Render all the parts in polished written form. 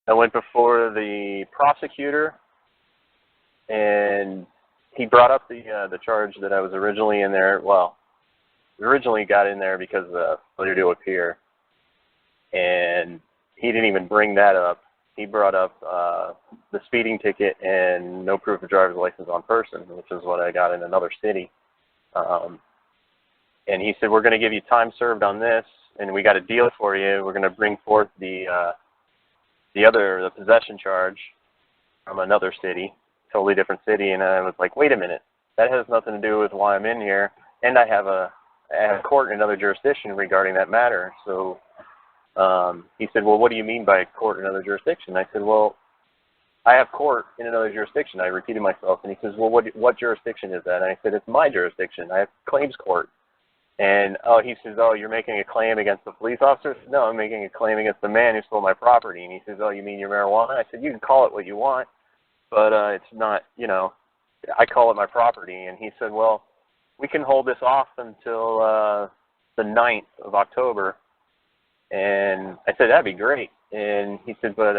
I went before the prosecutor, and he brought up the charge that I was originally in there. Well, originally got in there because of failure to appear, and he didn't even bring that up. He brought up the speeding ticket and no proof of driver's license on person, which is what I got in another city. And he said, we're going to give you time served on this, and we got a deal for you. We're going to bring forth the possession charge from another city, totally different city. And I was like, wait a minute, that has nothing to do with why I'm in here, and I have a court in another jurisdiction regarding that matter. So he said, well, what do you mean by court in another jurisdiction? I said, well, I have court in another jurisdiction. I repeated myself, and he says, well, what jurisdiction is that? And I said, it's my jurisdiction. I have claims court. And he says, oh, you're making a claim against the police officer? I said, no, I'm making a claim against the man who stole my property. And he says, oh, you mean your marijuana? I said, you can call it what you want, but it's not, I call it my property. And he said, well, we can hold this off until the 9th of October. And I said, that'd be great. And he said, but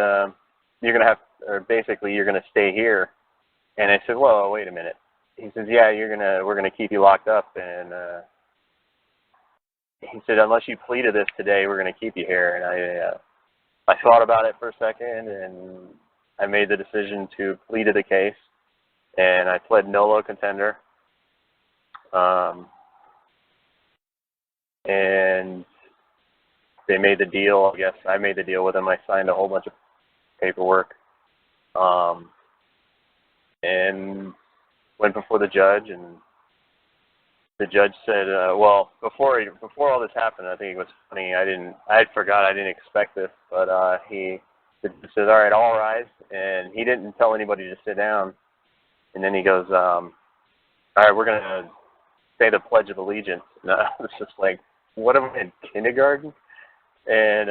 you're going to stay here. And I said, well, wait a minute. He says, yeah, we're going to keep you locked up. And he said, unless you plead to this today, we're going to keep you here. And I thought about it for a second, and I made the decision to plead to the case. And I pled nolo contender. And they made the deal. I guess I made the deal with them. I signed a whole bunch of paperwork, and went before the judge. And the judge said, well, before all this happened, I think it was funny. I forgot. I didn't expect this, but he said, all right, all rise. And he didn't tell anybody to sit down. And then he goes, all right, we're going to say the Pledge of Allegiance. And I was just like, what am I in kindergarten? And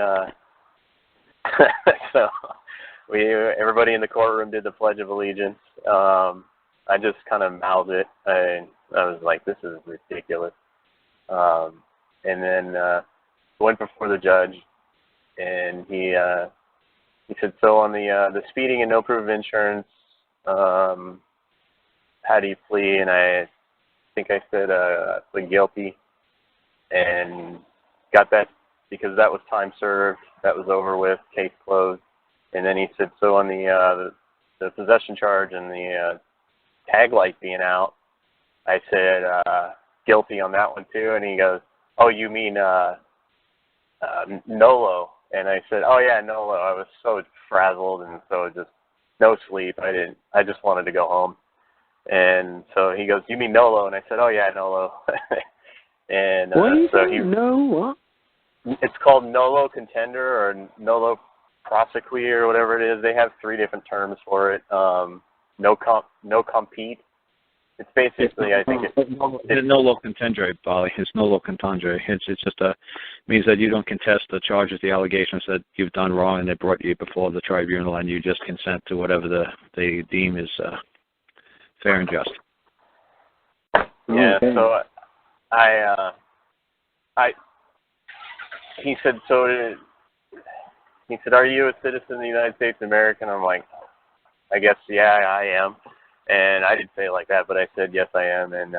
so everybody in the courtroom did the Pledge of Allegiance. I just kind of mouthed it. I was like, this is ridiculous. And then went before the judge, and he said, so on the speeding and no proof of insurance, how do you plea? And I think I said plead guilty, and got that because that was time served. That was over with, case closed. And then he said, so on the possession charge and the tag light being out, I said guilty on that one too. And he goes, oh, you mean nolo? And I said, oh yeah, nolo. I was so frazzled and so just no sleep. I just wanted to go home. And so he goes, you mean nolo? And I said, oh yeah, nolo. And so he what? It's called nolo contender or nolo prosequi or whatever it is. They have 3 different terms for it. No compete. It's basically, I think it's nolo contendere, Bali. It's nolo contendere. It's just means that you don't contest the charges, the allegations that you've done wrong, and they brought you before the tribunal, and you just consent to whatever they deem is fair and just. Yeah. Okay. So he said, are you a citizen of the United States of America? And I'm like, I guess, yeah, I am. And I didn't say it like that, but I said, yes, I am. And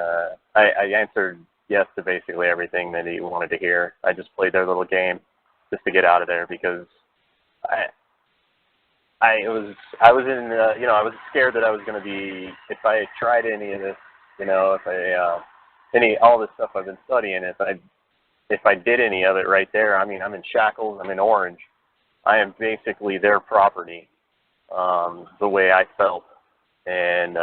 I answered yes to basically everything that he wanted to hear. I just played their little game just to get out of there because I was scared that I was going to be, if I tried any of this, all this stuff I've been studying, if I did any of it right there, I mean, I'm in shackles, I'm in orange. I am basically their property, the way I felt, and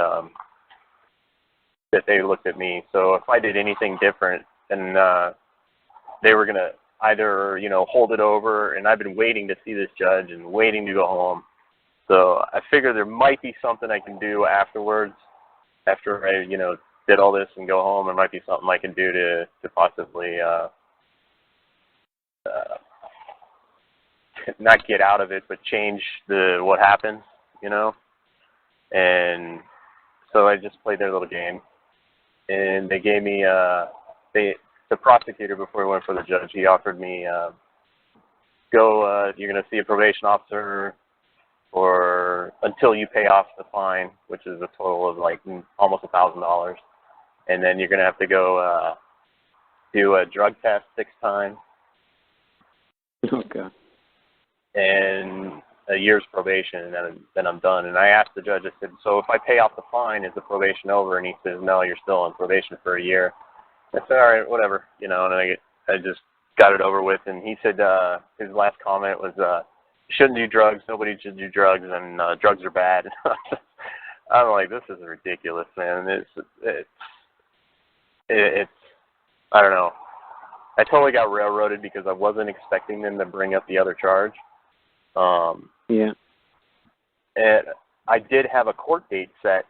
that they looked at me. So if I did anything different, then they were going to either, hold it over, and I've been waiting to see this judge and waiting to go home. So I figure there might be something I can do afterwards, after I, did all this and go home. There might be something I can do to possibly not get out of it, but change what happens, And so I just played their little game, and they gave me the prosecutor, before he went for the judge, he offered me you're going to see a probation officer for until you pay off the fine, which is a total of like almost $1,000, and then you're gonna have to go do a drug test 6 times. Okay. And a year's probation, and then I'm done. And I asked the judge, I said, so if I pay off the fine, is the probation over? And he says, no, you're still on probation for a year. I said, all right, whatever, and I just got it over with. And he said his last comment was, you shouldn't do drugs, nobody should do drugs, and drugs are bad. I'm like, this is ridiculous, man. It's I don't know. I totally got railroaded because I wasn't expecting them to bring up the other charge. Yeah. And I did have a court date set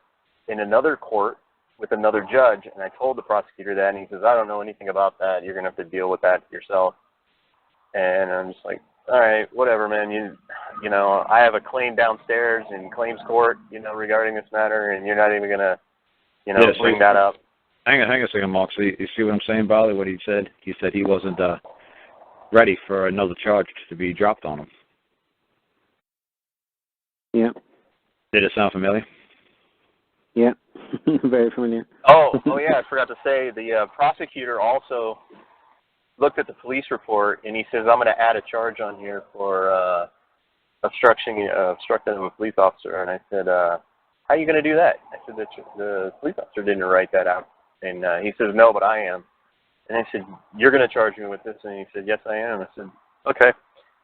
in another court with another judge, and I told the prosecutor that, and he says, I don't know anything about that. You're going to have to deal with that yourself. And I'm just like, all right, whatever, man. You know, I have a claim downstairs in claims court, regarding this matter, and you're not even going to, bring that up. Hang on a second, Mark. So you see what I'm saying, Bali, what he said? He said he wasn't ready for another charge to be dropped on him. Yeah. Did it sound familiar? Yeah. Very familiar. Oh, yeah, I forgot to say, the prosecutor also looked at the police report, and he says, I'm going to add a charge on here for obstructing a police officer. And I said, how are you going to do that? I said, the police officer didn't write that out. And he says, no, but I am. And I said, you're going to charge me with this? And he said, yes, I am. I said, okay.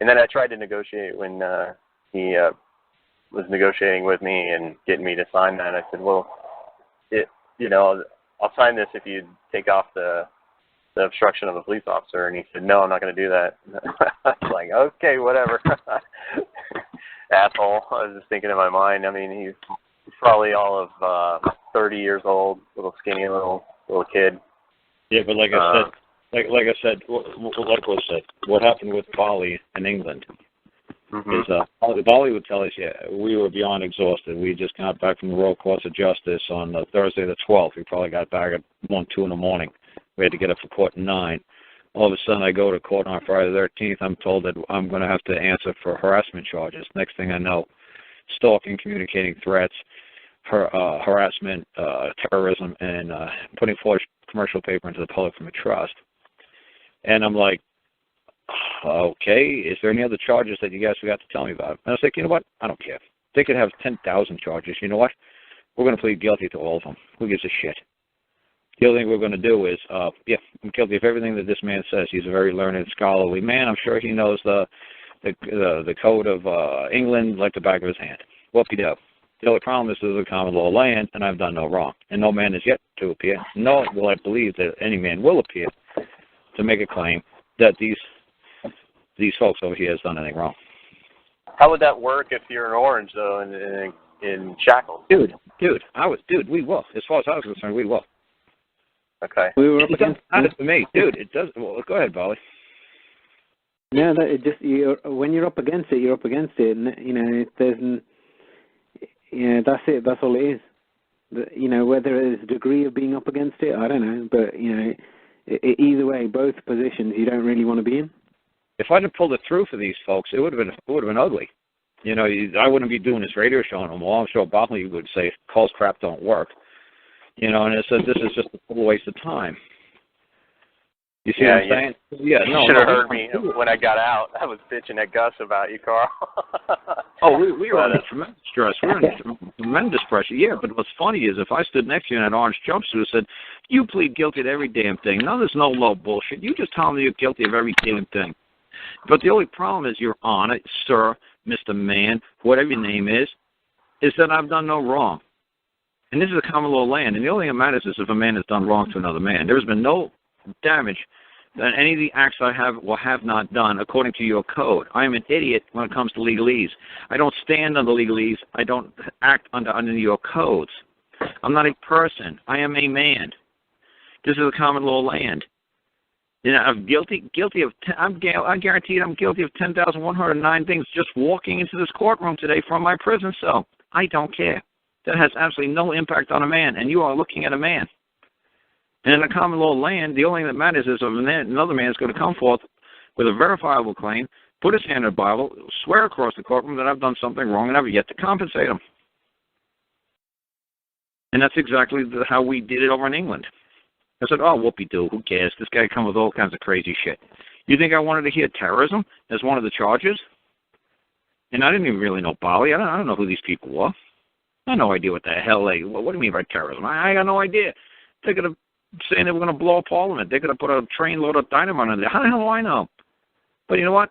And then I tried to negotiate when he was negotiating with me and getting me to sign that. I said, well, I'll sign this if you take off the obstruction of a police officer. And he said, no, I'm not going to do that. I was like, okay, whatever. Asshole. I was just thinking in my mind. I mean, he's probably all of 30 years old, little skinny little kid. Yeah, but like I said, what happened with Bali in England is Bali would tell us, yeah, we were beyond exhausted. We just got back from the Royal Courts of Justice on Thursday the 12th. We probably got back at 1, 2 in the morning. We had to get up for court at 9. All of a sudden, I go to court on Friday the 13th. I'm told that I'm going to have to answer for harassment charges. Next thing I know, stalking, communicating threats, harassment, terrorism, and putting forged commercial paper into the public from a trust. And I'm like, okay, is there any other charges that you guys forgot to tell me about? And I was like, you know what? I don't care. They could have 10,000 charges. You know what? We're going to plead guilty to all of them. Who gives a shit? The only thing we're going to do is, I'm guilty of everything that this man says. He's a very learned, scholarly man. I'm sure he knows the code of England like the back of his hand. Whoop-de-doo. The only problem is this is a common law land, and I've done no wrong. And no man is yet to appear, nor will I believe that any man will appear to make a claim that these folks over here has done anything wrong. How would that work if you're in Orange, though, in shackles? Dude, we will. As far as I was concerned, we will. Okay. We were up against it for me, dude. It does. Well, go ahead, Bali. Yeah, when you're up against it, you're up against it. And, that's it. That's all it is. Whether there's a degree of being up against it, I don't know. But either way, both positions you don't really want to be in. If I'd have pulled it through for these folks, it would have been ugly. I wouldn't be doing this radio show anymore. I'm sure Bali would say, "Calls crap don't work." And it said this is just a total waste of time. You see what I'm saying? Yeah, no. You should have heard me when I got out. I was bitching at Gus about you, Carl. We were under tremendous stress. We were under tremendous pressure. Yeah, but what's funny is if I stood next to you in that orange jumpsuit and said, you plead guilty to every damn thing. No, there's no low bullshit. You just tell me you're guilty of every damn thing. But the only problem is, Your Honor, sir, Mr. Man, whatever your name is that I've done no wrong. And this is a common law land. And the only thing that matters is if a man has done wrong to another man. There has been no damage that any of the acts I have or have not done according to your code. I am an idiot when it comes to legalese. I don't stand under legalese. I don't act under your codes. I'm not a person. I am a man. This is a common law land. I'm guilty of. I guarantee I'm guilty of 10,109 things just walking into this courtroom today from my prison cell. I don't care. That has absolutely no impact on a man, and you are looking at a man. And in a common law land, the only thing that matters is if another man is going to come forth with a verifiable claim put his hand in the Bible, swear across the courtroom that I've done something wrong and I've yet to compensate him. And that's exactly how we did it over in England. I said, oh, whoopee-doo, who cares? This guy comes with all kinds of crazy shit. You think I wanted to hear terrorism as one of the charges? And I didn't even really know Bali. I don't know who these people were. I had no idea what the hell what do you mean by terrorism? I got no idea. They could have saying they were going to blow a parliament. They could have put a train load of dynamite in there. How the hell do I know? But you know what?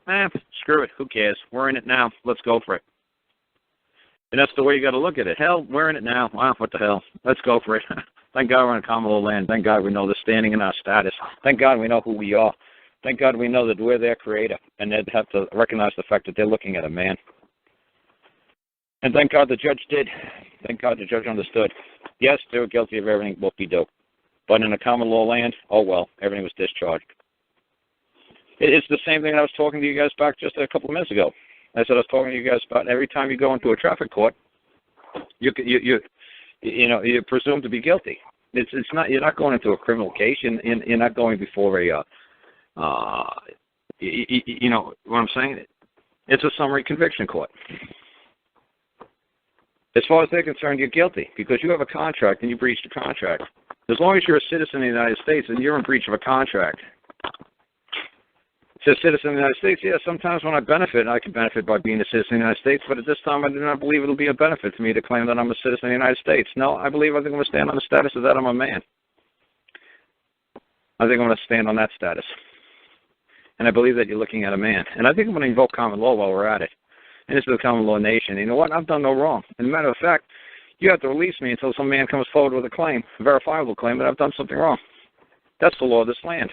Screw it. Who cares? We're in it now. Let's go for it. And that's the way you got to look at it. Hell, we're in it now. Wow, what the hell? Let's go for it. Thank God we're in a common law land. Thank God we know the standing and our status. Thank God we know who we are. Thank God we know that we're their creator. And they'd have to recognize the fact that they're looking at a man. And thank God the judge did. Thank God the judge understood. Yes, they were guilty of everything whoopie-doo. But in a common law land, oh well, everything was discharged. It's the same thing I was talking to you guys back just a couple of minutes ago. I said I was talking to you guys about every time you go into a traffic court, you're presumed to be guilty. It's not, you're not going into a criminal case. You're not going before a you know what I'm saying? It's a summary conviction court. As far as they're concerned, you're guilty because you have a contract and you breached a contract. As long as you're a citizen of the United States and you're in breach of a contract. As a citizen of the United States, yeah, sometimes when I can benefit by being a citizen of the United States, but at this time I do not believe it'll be a benefit to me to claim that I'm a citizen of the United States. No, I think I'm going to stand on the status of that I'm a man. I think I'm going to stand on that status. And I believe that you're looking at a man. And I think I'm going to invoke common law while we're at it. And this is a common law nation. You know what? I've done no wrong. As a matter of fact, you have to release me until some man comes forward with a claim, a verifiable claim that I've done something wrong. That's the law of this land.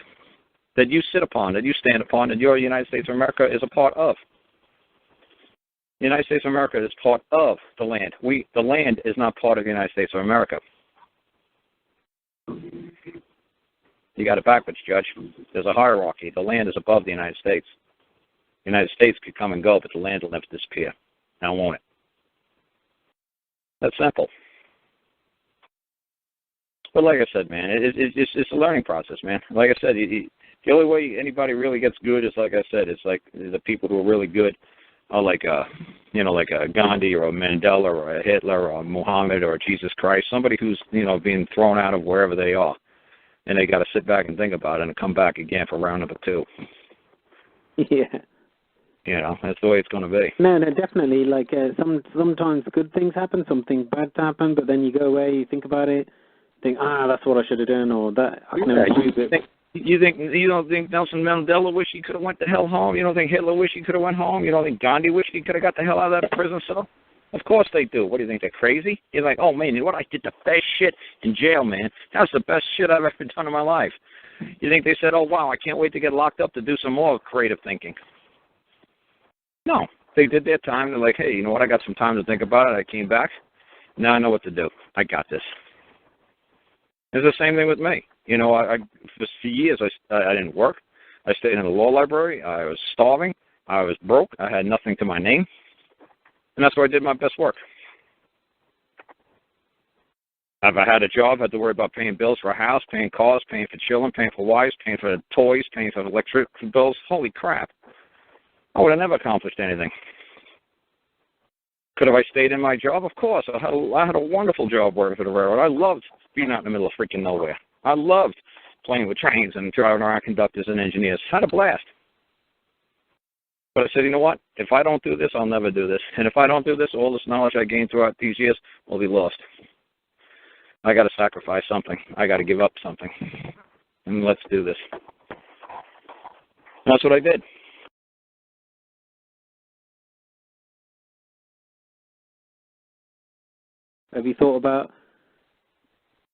That you sit upon, that you stand upon, that your United States of America is a part of. The United States of America is part of the land. The land is not part of the United States of America. You got it backwards, Judge. There's a hierarchy. The land is above the United States. The United States could come and go, but the land will never disappear. Now won't it? That's simple. But like I said, man, it's a learning process, man. Like I said, the only way anybody really gets good is, like I said, it's like the people who are really good are like a Gandhi or a Mandela or a Hitler or a Muhammad or a Jesus Christ, somebody who's, being thrown out of wherever they are. And they got to sit back and think about it and come back again for round number 2. Yeah. That's the way it's going to be. No, definitely. Like sometimes good things happen, something bad happen, but then you go away, you think about it, think, that's what I should have done, or that I can improve it. You don't think Nelson Mandela wish he could have went the hell home? You don't think Hitler wish he could have went home? You don't think Gandhi wish he could have got the hell out of that prison cell? Of course they do. What do you think, they're crazy? You're like, oh man, you know what? I did the best shit in jail, man. That was the best shit I've ever done in my life. You think they said, oh wow, I can't wait to get locked up to do some more creative thinking? No. They did their time. They're like, hey, you know what? I got some time to think about it. I came back. Now I know what to do. I got this. It's the same thing with me. For years I didn't work. I stayed in the law library. I was starving. I was broke. I had nothing to my name. And that's where I did my best work. If I had a job, I had to worry about paying bills for a house, paying cars, paying for children, paying for wives, paying for toys, paying for electric bills. Holy crap. I would have never accomplished anything. Could have I stayed in my job? Of course. I had a wonderful job working for the railroad. I loved being out in the middle of freaking nowhere. I loved playing with trains and driving around conductors and engineers. Had a blast. But I said, you know what? If I don't do this, I'll never do this. And if I don't do this, all this knowledge I gained throughout these years will be lost. I got to sacrifice something. I got to give up something. And let's do this. And that's what I did. Have you thought about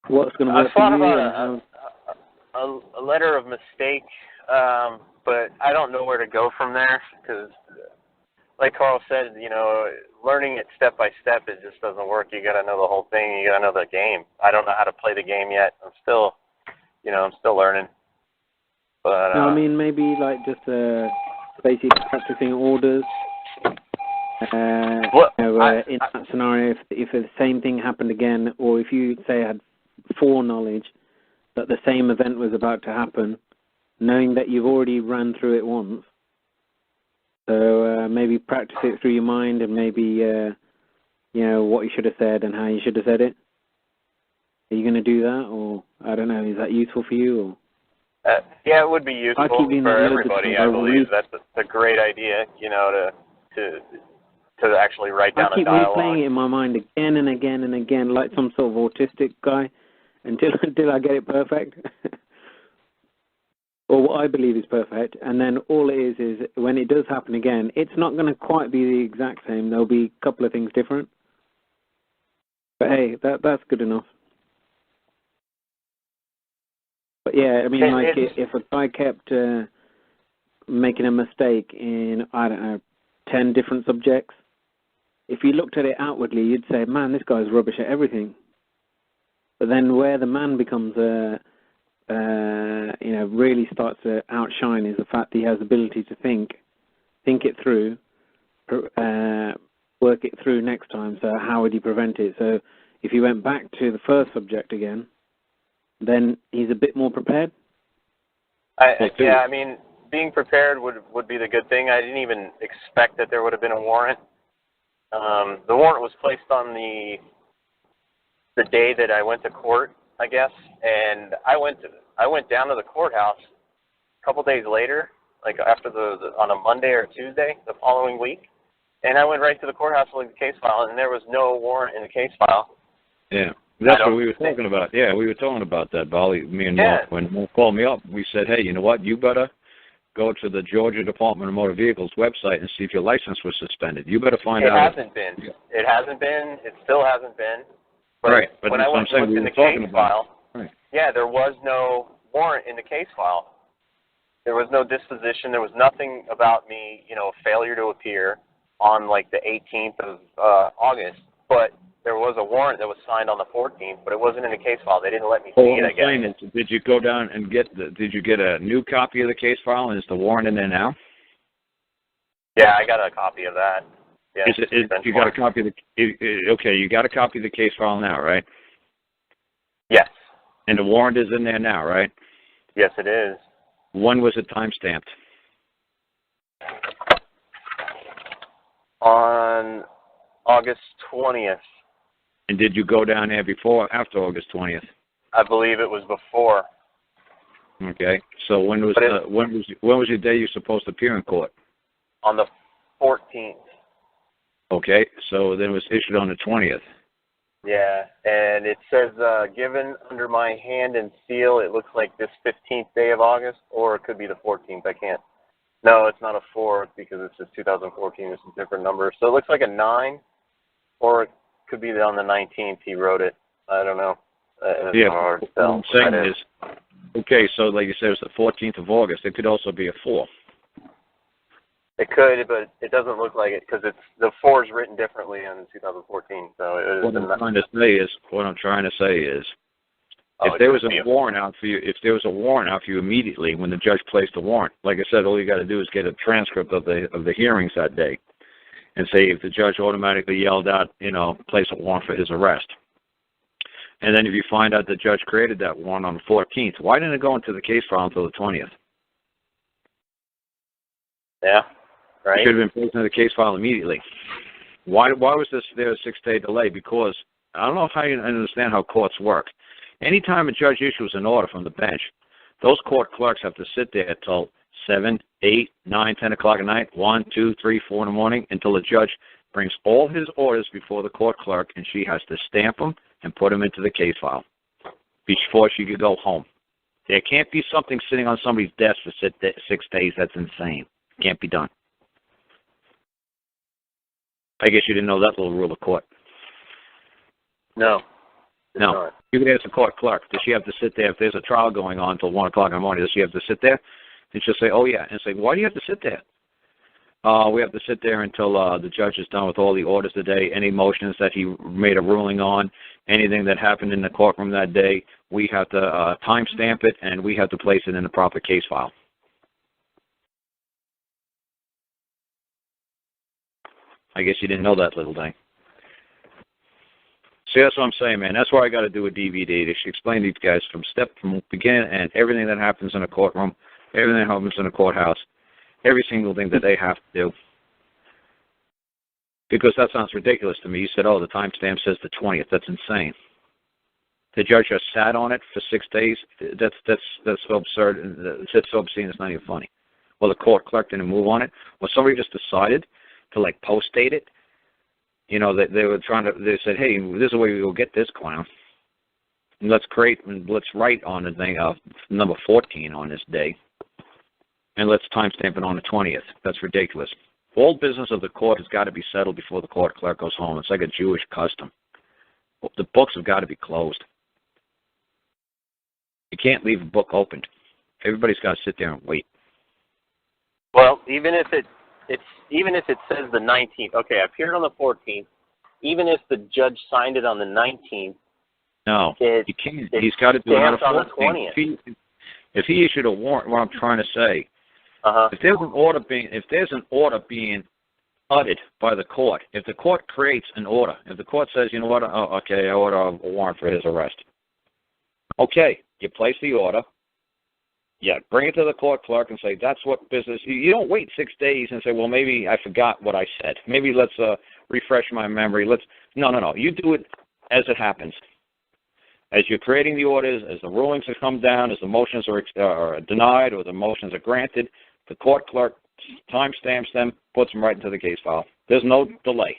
what's going to work for you? I thought about a letter of mistake, but I don't know where to go from there because, like Karl said, learning it step by step, it just doesn't work. You got to know the whole thing. You got to know the game. I don't know how to play the game yet. I'm still learning. But no, I mean, maybe like just basic practicing orders. In that scenario, if the same thing happened again, or if you say had foreknowledge that the same event was about to happen, knowing that you've already ran through it once, So maybe practice it through your mind, and maybe what you should have said and how you should have said it. Are you going to do that, or I don't know? Is that useful for you? Or? Yeah, it would be useful for everybody. I believe that's a great idea. To actually write down a dialogue. I keep replaying it in my mind again and again and again, like some sort of autistic guy, until I get it perfect. Or what I believe is perfect, and then all it is when it does happen again, it's not going to quite be the exact same. There'll be a couple of things different. But hey, that's good enough. But yeah, I mean, like if a guy kept making a mistake in, I don't know, 10 different subjects, if you looked at it outwardly, you'd say, man, this guy's rubbish at everything. But then where the man becomes really starts to outshine is the fact that he has the ability to think it through, work it through next time. So how would he prevent it? So if he went back to the first subject again, then he's a bit more prepared. Yeah, I mean, being prepared would be the good thing. I didn't even expect that there would have been a warrant. The warrant was placed on the day that I went to court, I guess, and I went down to the courthouse a couple days later, like after on a Monday or Tuesday the following week, and I went right to the courthouse to look at the case file, and there was no warrant in the case file. Yeah, that's what we were talking about. Yeah, we were talking about that, Bali. Me and Mark, when Mark called me up, we said, hey, you know what? You better go to the Georgia Department of Motor Vehicles website and see if your license was suspended. You better find out. It hasn't been. It hasn't been. It still hasn't been. But right, but when I went to look in the case file, yeah, there was no warrant in the case file. There was no disposition. There was nothing about me, failure to appear on like the 18th of August. But there was a warrant that was signed on the 14th, but it wasn't in the case file. They didn't let me see it, I guess. Did you go down and did you get a new copy of the case file, and is the warrant in there now? Yeah, I got a copy of that. Yeah, you got a copy of you got a copy of the case file now, right? Yes. And the warrant is in there now, right? Yes, it is. When was it time-stamped? On August 20th. And did you go down there before or after August 20th? I believe it was before. Okay. So when was your day you're supposed to appear in court? On the 14th. Okay. So then it was issued on the 20th. Yeah, and it says, given under my hand and seal, it looks like this 15th day of August, or it could be the 14th. I can't. No, it's not a 4 because it says 2014. It's a different number. So it looks like a 9, or it could be on the 19th he wrote it. I don't know. Yeah, what I'm saying is, okay, so like you said, it's the 14th of August. It could also be a 4. It could, but it doesn't look like it because the 4 is written differently in 2014. So what I'm trying to say is, if there was a warrant out for you, immediately when the judge placed the warrant, like I said, all you got to do is get a transcript of the hearings that day, and say if the judge automatically yelled out, place a warrant for his arrest. And then if you find out the judge created that warrant on the 14th, why didn't it go into the case file until the 20th? Yeah. Right. It should have been placed in the case file immediately. Why was there a 6-day delay? Because I don't know how you understand how courts work. Anytime a judge issues an order from the bench, those court clerks have to sit there till 7, 8, 9, 10 o'clock at night, 1, 2, 3, 4 in the morning, until the judge brings all his orders before the court clerk, and she has to stamp them and put them into the case file before she could go home. There can't be something sitting on somebody's desk for 6 days. That's insane. Can't be done. I guess you didn't know that little rule of court. No. No. You could ask the court clerk, does she have to sit there if there's a trial going on until 1 o'clock in the morning? Does she have to sit there? And she'll say, oh, yeah. And say, why do you have to sit there? We have to sit there until the judge is done with all the orders today, any motions that he made a ruling on, anything that happened in the courtroom that day. We have to timestamp it, and we have to place it in the proper case file. I guess you didn't know that little thing. See, that's what I'm saying, man. That's why I got to do a DVD to explain to these guys from beginning and everything that happens in a courtroom, everything that happens in a courthouse, every single thing that they have to do. Because that sounds ridiculous to me. You said, oh, the timestamp says the 20th. That's insane. The judge just sat on it for 6 days. That's so absurd. It's so obscene. It's not even funny. Well, the court clerk didn't move on it. Well, somebody just decided to like post date it. You know, they were trying to. They said, hey, this is the way we will get this clown. And let's write on the thing number 14 on this day, and let's timestamp it on the 20th. That's ridiculous. All business of the court has got to be settled before the court clerk goes home. It's like a Jewish custom. The books have got to be closed. You can't leave a book opened. Everybody's got to sit there and wait. Well, even if it says the 19th, okay, I appeared on the 14th. Even if the judge signed it on the 19th, no, you can't. He's got to do it on the 20th. If he issued a warrant, what I'm trying to say, if there's an order being uttered by the court, if the court creates an order, if the court says, you know what, oh, okay, I order a warrant for his arrest. Okay, you place the order. Yeah, bring it to the court clerk and say, that's what business. You don't wait 6 days and say, well, maybe I forgot what I said. Maybe let's refresh my memory. No. You do it as it happens. As you're creating the orders, as the rulings have come down, as the motions are denied or the motions are granted, the court clerk timestamps them, puts them right into the case file. There's no delay.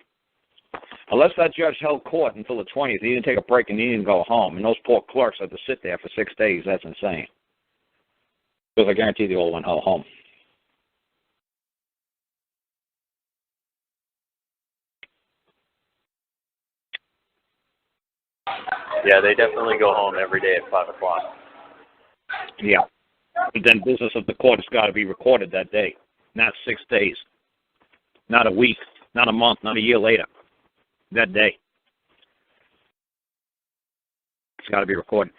Unless that judge held court until the 20th, he didn't take a break and he didn't go home. And those poor clerks had to sit there for 6 days. That's insane. Because I guarantee they all went home. Yeah, they definitely go home every day at 5 o'clock. Yeah. But then business of the court has got to be recorded that day. Not 6 days. Not a week. Not a month. Not a year later. That day. It's got to be recorded.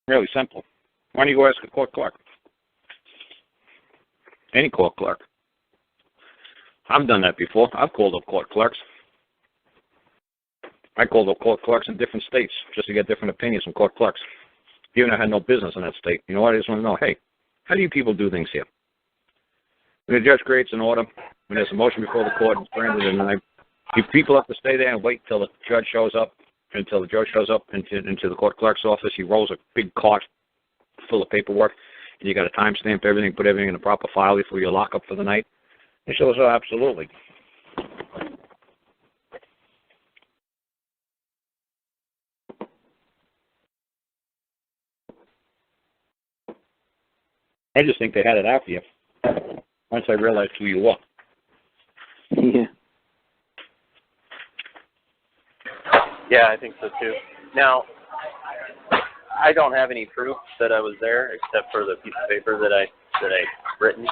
Really simple. Why don't you go ask a court clerk? Any court clerk. I've done that before. I've called up court clerks. I called up court clerks in different states just to get different opinions from court clerks. Even though I had no business in that state. You know what? I just want to know, hey, how do you people do things here? When the judge creates an order, when there's a motion before the court, it's granted, and if people have to stay there and wait until the judge shows up, into the court clerk's office, he rolls a big cart full of paperwork, and you got to timestamp everything, put everything in the proper file before you lock up for the night. He says, oh, absolutely. I just think they had it after you once I realized who you were. Yeah. Yeah, I think so too. Now, I don't have any proof that I was there except for the piece of paper that I written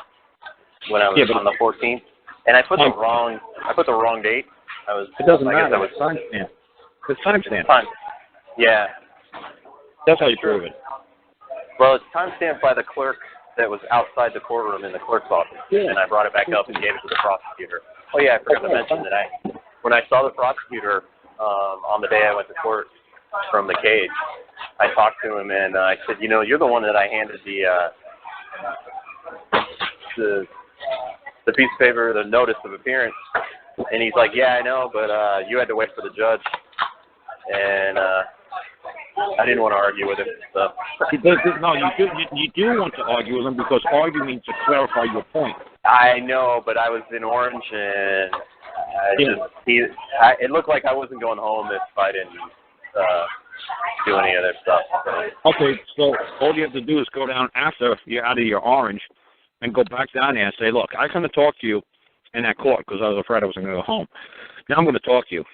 when I was on the 14th, and I put the wrong date. It doesn't matter. It's timestamp. It's timestamp. Yeah. That's how you prove it. Well, it's timestamped by the clerk that was outside the courtroom in the clerk's office, and I brought it back up and gave it to the prosecutor. Oh yeah, I forgot to mention that when I saw the prosecutor on the day I went to court from the cage, I talked to him and I said, you know, you're the one that I handed the piece of paper, the notice of appearance, and he's like, yeah, I know, but you had to wait for the judge, and I didn't want to argue with him. So. No, you do want to argue with him because arguing means to clarify your point. I know, but I was in Orange, and it looked like I wasn't going home if I didn't do any other stuff. So. Okay, so all you have to do is go down after you're out of your Orange and go back down there and say, look, I come to talk to you in that court because I was afraid I wasn't going to go home. Now I'm going to talk to you.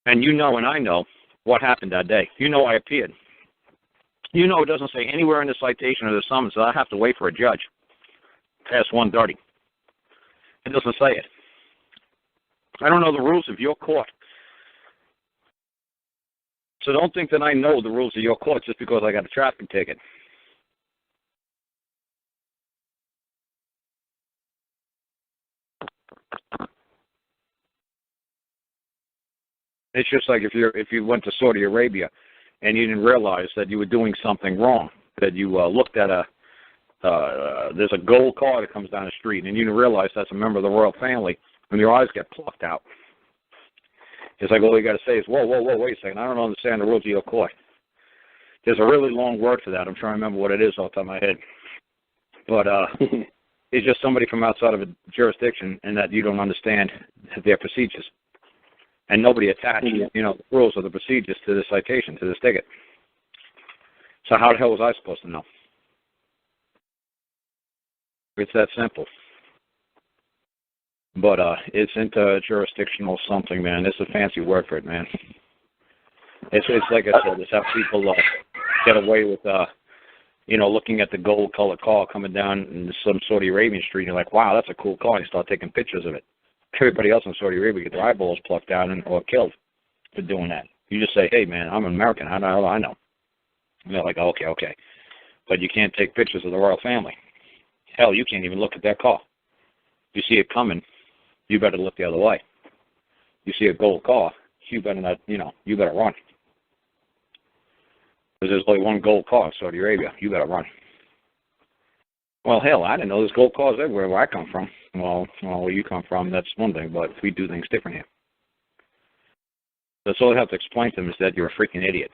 And you know and I know what happened that day. You know I appeared. You know it doesn't say anywhere in the citation or the summons that I have to wait for a judge past 1:30. It doesn't say it. I don't know the rules of your court. So don't think that I know the rules of your court just because I got a traffic ticket. It's just like if you went to Saudi Arabia and you didn't realize that you were doing something wrong, that you looked at there's a gold car that comes down the street, and you didn't realize that's a member of the royal family, and your eyes get plucked out. It's like all you got to say is, whoa, whoa, whoa, wait a second, I don't understand the rules of your court. There's a really long word for that. I'm trying to remember what it is off the top of my head. But it's just somebody from outside of a jurisdiction and that you don't understand their procedures. And nobody attached, the rules or the procedures to the citation, to this ticket. So how the hell was I supposed to know? It's that simple. But it's interjurisdictional something, man. It's a fancy word for it, man. It's like I said, it's how people get away with, looking at the gold-colored car coming down in some Saudi Arabian street. You're like, wow, that's a cool car. You start taking pictures of it. Everybody else in Saudi Arabia get their eyeballs plucked down or killed for doing that. You just say, hey, man, I'm an American. How the hell do I know? And they're like, okay. But you can't take pictures of the royal family. Hell, you can't even look at that car. You see it coming, you better look the other way. You see a gold car, you better not, you better run. Because there's only one gold car in Saudi Arabia. You better run. Well, hell, I didn't know there's gold cars everywhere where I come from. Well, where you come from, that's one thing, but we do things different here. That's all I have to explain to them is that you're a freaking idiot.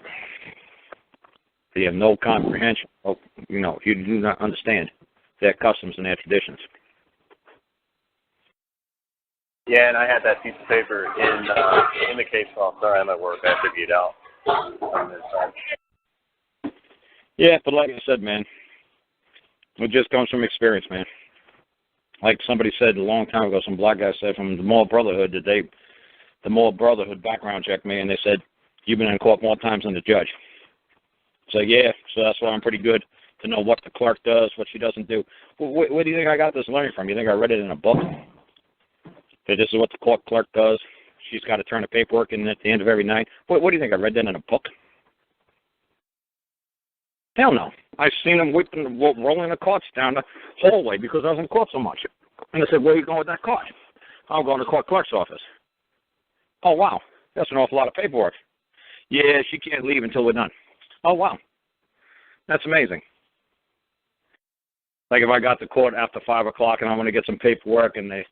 You have no comprehension. You do not understand their customs and their traditions. Yeah, and I had that piece of paper in the case file. Sorry, I'm at work. I have to get out on this side. Yeah, but like I said, man, it just comes from experience, man. Like somebody said a long time ago, some black guy said from the Moral Brotherhood that the Moral Brotherhood background checked me, and they said, you've been in court more times than the judge. So yeah, so that's why I'm pretty good to know what the clerk does, what she doesn't do. Where do you think I got this learning from? You think I read it in a book? That this is what the court clerk does. She's got to turn the paperwork in at the end of every night. What do you think? I read that in a book? Hell no. I've seen them rolling the carts down the hallway because I was in court so much. And I said, where are you going with that cart? I'm going to the court clerk's office. Oh, wow. That's an awful lot of paperwork. Yeah, she can't leave until we're done. Oh, wow. That's amazing. Like if I got to court after 5 o'clock and I want to get some paperwork and the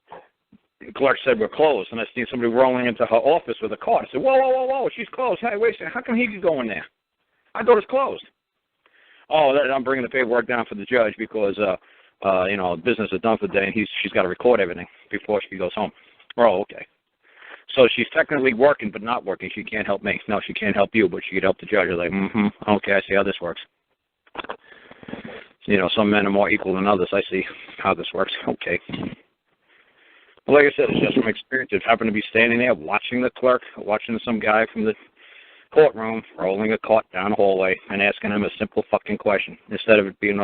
clerk said we're closed, and I see somebody rolling into her office with a cart. I said, whoa, she's closed. Hey, wait a second. How come he could go in there? I thought it's closed. Oh, I'm bringing the paperwork down for the judge because, business is done for the day, and she's got to record everything before she goes home. Oh, okay. So she's technically working but not working. She can't help me. No, she can't help you, but she could help the judge. I'm like, okay, I see how this works. Some men are more equal than others. I see how this works. Okay. Well, like I said, it's just from experience. It happened to be standing there watching the clerk, watching some guy from the courtroom rolling a cart down the hallway and asking him a simple fucking question. Instead of it being,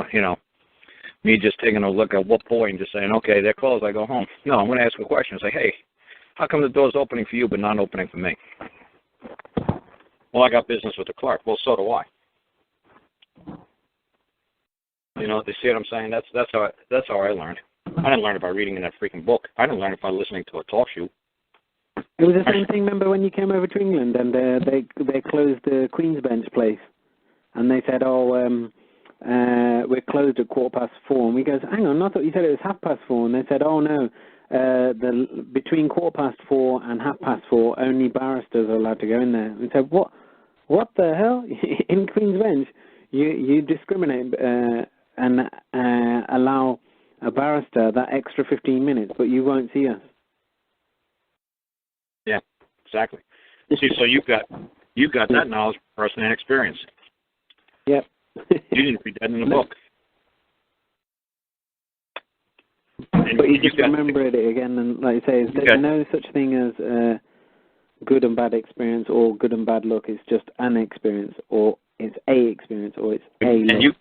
me just taking a look at what point and just saying, okay, they're closed, I go home. No, I'm going to ask a question. Say, hey, how come the door's opening for you but not opening for me? Well, I got business with the clerk. Well, so do I. They see what I'm saying? That's how I learned. I didn't learn it by reading in that freaking book. I didn't learn it by listening to a talk show. It was the same thing, remember, when you came over to England and they closed the Queen's Bench place. And they said, we're closed at 4:15. And we goes, hang on, I thought you said it was 4:30. And they said, oh, no, between 4:15 and 4:30, only barristers are allowed to go in there. We said, what the hell? In Queen's Bench, you discriminate and allow a barrister that extra 15 minutes, but you won't see us. Yeah, exactly. See, so you've got that knowledge from first-hand experience. Yep. You didn't read that in the book. But you just remembered it again, and like I say, there's no such thing as good and bad experience or good and bad luck. It's just an experience, or it's a experience, or it's a luck.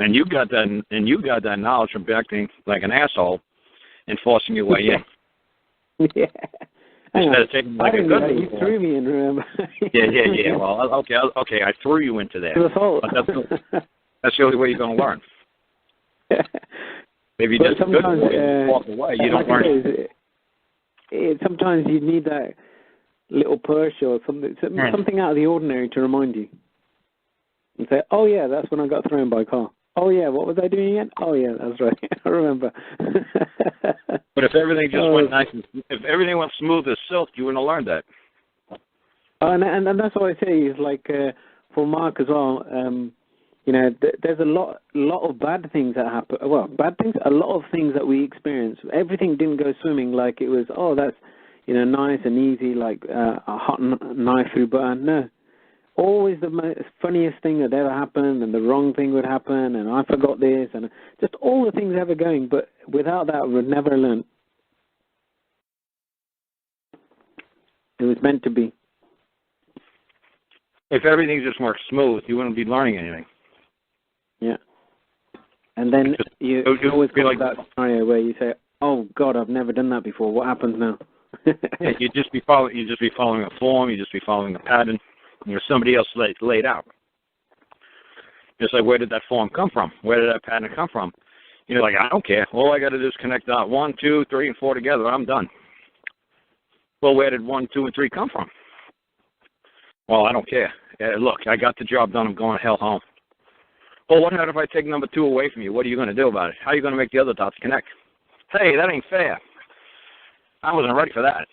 And you got that knowledge from acting like an asshole and forcing your way in. Yeah. Instead of taking like a good one. You threw me in, remember? Yeah. Well, okay, I threw you into that. But that's the only way you're going to learn. Maybe you just walk away, you don't learn. Sometimes you need that little push or something out of the ordinary to remind you. and say, oh, yeah, that's when I got thrown by a car. Oh, yeah, what was I doing again? Oh, yeah, that's right. I remember. But if everything just went nice, if everything went smooth as silk, you wouldn't have learned that. And that's what I say is like for Mark as well. You know, there's a lot of bad things that happen. Well, bad things, a lot of things that we experience. Everything didn't go swimming like it was. Oh, that's nice and easy, like a hot knife through butter. No, always the most funniest thing that ever happened, and the wrong thing would happen, and I forgot this, and just all the things ever going. But without that, we'd never learn. It was meant to be. If everything just worked smooth, you wouldn't be learning anything. Yeah. And then you always come to that scenario where you say, "Oh God, I've never done that before. What happens now?" Yeah, you'd just be following a form. You'd just be following a pattern. Somebody else laid out. It's like, where did that form come from? Where did that pattern come from? You're like, I don't care. All I got to do is connect 1, 2, 3, and 4 together. I'm done. Well, where did 1, 2, and 3 come from? Well, I don't care. Look, I got the job done. I'm going to hell home. Well, what if I take number 2 away from you? What are you going to do about it? How are you going to make the other dots connect? Hey, that ain't fair. I wasn't ready for that.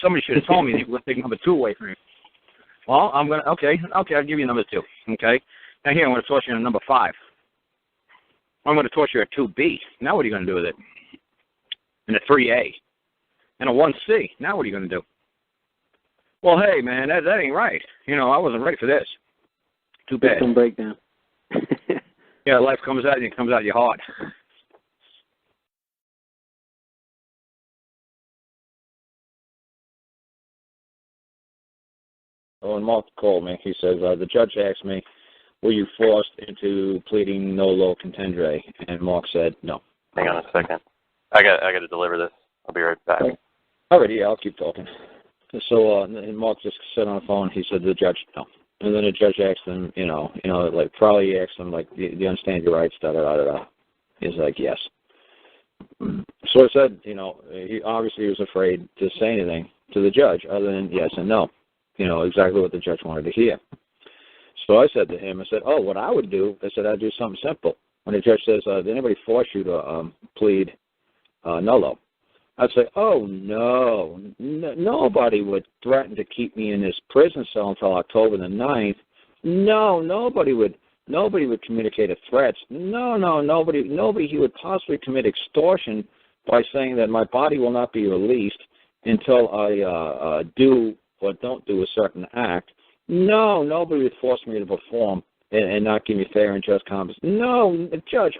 Somebody should have told me they were going to take number 2 away from you. Well, I'm going to, okay, I'll give you number 2, okay? Now here, I'm going to toss you a number 5. I'm going to toss you a 2B. Now what are you going to do with it? And a 3A. And a 1C. Now what are you going to do? Well, hey, man, that ain't right. I wasn't ready for this. Too bad. Some breakdown. Yeah, life comes at you, it comes out your heart. Oh, and Mark called me. He says, the judge asked me, were you forced into pleading nolo contendere? And Mark said, no. Hang on a second. I got to deliver this. I'll be right back. All right, yeah, I'll keep talking. So, and Mark just said on the phone, he said to the judge, no. And then the judge asked him, like probably asked him, like, do you understand your rights, da-da-da-da-da. He's like, yes. So I said, he obviously was afraid to say anything to the judge other than yes and no. Exactly what the judge wanted to hear. So I said to him, I said, oh, what I would do, I said, I'd do something simple. When the judge says, did anybody force you to plead nolo? I'd say, oh, no, nobody would threaten to keep me in this prison cell until October the 9th. No, nobody would communicate a threat. No, nobody he would possibly commit extortion by saying that my body will not be released until I do or don't do a certain act. No, nobody would force me to perform and not give me fair and just compensation. No, Judge,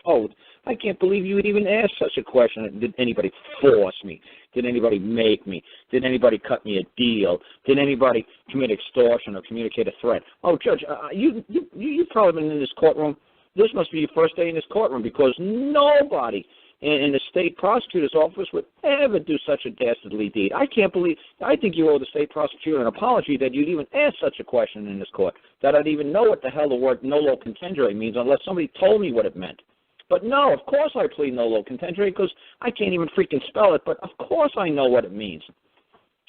I can't believe you would even ask such a question. Did anybody force me? Did anybody make me? Did anybody cut me a deal? Did anybody commit extortion or communicate a threat? Oh, Judge, you've probably been in this courtroom. This must be your first day in this courtroom because nobody in the state prosecutor's office would ever do such a dastardly deed. I think you owe the state prosecutor an apology that you'd even ask such a question in this court, that I'd even know what the hell the word nolo contendere means unless somebody told me what it meant. But no, of course I plead nolo contendere because I can't even freaking spell it, but of course I know what it means.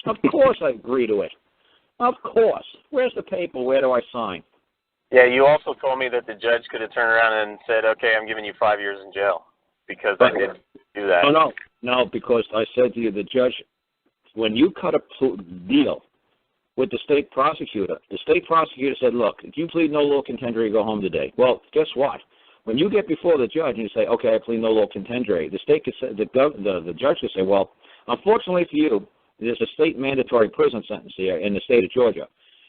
Of course I agree to it. Of course. Where's the paper? Where do I sign? Yeah, you also told me that the judge could have turned around and said, okay, I'm giving you 5 years in jail. Because I didn't do that. No, because I said to you, the judge, when you cut a deal with the state prosecutor said, look, if you plead nolo contendere, go home today. Well, guess what? When you get before the judge and you say, okay, I plead nolo contendere, the state could say, the judge could say, well, unfortunately for you, there's a state mandatory prison sentence here in the state of Georgia.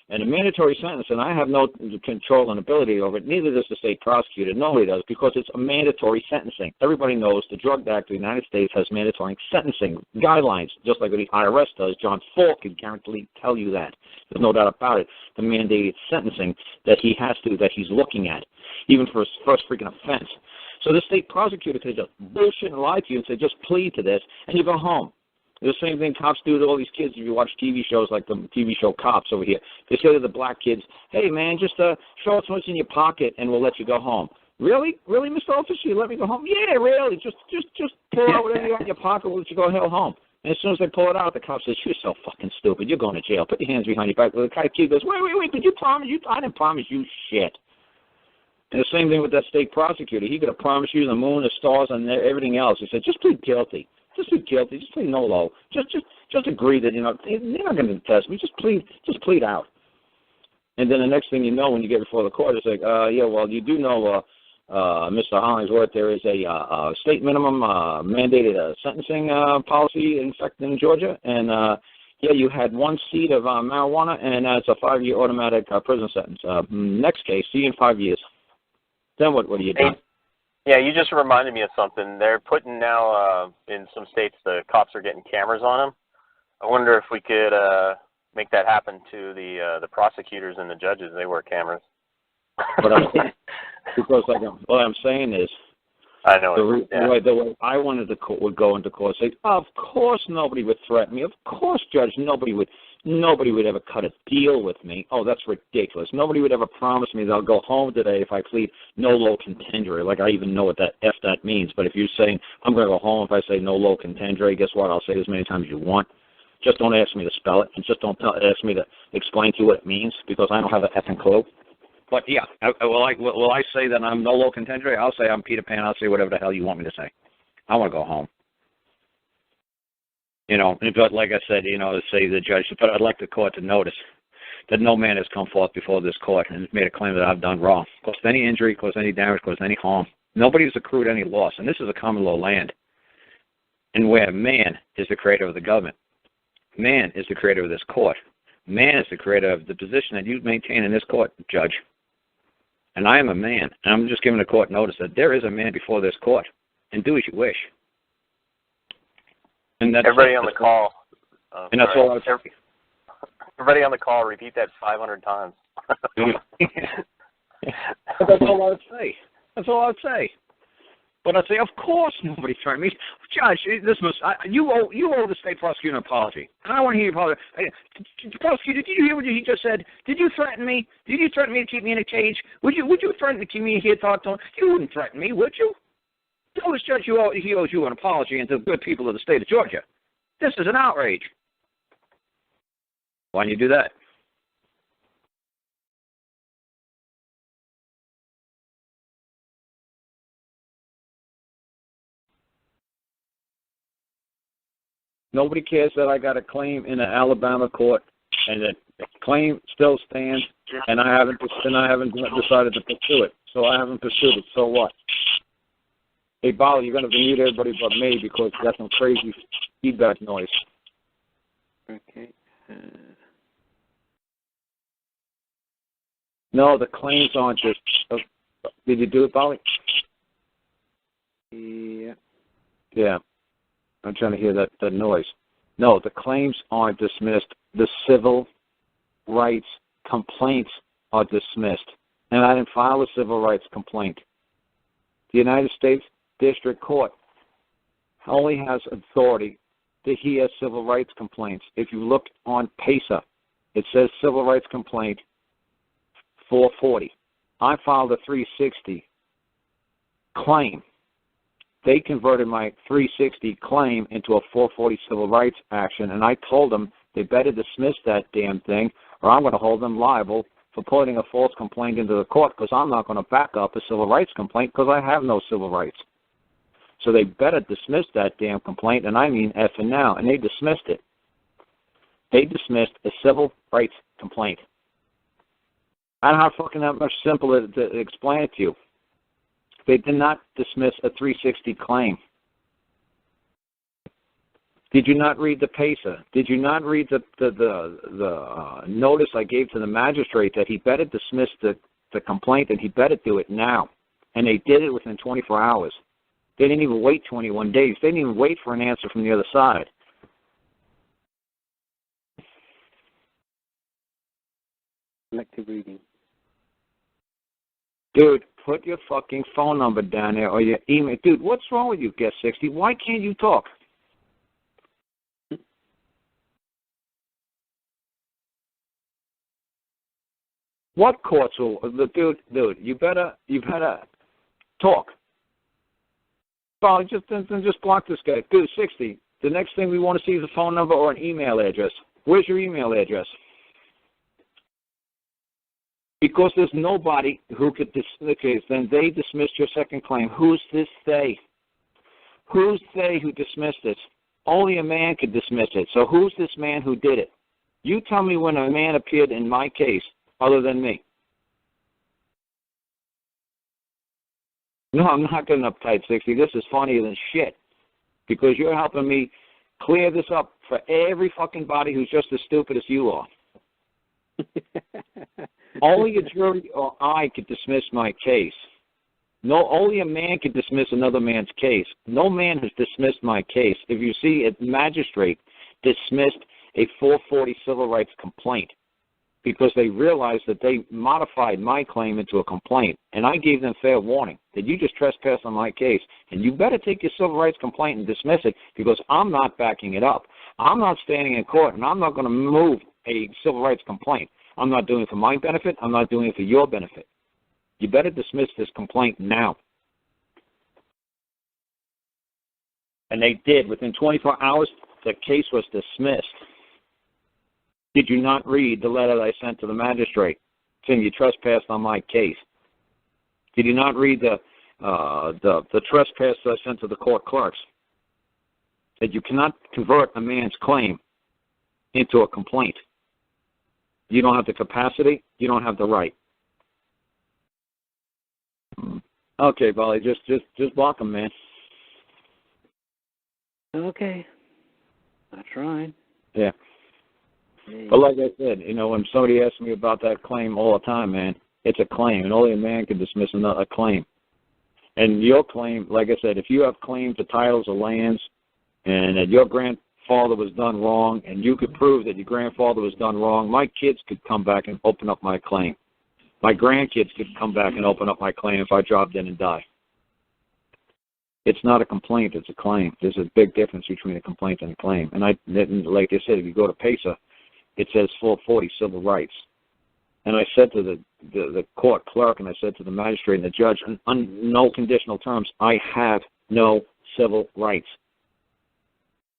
And a mandatory sentence, and I have no control and ability over it, neither does the state prosecutor. Nobody does, because it's a mandatory sentencing. Everybody knows the Drug Act of the United States has mandatory sentencing guidelines, just like what the IRS does. John Falk can guarantee tell you that. There's no doubt about it. The mandated sentencing that he's looking at, even for his first freaking offense. So the state prosecutor could just bullshit and lie to you and say, just plead to this, and you go home. The same thing cops do to all these kids. If you watch TV shows like the TV show Cops over here, they say to the black kids, hey, man, just show us what's in your pocket and we'll let you go home. Really? Really, Mr. Officer? You let me go home? Yeah, really. Just pull out whatever you got in your pocket. We'll let you go hell home. And as soon as they pull it out, the cop says, you're so fucking stupid. You're going to jail. Put your hands behind your back. The kid goes, wait. Did you promise? I didn't promise you shit. And the same thing with that state prosecutor. He could have promised you the moon, the stars, and everything else. He said, just plead guilty. Just plead guilty. Just plead nolo. Just agree that, they're not going to test me. Just plead out. And then the next thing you know, when you get before the court, it's like, yeah, well, you do know, Mr. Hollingsworth, there is a state minimum mandated sentencing policy in effect in Georgia, and yeah, you had one seed of marijuana, and it's a 5-year automatic prison sentence. Next case, see you in 5 years. Then what do you do? Yeah, you just reminded me of something. They're putting now, in some states, the cops are getting cameras on them. I wonder if we could make that happen to the prosecutors and the judges. They wear cameras. Because what I'm saying is, I know the way I wanted to would go into court, say, of course nobody would threaten me. Of course, Judge, nobody would ever cut a deal with me. Oh, that's ridiculous. Nobody would ever promise me that I'll go home today if I plead nolo contendere. Like I even know what that means. But if you're saying I'm going to go home if I say nolo contendere, guess what? I'll say it as many times as you want. Just don't ask me to spell it, and just don't ask me to explain to you what it means, because I don't have a effing clue. But yeah, will I say that I'm nolo contendere? I'll say I'm Peter Pan. I'll say whatever the hell you want me to say. I want to go home. But like I said, to say the judge, but I'd like the court to notice that no man has come forth before this court and made a claim that I've done wrong, caused any injury, caused any damage, caused any harm. Nobody has accrued any loss, and this is a common law land, and where man is the creator of the government. Man is the creator of this court. Man is the creator of the position that you maintain in this court, Judge. And I am a man, and I'm just giving the court notice that there is a man before this court, and do as you wish. And that's everybody on the call. And that's all I would say. Everybody on the call, repeat that 500 times. That's all I would say. That's all I would say. But I'd say, of course nobody threatened me. Judge, you owe the state prosecutor an apology. And I want to hear your apology. Prosecutor, did you hear what he just said? Did you threaten me? Did you threaten me to keep me in a cage? Would you threaten to keep me here talking to him? You wouldn't threaten me, would you? Tell this judge he owes you an apology, and to the good people of the state of Georgia. This is an outrage. Why don't you do that? Nobody cares that I got a claim in an Alabama court, and that claim still stands, and I haven't decided to pursue it. So I haven't pursued it. So what? Hey, Bali, you're going to mute everybody but me because you got some crazy feedback noise. Okay. No, the claims aren't just... did you do it, Bali? Yeah. Yeah. I'm trying to hear that noise. No, the claims aren't dismissed. The civil rights complaints are dismissed. And I didn't file a civil rights complaint. The United States District Court only has authority to hear civil rights complaints. If you look on PACER, it says civil rights complaint 440. I filed a 360 claim. They converted my 360 claim into a 440 civil rights action, and I told them they better dismiss that damn thing, or I'm going to hold them liable for putting a false complaint into the court, because I'm not going to back up a civil rights complaint because I have no civil rights. So they better dismiss that damn complaint, and I mean F and now, and they dismissed it. They dismissed a civil rights complaint. I don't know how fucking that much simpler to explain it to you. They did not dismiss a 360 claim. Did you not read the PACER? Did you not read the notice I gave to the magistrate that he better dismiss the complaint and he better do it now? And they did it within 24 hours. They didn't even wait 21 days. They didn't even wait for an answer from the other side. Selective reading. Dude, put your fucking phone number down there or your email. Dude, what's wrong with you, Guest 60? Why can't you talk? What courts will... Dude, you better talk. Well, just block this guy. Dude, 60, the next thing we want to see is a phone number or an email address. Where's your email address? Because there's nobody who could dismiss the case. Then they dismissed your second claim. Who's this they? Who's they who dismissed it? Only a man could dismiss it. So who's this man who did it? You tell me when a man appeared in my case other than me. No, I'm not getting uptight, 60. This is funnier than shit. Because you're helping me clear this up for every fucking body who's just as stupid as you are. Only a jury or I could dismiss my case. No, only a man could dismiss another man's case. No man has dismissed my case. If you see a magistrate dismissed a 440 civil rights complaint because they realized that they modified my claim into a complaint, and I gave them fair warning that you just trespassed on my case, and you better take your civil rights complaint and dismiss it because I'm not backing it up. I'm not standing in court, and I'm not going to move a civil rights complaint. I'm not doing it for my benefit. I'm not doing it for your benefit. You better dismiss this complaint now. And they did. Within 24 hours, the case was dismissed. Did you not read the letter that I sent to the magistrate saying you trespassed on my case? Did you not read the trespass that I sent to the court clerks? That you cannot convert a man's claim into a complaint. You don't have the capacity. You don't have the right. Okay, Bolly, just block him, man. Okay. I tried. Yeah. But like I said, when somebody asks me about that claim all the time, man, it's a claim, and only a man can dismiss a claim. And your claim, like I said, if you have claims to titles of lands and that your grandfather was done wrong and you could prove that your grandfather was done wrong, my kids could come back and open up my claim. My grandkids could come back and open up my claim if I dropped in and die. It's not a complaint, it's a claim. There's a big difference between a complaint and a claim. And like I said, if you go to PESA, it says 440 civil rights. And I said to the court clerk, and I said to the magistrate and the judge, on no conditional terms, I have no civil rights.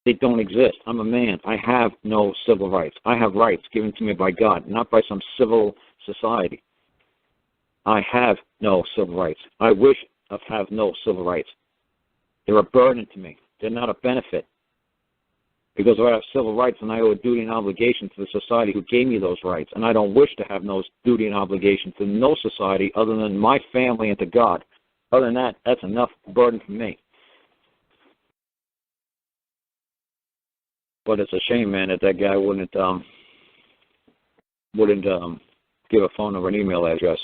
They don't exist. I'm a man. I have no civil rights. I have rights given to me by God, not by some civil society. I have no civil rights. I wish I have no civil rights. They're a burden to me. They're not a benefit. Because I have civil rights and I owe a duty and obligation to the society who gave me those rights. And I don't wish to have no duty and obligation to no society other than my family and to God. Other than that, that's enough burden for me. But it's a shame, man, that guy wouldn't give a phone number and email address.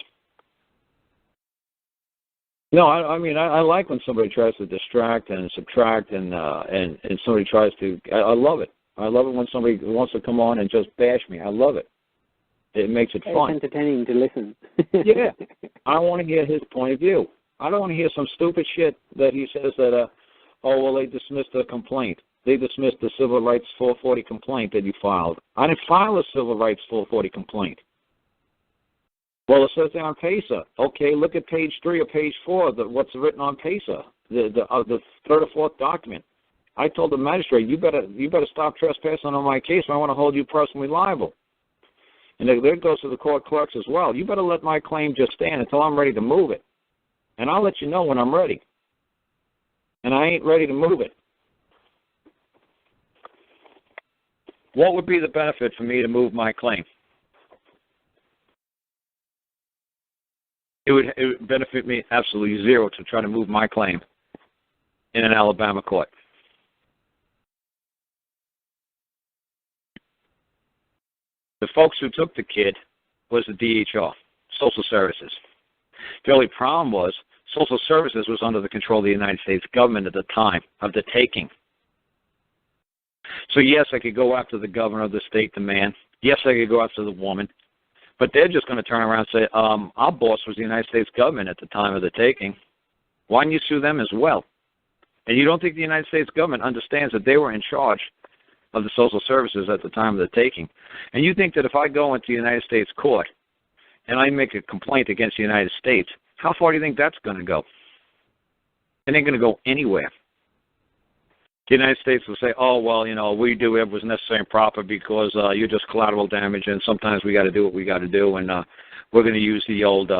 No, I mean, I like when somebody tries to distract and subtract and somebody tries to. I love it. I love it when somebody wants to come on and just bash me. I love it. It makes it fun. It's entertaining to listen. Yeah, I want to hear his point of view. I don't want to hear some stupid shit that he says that. They dismissed the complaint. They dismissed the civil rights 440 complaint that you filed. I didn't file a civil rights 440 complaint. Well, it says there on PESA. Okay, look at page 3 or page 4 of what's written on PESA, the third or fourth document. I told the magistrate, you better stop trespassing on my case, or I want to hold you personally liable. And there goes to the court clerks as well. You better let my claim just stand until I'm ready to move it. And I'll let you know when I'm ready. And I ain't ready to move it. What would be the benefit for me to move my claim? It would benefit me absolutely zero to try to move my claim in an Alabama court. The folks who took the kid was the DHR, Social Services. The only problem was Social Services was under the control of the United States government at the time of the taking. So yes, I could go after the governor of the state, the man. Yes, I could go after the woman. But they're just going to turn around and say, our boss was the United States government at the time of the taking. Why don't you sue them as well? And you don't think the United States government understands that they were in charge of the social services at the time of the taking. And you think that if I go into the United States court and I make a complaint against the United States, how far do you think that's going to go? It ain't going to go anywhere. The United States will say, we do what was necessary and proper because you're just collateral damage, and sometimes we got to do what we got to do, and we're going to use the old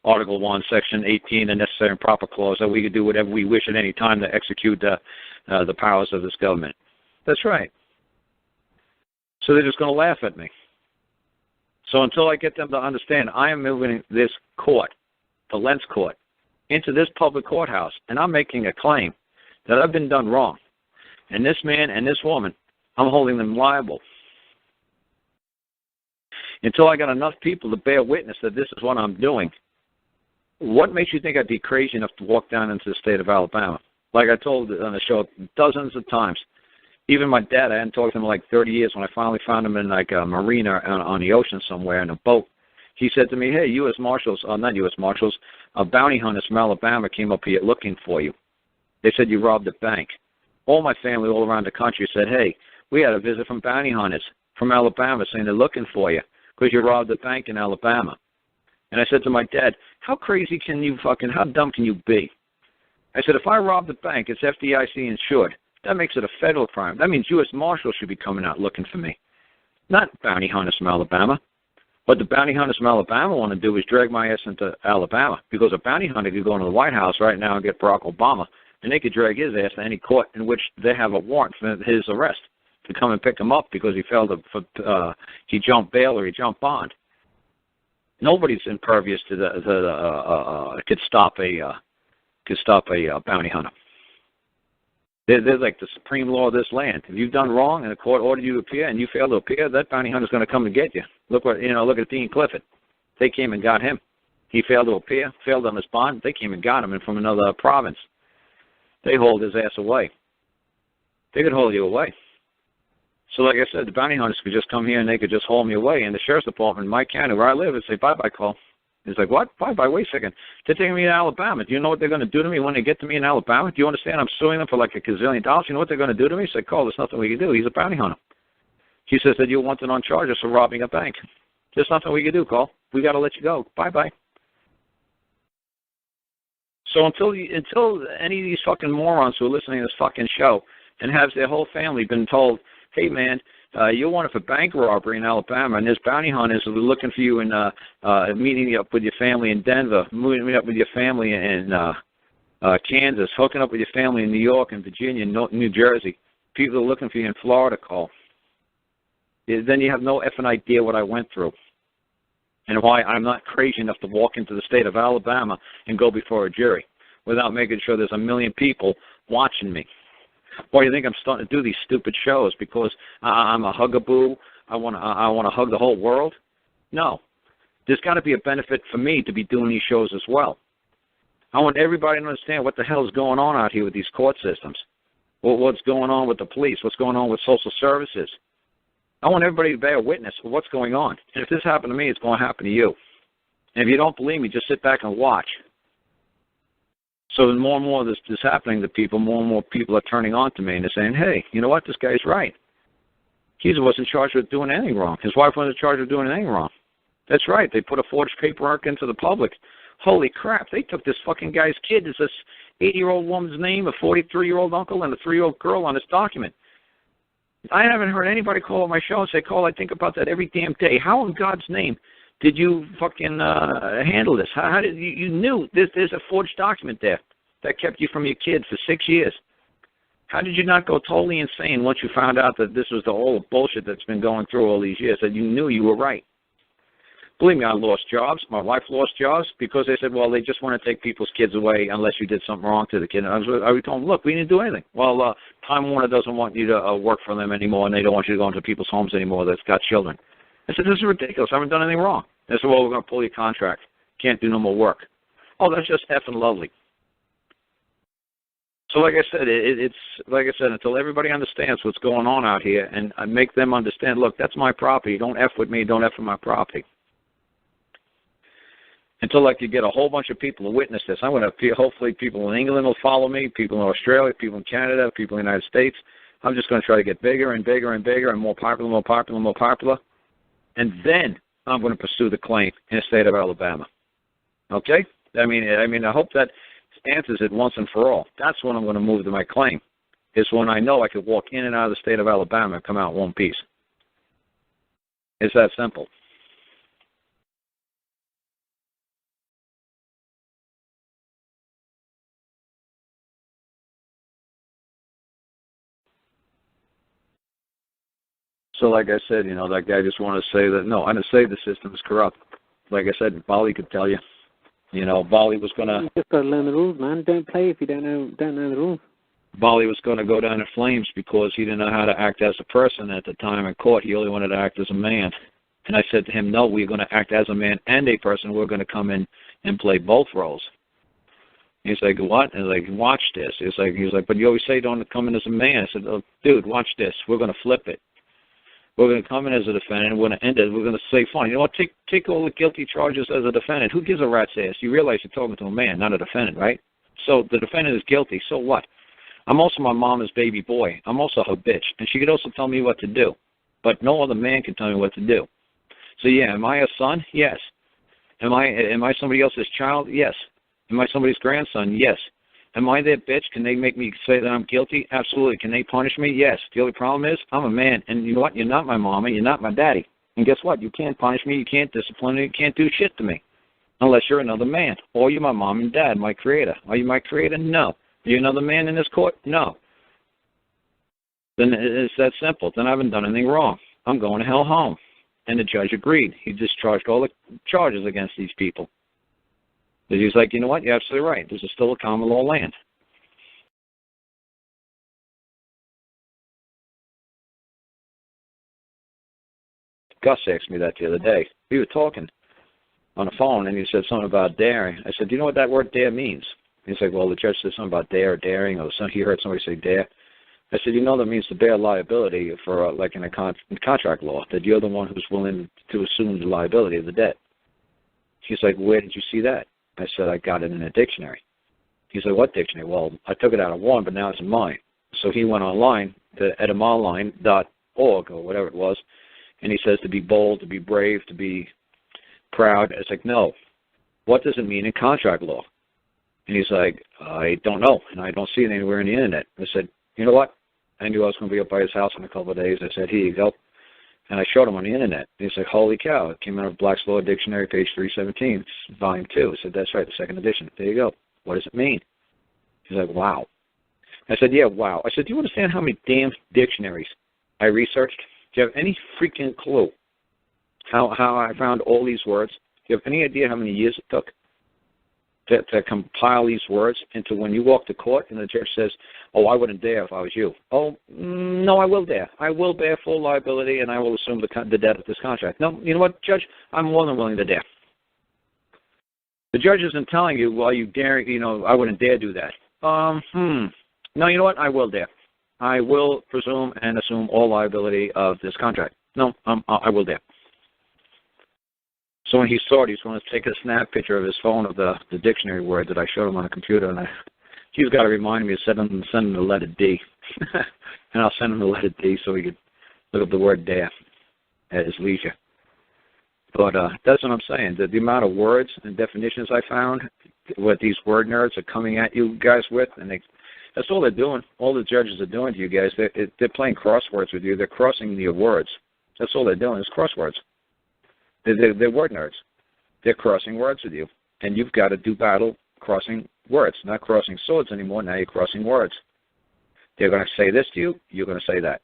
Article 1, Section 18, the necessary and proper clause, that we could do whatever we wish at any time to execute the powers of this government. That's right. So they're just going to laugh at me. So until I get them to understand, I am moving this court, the Lentz court, into this public courthouse, and I'm making a claim that I've been done wrong. And this man and this woman, I'm holding them liable. Until I got enough people to bear witness that this is what I'm doing, what makes you think I'd be crazy enough to walk down into the state of Alabama? Like I told on the show dozens of times. Even my dad, I hadn't talked to him in like 30 years. When I finally found him in like a marina on the ocean somewhere in a boat, he said to me, hey, U.S. Marshals, not U.S. Marshals, bounty hunters from Alabama came up here looking for you. They said you robbed a bank. All my family all around the country said, hey, we had a visit from bounty hunters from Alabama saying they're looking for you because you robbed a bank in Alabama. And I said to my dad, how crazy can you how dumb can you be? I said, if I robbed a bank, it's FDIC insured. That makes it a federal crime. That means U.S. Marshals should be coming out looking for me, not bounty hunters from Alabama. What the bounty hunters from Alabama want to do is drag my ass into Alabama, because a bounty hunter could go into the White House right now and get Barack Obama, and they could drag his ass to any court in which they have a warrant for his arrest to come and pick him up because he failed to, he jumped bail or he jumped bond. Nobody's impervious to could stop a bounty hunter. They're like the supreme law of this land. If you've done wrong and the court ordered you to appear and you fail to appear, that bounty hunter's going to come and get you. Look at Dean Clifford. They came and got him. He failed to appear, failed on his bond. They came and got him, and from another province. They hold his ass away. They could hold you away. So like I said, the bounty hunters could just come here and they could just haul me away. And the sheriff's department in my county where I live would say, bye-bye, Cole. He's like, what? Bye-bye, wait a second. They're taking me to Alabama. Do you know what they're going to do to me when they get to me in Alabama? Do you understand? I'm suing them for like $1 gazillion. You know what they're going to do to me? He said, Cole, there's nothing we can do. He's a bounty hunter. He says that you're wanted on charges for robbing a bank. There's nothing we can do, Cole. We got to let you go. Bye-bye. So until any of these fucking morons who are listening to this fucking show and have their whole family been told, hey, man, you're wanted for bank robbery in Alabama, and there's bounty hunters who are looking for you and meeting you up with your family in Denver, meeting up with your family in Kansas, hooking up with your family in New York and Virginia and New Jersey. People are looking for you in Florida, Cole. Then you have no effing idea what I went through and why I'm not crazy enough to walk into the state of Alabama and go before a jury without making sure there's 1 million people watching me. Why do you think I'm starting to do these stupid shows? Because I'm a hugaboo? I want to hug the whole world? No. There's got to be a benefit for me to be doing these shows as well. I want everybody to understand what the hell is going on out here with these court systems. What's going on with the police? What's going on with social services? I want everybody to bear witness of what's going on. And if this happened to me, it's going to happen to you. And if you don't believe me, just sit back and watch. So the more and more this is happening to people, more and more people are turning on to me and they're saying, hey, you know what, this guy's right. He wasn't charged with doing anything wrong. His wife wasn't charged with doing anything wrong. That's right. They put a forged paperwork into the public. Holy crap, they took this fucking guy's kid. There's this 80-year-old woman's name, a 43-year-old uncle, and a 3-year-old girl on this document. I haven't heard anybody call on my show and say, Cole, I think about that every damn day. How in God's name did you fucking handle this? How did you knew there's a forged document there that kept you from your kid for 6 years? How did you not go totally insane once you found out that this was the whole bullshit that's been going through all these years, that you knew you were right? Believe me, I lost jobs. My wife lost jobs because they said, well, they just want to take people's kids away unless you did something wrong to the kid. And I told them, look, we didn't do anything. Well, Time Warner doesn't want you to work for them anymore, and they don't want you to go into people's homes anymore that's got children. I said, this is ridiculous. I haven't done anything wrong. They said, well, we're going to pull your contract. Can't do no more work. Oh, that's just effing lovely. So like I said, it's like I said, until everybody understands what's going on out here and I make them understand, look, that's my property. Don't F with me. Don't F with my property. Until I could get a whole bunch of people to witness this. I'm going to, hopefully people in England will follow me, people in Australia, people in Canada, people in the United States. I'm just going to try to get bigger and bigger and bigger and more popular, more popular, more popular. And then I'm going to pursue the claim in the state of Alabama. Okay? I mean, I hope that answers it once and for all. That's when I'm going to move to my claim. Is when I know I could walk in and out of the state of Alabama and come out in one piece. It's that simple. So like I said, you know, that guy just wanted to say that, no, I didn't say the system is corrupt. Like I said, Bali could tell you. You know, Bali was going to... You just got to learn the rules, man. Don't play if you don't know the rules. Bali was going to go down in flames because he didn't know how to act as a person at the time in court. He only wanted to act as a man. And I said to him, no, we're going to act as a man and a person. We're going to come in and play both roles. He's like, what? And I was like, watch this. He's like, but you always say don't come in as a man. I said, oh, dude, watch this. We're going to flip it. We're going to come in as a defendant, and we're going to end it. We're going to say, fine, you know what, take all the guilty charges as a defendant. Who gives a rat's ass? You realize you're talking to a man, not a defendant, right? So the defendant is guilty. So what? I'm also my mama's baby boy. I'm also her bitch. And she could also tell me what to do. But no other man can tell me what to do. So, yeah, am I a son? Yes. Am I somebody else's child? Yes. Am I somebody's grandson? Yes. Am I their bitch? Can they make me say that I'm guilty? Absolutely. Can they punish me? Yes. The only problem is I'm a man, and you know what? You're not my mama. You're not my daddy. And guess what? You can't punish me. You can't discipline me. You can't do shit to me unless you're another man. Or you're my mom and dad, my creator. Are you my creator? No. Are you another man in this court? No. Then it's that simple. Then I haven't done anything wrong. I'm going to hell home. And the judge agreed. He discharged all the charges against these people. But he was like, you know what? You're absolutely right. This is still a common law land. Gus asked me that the other day. We were talking on the phone, and he said something about daring. I said, do you know what that word dare means? He's like, well, the judge said something about dare or daring, or something. He heard somebody say dare. I said, you know that means to bear liability for, like in contract law, that you're the one who's willing to assume the liability of the debt. He's like, where did you see that? I said, I got it in a dictionary. He said, what dictionary? Well, I took it out of one, but now it's in mine. So he went online to etymology.org or whatever it was, and he says to be bold, to be brave, to be proud. It's like, no. What does it mean in contract law? And he's like, I don't know, and I don't see it anywhere in the Internet. I said, you know what? I knew I was going to be up by his house in a couple of days. I said, here you go. And I showed him on the Internet. And he's like, holy cow. It came out of Black's Law Dictionary, page 317. It's volume 2. I said, that's right, the second edition. There you go. What does it mean? He's like, wow. I said, yeah, wow. I said, do you understand how many damn dictionaries I researched? Do you have any freaking clue how I found all these words? Do you have any idea how many years it took to compile these words into when you walk to court and the judge says, oh, I wouldn't dare if I was you. Oh, no, I will dare. I will bear full liability and I will assume the debt of this contract. No, you know what, Judge? I'm more than willing to dare. The judge isn't telling you, well, you dare, you know, I wouldn't dare do that. No, you know what? I will dare. I will presume and assume all liability of this contract. No, I will dare. So when he saw it, he was going to take a snap picture of his phone of the dictionary word that I showed him on the computer, and he's got to remind me to send him the letter D. And I'll send him the letter D so he could look up the word dare at his leisure. But that's what I'm saying. The amount of words and definitions I found, what these word nerds are coming at you guys with, and that's all they're doing. All the judges are doing to you guys, they're playing crosswords with you. They're crossing your words. That's all they're doing is crosswords. They're word nerds. They're crossing words with you. And you've got to do battle crossing words, not crossing swords anymore. Now you're crossing words. They're going to say this to you, you're going to say that.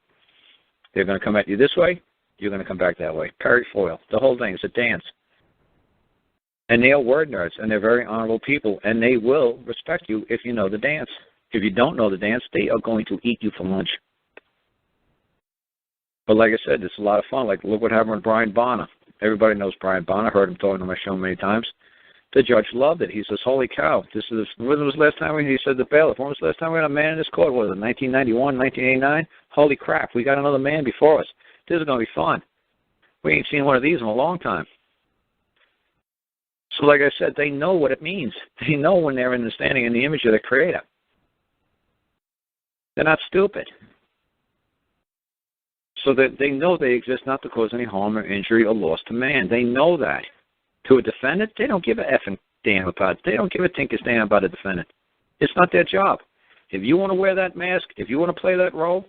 They're going to come at you this way, you're going to come back that way. Parry foil. The whole thing is a dance. And they are word nerds, and they're very honorable people, and they will respect you if you know the dance. If you don't know the dance, they are going to eat you for lunch. But like I said, it's a lot of fun. Like, look what happened with Brian Bonner. Everybody knows Brian Bonner. I heard him talking on my show many times. The judge loved it. He says, holy cow, when was the last time he said the bailiff? When was the last time we had a man in this court? Was it 1991, 1989? Holy crap, we got another man before us. This is going to be fun. We ain't seen one of these in a long time. So like I said, they know what it means. They know when they're standing in the image of the Creator. They're not stupid. So that they know they exist not to cause any harm or injury or loss to man. They know that. To a defendant, they don't give a effing damn about it. They don't give a tinker's damn about a defendant. It's not their job. If you want to wear that mask, if you want to play that role,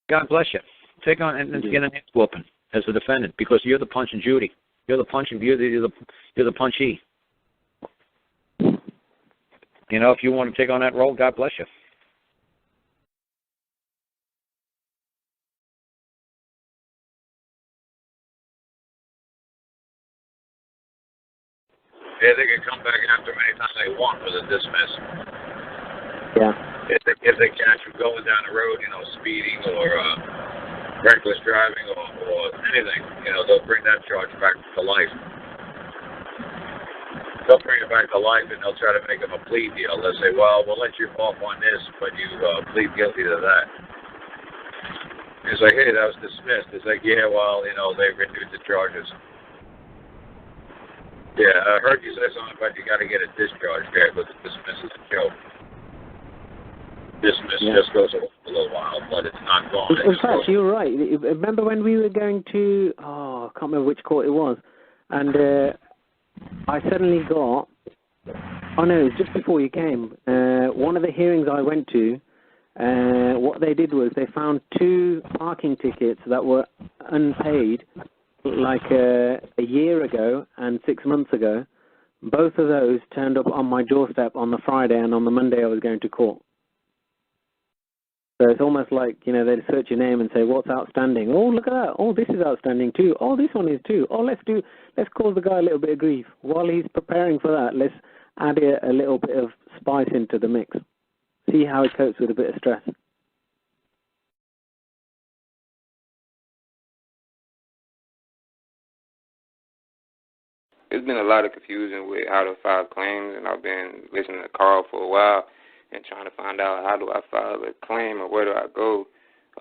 God bless you. Take on and get an ass whooping as a defendant because you're the Punch and Judy. You're the punching. You're the punchee. You know, if you want to take on that role, God bless you. Yeah, they can come back after any time they want with a dismiss. Yeah. If they catch you going down the road, speeding or reckless driving or anything, they'll bring that charge back to life. They'll bring it back to life and they'll try to make them a plea deal. They'll say, well, we'll let you off on this, but you plead guilty to that. It's like, hey, that was dismissed. It's like, yeah, well, they renewed the charges. Yeah, I heard you say something about you got to get a discharge there, but the dismiss is a joke. Dismiss just goes a little while, but it's not gone. In fact, you're right. Remember when we were going to, I can't remember which court it was, and I suddenly got, it was just before you came, one of the hearings I went to, what they did was they found 2 parking tickets that were unpaid, like a year ago and 6 months ago. Both of those turned up on my doorstep on the Friday, and on the Monday I was going to court. So it's almost like, they'd search your name and say, what's outstanding? Oh, look at that. Oh, this is outstanding too. Oh, this one is too. Oh, let's cause the guy a little bit of grief. While he's preparing for that, let's add a little bit of spice into the mix. See how he copes with a bit of stress. There's been a lot of confusion with how to file claims, and I've been listening to Karl for a while and trying to find out how do I file a claim or where do I go.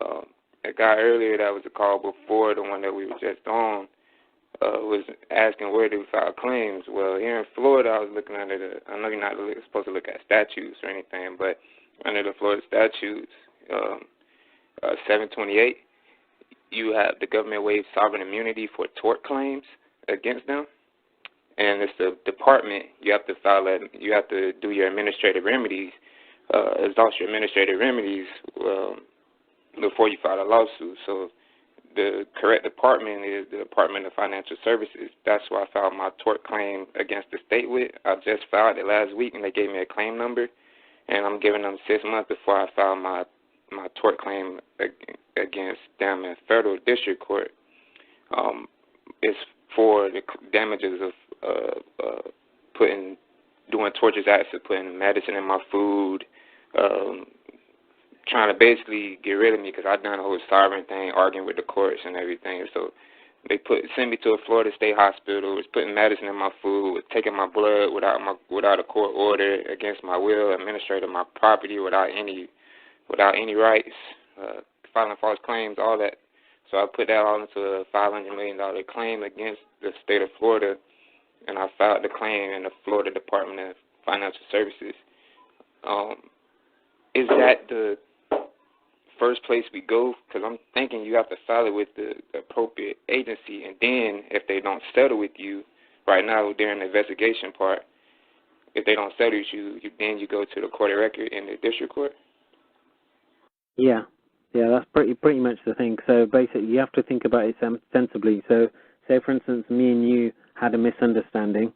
A guy earlier that was a call before the one that we were just on was asking where do we file claims. Well, here in Florida, I was looking under I know you're not supposed to look at statutes or anything, but under the Florida statutes, 728, you have the government waives sovereign immunity for tort claims against them. And it's the department, you have to file that, you have to do your administrative remedies, exhaust your administrative remedies before you file a lawsuit. So the correct department is the Department of Financial Services. That's where I filed my tort claim against the state with. I just filed it last week, and they gave me a claim number, and I'm giving them 6 months before I file my tort claim against them in federal district court. It's for the damages of doing torturous acts of putting medicine in my food, trying to basically get rid of me because I've done a whole sovereign thing, arguing with the courts and everything. So they sent me to a Florida State hospital, was putting medicine in my food, was taking my blood without a court order, against my will, administrating my property without any rights, filing false claims, all that. So I put that all into a $500 million claim against the state of Florida, and I filed the claim in the Florida Department of Financial Services. Is that the first place we go? Because I'm thinking you have to file it with the appropriate agency, and then if they don't settle with you, right now during the investigation part, if they don't settle with you, then you go to the court of record in the district court? Yeah, that's pretty much the thing. So basically, you have to think about it sensibly. So, say for instance, me and you had a misunderstanding.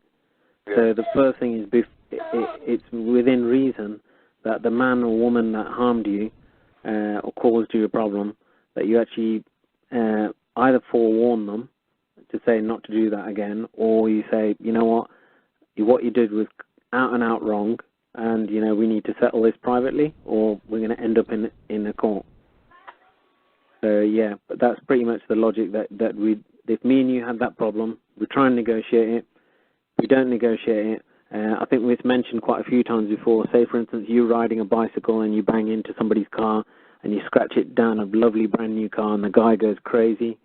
Yeah. So the first thing is it's within reason that the man or woman that harmed you or caused you a problem, that you actually either forewarn them to say not to do that again, or you say, you know what you did was out and out wrong, and we need to settle this privately, or we're going to end up in a court. So yeah, but that's pretty much the logic that if me and you had that problem, we try and negotiate it. We don't negotiate it. I think we've mentioned quite a few times before. Say, for instance, you're riding a bicycle and you bang into somebody's car and you scratch it down, a lovely brand new car, and the guy goes crazy.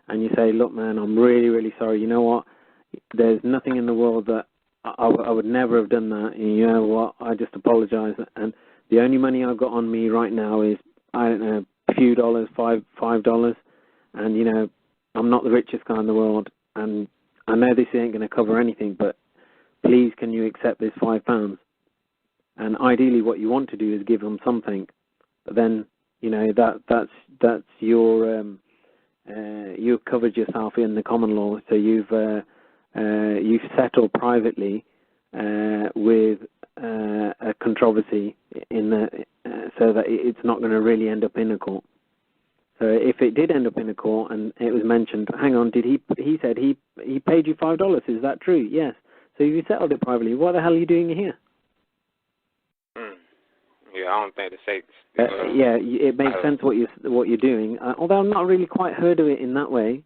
And you say, look, man, I'm really, really sorry. You know what? There's nothing in the world that I would never have done that. And you know what? I just apologize. And the only money I've got on me right now is, I don't know, a few dollars, $5. And, I'm not the richest guy in the world. And I know this ain't going to cover anything, but please, can you accept this £5? And ideally, what you want to do is give them something. But then, that's your you've covered yourself in the common law. So you've settled privately with a controversy so that it's not going to really end up in a court. So if it did end up in a court and it was mentioned, hang on, he said he paid you $5? Is that true? Yes. So if you settled it privately, what the hell are you doing here? Yeah, I don't think the state. It makes sense what you're doing. Although I'm not really quite heard of it in that way.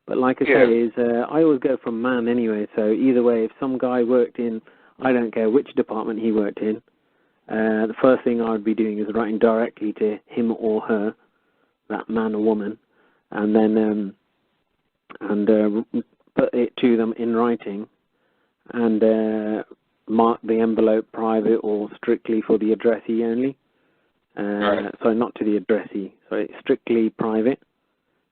But like I say, I always go from man anyway. So either way, if some guy worked in, I don't care which department he worked in, the first thing I would be doing is writing directly to him or her, that man or woman, and then put it to them in writing, and mark the envelope private or strictly for the addressee only. Sorry, not to the addressee. Sorry, strictly private,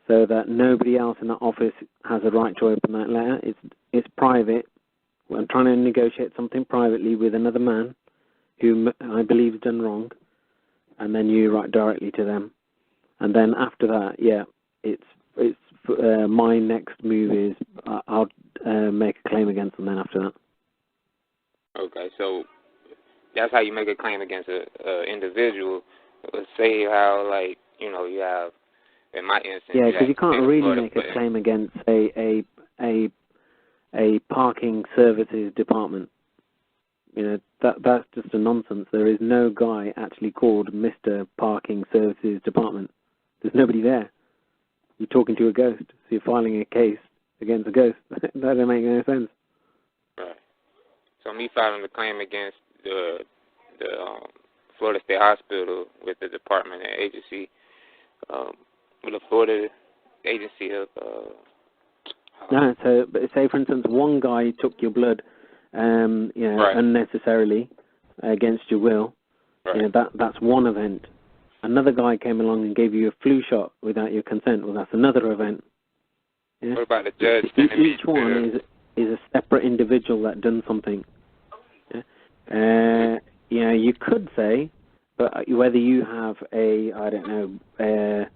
so that nobody else in that office has a right to open that letter. It's private. I'm trying to negotiate something privately with another man who I believe has done wrong, and then you write directly to them. And then after that, my next move is I'll make a claim against them then after that. Okay, so that's how you make a claim against an individual. Let's say how, like, you have, in my instance... Yeah, because you can't really make a claim against a parking services department. That's just a nonsense. There is no guy actually called Mr. Parking Services Department. There's nobody there. You're talking to a ghost, so you're filing a case against a ghost. That doesn't make any sense. Right. So me filing a claim against the Florida State Hospital with the department and agency, with the Florida agency of... No, so say for instance, one guy took your blood, unnecessarily against your will. Right. That's one event. Another guy came along and gave you a flu shot without your consent. Well, that's another event. Yeah? What about the judge? Each one is a separate individual that done something. Yeah? You could say, but whether you have the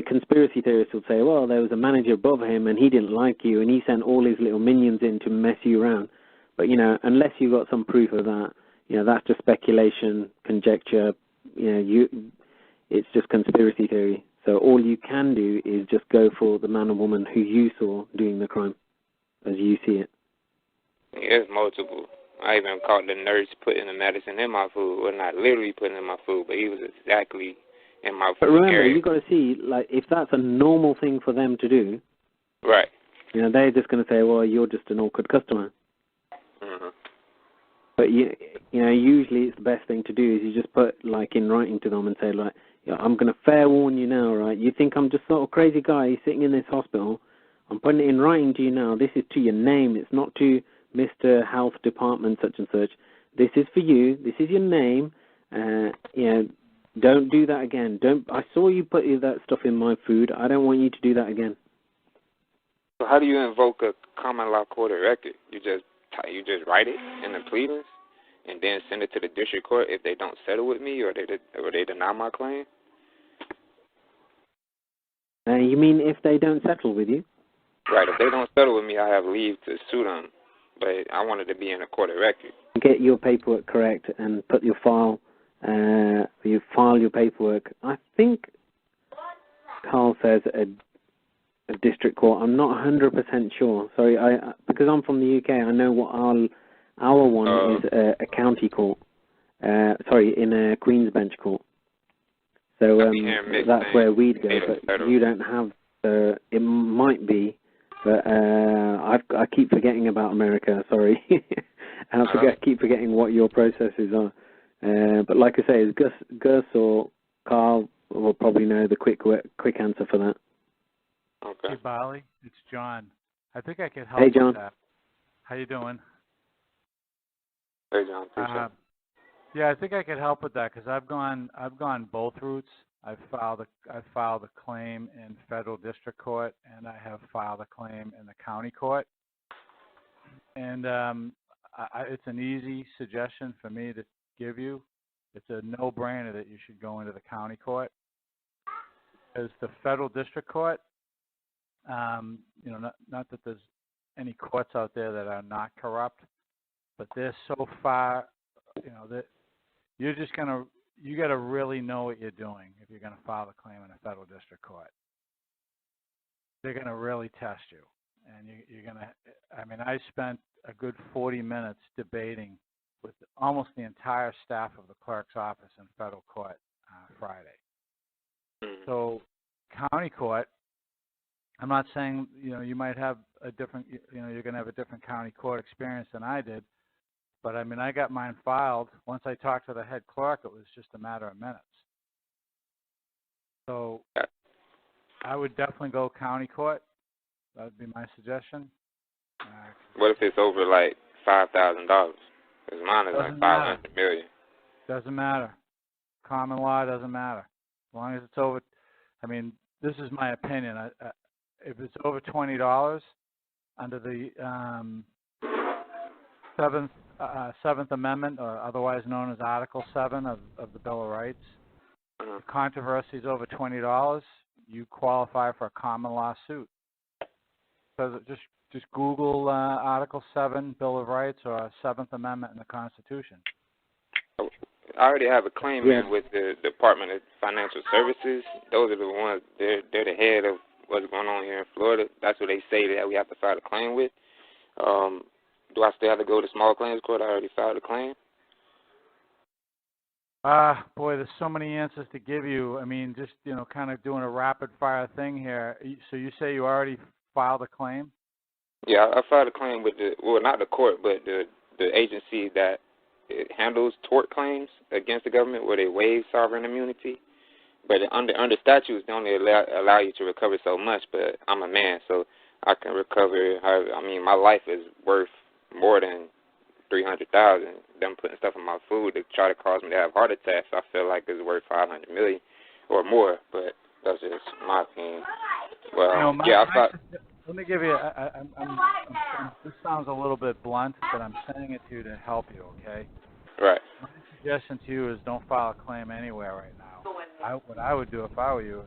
conspiracy theorists will say, well, there was a manager above him and he didn't like you and he sent all his little minions in to mess you around. But, unless you've got some proof of that, that's just speculation, conjecture. It's just conspiracy theory. So all you can do is just go for the man or woman who you saw doing the crime, as you see it. It's multiple. I even caught the nurse putting the medicine in my food. Well, not literally putting it in my food, but he was exactly in my food. But remember, area. you got to see, like, if that's a normal thing for them to do, right? They're just going to say, well, you're just an awkward customer. Mm-hmm. But usually it's the best thing to do is you just put like in writing to them and say, like, I'm going to fair warn you now, right? You think I'm just sort of crazy guy sitting in this hospital? I'm putting it in writing to you now. This is to your name. It's not to Mr. Health Department such and such. This is for you. This is your name. Don't do that again. I saw you put that stuff in my food. I don't want you to do that again. So how do you invoke a common law court of record? You just write it in the pleadings and then send it to the district court if they don't settle with me or they deny my claim? You mean if they don't settle with you? Right. If they don't settle with me, I have leave to sue them. But I wanted to be in a court of record. Get your paperwork correct and put your file. You file your paperwork. I think Karl says a district court. I'm not 100% sure. Sorry, because I'm from the UK, I know what our one is a county court. In a Queen's Bench court. So that's where we'd go. But you don't have. It might be, but I keep forgetting about America. Sorry, and keep forgetting what your processes are. But like I say, Gus or Karl will probably know the quick answer for that. Okay. Hey, Bali, it's John. I think I could help Hey, John. with that. How you doing? Hey, John. Appreciate it. Yeah, I think I could help with that because I've gone both routes. I've filed a claim in federal district court, and I have filed a claim in the county court. And it's an easy suggestion for me to give you. It's a no-brainer that you should go into the county court, because the federal district court, not that there's any courts out there that are not corrupt, but they're so far, that you got to really know what you're doing if you're going to file a claim in a federal district court. They're going to really test you. and you're going to, I mean, I spent a good 40 minutes debating with almost the entire staff of the clerk's office in federal court Friday. So county court, I'm not saying, you might have a different, you're going to have a different county court experience than I did, but I mean, I got mine filed. Once I talked to the head clerk, it was just a matter of minutes. So I would definitely go county court. That would be my suggestion. What if it's over like $5,000? Because mine is like $500 million. Doesn't matter. Common law doesn't matter. As long as it's over, I mean, this is my opinion. If it's over $20 under the Seventh Amendment, or otherwise known as Article 7 of the Bill of Rights, if controversy is over $20, you qualify for a common law suit. So just Google Article 7 Bill of Rights or Seventh Amendment in the Constitution. I already have a claim in with the Department of Financial Services. Those are the ones, they're the head of what's going on here in Florida. That's what they say that we have to file a claim with. Do I still have to go to small claims court? I already filed a claim. Boy, there's so many answers to give you. I mean, just, kind of doing a rapid fire thing here. So you say you already filed a claim? Yeah, I filed a claim with not the court, but the agency that handles tort claims against the government, where they waive sovereign immunity. But under statutes, they only allow you to recover so much. But I'm a man, so I can recover. I mean, my life is worth more than $300,000. Them putting stuff in my food to try to cause me to have heart attacks, I feel like it's worth $500 million or more. But that's just my opinion. Well, let me give you. This sounds a little bit blunt, but I'm saying it to you to help you. Okay. Right. My suggestion to you is don't file a claim anywhere right now. What I would do if I were you, it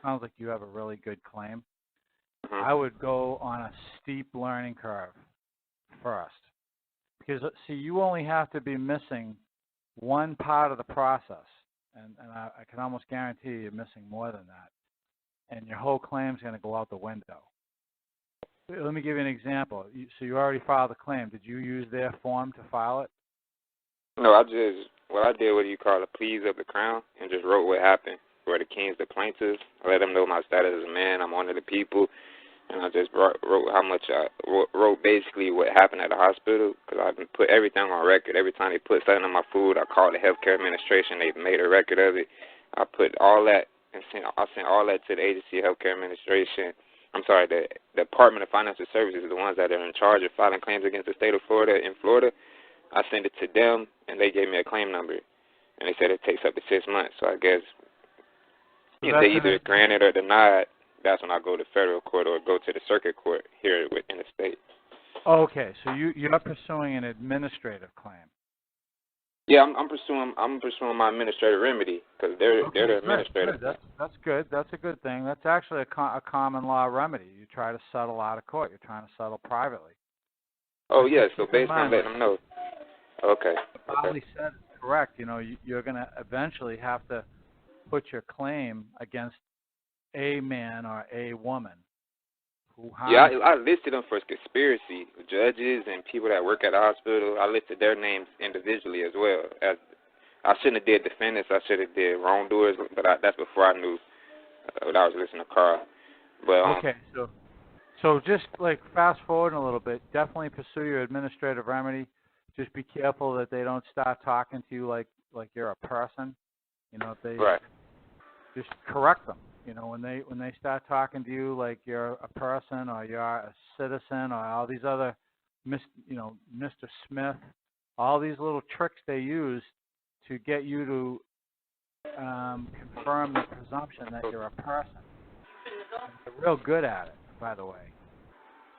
sounds like you have a really good claim. I would go on a steep learning curve first. Because, see, you only have to be missing one part of the process. And I can almost guarantee you're missing more than that. And your whole claim's going to go out the window. Let me give you an example. So you already filed a claim. Did you use their form to file it? No, what I did, what you call a pleas of the crown, and just wrote what happened. For the kings, the plaintiffs, I let them know my status as a man. I'm one of the people. And I just wrote how much I wrote basically what happened at the hospital, because I put everything on record. Every time they put something in my food, I called the healthcare administration. They made a record of it. I put all that and I sent all that to the agency of healthcare administration. I'm sorry, the Department of Financial Services, the ones that are in charge of filing claims against the state of Florida. In Florida, I sent it to them, and they gave me a claim number. And they said it takes up to 6 months. So I guess if they either granted or denied, that's when I go to federal court or go to the circuit court here within the state. Okay, so you're pursuing an administrative claim. Yeah, I'm pursuing my administrative remedy, because they're the administrative. Good. That's good. That's a good thing. That's actually a common law remedy. You try to settle out of court. You're trying to settle privately. Oh yeah, so based on letting them know. Okay. What Ali said is correct. You're going to eventually have to put your claim against a man or a woman. I listed them for conspiracy. Judges and people that work at the hospital, I listed their names individually as well. I shouldn't have did defendants. I should have did wrongdoers, but that's before I knew what I was listening to Karl. But okay, so just like fast forward a little bit. Definitely pursue your administrative remedy. Just be careful that they don't start talking to you like you're a person. If they just correct them. When they start talking to you like you're a person or you're a citizen or all these other, Mr. Smith, all these little tricks they use to get you to confirm the presumption that you're a person. And they're real good at it, by the way.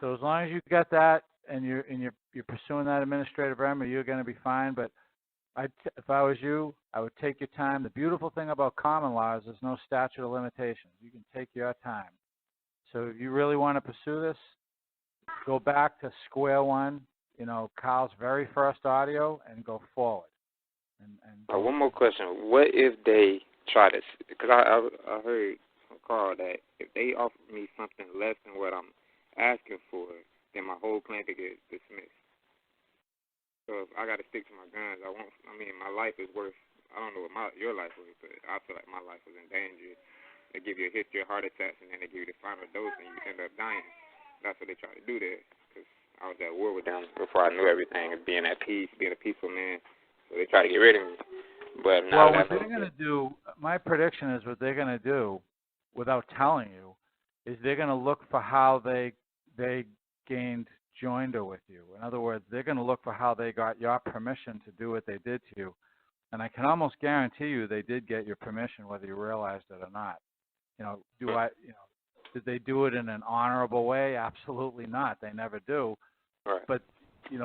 So as long as you got that and you're pursuing that administrative remedy, you're going to be fine. But if I was you, I would take your time. The beautiful thing about common law is there's no statute of limitations. You can take your time. So if you really want to pursue this, go back to square one, Karl's very first audio, and go forward. And one more question. What if they try to, because I heard from Karl that if they offer me something less than what I'm asking for it, then my whole claim could get dismissed. So if I got to stick to my guns, my life is worth, I don't know what your life was, but I feel like my life was in danger. They give you a history of heart attacks, and then they give you the final dose, and you end up dying. That's what they try to do there, because I was at war with them before I knew everything, and being at peace, being a peaceful man. So they try to get rid of me. But now what they're going to do, my prediction is what they're going to do, without telling you, is they're going to look for how they gained joinder with you. In other words, they're going to look for how they got your permission to do what they did to you. And I can almost guarantee you they did get your permission, whether you realized it or not. Did they do it in an honorable way? Absolutely not. They never do. Right. But,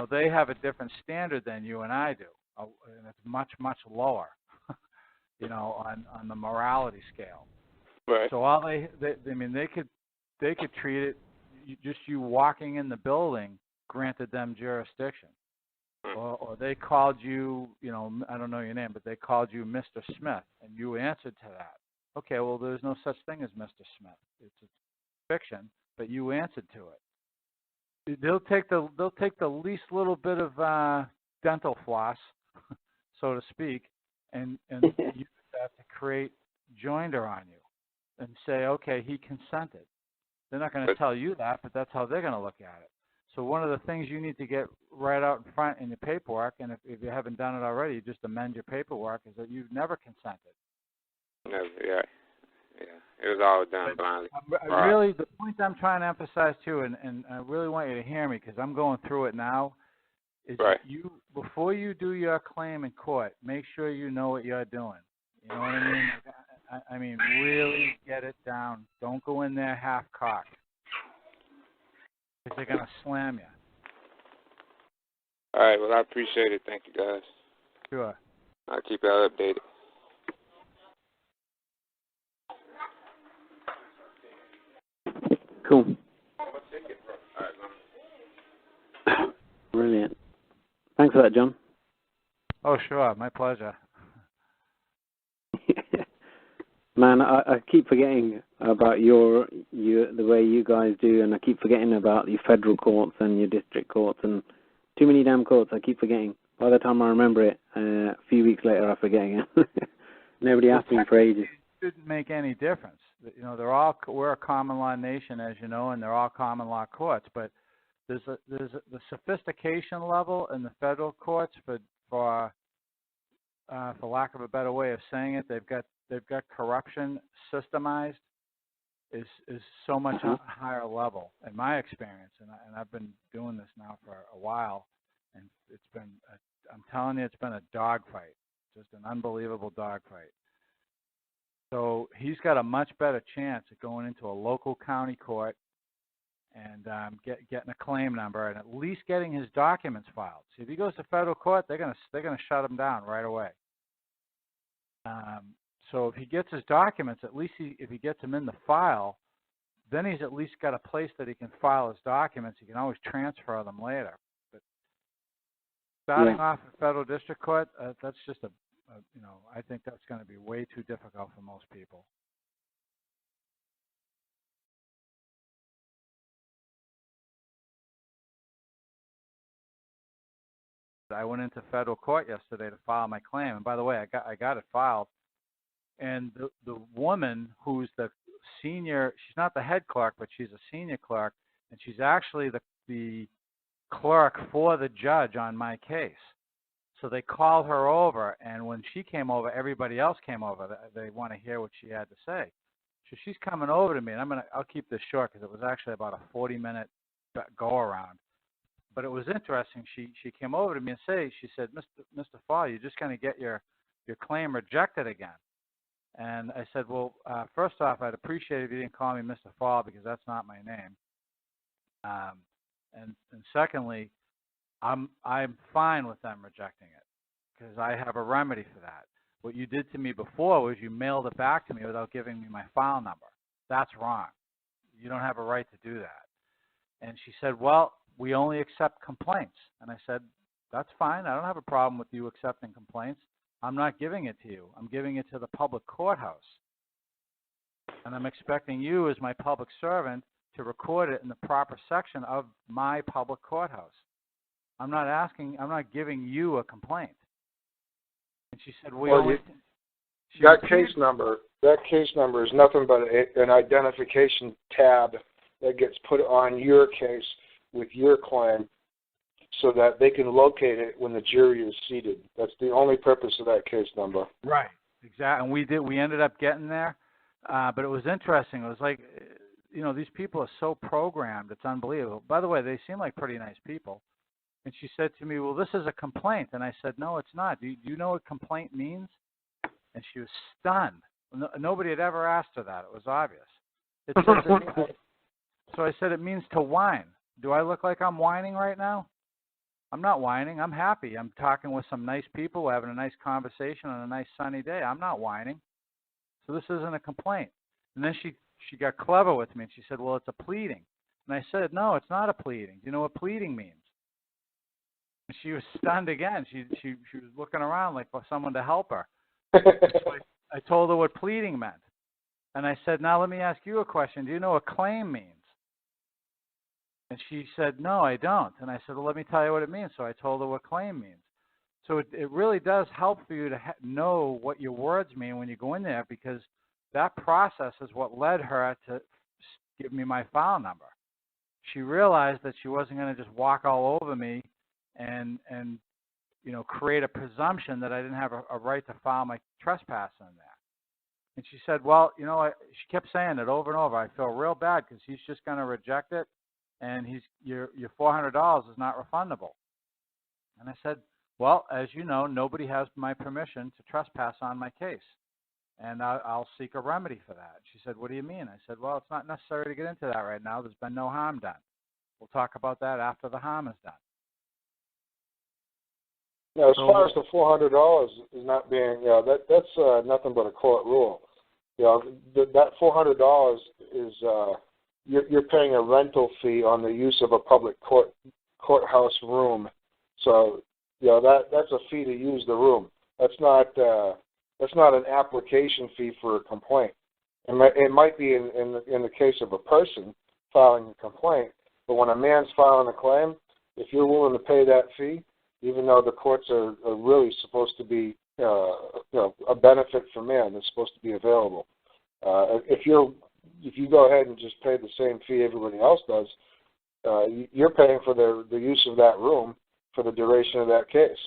they have a different standard than you and I do. And it's much, much lower, on the morality scale. Right. So all they could treat it, just you walking in the building granted them jurisdiction. Or they called you, I don't know your name, but they called you Mr. Smith, and you answered to that. Okay, well, there's no such thing as Mr. Smith. It's a fiction, but you answered to it. They'll take the least little bit of dental floss, so to speak, and use that to create joinder on you, and say, okay, he consented. They're not going to tell you that, but that's how they're going to look at it. So one of the things you need to get right out in front in your paperwork, and if you haven't done it already, you just amend your paperwork, is that you've never consented. Never, yeah. It was all done blindly. Really, the point I'm trying to emphasize too, and I really want you to hear me because I'm going through it now, is you before you do your claim in court, make sure you know what you're doing. You know what I mean? I mean, really get it down. Don't go in there half-cocked. Because they're going to slam you. All right, well, I appreciate it. Thank you, guys. Sure. I'll keep y'all updated. Cool. Brilliant. Thanks for that, John. Oh, sure. My pleasure. Man, I keep forgetting about the way you guys do, and I keep forgetting about your federal courts and your district courts, and too many damn courts. I keep forgetting. By the time I remember it, a few weeks later, I'm forgetting it. Nobody asked me for ages. It shouldn't make any difference. We're a common law nation, as you know, and they're all common law courts. But there's the sophistication level in the federal courts for lack of a better way of saying it, they've got corruption systemized is so much higher level in my experience, and I've been doing this now for a while, and it's been I'm telling you, it's been a dogfight, just an unbelievable dogfight. So he's got a much better chance of going into a local county court and getting a claim number and at least getting his documents filed. See, if he goes to federal court, they're gonna shut him down right away. So if he gets his documents, at least if he gets them in the file, then he's at least got a place that he can file his documents. He can always transfer them later. But starting off in federal district court, that's just I think that's going to be way too difficult for most people. I went into federal court yesterday to file my claim, and by the way, I got it filed. And the woman who's the senior, she's not the head clerk, but she's a senior clerk, and she's actually the clerk for the judge on my case. So they called her over, and when she came over, everybody else came over. They want to hear what she had to say. So she's coming over to me, and I'll keep this short because it was actually about a 40-minute go-around. But it was interesting. She came over to me and she said, Mr. Fall, you're just going to get your claim rejected again. And I said, well, first off, I'd appreciate it if you didn't call me Mr. Fall because that's not my name. And secondly, I'm fine with them rejecting it because I have a remedy for that. What you did to me before was you mailed it back to me without giving me my file number. That's wrong. You don't have a right to do that. And she said, well, we only accept complaints. And I said, that's fine. I don't have a problem with you accepting complaints. I'm not giving it to you. I'm giving it to the public courthouse. And I'm expecting you as my public servant to record it in the proper section of my public courthouse. I'm not giving you a complaint. And she said, that case number is nothing but an identification tab that gets put on your case with your claim so that they can locate it when the jury is seated. That's the only purpose of that case number. Right. Exactly. And we ended up getting there. But it was interesting. It was like, these people are so programmed. It's unbelievable. By the way, they seem like pretty nice people. And she said to me, well, this is a complaint. And I said, no, it's not. Do you know what complaint means? And she was stunned. Nobody had ever asked her that. It was obvious. So I said, it means to whine. Do I look like I'm whining right now? I'm not whining. I'm happy. I'm talking with some nice people. We're having a nice conversation on a nice sunny day. I'm not whining. So this isn't a complaint. And then she got clever with me, and she said, well, it's a pleading. And I said, no, it's not a pleading. Do you know what pleading means? And she was stunned again. She was looking around like for someone to help her. So I told her what pleading meant. And I said, now let me ask you a question. Do you know what claim means? And she said, no, I don't. And I said, well, let me tell you what it means. So I told her what claim means. So it really does help for you to know what your words mean when you go in there, because that process is what led her to give me my file number. She realized that she wasn't going to just walk all over me and create a presumption that I didn't have a right to file my trespass in there. And she said, well, she kept saying it over and over. I feel real bad because he's just going to reject it, and your $400 is not refundable. And I said, well, as you know, nobody has my permission to trespass on my case, and I'll seek a remedy for that. She said, what do you mean? I said, well, it's not necessary to get into that right now. There's been no harm done. We'll talk about that after the harm is done. Now, as far as the $400 is not being, that's nothing but a court rule. That $400 is you're paying a rental fee on the use of a public courthouse room. So, that's a fee to use the room. That's not an application fee for a complaint. It might be in the case of a person filing a complaint, but when a man's filing a claim, if you're willing to pay that fee, even though the courts are really supposed to be a benefit for man, that's supposed to be available. If you go ahead and just pay the same fee everybody else does, you're paying for the use of that room for the duration of that case.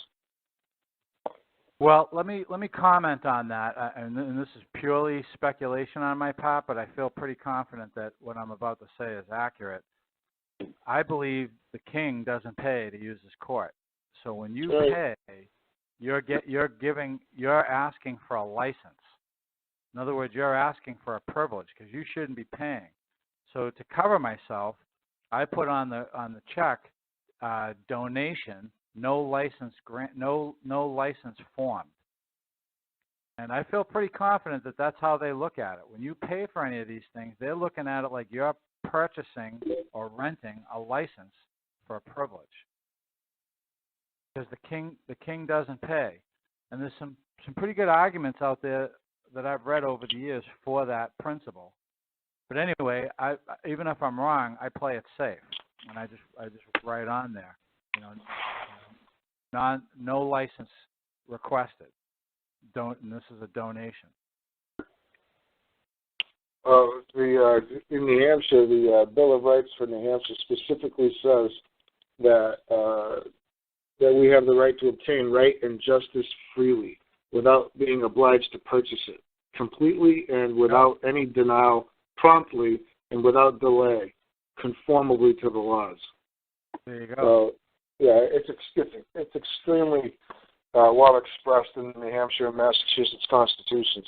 Well, let me comment on that, and this is purely speculation on my part, but I feel pretty confident that what I'm about to say is accurate. I believe the king doesn't pay to use his court. So when you pay, you're asking for a license. In other words, you're asking for a privilege because you shouldn't be paying. So to cover myself, I put on the check donation, no license formed. And I feel pretty confident that that's how they look at it. When you pay for any of these things, they're looking at it like you're purchasing or renting a license for a privilege. Because the king doesn't pay. And there's some pretty good arguments out there that I've read over the years for that principle. But anyway, even if I'm wrong, I play it safe, and I just write on there, no license requested. And this is a donation. In New Hampshire, the Bill of Rights for New Hampshire specifically says that we have the right to obtain right and justice freely without being obliged to purchase it, completely and without any denial, promptly and without delay, conformably to the laws. There you go. So, it's extremely well expressed in the New Hampshire and Massachusetts constitutions,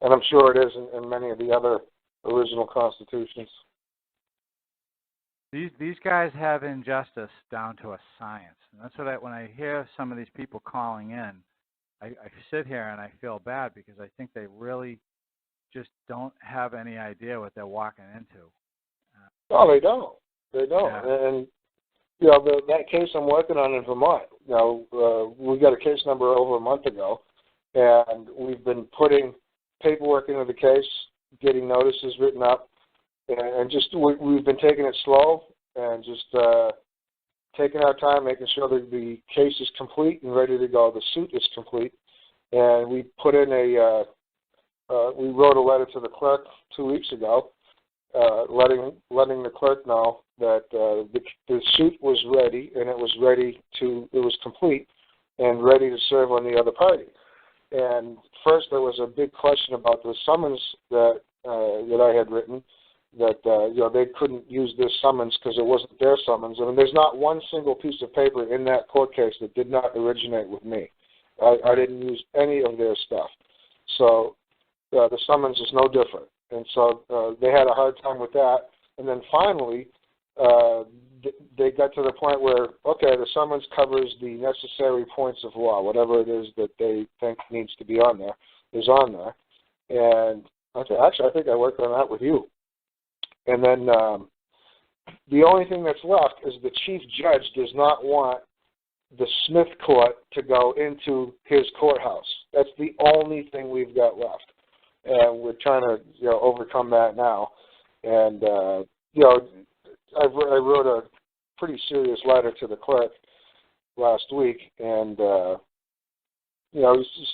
and I'm sure it is in many of the other original constitutions. These guys have injustice down to a science, and that's what when I hear some of these people calling in, I sit here and I feel bad because I think they really just don't have any idea what they're walking into. No, they don't. They don't. Yeah. And that case I'm working on in Vermont, we got a case number over a month ago, and we've been putting paperwork into the case, getting notices written up. and just we've been taking it slow and just taking our time, making sure that the case is complete and ready to go. The suit is complete, and we put in we wrote a letter to the clerk 2 weeks ago, letting the clerk know that the suit was ready and it was complete and ready to serve on the other party. And first there was a big question about the summons that I had written, that they couldn't use this summons because it wasn't their summons. I mean, there's not one single piece of paper in that court case that did not originate with me. I didn't use any of their stuff. So the summons is no different. And so they had a hard time with that. And then finally, they got to the point where, okay, the summons covers the necessary points of law, whatever it is that they think needs to be on there, is on there. And I think I worked on that with you. And then the only thing that's left is the chief judge does not want the Smith court to go into his courthouse. That's the only thing we've got left. And we're trying to overcome that now. And, I wrote a pretty serious letter to the clerk last week, and,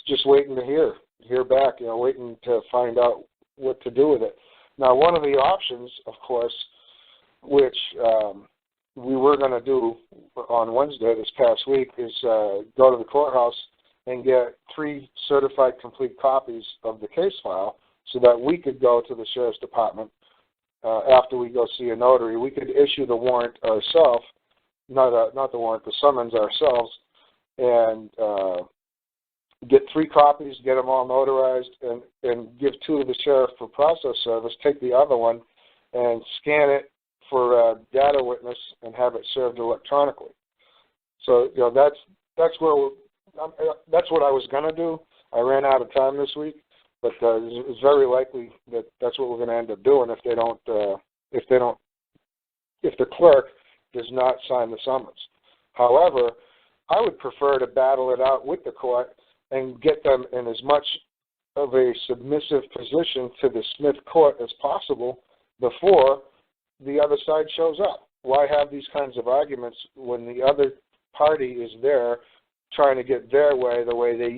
just waiting to hear back, waiting to find out what to do with it. Now, one of the options, of course, which we were going to do on Wednesday this past week, is go to the courthouse and get 3 certified complete copies of the case file so that we could go to the sheriff's department after we go see a notary. We could issue the warrant ourselves, not the warrant, the summons ourselves, and get 3 copies, get them all notarized, and give 2 to the sheriff for process service, take the other one and scan it for data witness and have it served electronically. So that's what I was going to do. I ran out of time this week, but it's very likely that that's what we're going to end up doing if the clerk does not sign the summons. However, I would prefer to battle it out with the court and get them in as much of a submissive position to the Smith court as possible before the other side shows up. Why have these kinds of arguments when the other party is there trying to get their way the way they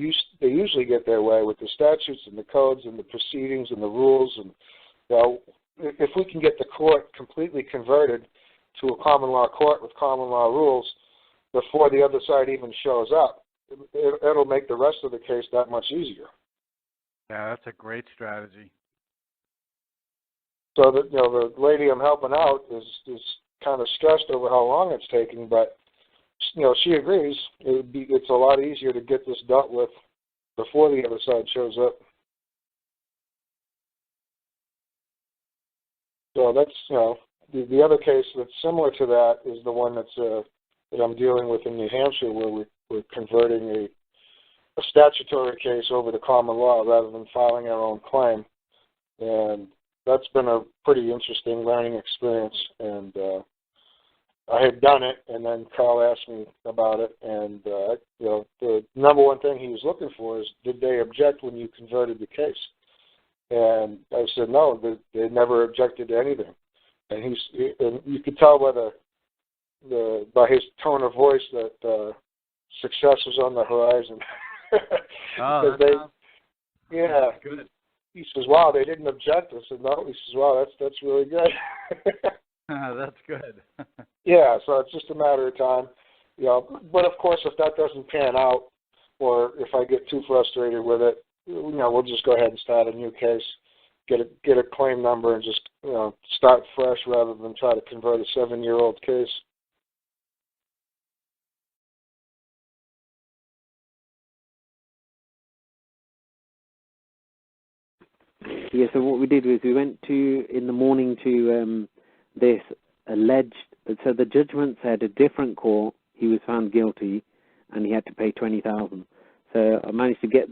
usually get their way, with the statutes and the codes and the proceedings and the rules? And if we can get the court completely converted to a common law court with common law rules before the other side even shows up, it'll make the rest of the case that much easier. Yeah, that's a great strategy. So the lady I'm helping out is kind of stressed over how long it's taking, but she agrees it's a lot easier to get this dealt with before the other side shows up. So that's the other case that's similar to that is the one that I'm dealing with in New Hampshire, where we're converting a statutory case over to common law rather than filing our own claim, and that's been a pretty interesting learning experience. And I had done it, and then Karl asked me about it, and the number one thing he was looking for is, did they object when you converted the case? And I said no, they never objected to anything. And and you could tell by his tone of voice that success was on the horizon. Yeah. Good. He says, "Wow, they didn't object." I said, "No." He says, "Wow, that's really good." That's good. Yeah, so it's just a matter of time, But of course, if that doesn't pan out, or if I get too frustrated with it, we'll just go ahead and start a new case, get a claim number, and just start fresh rather than try to convert a 7-year-old case. Yeah, so what we did was we went in the morning to this alleged, so the judgment said a different court, he was found guilty and he had to pay $20,000. So I managed to get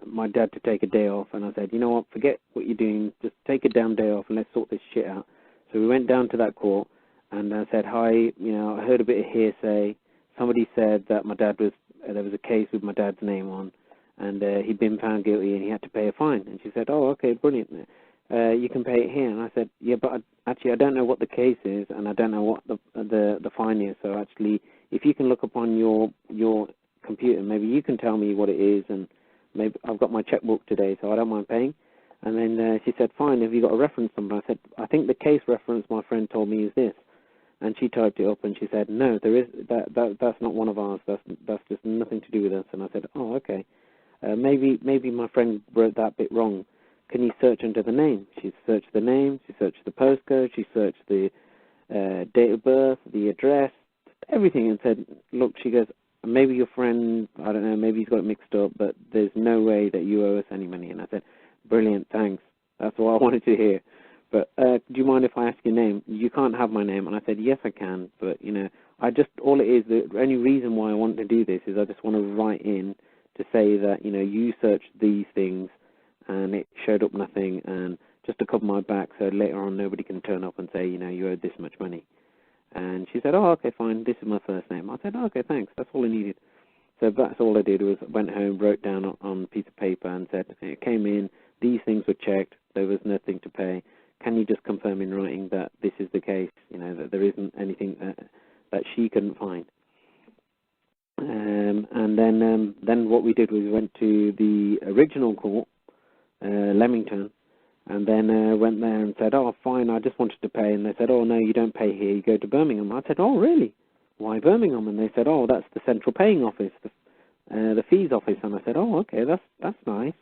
my dad to take a day off, and I said, you know what, forget what you're doing, just take a damn day off and let's sort this shit out. So we went down to that court and I said, hi, I heard a bit of hearsay. Somebody said that there was a case with my dad's name on, and he'd been found guilty and he had to pay a fine. And she said, oh, okay, brilliant. you can pay it here. And I said, yeah, but actually I don't know what the case is, and I don't know what the fine is. So actually, if you can look upon your computer, maybe you can tell me what it is, and maybe I've got my checkbook today, so I don't mind paying. And then she said, fine, have you got a reference number? I said, I think the case reference my friend told me is this. And she typed it up, and she said, no, there is that's not one of ours. That's just nothing to do with us. And I said, oh, okay. Maybe my friend wrote that bit wrong. Can you search under the name? She searched the name, she searched the postcode, she searched the date of birth, the address, everything, and said, look, she goes, maybe your friend, I don't know, maybe he's got it mixed up, but there's no way that you owe us any money. And I said, brilliant, thanks. That's what I wanted to hear. But do you mind if I ask your name? You can't have my name. And I said, yes, I can. But, all it is, the only reason why I want to do this is I just want to write in to say that, you searched these things and it showed up nothing, and just to cover my back so later on nobody can turn up and say, you owed this much money. And she said, oh, okay, fine, this is my first name. I said, oh, okay, thanks, that's all I needed. So that's all I did was went home, wrote down on a piece of paper and said, it came in, these things were checked, there was nothing to pay. Can you just confirm in writing that this is the case, that there isn't anything that she couldn't find? And then what we did was we went to the original court, Leamington, and then went there and said, oh, fine, I just wanted to pay. And they said, oh, no, you don't pay here, you go to Birmingham. I said, oh, really? Why Birmingham? And they said, oh, that's the central paying office, the fees office. And I said, oh, okay, that's nice.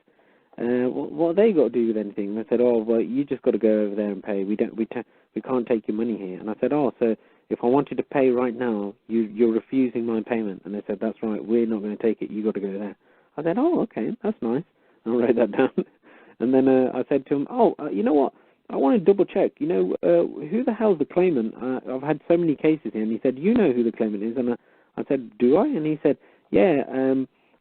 What have they got to do with anything? And they said, oh, well, you just got to go over there and pay. We can't take your money here. And I said, oh, so if I wanted to pay right now, you're refusing my payment. And they said, that's right, we're not going to take it. You got to go there. I said, oh, okay, that's nice. I'll write that down. And then I said to him, oh, you know what? I want to double check. Who the hell's the claimant? I've had so many cases here. And he said, you know who the claimant is? And I said, do I? And he said, yeah,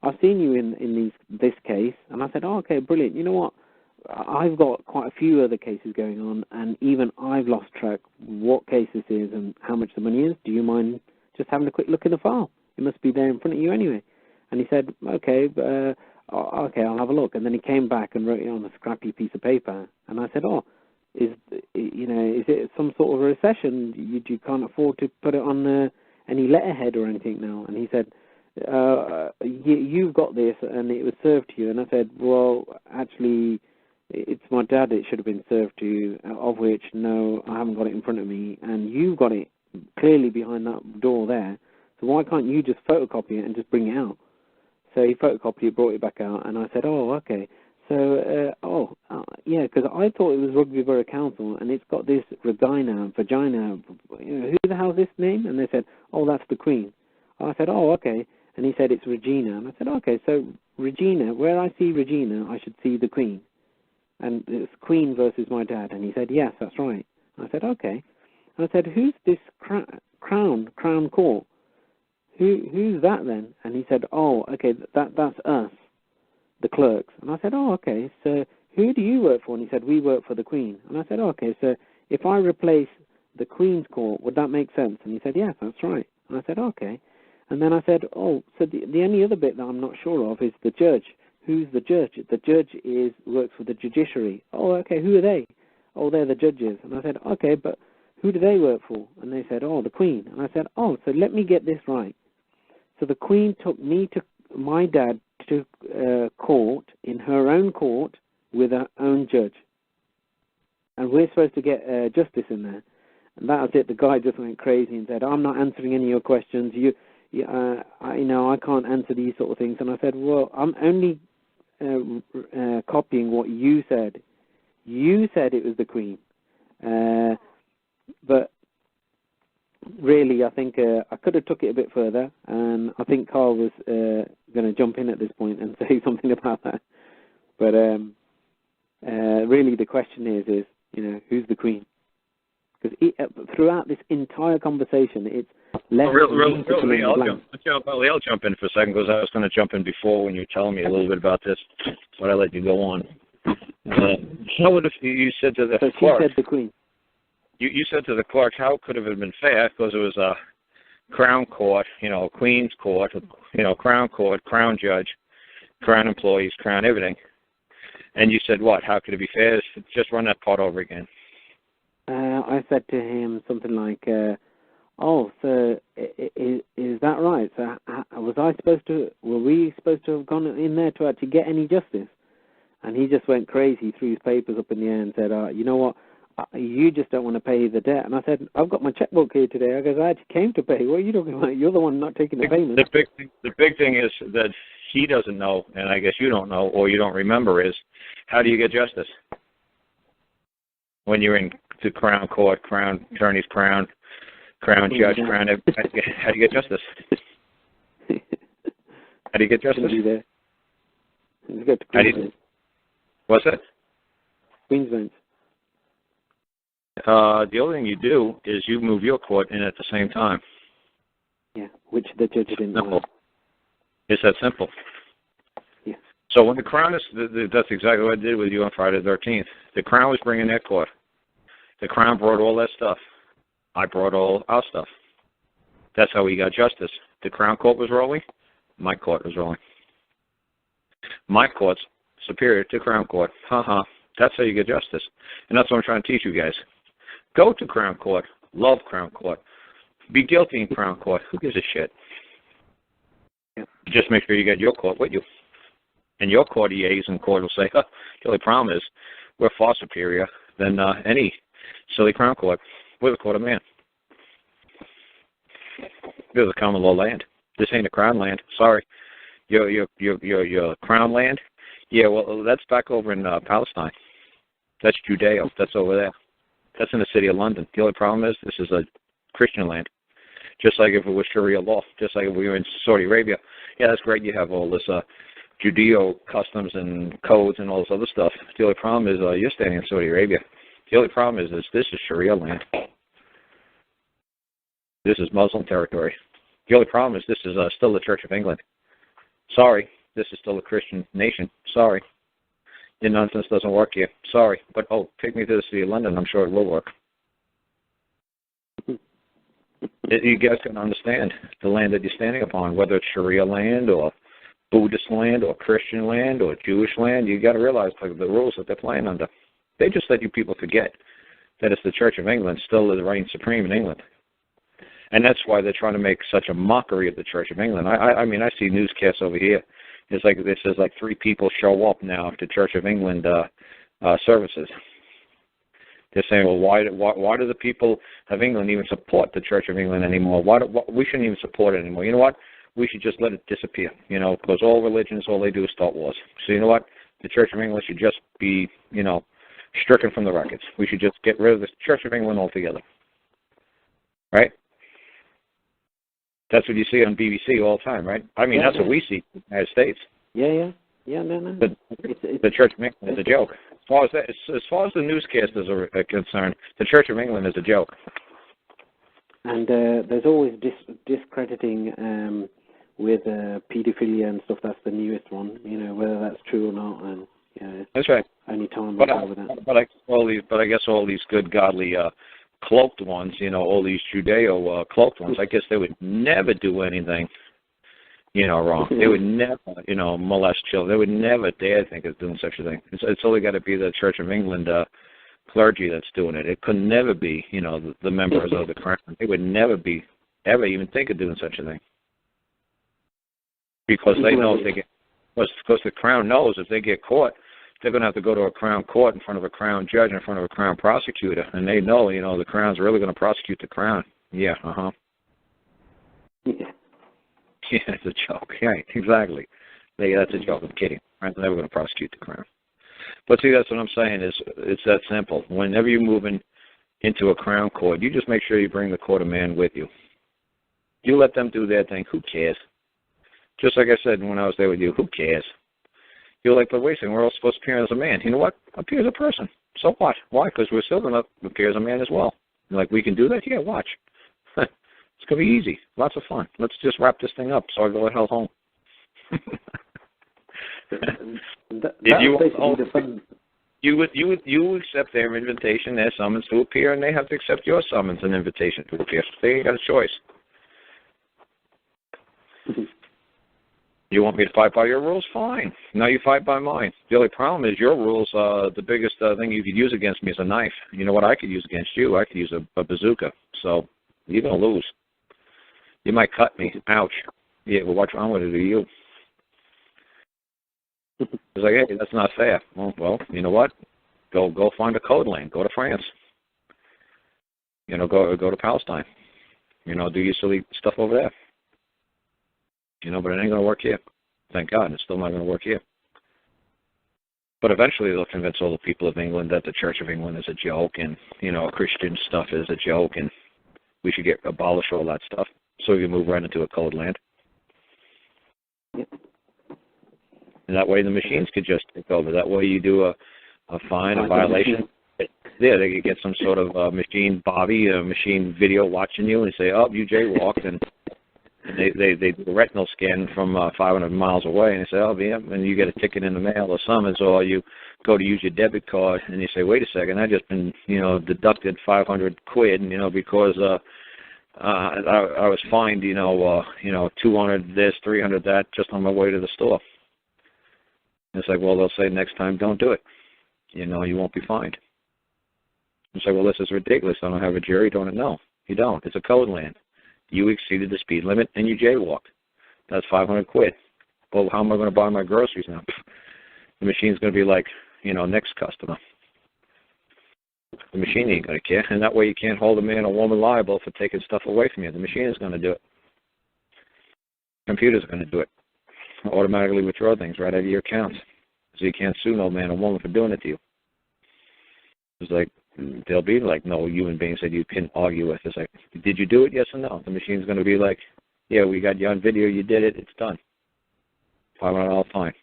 I've seen you in this case. And I said, oh, okay, brilliant. You know what? I've got quite a few other cases going on, and even I've lost track what case this is and how much the money is. Do you mind just having a quick look in the file? It must be there in front of you anyway. And he said, okay, okay, I'll have a look. And then he came back and wrote it on a scrappy piece of paper. And I said, oh, is it some sort of a recession? You can't afford to put it on any letterhead or anything now? And he said, you've got this, and it was served to you. And I said, well, actually, it's my dad. It should have been served to you, of which, no, I haven't got it in front of me. And you've got it clearly behind that door there. So why can't you just photocopy it and just bring it out? So he photocopied it, brought it back out, and I said, oh, okay. So, yeah, because I thought it was Rugby Borough Council, and it's got this vagina. Who the hell's this name? And they said, oh, that's the Queen. I said, oh, okay. And he said, it's Regina. And I said, okay, so Regina, where I see Regina, I should see the Queen. And it's Queen versus my dad. And he said, yes, that's right. I said, okay. And I said, who's this Crown Court? Who's that then? And he said, oh, okay, that's us, the clerks. And I said, oh, okay, so who do you work for? And he said, we work for the Queen. And I said, oh, okay, so if I replace the Queen's Court, would that make sense? And he said, yes, that's right. And I said, okay. And then I said, oh, so the only other bit that I'm not sure of is the judge. Who's the judge? The judge works for the judiciary. Oh, okay, who are they? Oh, they're the judges. And I said, okay, but who do they work for? And they said, oh, the Queen. And I said, oh, so let me get this right. So the Queen took my dad to court, in her own court, with her own judge. And we're supposed to get justice in there. And that was it. The guy just went crazy and said, I'm not answering any of your questions. I can't answer these sort of things. And I said, well, I'm only copying what you said. You said it was the Queen. But really, I think I could have took it a bit further, and I think Karl was going to jump in at this point and say something about that. But really, the question is who's the Queen? Because throughout this entire conversation, it's less. I'll jump in for a second, because I was going to jump in before when you were telling me a little bit about this, but I let you go on. What if you said to the clerk? She said the Queen. You said to the clerk, how could it have been fair? Because it was a Crown Court, Queen's Court, Crown Court, Crown Judge, Crown employees, Crown everything. And you said what? How could it be fair? Just run that part over again. I said to him something like, "Oh, so is that right? So were we supposed to have gone in there to actually get any justice?" And he just went crazy, threw his papers up in the air and said, "You know what? You just don't want to pay the debt." And I said, "I've got my checkbook here today." I goes, "I actually came to pay. What are you talking about? You're the one not taking the payment." The big thing is that he doesn't know, and I guess you don't know, or you don't remember, is how do you get justice? When you're in the Crown Court, Crown Attorneys, Crown Judge, Crown, how do you get justice? How do you get justice? What's that? Queensland. The other thing you do is you move your court in at the same time. Yeah, which the judge didn't know. It's that simple. Yeah. So when the Crown is, that's exactly what I did with you on Friday the 13th. The Crown was bringing their court. The Crown brought all that stuff. I brought all our stuff. That's how we got justice. The Crown Court was rolling. My court was rolling. My court's superior to Crown Court. That's how you get justice. And that's what I'm trying to teach you guys. Go to Crown Court. Love Crown Court. Be guilty in Crown Court. Who gives a shit? Yep. Just make sure you get your court with you. And your court EAs in court will say, the only problem is we're far superior than any silly Crown Court. We're the court of man. This is a common law land. This ain't a crown land. Sorry. Your crown land? Yeah, well, that's back over in Palestine. That's Judea. That's over there. That's in the city of London. The only problem is this is a Christian land. Just like if it was Sharia law. Just like if we were in Saudi Arabia. Yeah, that's great. You have all this Judeo customs and codes and all this other stuff. The only problem is you're standing in Saudi Arabia. The only problem is this is Sharia land. This is Muslim territory. The only problem is this is still the Church of England. Sorry, this is still a Christian nation. Sorry. Your nonsense doesn't work here. Sorry. But, take me to the city of London. I'm sure it will work. You guys can understand the land that you're standing upon, whether it's Sharia land or Buddhist land or Christian land or Jewish land. You got to realize the rules that they're playing under. They just let you people forget that it's the Church of England still is reigning supreme in England. And that's why they're trying to make such a mockery of the Church of England. I mean, I see newscasts over here. It's like it says 3 people show up now to Church of England services. They're saying, well, why do the people of England even support the Church of England anymore? We shouldn't even support it anymore. You know what? We should just let it disappear. Because all religions, all they do is start wars. So you know what? The Church of England should just be, stricken from the records. We should just get rid of the Church of England altogether. Right? That's what you see on BBC all the time, right? I mean, that's what we see in the United States. Yeah, no. The Church of England is a joke. As far as the newscasters are concerned, the Church of England is a joke. And there's always discrediting with pedophilia and stuff. That's the newest one. Whether that's true or not. And that's right. Only time will tell with that. But I guess all these good godly cloaked ones, all these Judeo cloaked ones, I guess they would never do anything, wrong. They would never, molest children. They would never dare think of doing such a thing. It's only got to be the Church of England clergy that's doing it. It could never be, the members of the Crown. They would never be, ever even think of doing such a thing. Because they know because the Crown knows if they get caught, they're going to have to go to a Crown Court in front of a Crown Judge, in front of a Crown Prosecutor, and they know, the Crown's really going to prosecute the Crown. Yeah, Yeah, it's a joke. Yeah, exactly. That's a joke. I'm kidding. Crown's never going to prosecute the Crown. But see, that's what I'm saying is it's that simple. Whenever you're moving into a Crown Court, you just make sure you bring the court of man with you. You let them do their thing. Who cares? Just like I said when I was there with you, who cares? You're like, but wait a second, we're all supposed to appear as a man. You know what? Appear as a person. So what? Why? Because we're still going to appear as a man as well. You're like, we can do that? Yeah, watch. It's going to be easy. Lots of fun. Let's just wrap this thing up so I go the hell home. You accept their invitation, their summons to appear, and they have to accept your summons and invitation to appear. They ain't got a choice. You want me to fight by your rules? Fine. Now you fight by mine. The only problem is your rules, the biggest thing you could use against me is a knife. You know what I could use against you? I could use a bazooka. So you're going to lose. You might cut me. Ouch. Yeah, well, what's wrong with it to you? It's like, hey, that's not fair. Well, you know what? Go find a code land. Go to France. You know, go to Palestine. You know, do your silly stuff over there. You know, but it ain't going to work here. Thank God, it's still not going to work here. But eventually they'll convince all the people of England that the Church of England is a joke and, you know, Christian stuff is a joke and we should abolish all that stuff so we can move right into a code land. Yep. And that way the machines could just take over. That way you do a fine, a violation. Yeah, they could get some sort of machine Bobby, a machine video watching you and say, oh, you jaywalked, and they do a retinal scan from 500 miles away, and they say, oh, yeah, and you get a ticket in the mail or summons, or you go to use your debit card, and you say, wait a second, I just been, you know, deducted 500 quid, you know, because I was fined, 200 this, 300 that, just on my way to the store. And it's like, well, they'll say next time, don't do it. You know, you won't be fined. And say, well, this is ridiculous. I don't have a jury. Don't it? No, you don't. It's a code land. You exceeded the speed limit and you jaywalked. That's 500 quid. Well, how am I going to buy my groceries now? The machine's going to be like, next customer. The machine ain't going to care. And that way you can't hold a man or woman liable for taking stuff away from you. The machine is going to do it. Computers are going to do it. Automatically withdraw things right out of your accounts. So you can't sue no man or woman for doing it to you. It's like, they'll be like no human beings that you can argue with. It's like, did you do it, yes or no? The machine's going to be like, yeah, we got you on video, you did it, it's done. $500 fine.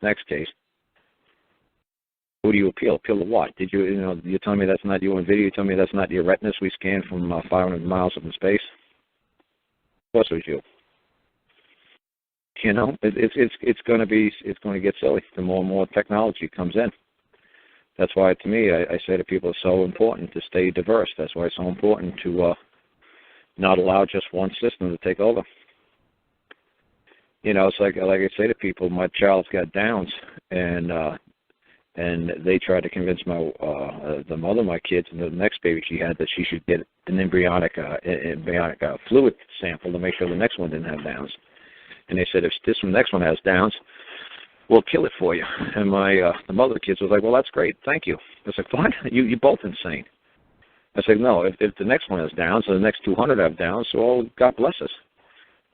Next case. Who do you appeal? Appeal to what? Did you, you're telling me that's not you on video, you're telling me that's not your retinas we scanned from 500 miles up in space? Of course it was you. It's going to get silly the more and more technology comes in. That's why, to me, I say to people, it's so important to stay diverse. That's why it's so important to not allow just one system to take over. It's like I say to people, my child's got Downs, and they tried to convince the mother of my kids, and the next baby she had, that she should get an embryonic fluid sample to make sure the next one didn't have Downs. And they said, if this next one has Downs, we'll kill it for you. And the mother of the kids was like, well, that's great, thank you. I was like, what? You're both insane. I said, no, if the next one has Downs and the next 200 have Downs, well, God bless us.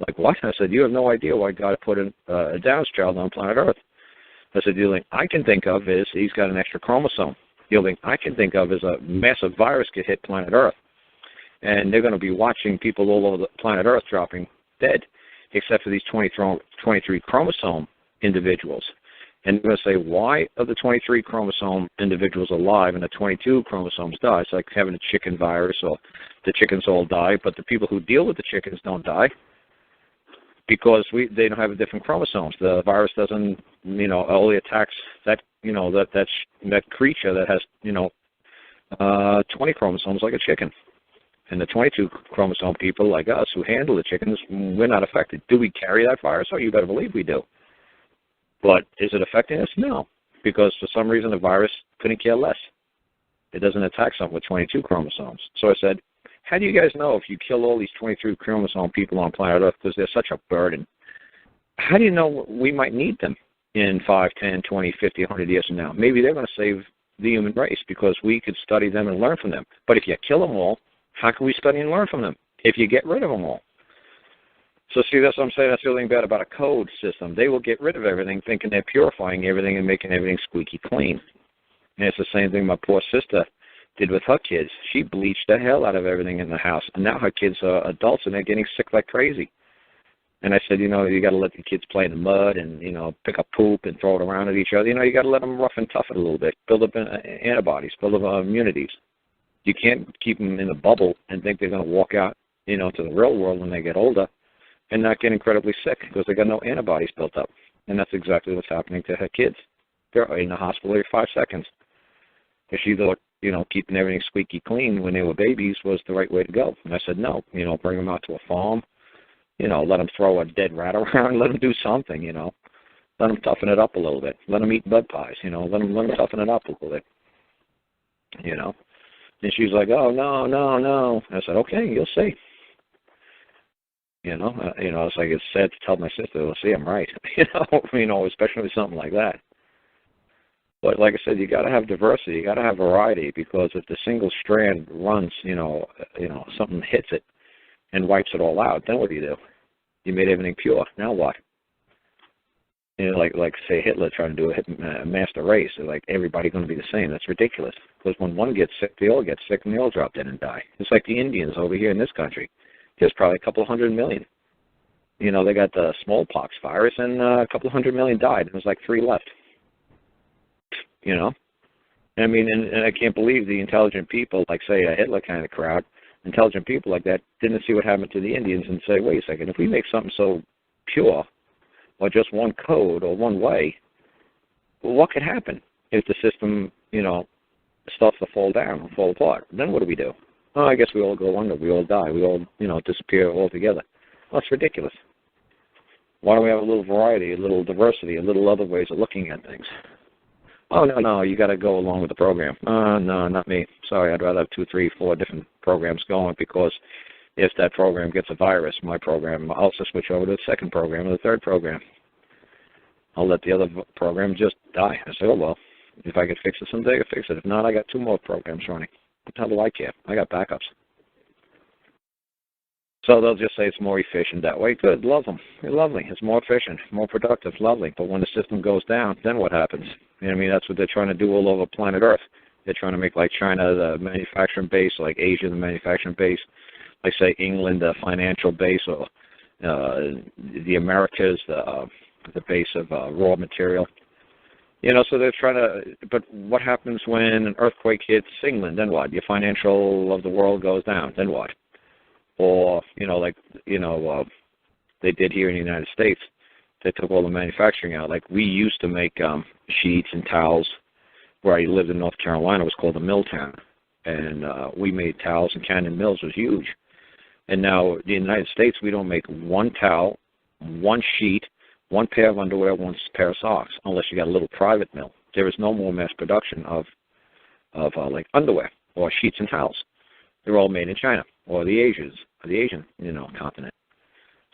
Like, what? I said, you have no idea why God put a Downs child on planet Earth. I said, the only thing I can think of is he's got an extra chromosome. The only thing I can think of is a massive virus could hit planet Earth. And they're going to be watching people all over the planet Earth dropping dead, except for these 23 chromosome individuals. And they're going to say, why are the 23 chromosome individuals alive and the 22 chromosomes die? It's like having a chicken virus, or the chickens all die, but the people who deal with the chickens don't die because they don't have a different chromosomes. The virus doesn't, only attacks that, that creature that has, 20 chromosomes like a chicken. And the 22 chromosome people like us who handle the chickens, we're not affected. Do we carry that virus? Oh, you better believe we do. But is it affecting us? No, because for some reason the virus couldn't care less. It doesn't attack something with 22 chromosomes. So I said, how do you guys know if you kill all these 23 chromosome people on planet Earth because they're such a burden? How do you know we might need them in 5, 10, 20, 50, 100 years from now? Maybe they're going to save the human race because we could study them and learn from them. But if you kill them all, how can we study and learn from them if you get rid of them all? So see, that's what I'm saying. That's the only thing bad about a code system. They will get rid of everything, thinking they're purifying everything and making everything squeaky clean. And it's the same thing my poor sister did with her kids. She bleached the hell out of everything in the house. And now her kids are adults and they're getting sick like crazy. And I said, you got to let the kids play in the mud and, pick up poop and throw it around at each other. You got to let them rough and tough it a little bit, build up antibodies, build up immunities. You can't keep them in a bubble and think they're going to walk out, to the real world when they get older and not get incredibly sick because they got no antibodies built up. And that's exactly what's happening to her kids. They're in the hospital every 5 seconds. Because she thought, keeping everything squeaky clean when they were babies was the right way to go. And I said, no, bring them out to a farm, let them throw a dead rat around, let them do something, let them toughen it up a little bit, let them eat bud pies, let them toughen it up a little bit, And she's like, oh, no. I said, okay, you'll see. It's like it's sad to tell my sister, well, see, I'm right, especially with something like that. But like I said, you got to have diversity, you got to have variety, because if the single strand runs, something hits it and wipes it all out, then what do? You made everything pure. Now what? Like say Hitler trying to do a master race, like everybody going to be the same. That's ridiculous. Because when one gets sick, they all get sick and they all drop dead and die. It's like the Indians over here in this country. There's probably a couple of 100 million. They got the smallpox virus and a couple of 100 million died. There's like 3 left. I mean, and I can't believe the intelligent people, like say a Hitler kind of crowd, intelligent people like that didn't see what happened to the Indians and say, wait a second, if we make something so pure, or just one code or one way, what could happen if the system, starts to fall down and fall apart? Then what do? Oh, I guess we all go under, we all die, we all, disappear altogether. Well, that's ridiculous. Why don't we have a little variety, a little diversity, a little other ways of looking at things? Oh, no, you got to go along with the program. No, not me. Sorry, I'd rather have 2, 3, 4 different programs going, because if that program gets a virus, my program, I'll just switch over to the second program or the third program. I'll let the other program just die. I say, oh, well, if I could fix it someday, I could fix it. If not, I got 2 more programs running. How do I care? I got backups. So they'll just say it's more efficient that way. Good, love them. They're lovely. It's more efficient, more productive, lovely. But when the system goes down, then what happens? That's what they're trying to do all over planet Earth. They're trying to make like China the manufacturing base, like Asia the manufacturing base, like say England the financial base, or the Americas the base of raw material. So they're trying to, but what happens when an earthquake hits England? Then what? Your financial of the world goes down. Then what? Or, they did here in the United States. They took all the manufacturing out. Like we used to make sheets and towels. Where I lived in North Carolina, it was called a mill town. And we made towels, and Cannon Mills was huge. And now in the United States, we don't make one towel, one sheet, one pair of underwear, one pair of socks, unless you got a little private mill. There is no more mass production of like underwear or sheets and towels. They're all made in China or the Asian continent.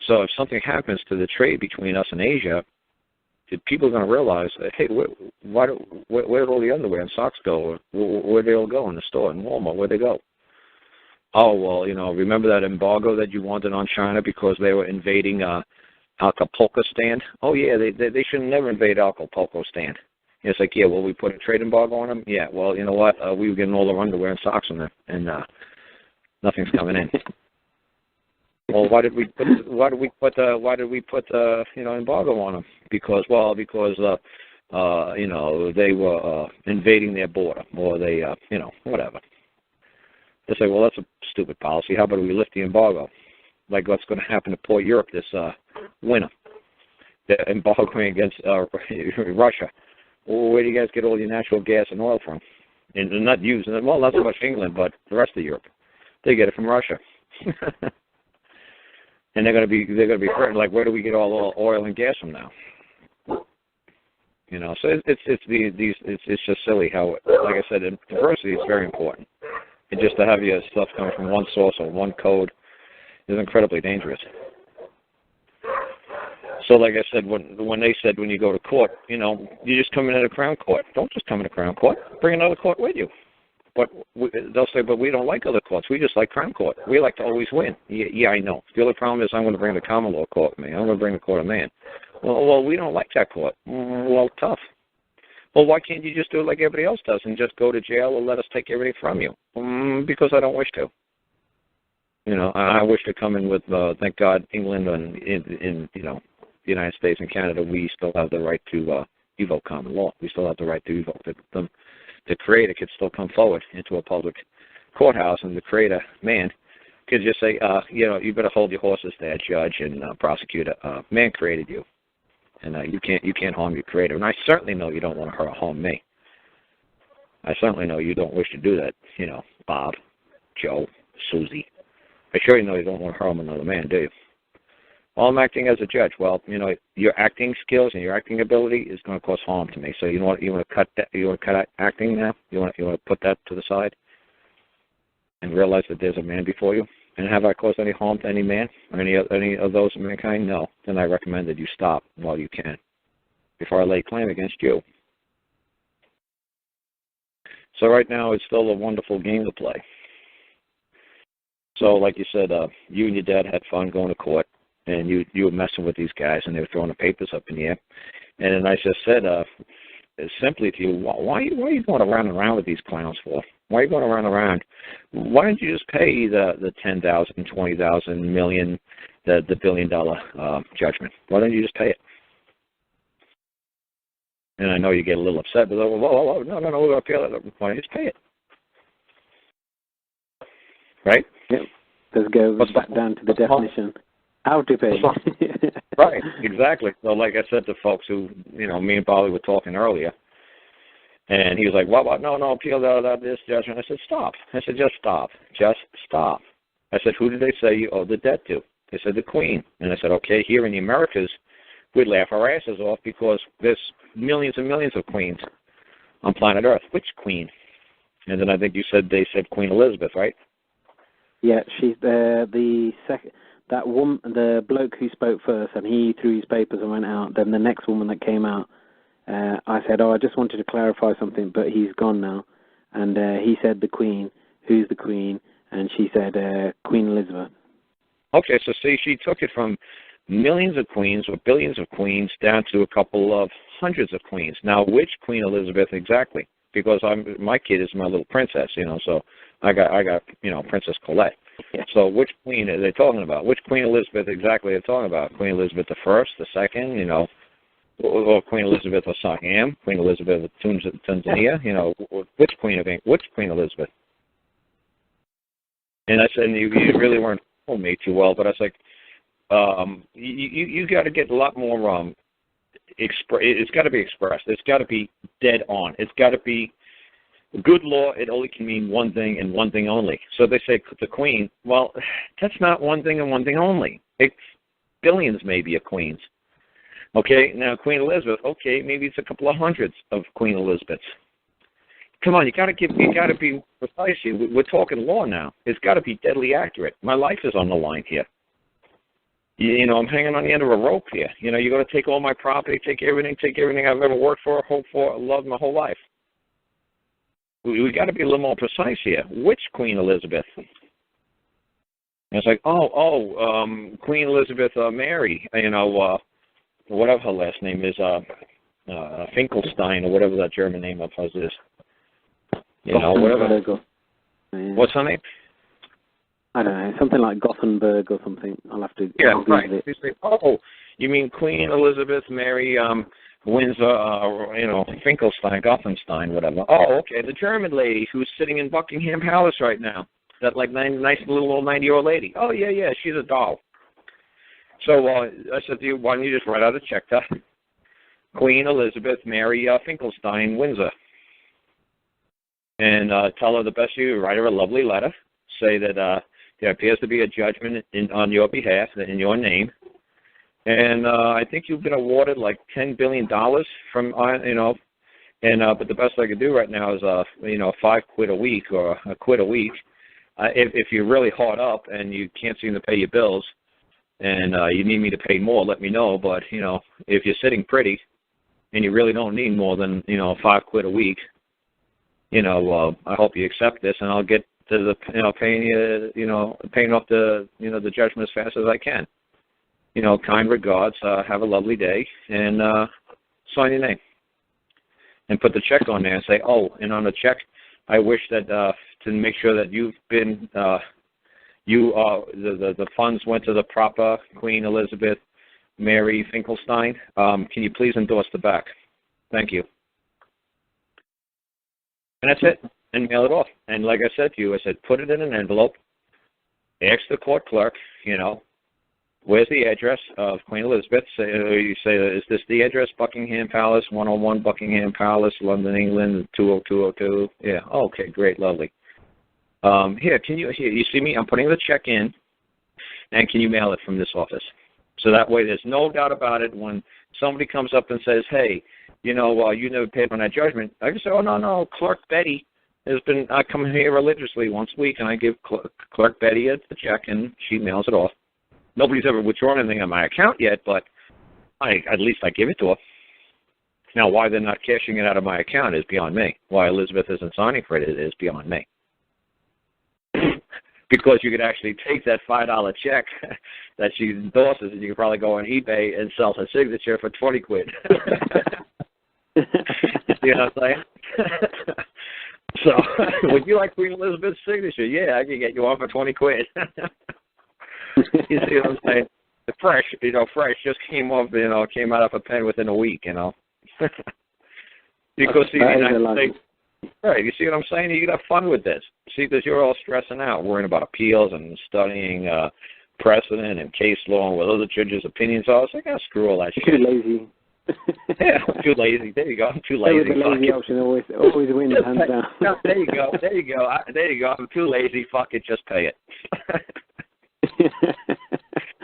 So if something happens to the trade between us and Asia, people are going to realize, hey, where did all the underwear and socks go? Where they all go in the store, in Walmart? Where'd they go? Oh, well, remember that embargo that you wanted on China because they were invading Acapulco stand? Oh, yeah, they should never invade Acapulco stand. It's like, yeah, well, we put a trade embargo on them? Yeah, well, you know what? We were getting all our underwear and socks on them, and nothing's coming in. Well, why did we put embargo on them? Because they were invading their border, or they whatever. They say, well, that's a stupid policy. How about we lift the embargo? Like what's going to happen to poor Europe this winter? They're embargoing against Russia. Well, where do you guys get all your natural gas and oil from? And they're not using it. Well, not so much England, but the rest of Europe. They get it from Russia. And they're going to be threatened. Like, where do we get all oil and gas from now? So it's just silly how, like I said, diversity is very important. And just to have your stuff coming from one source or one code is incredibly dangerous. So, like I said, when they said when you go to court, you just come in at a Crown Court. Don't just come in a Crown Court. Bring another court with you. But they'll say, but we don't like other courts. We just like Crown Court. We like to always win. Yeah, I know. The only problem is I'm going to bring the common law court with me. I'm going to bring the court of man. Well, we don't like that court. Well, tough. Well, why can't you just do it like everybody else does and just go to jail or let us take everything from you? Because I don't wish to. I wish to come in with, thank God, England and in the United States and Canada, we still have the right to evoke common law. We still have the right to evoke them. The creator could still come forward into a public courthouse, and the creator, man, could just say, you better hold your horses there, judge and prosecutor. Man created you, and you can't harm your creator. And I certainly know you don't want to harm me. I certainly know you don't wish to do that, Bob, Joe, Susie. I sure you know you don't want to harm another man, do you? Well, I'm acting as a judge. Well, your acting skills and your acting ability is going to cause harm to me. So you want to cut that? You want to cut acting now? You want to put that to the side and realize that there's a man before you? And have I caused any harm to any man or any of those of mankind? No. Then I recommend that you stop while you can before I lay claim against you. So right now it's still a wonderful game to play. So like you said, you and your dad had fun going to court, and you were messing with these guys, and they were throwing the papers up in the air. And then I just said simply to you, why are you going around and around with these clowns for? Why are you going around and around? Why don't you just pay the $10,000, $20,000, million, the $1 billion judgment? Why don't you just pay it? And I know you get a little upset, but no, we're going to appeal it. Why don't you just pay it? Right? Yep. Let's go back down to the definition. How to pay. Right, exactly. So like I said to folks who, me and Polly were talking earlier, and he was like, what, no, appeal this judgment. I said, stop. I said, just stop. Just stop. I said, who did they say you owe the debt to? They said, the Queen. And I said, okay, here in the Americas, we'd laugh our asses off because there's millions and millions of queens on planet Earth. Which queen? And then I think you said they said Queen Elizabeth, right? Yeah, she's the second. That woman, the bloke who spoke first, and he threw his papers and went out. Then the next woman that came out, I said, I just wanted to clarify something, but he's gone now. And he said the Queen. Who's the Queen? And she said Queen Elizabeth. Okay, so see, she took it from millions of queens or billions of queens down to a couple of hundreds of queens. Now, which Queen Elizabeth exactly? Because my kid is my little princess, so I got Princess Colette. Yeah. So which queen are they talking about? Which Queen Elizabeth exactly are they talking about? Queen Elizabeth the First, the Second, or Queen Elizabeth of Siam, Queen Elizabeth of Tanzania, which Queen of England? Which Queen Elizabeth? And I said, you really weren't following me too well, but I was like, you got to get a lot more. It's got to be expressed. It's got to be dead on. It's got to be good law. It only can mean one thing and one thing only. So they say the Queen. Well, that's not one thing and one thing only. It's billions maybe of queens. Okay, now Queen Elizabeth. Okay, maybe it's a couple of hundreds of Queen Elizabeths. Come on, you got to be precise here. We're talking law now. It's got to be deadly accurate. My life is on the line here. I'm hanging on the end of a rope here. You're going to take all my property, take everything I've ever worked for, hoped for, loved my whole life. We got to be a little more precise here. Which Queen Elizabeth? And it's like, Queen Elizabeth Mary, whatever her last name is, Finkelstein or whatever that German name of hers is. Whatever. What's her name? I don't know, something like Gothenburg or something. I'll have to. Yeah, right. They say, you mean Queen Elizabeth Mary Windsor, Finkelstein, Gothenstein, whatever. Oh, okay, the German lady who's sitting in Buckingham Palace right now. That nice little old 90-year-old lady. Oh, yeah, she's a doll. So I said to you, why don't you just write out a check to Queen Elizabeth Mary Finkelstein Windsor, and tell her the best you write her a lovely letter. Say that there appears to be a judgment on your behalf in your name. And I think you've been awarded like $10 billion from, but the best I could do right now is, $5 a week or a quid a week. If you're really hard up and you can't seem to pay your bills and you need me to pay more, let me know. But, if you're sitting pretty and you really don't need more than, $5 a week, I hope you accept this and I'll get to the, paying off the, the judgment as fast as I can. Kind regards, have a lovely day, and sign your name. And put the check on there and say, and on the check, I wish that to make sure that you've been, the funds went to the proper Queen Elizabeth Mary Finkelstein. Can you please endorse the back? Thank you. And that's it. And mail it off. And like I said to you, I said, put it in an envelope, ask the court clerk, where's the address of Queen Elizabeth? You say, is this the address? Buckingham Palace, 101 Buckingham Palace, London, England, 20202. Yeah, okay, great, lovely. Here, you see me? I'm putting the check in, and can you mail it from this office? So that way there's no doubt about it. When somebody comes up and says, hey, you never paid on that judgment, I can say, oh, no, Clerk Betty has been, I come here religiously once a week, and I give Clerk Betty a check, and she mails it off. Nobody's ever withdrawn anything on my account yet, but at least I give it to her. Now, why they're not cashing it out of my account is beyond me. Why Elizabeth isn't signing for it is beyond me. Because you could actually take that $5 check that she endorses, and you could probably go on eBay and sell her signature for 20 quid. You know what I'm saying? So, would you like Queen Elizabeth's signature? Yeah, I can get you on for 20 quid. You see what I'm saying? The fresh just came off, came out of a pen within a week, Because, see, right, you see what I'm saying? You got to have fun with this. See, because you're all stressing out, worrying about appeals and studying precedent and case law and what other judges' opinions are. It's like, screw all that shit. Too lazy. Yeah, I'm too lazy. There you go. I'm too lazy. The lazy option always wins hands down. No, there you go. There you go. I'm too lazy. Fuck it. Just pay it.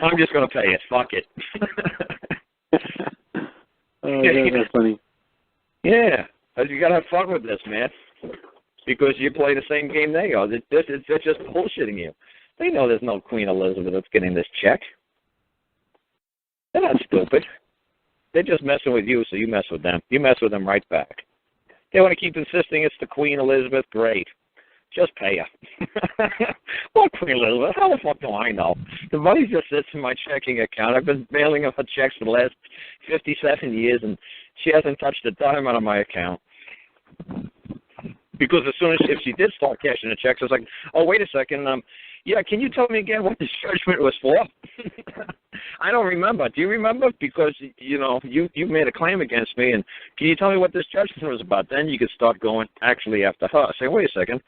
I'm just going to pay it. Fuck it. That's funny. Yeah. You got to have fun with this, man. Because you play the same game they are. They're just bullshitting you. They know there's no Queen Elizabeth that's getting this check. They're not stupid. They're just messing with you, so you mess with them. You mess with them right back. They want to keep insisting it's the Queen Elizabeth. Great. Just pay her. What Queen Elizabeth? How the fuck do I know? The money just sits in my checking account. I've been mailing her checks for the last 57 years, and she hasn't touched a dime out of my account. Because as soon as if she did start cashing the checks, I was like, oh, wait a second. Yeah, can you tell me again what this judgment was for? I don't remember. Do you remember? Because, you made a claim against me, and can you tell me what this judgment was about? Then you could start going actually after her. Say, wait a second.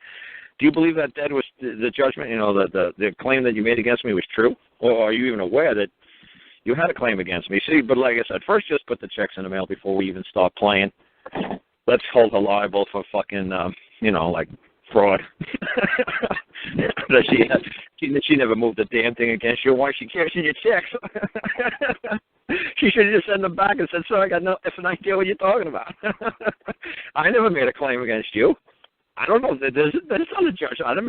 Do you believe that was the judgment, the claim that you made against me was true? Or are you even aware that you had a claim against me? See, but like I said, first just put the checks in the mail before we even start playing. Let's hold her liable for fucking, like fraud. That she never moved a damn thing against you. Why she cashing your checks? She should have just sent them back and said, "Sir, I got no effing idea what you're talking about. I never made a claim against you. I don't know. There's other judge. I don't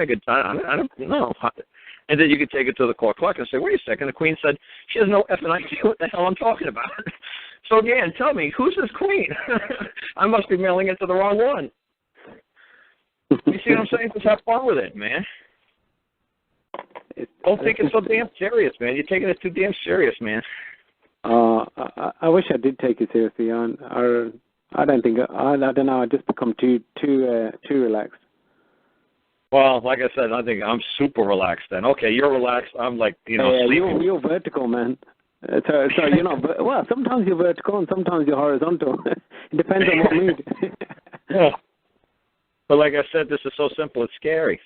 know." And then you could take it to the court clerk and say, "Wait a second. The Queen said she has no effing idea what the hell I'm talking about." So again, tell me, who's this Queen? I must be mailing it to the wrong one. You see what I'm saying? Just have fun with it, man. Don't take it so damn serious, man. You're taking it too damn serious, man. I wish I did take it seriously. I don't think I don't know. I just become too relaxed. Well, like I said, I think I'm super relaxed. Then okay, you're relaxed. I'm like sleeping. You're vertical, man. So you're not. Well, sometimes you're vertical and sometimes you're horizontal. It depends on what mood. Yeah. But like I said, this is so simple. It's scary.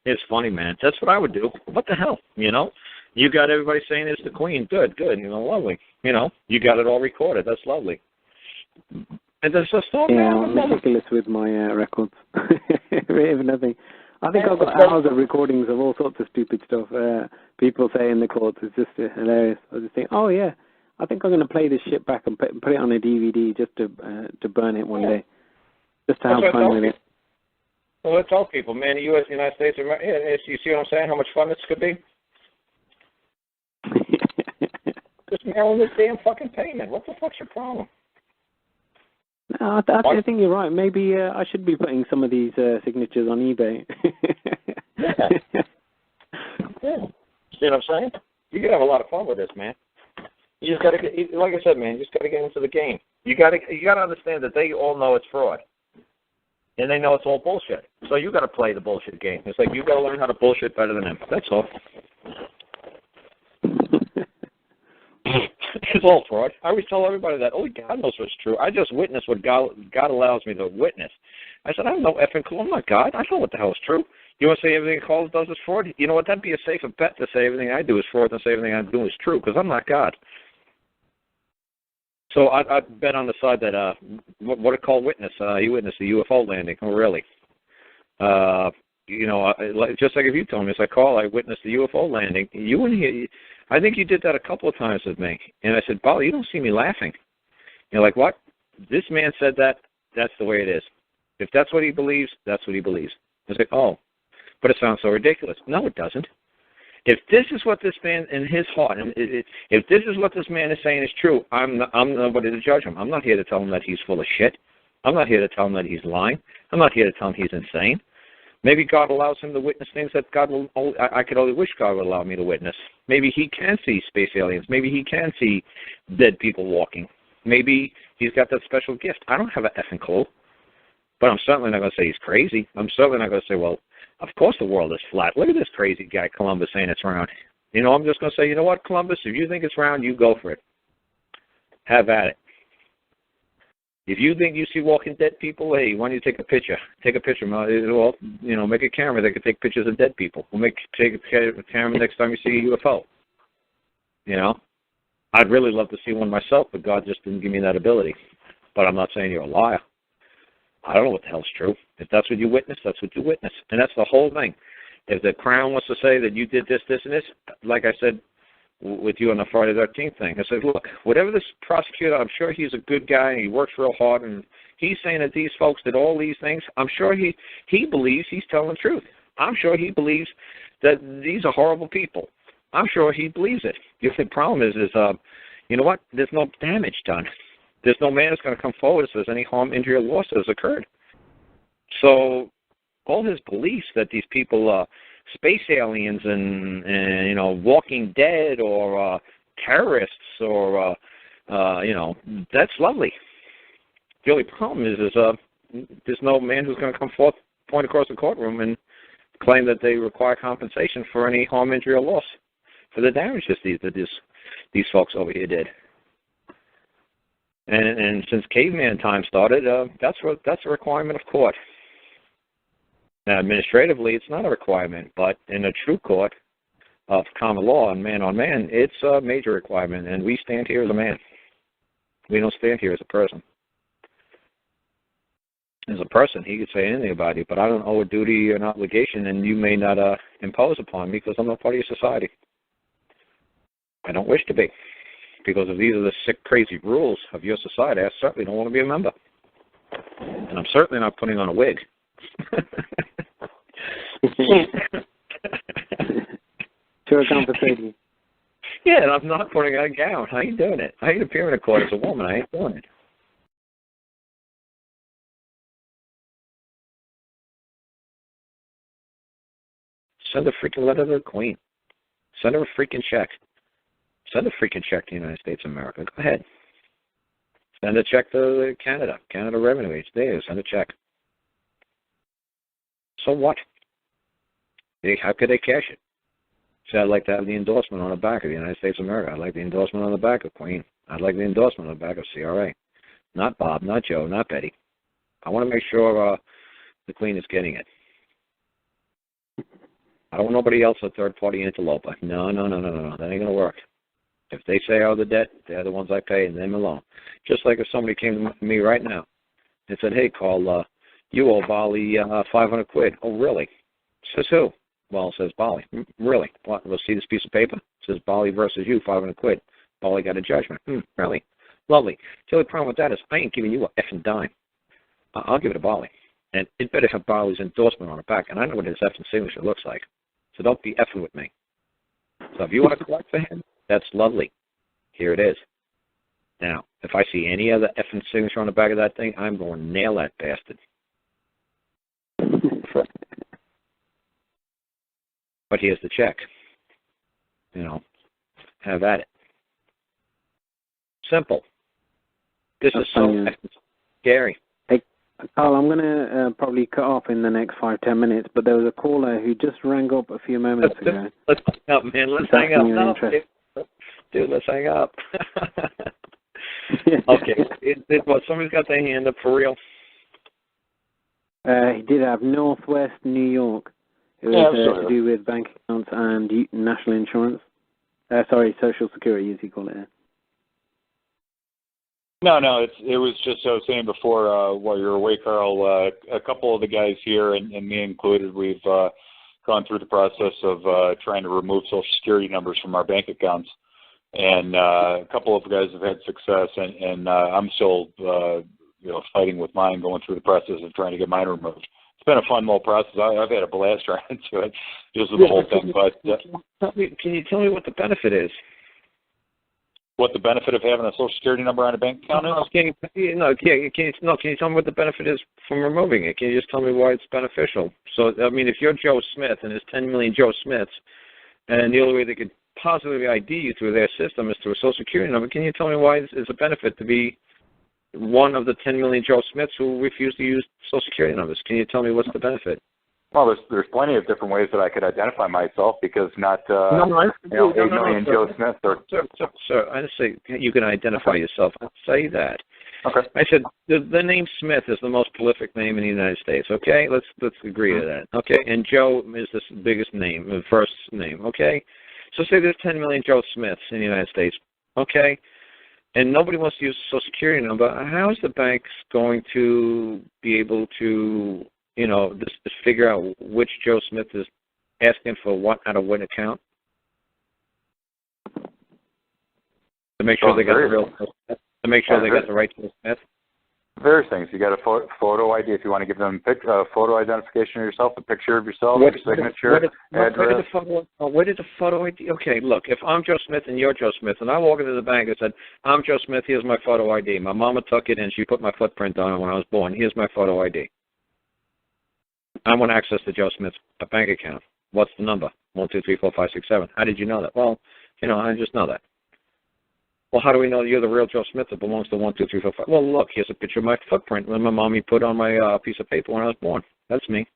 It's funny, man. That's what I would do. What the hell? You got everybody saying it's the Queen. Good. Lovely. You got it all recorded. That's lovely. And there's just I'm ridiculous with my records. Really nothing. I think I've got hours of recordings of all sorts of stupid stuff. People say in the courts. It's just hilarious. I just think, oh yeah, I think I'm going to play this shit back and put it on a DVD just to burn it one day, just to have fun with it. Well, let's tell people, man, the United States of America, you see what I'm saying, how much fun this could be? Just mailing this damn fucking payment. What the fuck's your problem? No, I think you're right. Maybe I should be putting some of these signatures on eBay. Yeah. See what I'm saying? You can have a lot of fun with this, man. You just got to get, like I said, man, you just got to get into the game. You got to understand that they all know it's fraud. And they know it's all bullshit. So you got to play the bullshit game. It's like you got to learn how to bullshit better than them. That's all. It's all fraud. I always tell everybody that. Only God knows what's true. I just witness what God allows me to witness. I said, I have no effing clue. I'm not God. I know what the hell is true. You want to say everything Karl does is fraud? You know what? That'd be a safer bet to say everything I do is fraud than say everything I do is true, because I'm not God. So I bet on the side that, what did Karl witness? He witnessed the UFO landing. Oh, really? just like if you told me, it's like, Carl, I witnessed the UFO landing. You wouldn't hear. I think you did that a couple of times with me. And I said, Bali, you don't see me laughing. You're like, what? This man said that. That's the way it is. If that's what he believes, that's what he believes. I was like, oh, but it sounds so ridiculous. No, it doesn't. If this is what this man in his heart, if this is what this man is saying is true, I'm nobody to judge him. I'm not here to tell him that he's full of shit. I'm not here to tell him that he's lying. I'm not here to tell him he's insane. Maybe God allows him to witness things that I could only wish God would allow me to witness. Maybe he can see space aliens. Maybe he can see dead people walking. Maybe he's got that special gift. I don't have an effing clue. But I'm certainly not going to say he's crazy. I'm certainly not going to say, well, of course the world is flat. Look at this crazy guy, Columbus, saying it's round. I'm just going to say, you know what, Columbus, if you think it's round, you go for it. Have at it. If you think you see walking dead people, hey, why don't you take a picture? Take a picture. Well, make a camera that can take pictures of dead people. We'll take a camera next time you see a UFO. I'd really love to see one myself, but God just didn't give me that ability. But I'm not saying you're a liar. I don't know what the hell's true. If that's what you witness, that's what you witness. And that's the whole thing. If the Crown wants to say that you did this, this, and this, like I said with you on the Friday the 13th thing, I said, look, whatever this prosecutor, I'm sure he's a good guy and he works real hard, and he's saying that these folks did all these things. I'm sure he believes he's telling the truth. I'm sure he believes that these are horrible people. I'm sure he believes it. The problem is you know what? There's no damage done. There's no man that's going to come forward that says any harm, injury, or loss has occurred. So all his beliefs that these people are space aliens and Walking Dead or terrorists or that's lovely. The only problem is there's no man who's going to come forth, point across the courtroom, and claim that they require compensation for any harm, injury, or loss for the damages that these folks over here did. And since caveman time started, that's a requirement of court. Now, administratively, it's not a requirement, but in a true court of common law and man on man, it's a major requirement, and we stand here as a man. We don't stand here as a person. As a person, he could say anything about you, but I don't owe a duty or an obligation, and you may not impose upon me because I'm not part of your society. I don't wish to be. Because if these are the sick, crazy rules of your society, I certainly don't want to be a member. And I'm certainly not putting on a wig. Sure, compensating. Yeah, and I'm not putting on a gown. I ain't doing it. I ain't appearing in court as a woman. I ain't doing it. Send a freaking letter to the Queen. Send her a freaking check. Send a freaking check to the United States of America. Go ahead. Send a check to Canada. Canada Revenue Agency. There, send a check. So what? How could they cash it? See, I'd like to have the endorsement on the back of the United States of America. I'd like the endorsement on the back of Queen. I'd like the endorsement on the back of CRA. Not Bob, not Joe, not Betty. I want to make sure the Queen is getting it. I don't want nobody else a third-party interloper. No. That ain't going to work. If they say I owe the debt, they're the ones I pay, and them alone. Just like if somebody came to me right now and said, hey, Carl, you owe Bali 500 quid. Oh, really? Says who? Well, it says Bali. Really? What? We'll see this piece of paper? It says Bali versus you, 500 quid. Bali got a judgment. Really? Lovely. The only problem with that is I ain't giving you a effing dime. I'll give it to Bali. And it better have Bali's endorsement on the back, and I know what his effing signature looks like. So don't be effing with me. So if you want to collect for him, that's lovely. Here it is. Now, if I see any other effing signature on the back of that thing, I'm going to nail that bastard. But here's the check. Have at it. Simple. This is so scary. Hey, Carl, I'm going to probably cut off in the next 5-10 minutes, but there was a caller who just rang up a few moments ago. Let's hang up, man. Let's hang up. No, dude, let's hang up. Okay. Somebody's got their hand up for real. He did have Northwest New York. It was to do with bank accounts and national insurance. Social security, as you call it. No, it was just I was saying before while you were away, Karl. A couple of the guys here, and me included, we've gone through the process of trying to remove Social Security numbers from our bank accounts, and a couple of guys have had success, and I'm still fighting with mine, going through the process of trying to get mine removed. It's been a fun little process. I've had a blast trying to do it, just with the whole thing. But can you tell me what the benefit is? What the benefit of having a Social Security number on a bank account is? Can you tell me what the benefit is from removing it? Can you just tell me why it's beneficial? So, I mean, if you're Joe Smith and there's 10 million Joe Smiths, and the only way they could possibly ID you through their system is through a Social Security number, can you tell me why it's a benefit to be one of the 10 million Joe Smiths who refuse to use Social Security numbers? Can you tell me what's the benefit? Well, there's plenty of different ways that I could identify myself, because not 8 million Joe Smiths are... Sir, I didn't say you can identify yourself. I didn't say that. Okay. I said the name Smith is the most prolific name in the United States. Okay, let's agree to that. Okay, and Joe is the biggest name, the first name. Okay, so say there's 10 million Joe Smiths in the United States. Okay, and nobody wants to use a Social Security number. How is the bank going to be able to just figure out which Joe Smith is asking for what out of what account? To make sure they got the right Joe Smith? Various things. You got a photo ID if you want to give them a photo identification of yourself, a picture of yourself, your signature, address. Where did the photo ID? Okay, look, if I'm Joe Smith and you're Joe Smith, and I walk into the bank and said, I'm Joe Smith, here's my photo ID. My mama took it and she put my footprint on it when I was born. Here's my photo ID. I want access to Joe Smith's bank account. What's the number? 1, 2, 3, 4, 5, 6, 7. How did you know that? Well, I just know that. Well, how do we know you're the real Joe Smith that belongs to 1, 2, 3, 4, 5? Well, look, here's a picture of my footprint when my mommy put on my piece of paper when I was born. That's me.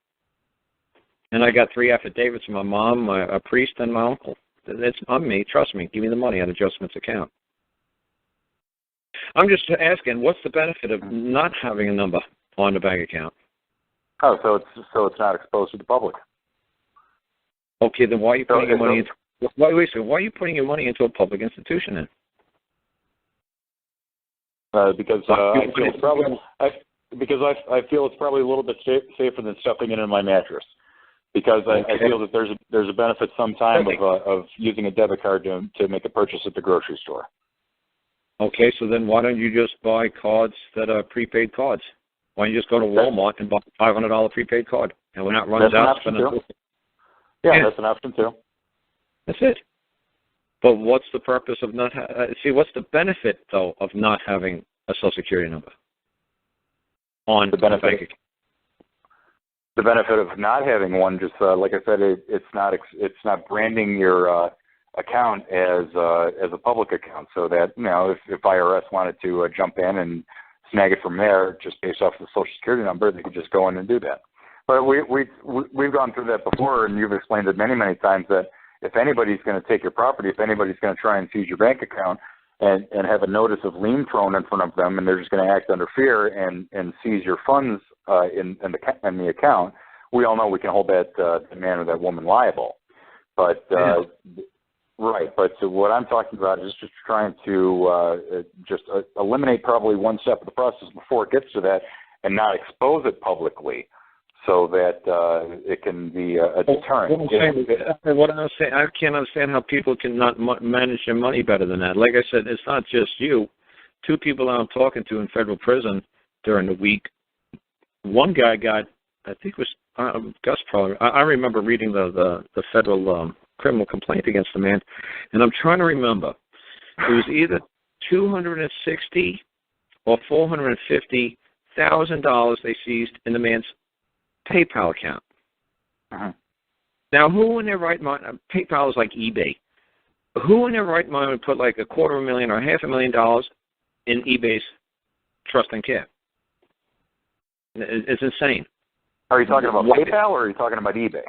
And I got 3 affidavits from my mom, a priest, and my uncle. I'm me. Trust me. Give me the money out of Joe Smith's account. I'm just asking, what's the benefit of not having a number on the bank account? Oh, so it's not exposed to the public. Okay, then why are you putting your money into? Why are you putting your money into a public institution then? Because I feel it's probably a little bit safer than stuffing it in my mattress. Because I feel that there's a benefit sometime of using a debit card to make a purchase at the grocery store. Okay, so then why don't you just buy cards that are prepaid cards? Why don't you just go to Walmart and buy a $500 prepaid card, and we're not running out spending? Yeah, that's an option too. That's it. But what's the purpose of not? What's the benefit though of not having a Social Security number on the bank account? The benefit of not having one, just like I said, it's not branding your account as a public account, so that if IRS wanted to jump in and snag it from there just based off the Social Security number, they could just go in and do that. But we've gone through that before, and you've explained it many times that if anybody's going to take your property, if anybody's going to try and seize your bank account and have a notice of lien thrown in front of them, and they're just going to act under fear and seize your funds in the account, we all know we can hold that man or that woman liable. But right. But so what I'm talking about is just trying to eliminate probably one step of the process before it gets to that, and not expose it publicly, so that it can be a deterrent. What I'm saying, I can't understand how people can not manage their money better than that. Like I said, it's not just you. 2 people I'm talking to in federal prison during the week. One guy got, I think it was Gus probably. I remember reading the federal criminal complaint against the man, and I'm trying to remember. It was either $260,000 or $450,000 they seized in the man's PayPal account. Uh-huh. Now, who in their right mind? PayPal is like eBay. Who in their right mind would put like $250,000 or $500,000 in eBay's trust and care? It's insane. Are you talking about PayPal or are you talking about eBay?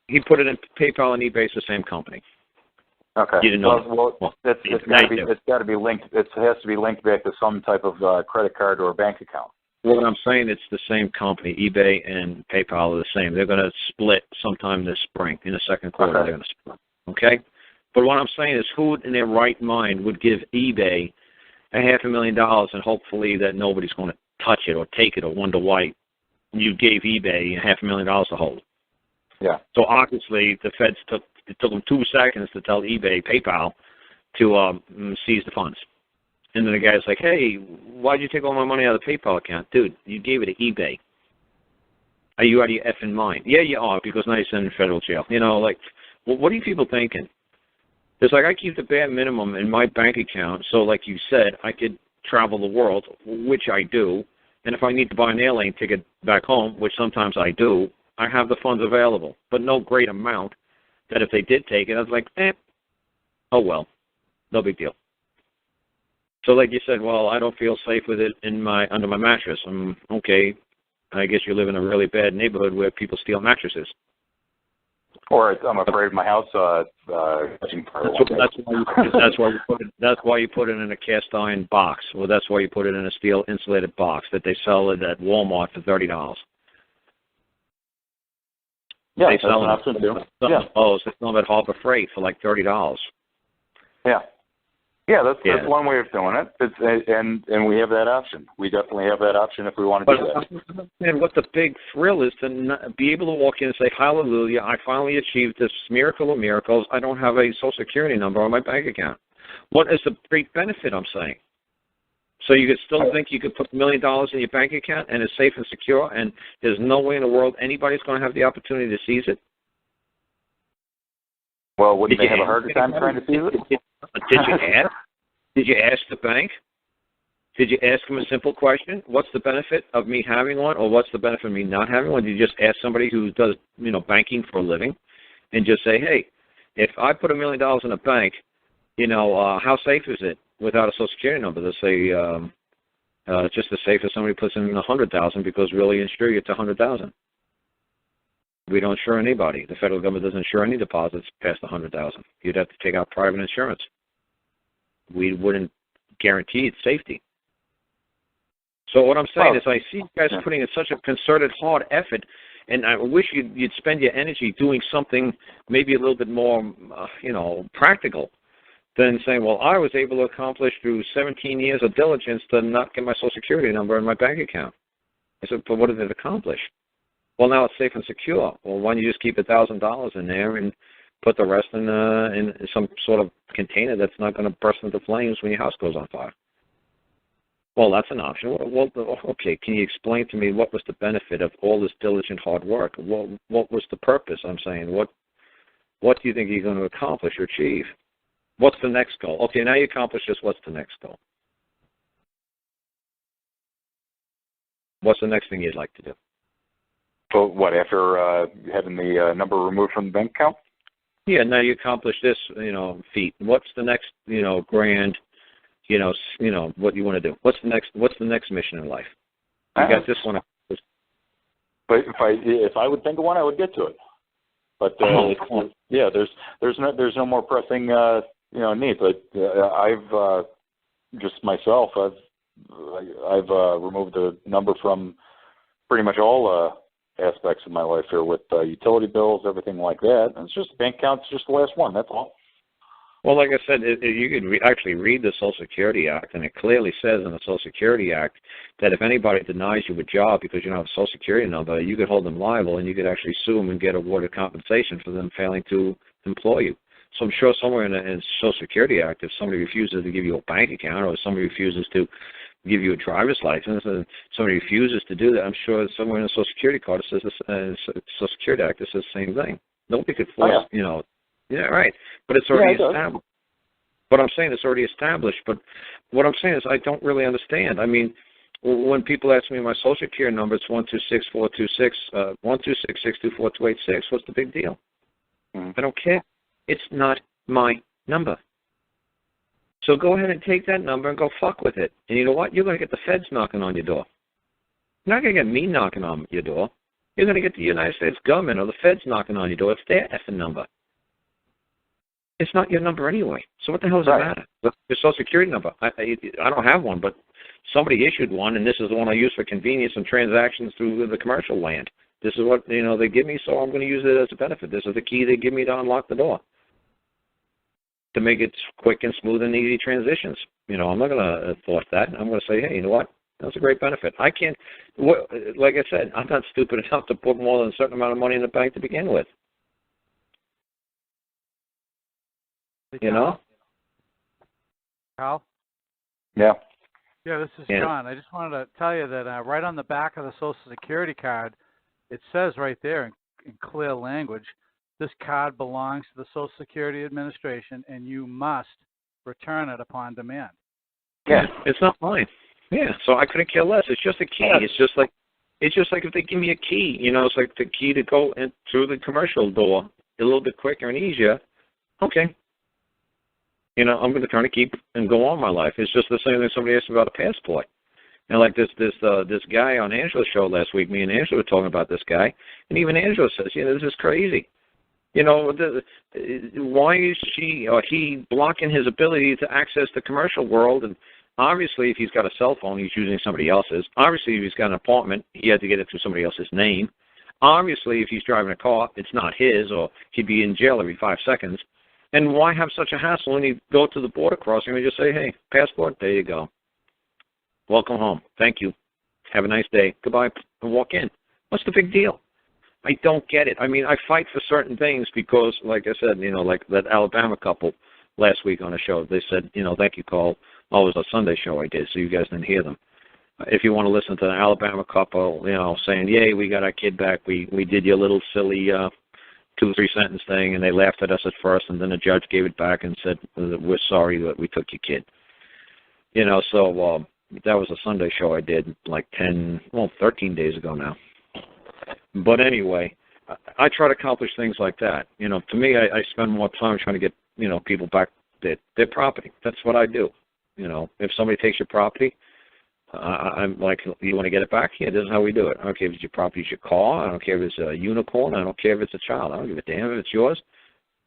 He put it in PayPal and eBay. It's the same company. Okay. You didn't know it's got to be linked. It has to be linked back to some type of credit card or bank account. What I'm saying, it's the same company. eBay and PayPal are the same. They're going to split sometime this spring. In the second quarter, They're going to split. Okay? But what I'm saying is, who in their right mind would give eBay $500,000 and hopefully that nobody's going to touch it or take it or wonder why you gave eBay $500,000 to hold. Yeah. So obviously the feds took them 2 seconds to tell eBay, PayPal, to seize the funds. And then the guy's like, hey, why'd you take all my money out of the PayPal account? Dude, you gave it to eBay. Are you out of your effing mind? Yeah, you are, because now you're sending federal jail. You know, like, well, what are you people thinking? It's like I keep the bare minimum in my bank account, so like you said, I could travel the world, which I do, and if I need to buy an airline ticket back home, which sometimes I do, I have the funds available, but no great amount that if they did take it, I was like, oh well, no big deal. So like you said, well, I don't feel safe with it under my mattress. Okay, I guess you live in a really bad neighborhood where people steal mattresses. Or I'm afraid of my house catching fire. That's why you put it in a cast iron box. Well, that's why you put it in a steel insulated box that they sell it at Walmart for $30. Yeah, they sell an option too. Yeah. Oh, so it's not at Harbor Freight for like $30. Yeah. Yeah, that's one way of doing it. And we have that option. We definitely have that option if we want to do that. And what the big thrill is to be able to walk in and say, hallelujah, I finally achieved this miracle of miracles. I don't have a Social Security number on my bank account. What is the great benefit, I'm saying? So you could still think you could put $1 million in your bank account and it's safe and secure and there's no way in the world anybody's going to have the opportunity to seize it? Well, wouldn't they have a harder time trying to seize it? Did you ask? Did you ask the bank? Did you ask them a simple question? What's the benefit of me having one, or what's the benefit of me not having one? Did you just ask somebody who does, banking for a living, and just say, hey, if I put $1 million in a bank, how safe is it without a Social Security number? They'll say just as safe as somebody puts in $100,000 because we only insure you to $100,000. We don't insure anybody. The federal government doesn't insure any deposits past $100,000. You'd have to take out private insurance. We wouldn't guarantee its safety. So what I'm saying is I see you guys putting in such a concerted, hard effort, and I wish you'd spend your energy doing something maybe a little bit more, practical than saying, well, I was able to accomplish through 17 years of diligence to not get my Social Security number in my bank account. I said, but what did it accomplish? Well, now it's safe and secure. Well, why don't you just keep $1,000 in there and put the rest in some sort of container that's not going to burst into flames when your house goes on fire? Well, that's an option. Well, okay, can you explain to me what was the benefit of all this diligent hard work? What was the purpose? I'm saying, what do you think you're going to accomplish or achieve? What's the next goal? Okay, now you accomplished this. What's the next goal? What's the next thing you'd like to do? So what, after having the number removed from the bank account? Yeah, now you accomplished this, feat. What's the next, grand, what you want to do? What's the next mission in life? You got this one. But if I would think of one, I would get to it. But there's no more pressing need. But I've just myself, I've removed the number from pretty much all aspects of my life here with utility bills, everything like that. And it's just bank account's just the last one. That's all. Well, like I said, you could actually read the Social Security Act, and it clearly says in the Social Security Act that if anybody denies you a job because you don't have a Social Security number, you could hold them liable, and you could actually sue them and get awarded compensation for them failing to employ you. So I'm sure somewhere in the Social Security Act, if somebody refuses to give you a bank account or somebody refuses to give you a driver's license and somebody refuses to do that, I'm sure somewhere in the Social Security card it says Social Security Act it says the same thing. Nobody could force, Yeah, right. But it's already established. But I'm saying it's already established. But what I'm saying is I don't really understand. I mean, when people ask me my Social Security number, it's 126-426, 126-624-286. What's the big deal? I don't care. It's not my number. So go ahead and take that number and go fuck with it. And you know what? You're going to get the feds knocking on your door. You're not going to get me knocking on your door. You're going to get the United States government or the feds knocking on your door. It's their effing number. It's not your number anyway. So what the hell does it matter? Your Social Security number. I don't have one, but somebody issued one, and this is the one I use for convenience and transactions through the commercial land. This is what they give me, so I'm going to use it as a benefit. This is the key they give me to unlock the door. to make it quick and smooth and easy transitions. You know, I'm not going to force that. I'm going to say, hey, you know what? That's a great benefit. I can't, like I said, I'm not stupid enough to put more than a certain amount of money in the bank to begin with. You know? Karl? Yeah. Yeah, this is John. I just wanted to tell you that right on the back of the Social Security card, it says right there in clear language, this card belongs to the Social Security Administration, and you must return it upon demand. Yeah, it's not mine. Yeah, so I couldn't care less. It's just a key. It's just like if they give me a key, you know, it's like the key to go in through the commercial door a little bit quicker and easier. Okay. You know, I'm going to turn the key and go on my life. It's just the same thing somebody asked about a passport. And like this guy on Angela's show last week, me and Angela were talking about this guy, and even Angela says, you know, this is crazy. You know, why is she or he blocking his ability to access the commercial world? And obviously, if he's got a cell phone, he's using somebody else's. Obviously, if he's got an apartment, he had to get it through somebody else's name. Obviously, if he's driving a car, it's not his, or he'd be in jail every 5 seconds. And why have such a hassle when you go to the border crossing and just say, hey, passport, there you go. Welcome home. Thank you. Have a nice day. Goodbye. And walk in. What's the big deal? I don't get it. I mean, I fight for certain things because, like I said, you know, like that Alabama couple last week on the show, they said, you know, thank you, Carl. Oh, it was a Sunday show I did, so you guys didn't hear them. If you want to listen to the Alabama couple, you know, saying, yay, we got our kid back. We did your little silly 2 or 3 sentence thing, and they laughed at us at first, and then the judge gave it back and said, we're sorry that we took your kid. You know, so that was a Sunday show I did like 13 days ago now. But anyway, I try to accomplish things like that. You know, to me, I spend more time trying to get, you know, people back their property. That's what I do. You know, if somebody takes your property, I'm like, you want to get it back? Yeah, this is how we do it. I don't care if it's your property, it's your car. I don't care if it's a unicorn. I don't care if it's a child. I don't give a damn if it's yours.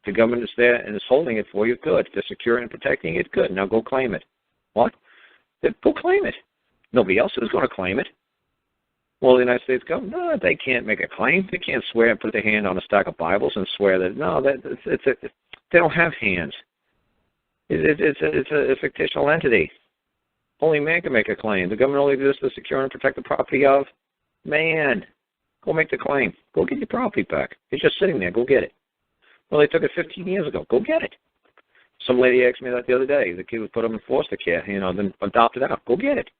The government is there and is holding it for you. Good. They're securing and protecting it. Good. Now go claim it. What? Go claim it. Nobody else is going to claim it. Well, the United States government, no, they can't make a claim. They can't swear and put their hand on a stack of Bibles and swear that, no, they don't have hands. It's a fictional entity. Only man can make a claim. The government only exists to secure and protect the property of man. Go make the claim. Go get your property back. It's just sitting there. Go get it. Well, they took it 15 years ago. Go get it. Some lady asked me that the other day. The kid was put up in foster care, you know, then adopted out. Go get it.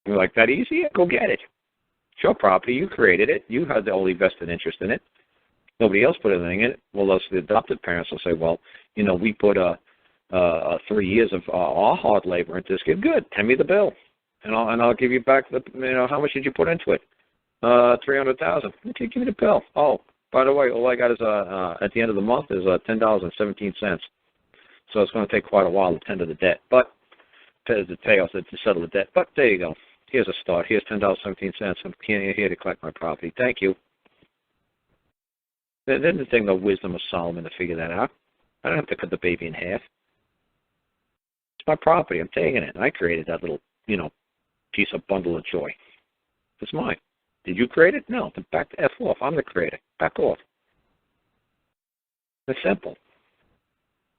You're like, that easy? Go get it. It's your property. You created it. You had the only vested interest in it. Nobody else put anything in it. Well, the adopted parents will say, well, you know, we put 3 years of our hard labor into this kid. Good. Send me the bill, and I'll give you back the, you know, how much did you put into it? $300,000. Okay, give me the bill. Oh, by the way, all I got is at the end of the month is $10.17. So it's going to take quite a while to tender the debt, but to settle the debt. But there you go. Here's a start. Here's $10.17. I'm here to collect my property. Thank you. They didn't take the wisdom of Solomon to figure that out. I don't have to cut the baby in half. It's my property. I'm taking it. I created that little, you know, piece of bundle of joy. It's mine. Did you create it? No. Then back the F off. I'm the creator. Back off. It's simple.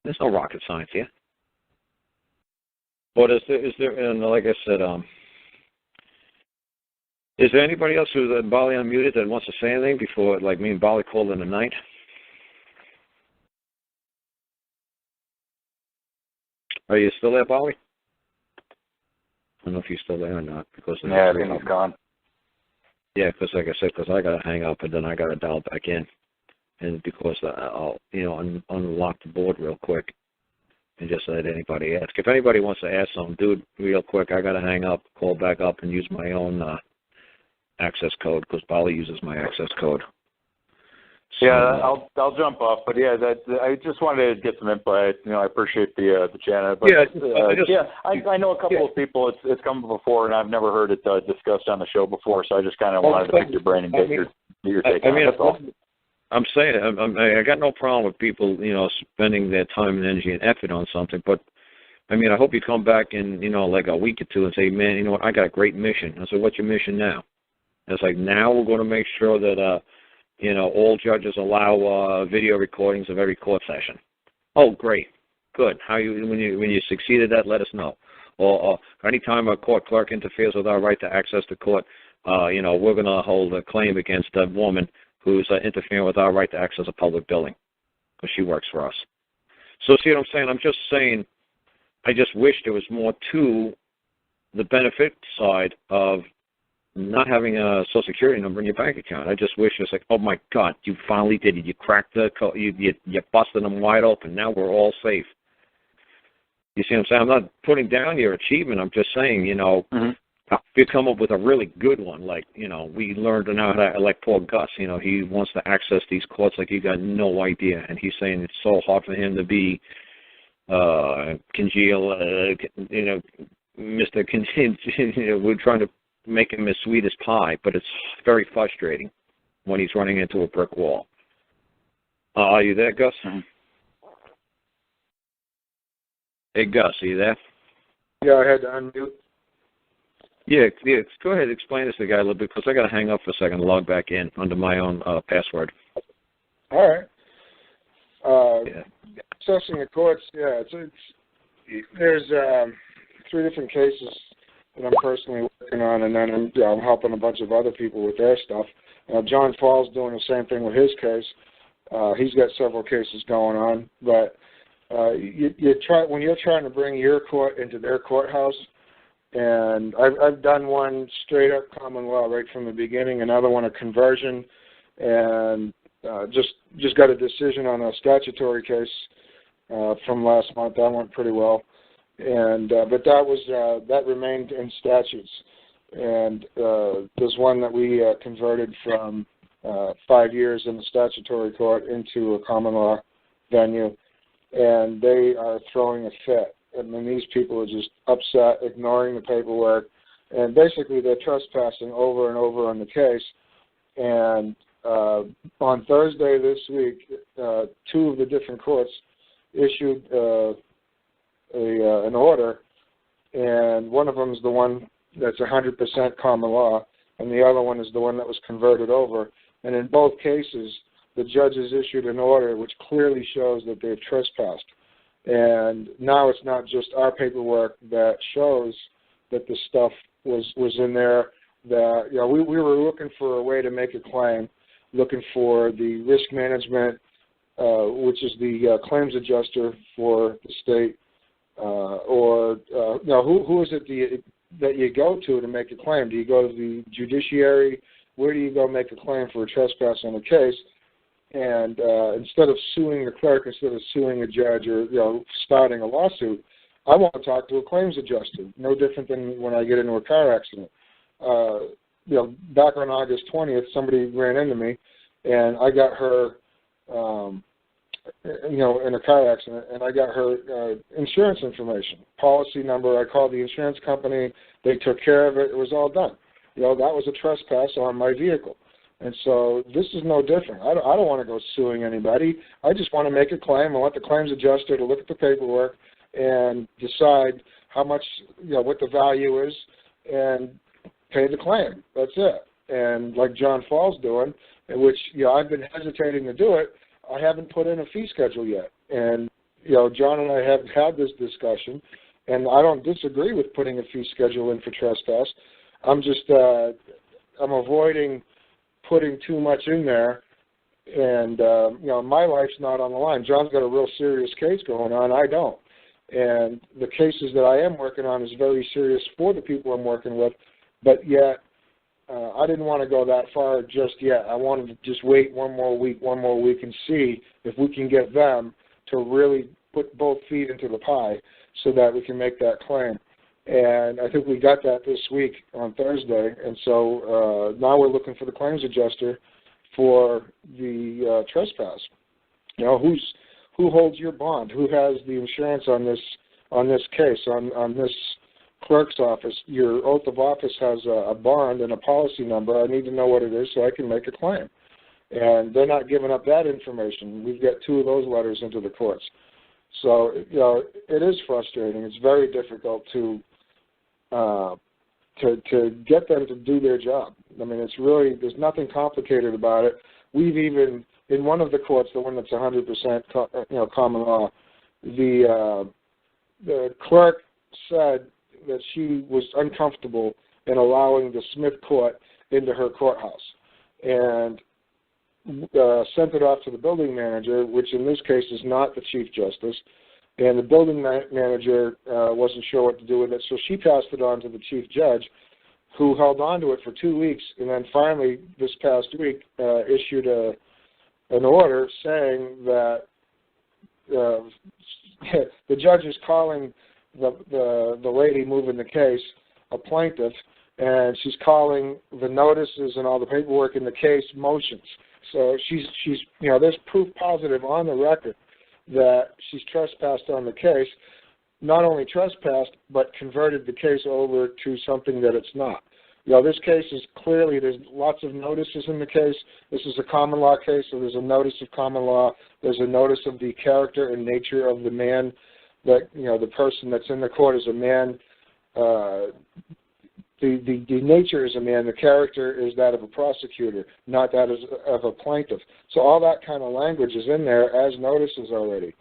There's no rocket science here. But is there, and like I said, is there anybody else who's Bali unmuted that wants to say anything before, like me and Bali called in the night? Are you still there, Bali? I don't know if you're still there or not. Because yeah, everything's gone. Yeah, because like I said, because I got to hang up and then I got to dial back in. And because I'll, you know, unlock the board real quick and just let anybody ask. If anybody wants to ask something, dude, real quick, I got to hang up, call back up, and use my own access code because Bali uses my access code. So, yeah, I'll jump off, but yeah, I just wanted to get some input. You know, I appreciate the chat. But I know a couple of people. It's come before, and I've never heard it discussed on the show before. So I just kind of wanted to pick your brain and get your take on it. That's all. I'm saying I got no problem with people, you know, spending their time and energy and effort on something, but I mean, I hope you come back in, you know, like a week or two and say, man, you know what, I got a great mission. I said, what's your mission now? And it's like, now we're going to make sure that, you know, all judges allow video recordings of every court session. Oh, great, good. When you succeeded that, let us know. Or anytime a court clerk interferes with our right to access the court, we're going to hold a claim against a woman who's interfering with our right to access a public building because she works for us. So see what I'm saying? I'm just saying I just wish there was more to the benefit side of not having a Social Security number in your bank account. I just wish it's like, oh my God, you finally did it. You cracked the code. You busted them wide open. Now we're all safe. You see what I'm saying? I'm not putting down your achievement. I'm just saying, you come up with a really good one. Like, we learned now how to, like poor Gus, he wants to access these courts like you got no idea. And he's saying it's so hard for him to be congeal, Mr. Congeal. We're trying to make him as sweet as pie, but it's very frustrating when he's running into a brick wall. Are you there, Gus? Mm-hmm. Hey, Gus, are you there? Yeah, I had to unmute. Yeah, go ahead. Explain this to the guy a little bit because I got to hang up for a second and log back in under my own password. All right. Yeah. Accessing the courts, there's 3 different cases that I'm personally working on, and then I'm helping a bunch of other people with their stuff. John Fall's doing the same thing with his case. He's got several cases going on, but when you're trying to bring your court into their courthouse, and I've done one straight up common law right from the beginning, another one a conversion, and just got a decision on a statutory case from last month. That went pretty well, and but that remained in statutes, and there's one that we converted from 5 years in the statutory court into a common law venue, and they are throwing a fit. I mean, these people are just upset, ignoring the paperwork, and basically they're trespassing over and over on the case. And on Thursday this week, 2 of the different courts issued an order, and one of them is the one that's 100% common law, and the other one is the one that was converted over. And in both cases, the judges issued an order which clearly shows that they've trespassed. And now it's not just our paperwork that shows that the stuff was in there. That we were looking for a way to make a claim, looking for the risk management, which is the claims adjuster for the state, who is it that you go to make a claim? Do you go to the judiciary? Where do you go make a claim for a trespass on a case? And instead of suing the clerk, instead of suing a judge or starting a lawsuit, I want to talk to a claims adjuster. No different than when I get into a car accident. Back on August 20th, somebody ran into me, and I got her, in a car accident, and I got her insurance information, policy number. I called the insurance company. They took care of it. It was all done. That was a trespass on my vehicle. And so this is no different. I don't want to go suing anybody. I just want to make a claim. I want the claims adjuster to look at the paperwork and decide how much, what the value is and pay the claim. That's it. And like John Fall's doing, in which, I've been hesitating to do it, I haven't put in a fee schedule yet. And, John and I have had this discussion, and I don't disagree with putting a fee schedule in for trespass. I'm just, I'm avoiding putting too much in there, and my life's not on the line. John's got a real serious case going on. I don't, and the cases that I am working on is very serious for the people I'm working with, but yet I didn't want to go that far just yet. I wanted to just wait one more week, and see if we can get them to really put both feet into the pie so that we can make that claim. And I think we got that this week on Thursday, and so now we're looking for the claims adjuster for the trespass. Who holds your bond? Who has the insurance on this case, on this clerk's office? Your oath of office has a bond and a policy number. I need to know what it is so I can make a claim. And they're not giving up that information. We've got 2 of those letters into the courts. So, it is frustrating. It's very difficult to get them to do their job. I mean, it's really, there's nothing complicated about it. We've even, in one of the courts, the one that's 100% common law, the clerk said that she was uncomfortable in allowing the Smith court into her courthouse, and sent it off to the building manager, which in this case is not the Chief Justice, and the building manager wasn't sure what to do with it, so she passed it on to the Chief Judge, who held on to it for 2 weeks, and then finally this past week issued an order saying that the judge is calling the lady moving the case a plaintiff, and she's calling the notices and all the paperwork in the case motions. So she's there's proof positive on the record that she's trespassed on the case, not only trespassed, but converted the case over to something that it's not. This case is clearly, there's lots of notices in the case. This is a common law case, so there's a notice of common law. There's a notice of the character and nature of the man, that, the person that's in the court is a man. The nature is a man, the character is that of a prosecutor, not that of a plaintiff. So all that kind of language is in there as notices already.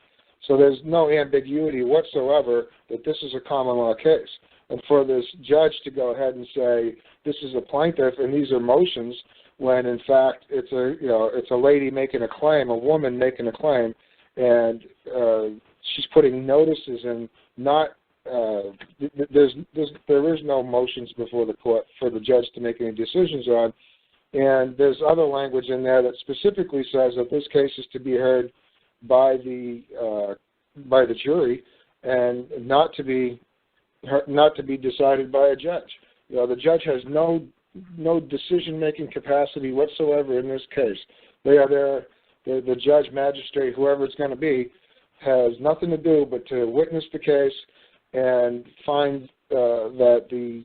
So there's no ambiguity whatsoever that this is a common law case. And for this judge to go ahead and say this is a plaintiff and these are motions, when in fact it's a lady making a claim, a woman making a claim, and she's putting notices in, not there is no motions before the court for the judge to make any decisions on, and there's other language in there that specifically says that this case is to be heard by the jury and not to be decided by a judge. The judge has no decision-making capacity whatsoever in this case. They are there. The judge, magistrate, whoever it's going to be, has nothing to do but to witness the case and find that the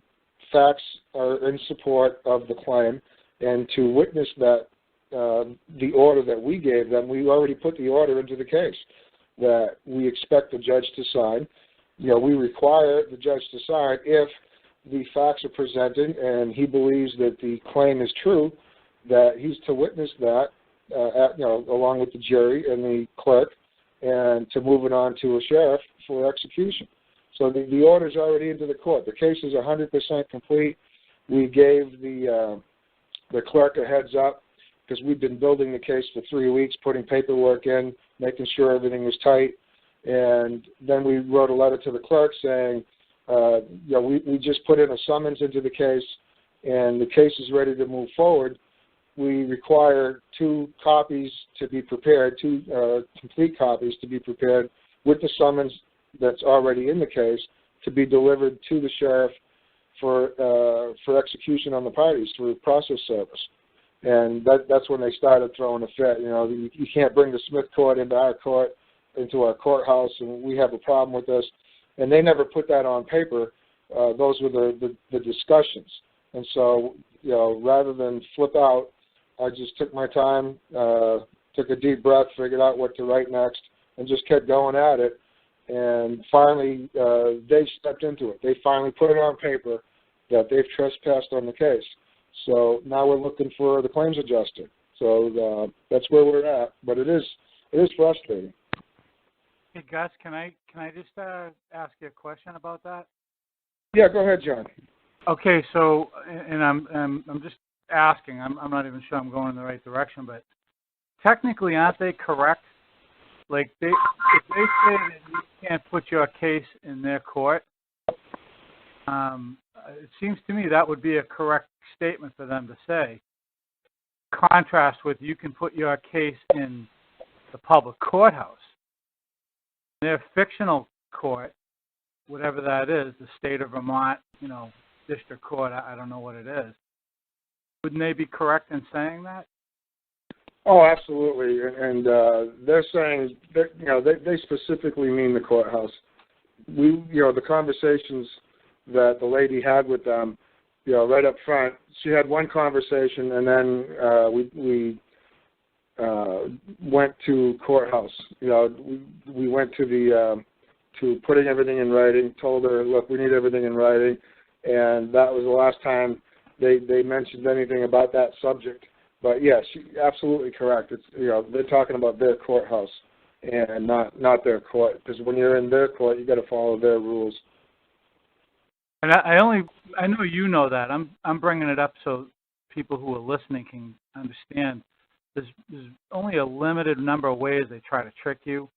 facts are in support of the claim, and to witness that the order that we gave them, we already put the order into the case that we expect the judge to sign. We require the judge to sign if the facts are presented and he believes that the claim is true, that he's to witness that along with the jury and the clerk, and to move it on to a sheriff for execution. So the order's already into the court. The case is 100% complete. We gave the clerk a heads up because we've been building the case for 3 weeks, putting paperwork in, making sure everything was tight. And then we wrote a letter to the clerk saying, we just put in a summons into the case, and the case is ready to move forward. We require 2 copies to be prepared, 2 complete copies to be prepared with the summons that's already in the case to be delivered to the sheriff for execution on the parties through process service. And that's when they started throwing a fit. You can't bring the Smith court into our court, into our courthouse, and we have a problem with this. And they never put that on paper. Those were the discussions. And so, rather than flip out, I just took my time, took a deep breath, figured out what to write next, and just kept going at it. And finally, they stepped into it. They finally put it on paper that they've trespassed on the case. So now we're looking for the claims adjuster. So that's where we're at. But it is frustrating. Hey Gus, can I just ask you a question about that? Yeah, go ahead, John. Okay, so and I'm just asking. I'm not even sure I'm going in the right direction, but technically, aren't they correct? Like if they say that you can't put your case in their court, it seems to me that would be a correct statement for them to say. Contrast with you can put your case in the public courthouse. Their fictional court, whatever that is, the state of Vermont, district court, I don't know what it is. Wouldn't they be correct in saying that? Oh, absolutely. And they're saying that, they specifically mean the courthouse. The conversations that the lady had with them, right up front, she had one conversation, and then we went to courthouse. We went to to putting everything in writing, told her, look, we need everything in writing, and that was the last time they mentioned anything about that subject. But yes, absolutely correct. It's they're talking about their courthouse, and not their court. Because when you're in their court, you got to follow their rules. And I know you know that. I'm bringing it up so people who are listening can understand. There's only a limited number of ways they try to trick you.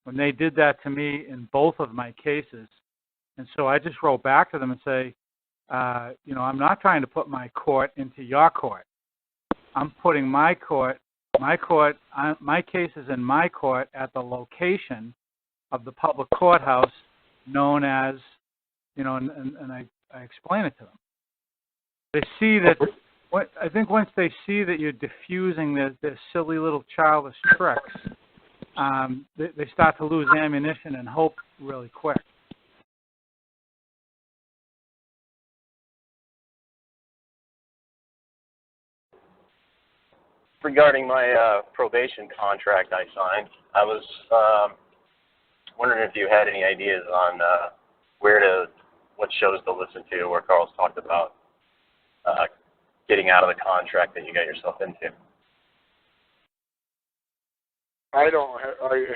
When they did that to me in both of my cases, and so I just wrote back to them and say, I'm not trying to put my court into your court. I'm putting my cases in my court at the location of the public courthouse known as, and I explain it to them. They see that, I think once they see that you're diffusing their silly little childish tricks, they start to lose ammunition and hope really quick. Regarding my probation contract I signed, I was wondering if you had any ideas on what shows to listen to, where Karl's talked about getting out of the contract that you got yourself into. I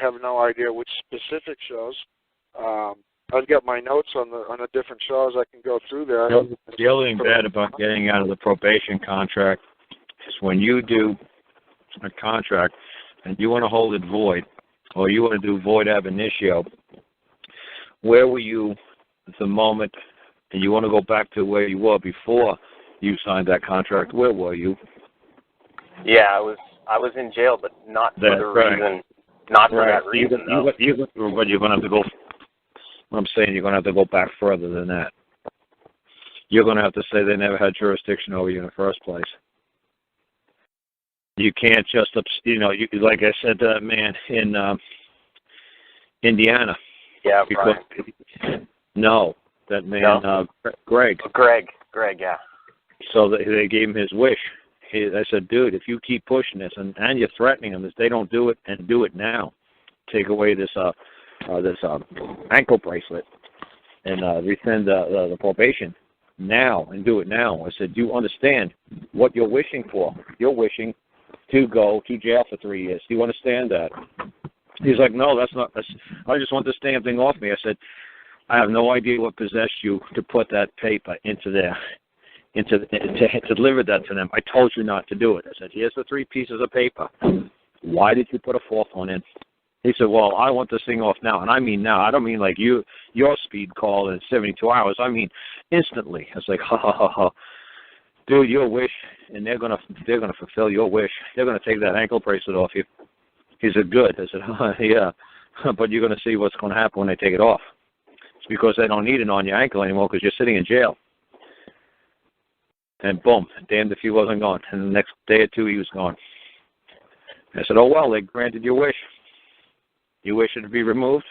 have no idea which specific shows. I've got my notes on the different shows. I can go through there. The only thing bad about getting out of the probation contract is when you do a contract and you want to hold it void, or you want to do void ab initio, where were you at the moment, and you want to go back to where you were before you signed that contract, where were you? Yeah, I was in jail, but not for the reason, not for that reason, though. But you're going to have to go, what I'm saying, you're going to have to go back further than that. You're going to have to say they never had jurisdiction over you in the first place. You can't just, like I said to that man in Indiana. Yeah, Brian. No, that man, no. Greg. Greg, yeah. So they gave him his wish. I said, dude, if you keep pushing this and you're threatening them, if they don't do it, and do it now, take away this ankle bracelet and rescind the probation now, and do it now. I said, do you understand what you're wishing for? You're wishing to go to jail for 3 years. Do you understand that? He's like, no, I just want this damn thing off me. I said, I have no idea what possessed you to put that paper into there, to deliver that to them. I told you not to do it. I said, here's the 3 pieces of paper. Why did you put a 4th one in? He said, well, I want this thing off now. And I mean now. I don't mean like your speed call in 72 hours. I mean instantly. I was like, ha, ha, ha, ha. Dude, your wish, and they're gonna fulfill your wish. They're gonna take that ankle bracelet off you. He said, good. I said, yeah, but you're gonna see what's gonna happen when they take it off. It's because they don't need it on your ankle anymore because you're sitting in jail. And boom, damned if he wasn't gone. And the next day or two, he was gone. I said, oh well, they granted your wish. You wish it to be removed.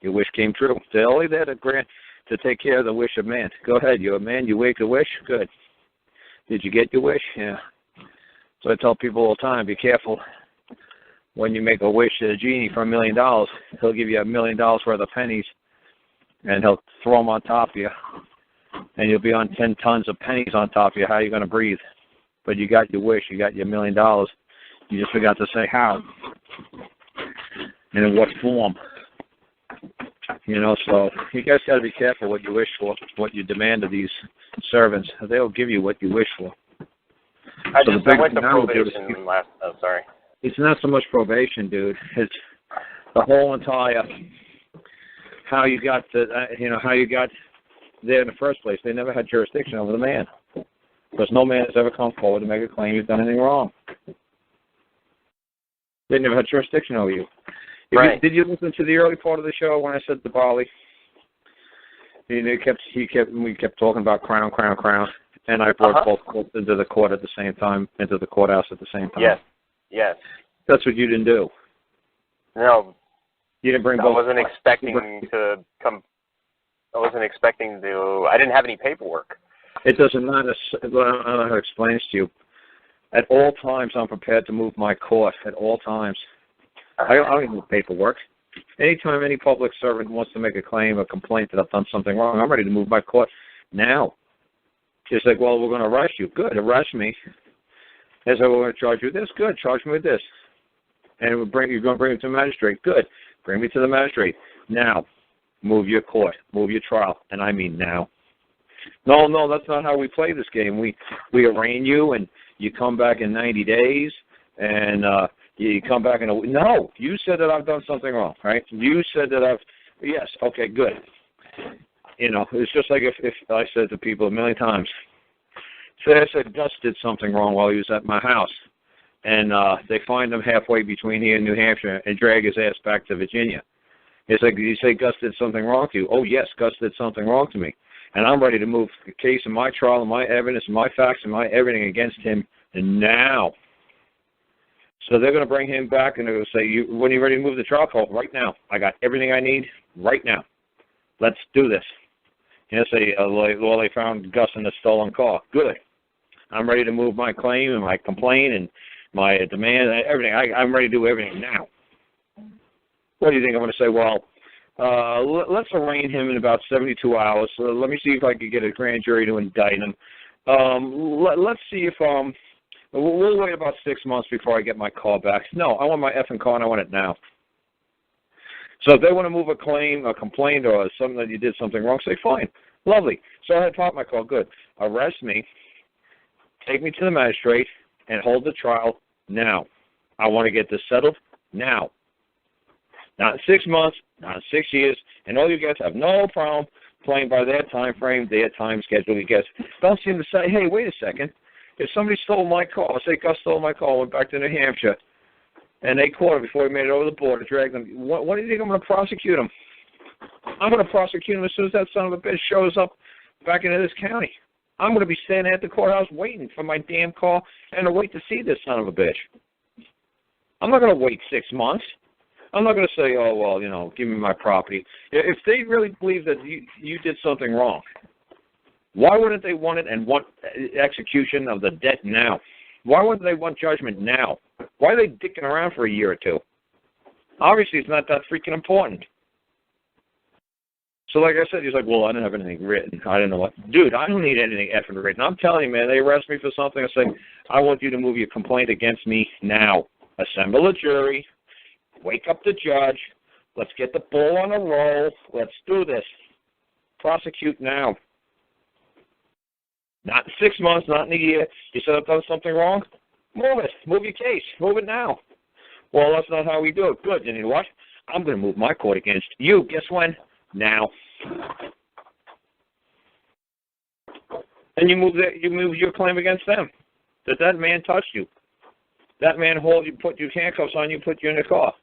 Your wish came true. They're only there to take care of the wish of man. Go ahead, you're a man. You wake a wish. Good. Did you get your wish? Yeah. So I tell people all the time, be careful when you make a wish to a genie for $1 million. He'll give you $1 million worth of pennies, and he'll throw them on top of you, and you'll be on 10 tons of pennies on top of you. How are you going to breathe? But you got your wish. You got your $1 million. You just forgot to say how and in what form. So you guys got to be careful what you wish for, what you demand of these servants. They'll give you what you wish for. I went to probation last. Oh, sorry. It's not so much probation, dude. It's the whole entire how you got how you got there in the first place. They never had jurisdiction over the man, because no man has ever come forward to make a claim you've done anything wrong. They never had jurisdiction over you. Right. Did you listen to the early part of the show when I said to Barley? We kept talking about crown, and I brought both courts into the court at the same time, into the courthouse at the same time. Yes. That's what you didn't do. No. You didn't bring I both. wasn't expecting to come. I didn't have any paperwork. It doesn't matter. I don't know how to explain this to you. At all times, I'm prepared to move my court. At all times. I don't need paperwork. Anytime any public servant wants to make a claim or complaint that I've done something wrong, I'm ready to move my court now. Just like, well, we're going to arrest you. Good, arrest me. They say, we're going to charge you this. Good, charge me with this. And you're going to bring him to the magistrate. Good. Bring me to the magistrate. Now, move your court, move your trial, and I mean now. No, that's not how we play this game. We arraign you, and you come back in 90 days, and you come back in a week. No, you said that I've done something wrong, right? You said that yes, okay, good. You know, it's just like if I said to people a million times, say I said Gus did something wrong while he was at my house, and they find him halfway between here and New Hampshire and drag his ass back to Virginia. It's like you say Gus did something wrong to you. Oh, yes, Gus did something wrong to me. And I'm ready to move the case and my trial and my evidence and my facts and my everything against him now. So they're going to bring him back and they're going to say, when you're ready to move the trial, call right now. I got everything I need right now. Let's do this. You know, say, well, they found Gus in a stolen car. Good. I'm ready to move my claim and my complaint and my demand and everything. I'm ready to do everything now. What do you think? I'm going to say, well, let's arraign him in about 72 hours. So let me see if I can get a grand jury to indict him. Let's see if we'll wait about 6 months before I get my car back. No, I want my effing car and I want it now. So if they want to move a claim, a complaint, or something that you did something wrong, say fine, lovely. So I had to pop my car. Good. Arrest me, take me to the magistrate, and hold the trial now. I want to get this settled now. Not in 6 months, not in 6 years, and all you guys have no problem playing by their time frame, their time schedule. You guys don't seem to say, hey, wait a second. If somebody stole my car, say Gus stole my car, went back to New Hampshire, and they caught him before he made it over the border, dragged him, what do you think I'm going to prosecute him? I'm going to prosecute him as soon as that son of a bitch shows up back into this county. I'm going to be standing at the courthouse waiting for my damn car and to wait to see this son of a bitch. I'm not going to wait 6 months. I'm not going to say, oh, well, you know, give me my property. If they really believe that you did something wrong, why wouldn't they want it and want execution of the debt now? Why wouldn't they want judgment now? Why are they dicking around for a year or two? Obviously, it's not that freaking important. So like I said, he's like, well, I didn't have anything written. I didn't know what. Dude, I don't need anything effing written. I'm telling you, man, they arrest me for something. I say, I want you to move your complaint against me now. Assemble a jury. Wake up the judge. Let's get the ball on a roll. Let's do this. Prosecute now. Not in 6 months, not in a year. You said I've done something wrong? Move it. Move your case. Move it now. Well, that's not how we do it. Good. And you know what? I'm going to move my court against you. Guess when? Now. And you move your claim against them. That man touched you. That man put your handcuffs on you, put you in the car.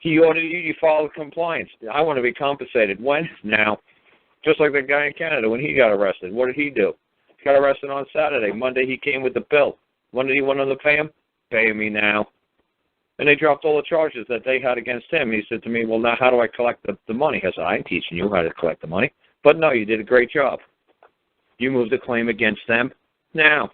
He ordered you, you followed compliance. I want to be compensated. When? Now. Just like the guy in Canada when he got arrested. What did he do? He got arrested on Saturday. Monday he came with the bill. When did he want to pay him? Pay me now. And they dropped all the charges that they had against him. He said to me, well, now how do I collect the money? I said, I ain't teaching you how to collect the money. But no, you did a great job. You moved the claim against them now.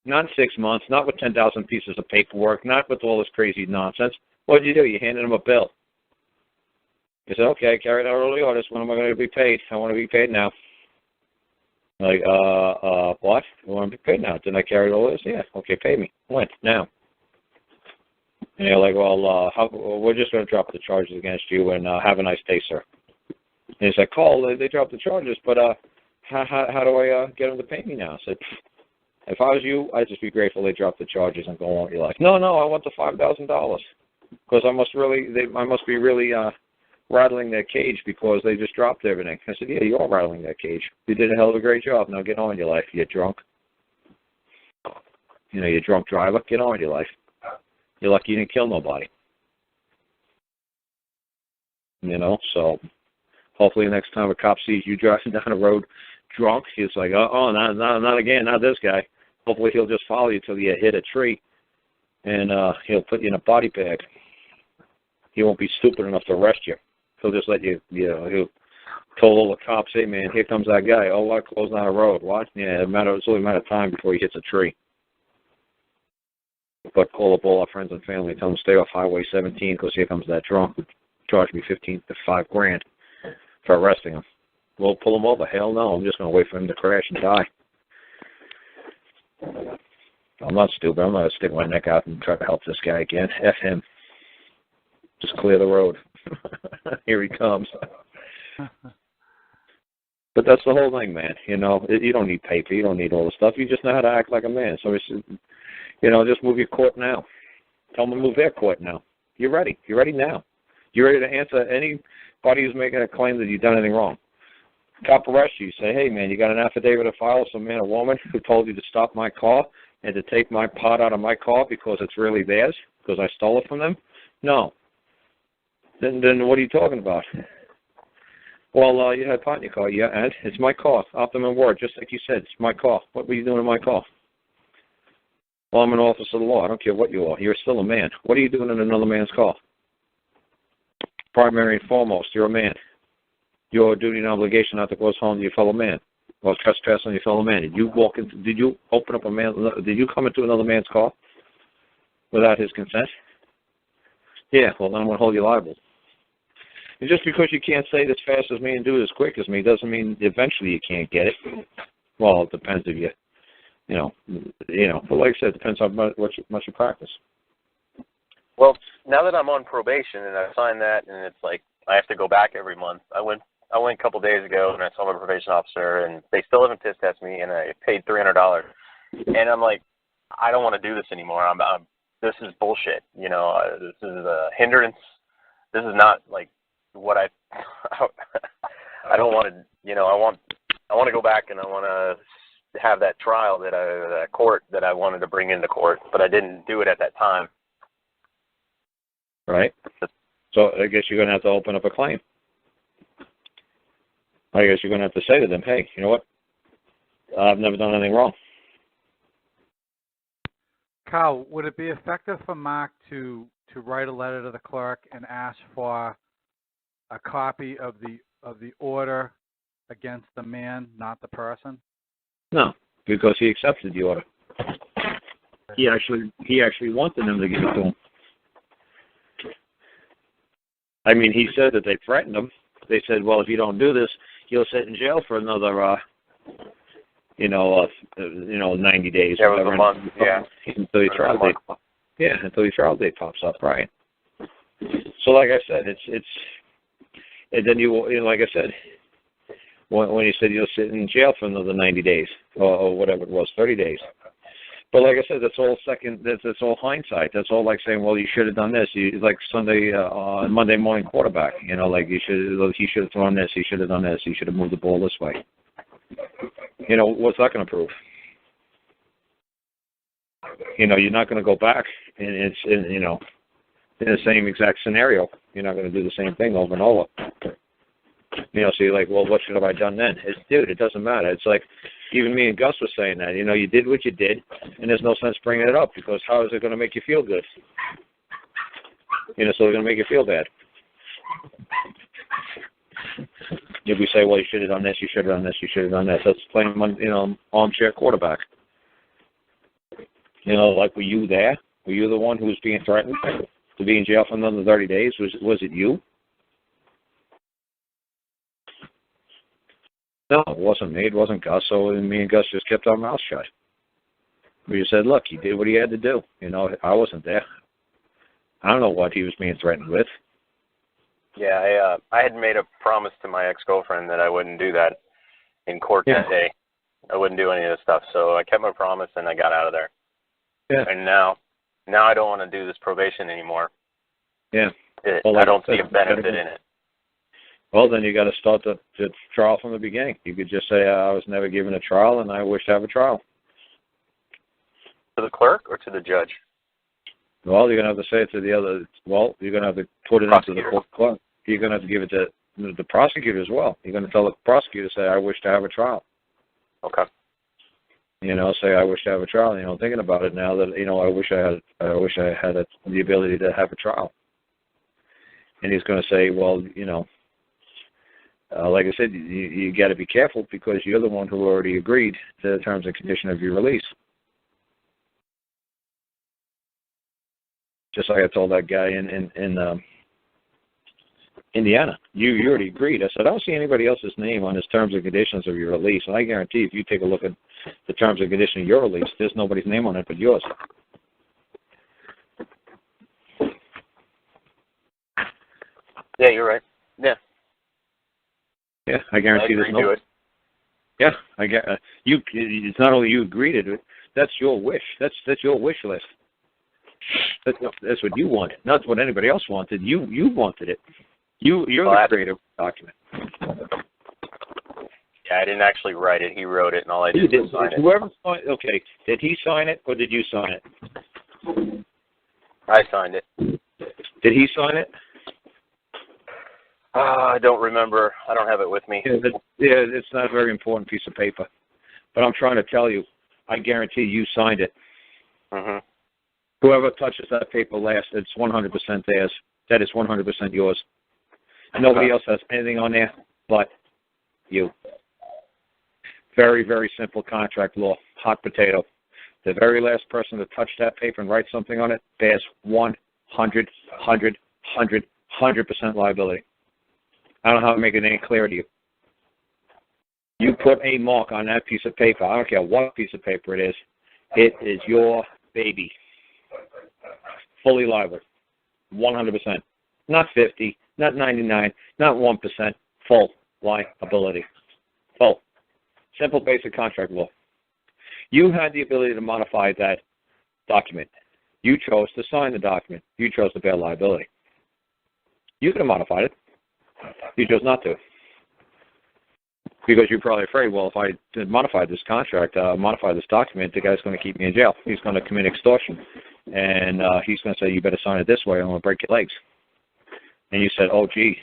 Not 6 months, not with 10,000 pieces of paperwork, not with all this crazy nonsense. What did you do? You handed them a bill. You said, okay, I carried out all the orders. When am I going to be paid? I want to be paid now. Like, what? I want to be paid now. Didn't I carry all this? Yeah. Okay, pay me. When? Now. And they're like, well, we're just going to drop the charges against you and have a nice day, sir. And he's like, Carl, they dropped the charges, but how do I get them to pay me now? I said, if I was you, I'd just be grateful they dropped the charges and go on with your life. No, I want the $5,000 because I must be really rattling their cage because they just dropped everything. I said, yeah, you are rattling that cage. You did a hell of a great job. Now get on with your life. You're drunk. You know, you're a drunk driver. Get on with your life. You're lucky you didn't kill nobody. You know, so hopefully next time a cop sees you driving down the road drunk, he's like, oh, not again, not this guy. Hopefully he'll just follow you till you hit a tree, and he'll put you in a body bag. He won't be stupid enough to arrest you. He'll just let you, he'll tell all the cops, hey, man, here comes that guy. Oh, what? Closing down the road. What? Yeah, it's only a matter of time before he hits a tree. But call up all our friends and family and tell them to stay off Highway 17 because here comes that drunk who charged me $5,000 for arresting him. We'll pull him over. Hell no. I'm just going to wait for him to crash and die. I'm not stupid. I'm not going to stick my neck out and try to help this guy again. F him. Just clear the road. Here he comes. But that's the whole thing, man. You know, you don't need paper. You don't need all the stuff. You just know how to act like a man. So, it's, you know, just move your court now. Tell them to move their court now. You're ready. You're ready now. You're ready to answer anybody who's making a claim that you've done anything wrong. Cop arrest you. Say, hey, man, you got an affidavit to file of some man or woman who told you to stop my car and to take my pot out of my car because it's really theirs, because I stole it from them? No. Then what are you talking about? Well, you had pot in your car. Yeah, and it's my car. Optimum word, just like you said. It's my car. What were you doing in my car? Well, I'm an officer of the law. I don't care what you are. You're still a man. What are you doing in another man's car? Primary and foremost, you're a man. Your duty and obligation not to cause harm to your fellow man or trespass on your fellow man. Did you open up did you come into another man's car without his consent? Yeah, well, then I'm going to hold you liable. And just because you can't say it as fast as me and do it as quick as me doesn't mean eventually you can't get it. Well, it depends if you know. But like I said, it depends on much you practice. Well, now that I'm on probation and I signed that, and it's like I have to go back every month. I went a couple days ago and I saw my probation officer, and they still haven't piss tested me, and I paid $300. And I'm like, I don't want to do this anymore. This is bullshit. You know, this is a hindrance. This is not like what I don't want to. You know, I want to go back and I want to have that trial that court that I wanted to bring into court, but I didn't do it at that time. Right. So I guess you're going to have to open up a claim. I guess you're going to have to say to them, hey, you know what? I've never done anything wrong. Karl, would it be effective for Mark to write a letter to the clerk and ask for a copy of the order against the man, not the person? No, because he accepted the order. He actually wanted them to give it to him. I mean, he said that they threatened him. They said, well, if you don't do this, you'll sit in jail for another, 90 days. Yeah, it was a month, yeah. Until your trial date. Yeah, until your trial date pops up, right? So, like I said, it's, and then like I said, when you said you'll sit in jail for another 90 days or whatever it was, 30 days. But like I said, that's all hindsight. That's all like saying, well, you should have done this. Like Monday morning quarterback. You know, like he should have thrown this. He should have done this. He should have moved the ball this way. You know, what's that going to prove? You know, you're not going to go back and it's in the same exact scenario. You're not going to do the same thing over and over. You know, so you're like, well, what should have I done then? Dude, it doesn't matter. It's like, even me and Gus were saying that. You know, you did what you did, and there's no sense bringing it up because how is it going to make you feel good? You know, so it's going to make you feel bad. If we say, well, you should have done this, you should have done this, you should have done this. That's playing, armchair quarterback. You know, like, were you there? Were you the one who was being threatened to be in jail for another 30 days? Was it you? No, it wasn't me. It wasn't Gus. So me and Gus just kept our mouths shut. We just said, look, he did what he had to do. You know, I wasn't there. I don't know what he was being threatened with. Yeah, I had made a promise to my ex-girlfriend that I wouldn't do that in court that day. I wouldn't do any of this stuff. So I kept my promise and I got out of there. Yeah. And now I don't want to do this probation anymore. Yeah. I don't see a benefit in it. Well, then you got to start the trial from the beginning. You could just say, I was never given a trial, and I wish to have a trial. To the clerk or to the judge? Well, you're going to have to say it to the other. Well, you're going to have to put it into the clerk. You're going to have to give it to the prosecutor as well. You're going to tell the prosecutor, say, I wish to have a trial. Okay. You know, say, I wish to have a trial. You know, thinking about it now that, I wish I had the ability to have a trial. And he's going to say, well, like I said, you got to be careful because you're the one who already agreed to the terms and conditions of your release. Just like I told that guy in Indiana. You already agreed. I said, I don't see anybody else's name on his terms and conditions of your release. And I guarantee if you take a look at the terms and conditions of your release, there's nobody's name on it but yours. Yeah, you're right. Yeah. Yeah, I guarantee there's no. Yeah, I get you. It's not only you agreed to it. That's your wish. That's your wish list. That's what you wanted. Not what anybody else wanted. You wanted it. You're the creator of the document. Yeah, I didn't actually write it. He wrote it, and all I did was sign it. Whoever signed, okay, did he sign it or did you sign it? I signed it. Did he sign it? I don't remember. I don't have it with me. Yeah, it's not a very important piece of paper. But I'm trying to tell you, I guarantee you signed it. Mm-hmm. Whoever touches that paper last, it's 100% theirs. That is 100% yours. Nobody else has anything on there but you. Very, very simple contract law. Hot potato. The very last person to touch that paper and write something on it bears 100% liability. I don't know how to make it any clearer to you. You put a mark on that piece of paper. I don't care what piece of paper it is. It is your baby. Fully liable. 100%. Not 50, not 99, not 1%. Full liability. Full. Simple basic contract law. You had the ability to modify that document. You chose to sign the document. You chose to bear liability. You could have modified it. You chose not to. Because you're probably afraid, well, if I modify this contract, modify this document, the guy's going to keep me in jail. He's going to commit extortion. And he's going to say, you better sign it this way or I'm going to break your legs. And you said, oh, gee,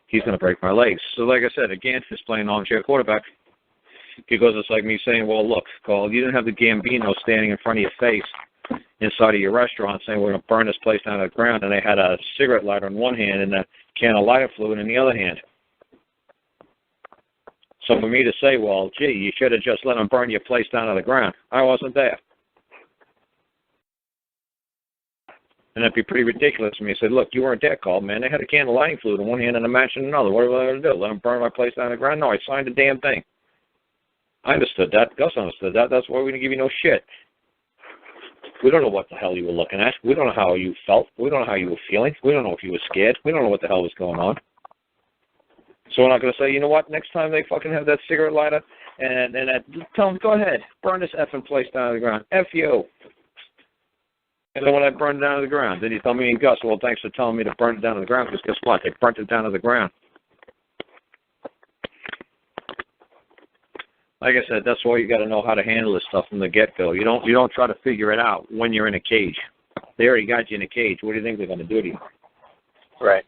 he's going to break my legs. So like I said, again, it's playing armchair quarterback. Because it's like me saying, well, look, Carl, you didn't have the Gambino standing in front of your face inside of your restaurant saying we're going to burn this place down to the ground, and they had a cigarette lighter in one hand and a can of lighter fluid in the other hand. So for me to say, well, gee, you should have just let them burn your place down to the ground, I wasn't there. And that'd be pretty ridiculous for me. I said, look, you weren't there, Carl, man. They had a can of lighting fluid in one hand and a match in another. What are they going to do? Let them burn my place down to the ground? No, I signed the damn thing. I understood that. Gus understood that. That's why we're going to give you no shit. We don't know what the hell you were looking at. We don't know how you felt. We don't know how you were feeling. We don't know if you were scared. We don't know what the hell was going on. So we're not going to say, you know what, next time they fucking have that cigarette lighter and tell them, go ahead, burn this effing place down to the ground. F you. And then when I burned it down to the ground, then you tell me and Gus, well, thanks for telling me to burn it down to the ground, because guess what? They burnt it down to the ground. Like I said, that's why you got to know how to handle this stuff from the get-go. You don't try to figure it out when you're in a cage. They already got you in a cage. What do you think they're going to do to you? Right.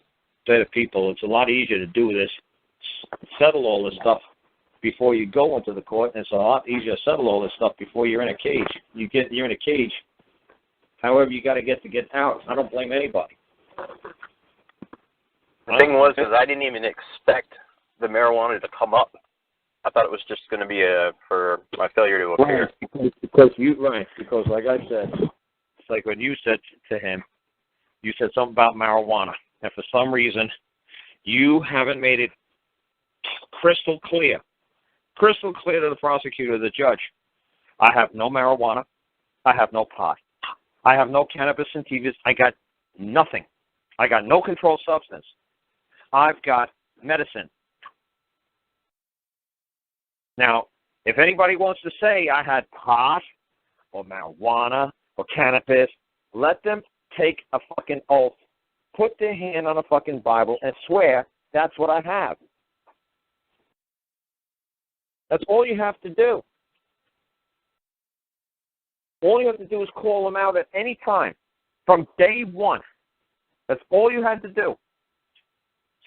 Say to people, it's a lot easier to do this, settle all this stuff before you go into the court, and it's a lot easier to settle all this stuff before you're in a cage. You're in a cage. However, you got to get out. I don't blame anybody. The thing was, is I didn't even expect the marijuana to come up. I thought it was just going to be for my failure to appear. Right, because like I said, it's like when you said to him, you said something about marijuana, and for some reason, you haven't made it crystal clear to the prosecutor, the judge. I have no marijuana. I have no pot. I have no cannabis sativas. I got nothing. I got no controlled substance. I've got medicine. Now, if anybody wants to say I had pot or marijuana or cannabis, let them take a fucking oath, put their hand on a fucking Bible, and swear that's what I have. That's all you have to do. All you have to do is call them out at any time from day one. That's all you had to do.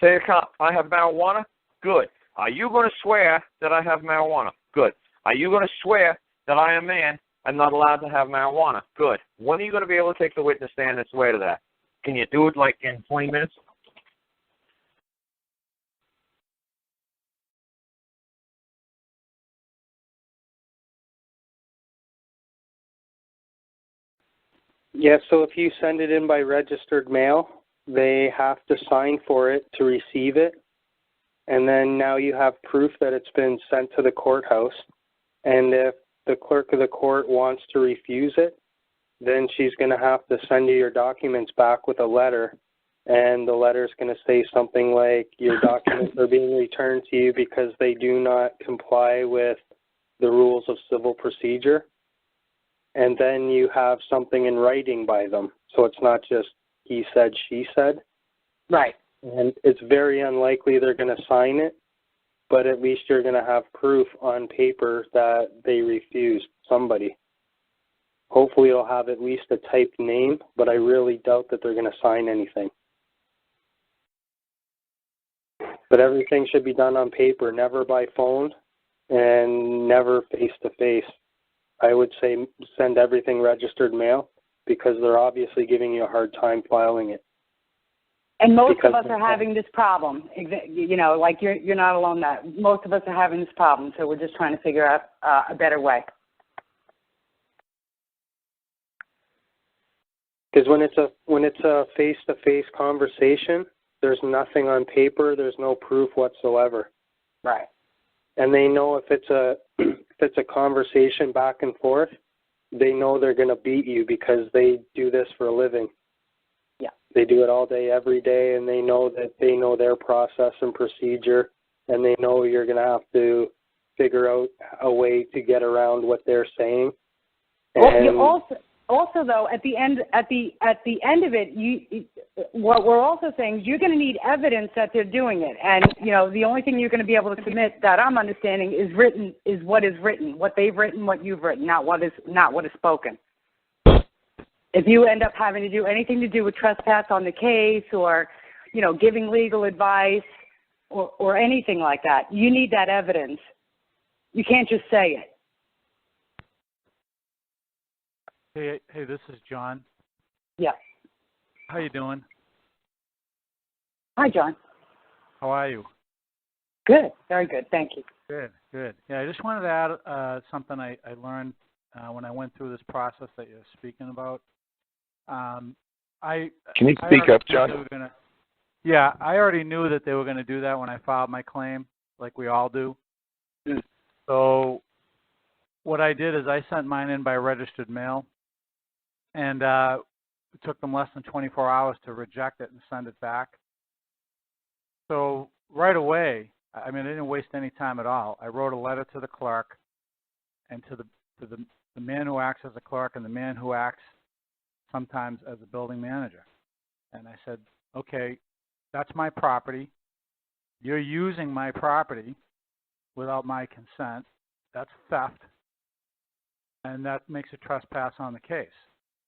Say to cop, I have marijuana? Good. Are you going to swear that I have marijuana? Good. Are you going to swear that I am a man and not allowed to have marijuana? Good. When are you going to be able to take the witness stand and swear to that? Can you do it like in 20 minutes? Yeah, so if you send it in by registered mail, they have to sign for it to receive it, and then now you have proof that it's been sent to the courthouse. And if the clerk of the court wants to refuse it, then she's going to have to send you your documents back with a letter, and the letter is going to say something like your documents are being returned to you because they do not comply with the rules of civil procedure. And then you have something in writing by them, so it's not just he said, she said. Right. And it's very unlikely they're going to sign it, but at least you're going to have proof on paper that they refused somebody. Hopefully you'll have at least a typed name, but I really doubt that they're going to sign anything. But everything should be done on paper, never by phone, and never face-to-face. I would say send everything registered mail, because they're obviously giving you a hard time filing it. And most of us are having this problem. You know, like you're not alone. That most of us are having this problem, so we're just trying to figure out a better way. Because when it's a face-to-face conversation, there's nothing on paper. There's no proof whatsoever. Right. And they know if it's a conversation back and forth, they know they're going to beat you because they do this for a living. Yeah. They do it all day, every day, and they know that they know their process and procedure, and they know you're going to have to figure out a way to get around what they're saying. Well, you also though, at the end of it, what we're also saying is you're going to need evidence that they're doing it, and you know the only thing you're going to be able to submit that I'm understanding is what is written, what they've written, what you've written, not what is spoken. If you end up having to do anything to do with trespass on the case, or you know giving legal advice, or anything like that, you need that evidence. You can't just say it. Hey, this is John. Yeah. How you doing? Hi, John. How are you? Good. Very good. Thank you. Good. Yeah, I just wanted to add something I learned when I went through this process that you're speaking about. Can you speak up, John? Yeah, I already knew that they were going to do that when I filed my claim, like we all do. Mm. So what I did is I sent mine in by registered mail. And it took them less than 24 hours to reject it and send it back. So right away, I mean, I didn't waste any time at all. I wrote a letter to the clerk and to the man who acts as a clerk and the man who acts sometimes as a building manager. And I said, okay, that's my property. You're using my property without my consent. That's theft. And that makes a trespass on the case.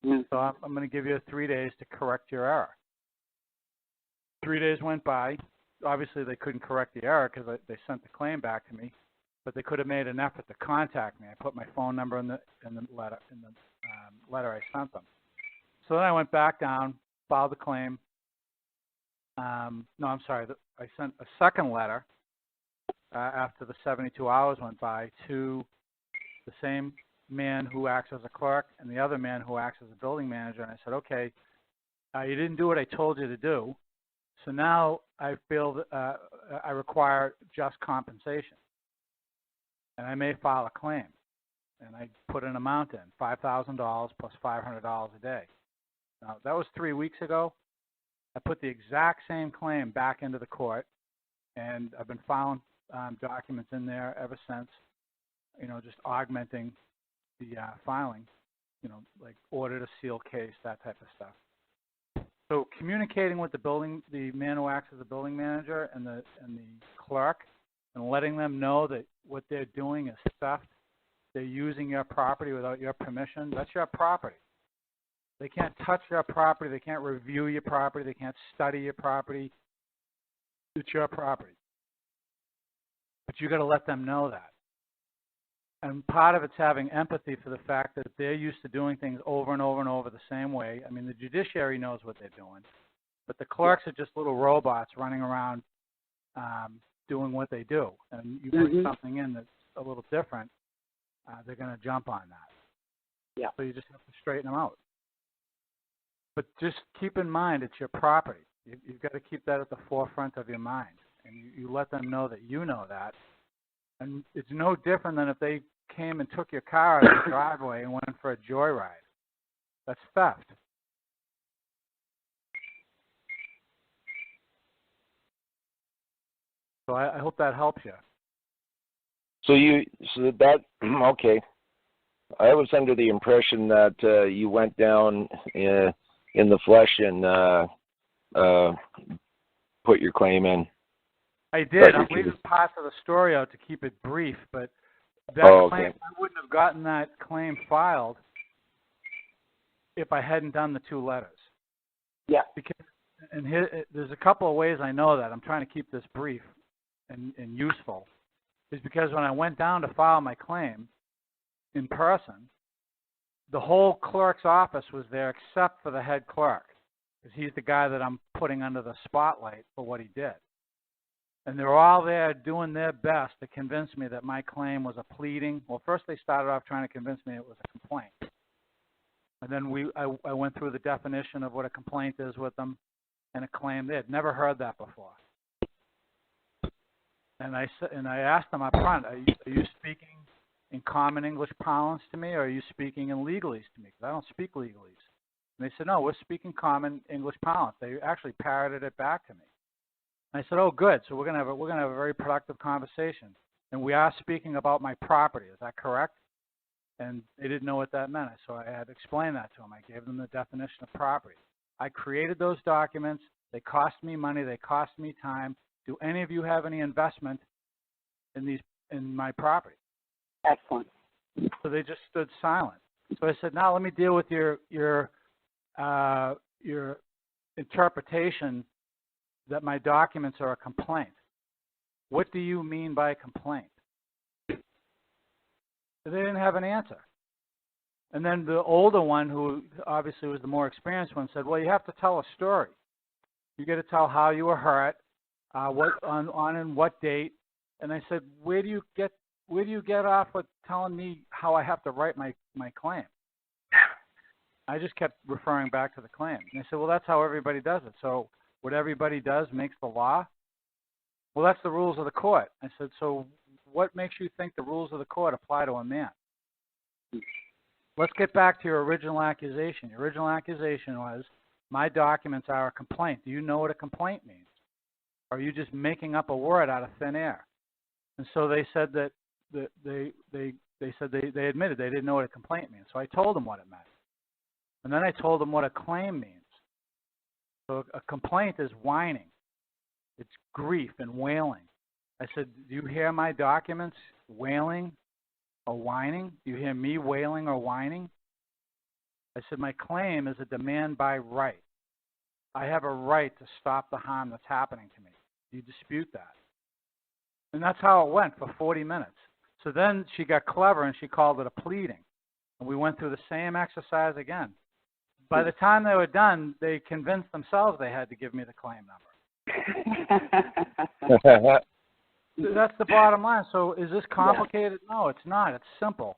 So I'm going to give you 3 days to correct your error. 3 days went by. Obviously, they couldn't correct the error because they sent the claim back to me, but they could have made an effort to contact me. I put my phone number in the letter I sent them. So then I went back down, filed the claim. No, I'm sorry. I sent a second letter after the 72 hours went by to the same man who acts as a clerk and the other man who acts as a building manager, and I said, okay, you didn't do what I told you to do, so now I feel I require just compensation, and I may file a claim. And I put an amount in, $5,000 plus $500 a day. Now, that was 3 weeks ago. I put the exact same claim back into the court, and I've been filing documents in there ever since, you know, just augmenting the filing, you know, like order to seal case, that type of stuff. So communicating with the man who acts as a building manager and the clerk, and letting them know that what they're doing is theft. They're using your property without your permission. That's your property. They can't touch your property. They can't review your property. They can't study your property. It's your property. But you got to let them know that. And part of it's having empathy for the fact that they're used to doing things over and over and over the same way. I mean, the judiciary knows what they're doing, but the clerks are just little robots running around doing what they do. And you put something in that's a little different, they're going to jump on that. Yeah. So you just have to straighten them out. But just keep in mind, it's your property. You've got to keep that at the forefront of your mind, and you let them know that you know that. And it's no different than if they came and took your car out of the driveway and went for a joyride. That's theft. So I hope that helps you. Okay. I was under the impression that you went down in the flesh and put your claim in. I did. I'm leaving parts of the story out to keep it brief, but that claim, I wouldn't have gotten that claim filed if I hadn't done the 2 letters. Yeah. Because, and there's a couple of ways I know that. I'm trying to keep this brief and useful. Is because when I went down to file my claim in person, the whole clerk's office was there except for the head clerk, because he's the guy that I'm putting under the spotlight for what he did. And they were all there doing their best to convince me that my claim was a pleading. Well, first they started off trying to convince me it was a complaint. And then I went through the definition of what a complaint is with them and a claim. They had never heard that before. And I asked them up front, are you speaking in common English parlance to me, or are you speaking in legalese to me? Because I don't speak legalese. And they said, no, we're speaking common English parlance. They actually parroted it back to me. And I said, oh, good. So we're gonna have a very productive conversation. And we are speaking about my property. Is that correct? And they didn't know what that meant. So I had to explain that to them. I gave them the definition of property. I created those documents. They cost me money. They cost me time. Do any of you have any investment in my property? Excellent. So they just stood silent. So I said, now let me deal with your interpretation that my documents are a complaint. What do you mean by complaint? So they didn't have an answer. And then the older one, who obviously was the more experienced one, said, well, you have to tell a story. You got to tell how you were hurt, what on and what date. And I said, where do you get off with telling me how I have to write my claim? I just kept referring back to the claim. And they said, well, that's how everybody does it. So what everybody does makes the law? Well, that's the rules of the court. I said, so what makes you think the rules of the court apply to a man? Let's get back to your original accusation. Your original accusation was, my documents are a complaint. Do you know what a complaint means? Or are you just making up a word out of thin air? And so they said that they admitted they didn't know what a complaint means. So I told them what it meant. And then I told them what a claim means. So a complaint is whining. It's grief and wailing. I said, do you hear my documents wailing or whining? Do you hear me wailing or whining? I said, my claim is a demand by right. I have a right to stop the harm that's happening to me. Do you dispute that? And that's how it went for 40 minutes. So then she got clever and she called it a pleading. And we went through the same exercise again. By the time they were done, they convinced themselves they had to give me the claim number. That's the bottom line. So is this complicated? Yeah. No, it's not. It's simple.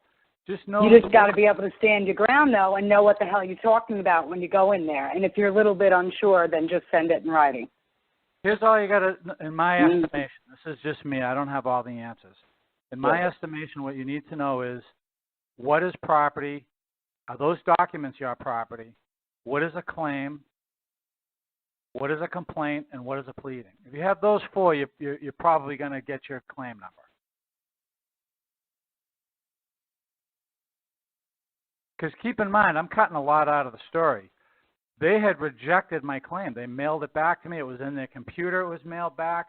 Just know. You just got to be able to stand your ground, though, and know what the hell you're talking about when you go in there. And if you're a little bit unsure, then just send it in writing. Here's all you got to, in my estimation, this is just me. I don't have all the answers. In my estimation, what you need to know is, what is property? Are those documents your property? What is a claim? What is a complaint? And what is a pleading? If you have those four, you're probably going to get your claim number. Because keep in mind, I'm cutting a lot out of the story. They had rejected my claim. They mailed it back to me. It was in their computer. It was mailed back.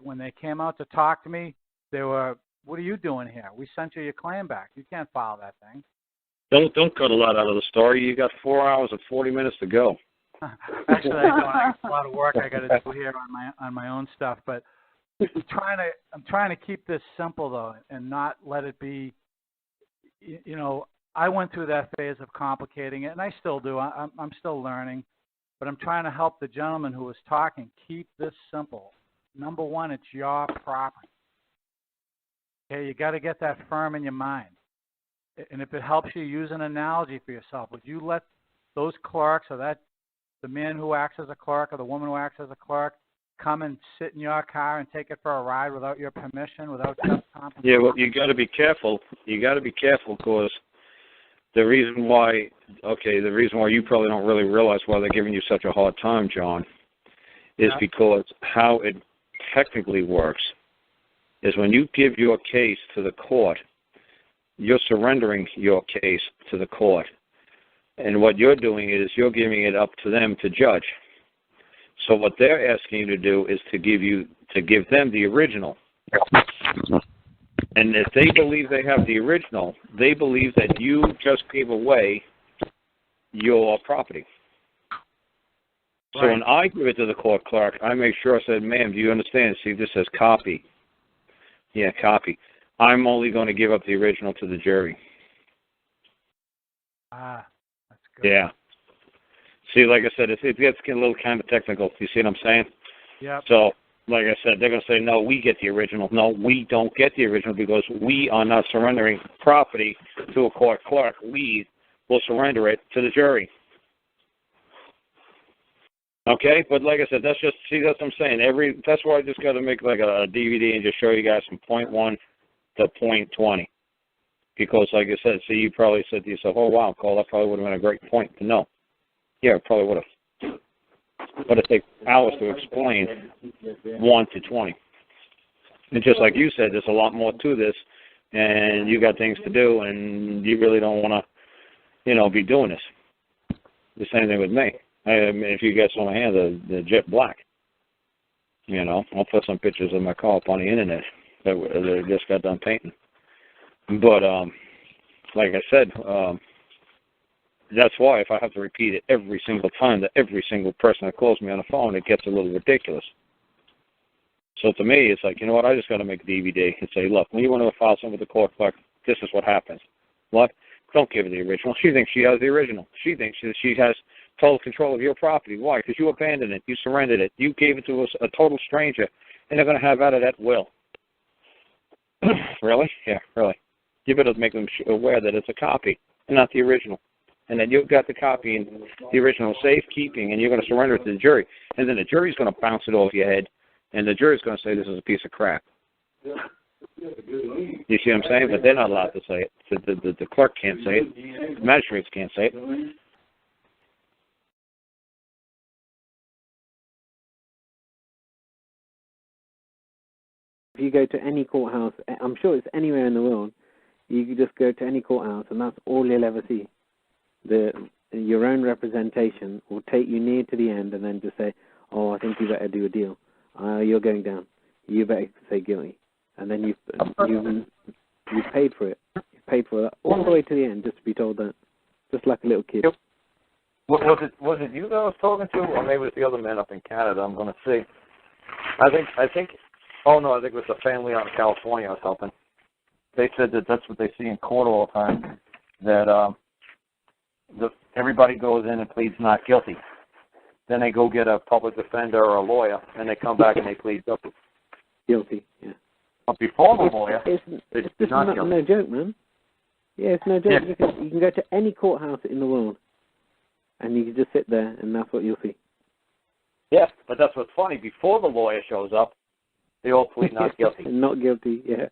When they came out to talk to me, they were, what are you doing here? We sent you your claim back. You can't file that thing. Don't cut a lot out of the story. You got 4 hours and 40 minutes to go. Actually, I got a lot of work I got to do here on my own stuff. But I'm trying to keep this simple though, and not let it be. You know, I went through that phase of complicating it, and I still do. I'm still learning, but I'm trying to help the gentleman who was talking keep this simple. Number one, it's your property. Okay, you got to get that firm in your mind. And if it helps you, use an analogy for yourself. Would you let those clerks or that the man who acts as a clerk or the woman who acts as a clerk come and sit in your car and take it for a ride without your permission, without just compensation? Yeah, well, you got to be careful. You got to be careful because the reason why you probably don't really realize why they're giving you such a hard time, John, is because how it technically works is when you give your case to the court, you're surrendering your case to the court. And what you're doing is you're giving it up to them to judge. So what they're asking you to do is to give them the original. And if they believe they have the original, they believe that you just gave away your property. So when I give it to the court clerk, I make sure I said, ma'am, do you understand? See, this says copy. Yeah, copy. I'm only going to give up the original to the jury. Ah, that's good. Yeah. See, like I said, it gets a little kind of technical. You see what I'm saying? Yeah. So, like I said, they're going to say, no, we get the original. No, we don't get the original because we are not surrendering property to a court clerk. We will surrender it to the jury. Okay, but like I said, that's what I'm saying. That's why I just got to make like a DVD and just show you guys from point 1 to point 20. Because like I said, see, you probably said to yourself, oh, wow, Cole, that probably would have been a great point to know. Yeah, it probably would have. But it takes hours to explain 1 to 20. And just like you said, there's a lot more to this, and you got things to do, and you really don't want to, be doing this. The same thing with me. I mean, if you guys saw my hand, the jet black. I'll put some pictures of my car up on the internet that just got done painting. But like I said, that's why if I have to repeat it every single time to every single person that calls me on the phone, it gets a little ridiculous. So to me, it's like, you know what, I just got to make a DVD and say, look, when you want to file something with the court clerk, this is what happens. What? Don't give her the original. She thinks she has the original. She thinks she has total control of your property. Why? Because you abandoned it. You surrendered it. You gave it to a total stranger, and they're going to have out of that will. Really? Yeah, really. You better make them aware that it's a copy and not the original. And then you've got the copy and the original safekeeping, and you're going to surrender it to the jury. And then the jury's going to bounce it off your head, and the jury's going to say this is a piece of crap. You see what I'm saying? But they're not allowed to say it. The clerk can't say it. The magistrates can't say it. If you go to any courthouse, I'm sure it's anywhere in the world, you can just go to any courthouse, and that's all you'll ever see. Your own representation will take you near to the end and then just say, oh, I think you better do a deal. You're going down. You better say guilty. And then you've paid for it. You've paid for that all the way to the end just to be told that. Just like a little kid. Was it you that I was talking to, or maybe it was the other man up in Canada? I'm going to see. I think it was the family out in California I was helping. They said that that's what they see in court all the time, that everybody goes in and pleads not guilty. Then they go get a public defender or a lawyer, and they come back and they plead guilty. Guilty, yeah. But before the lawyer, it's just no joke, man. Yeah, it's no joke. Yeah. You can go to any courthouse in the world, and you can just sit there, and that's what you'll see. Yes, but that's what's funny. Before the lawyer shows up, they all plead not guilty. Not guilty, yeah.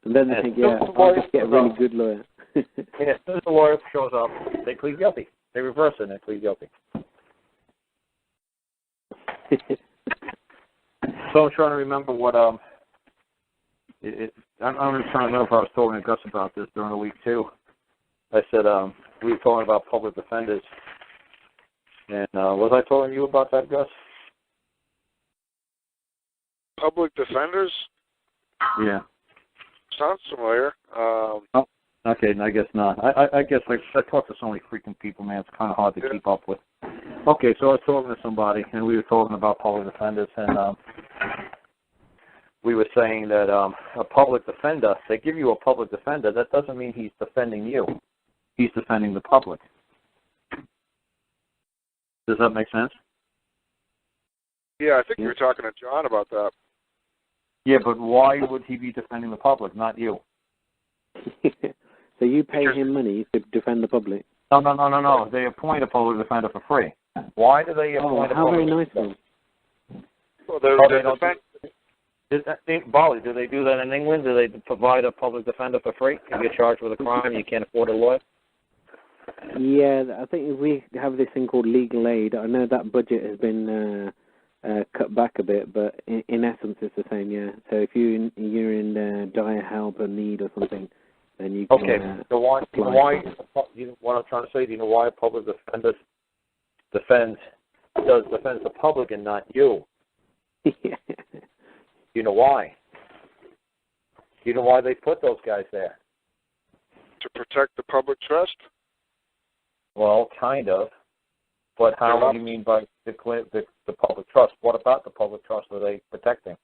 And then they think, I'll just get a really good lawyer. Yeah, as soon as the lawyer shows up, they plead guilty. They reverse it and they plead guilty. So I'm trying to remember what I'm just trying to remember if I was talking to Gus about this during the week too. I said we were talking about public defenders, and was I talking to you about that, Gus? Public defenders? Yeah. Sounds familiar. Okay, I guess not. I guess like I talk to so many freaking people, man. It's kind of hard to keep up with. Okay, so I was talking to somebody, and we were talking about public defenders, and we were saying that a public defender, they give you a public defender, that doesn't mean he's defending you. He's defending the public. Does that make sense? Yeah, I think you were talking to John about that. Yeah, but why would he be defending the public, not you? So you pay him money to defend the public? No. They appoint a public defender for free. Why do they appoint a how very public nice of them. Well, Bali, do they do that in England? Do they provide a public defender for free? You get charged with a crime, you can't afford a lawyer? Yeah, I think we have this thing called legal aid. I know that budget has been cut back a bit, but in essence it's the same, yeah. So if you're in dire help or need or something, then you can Okay, so why, what I'm trying to say, do you know why a public defender defends the public and not you? Yeah. You know why? You know why they put those guys there? to protect the public trust? Well, kind of. But how do you mean by the public trust? What about the public trust are they protecting?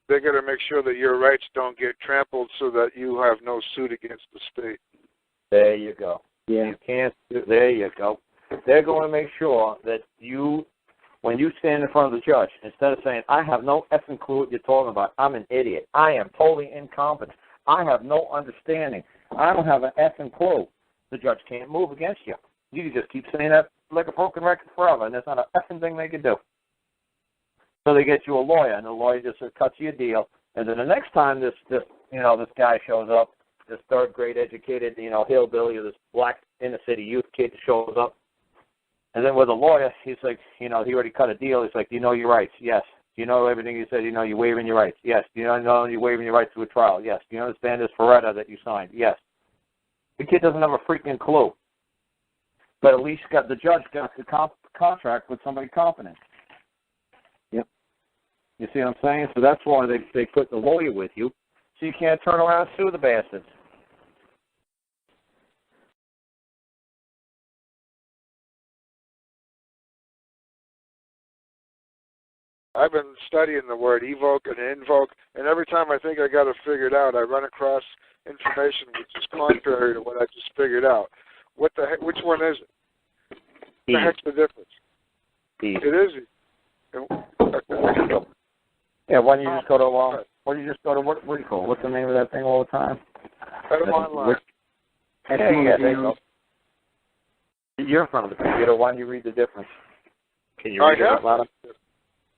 They got to make sure that your rights don't get trampled so that you have no suit against the state. There you go. Yeah. You can't. There you go. They're going to make sure that when you stand in front of the judge, instead of saying, I have no effing clue what you're talking about, I'm an idiot, I am totally incompetent, I have no understanding, I don't have an effing clue, the judge can't move against you. You can just keep saying that like a broken record forever, and there's not a effing thing they can do. So they get you a lawyer, and the lawyer just cuts you a deal, and then the next time this guy shows up, this third-grade educated, hillbilly or this black inner-city youth kid shows up, and then with a lawyer, he's like, he already cut a deal. He's like, do you know your rights? Yes. Do you know everything you said? You're waiving your rights? Yes. Do you know you're waiving your rights to a trial? Yes. Do you understand this Beretta that you signed? Yes. The kid doesn't have a freaking clue. But at least the judge got the contract with somebody competent. Yep. You see what I'm saying? So that's why they put the lawyer with you, so you can't turn around and sue the bastards. I've been studying the word evoke and invoke, and every time I think I got it figured out, I run across information which is contrary to what I just figured out. What the heck? Which one is it? What the heck's the difference? It is. Yeah, why don't you just go to what do you call it? What's the name of that thing all the time? Online. Yeah, there you go. You're in front of the computer. Why don't you read the difference? Can you read it out loud?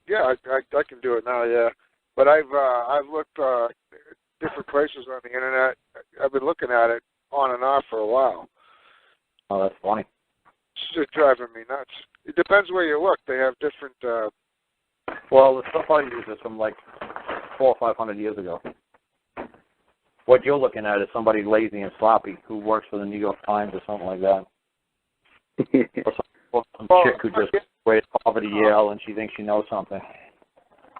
Yeah, I can do it now. Yeah, but I've looked different places on the internet. I've been looking at it on and off for a while. Oh, that's funny. It's just driving me nuts. It depends where you look. They have different. Well, the stuff I use is from like 400 or 500 years ago. What you're looking at is somebody lazy and sloppy who works for the New York Times or something like that. Or some chick who just graduated Harvard or Yale and she thinks she knows something.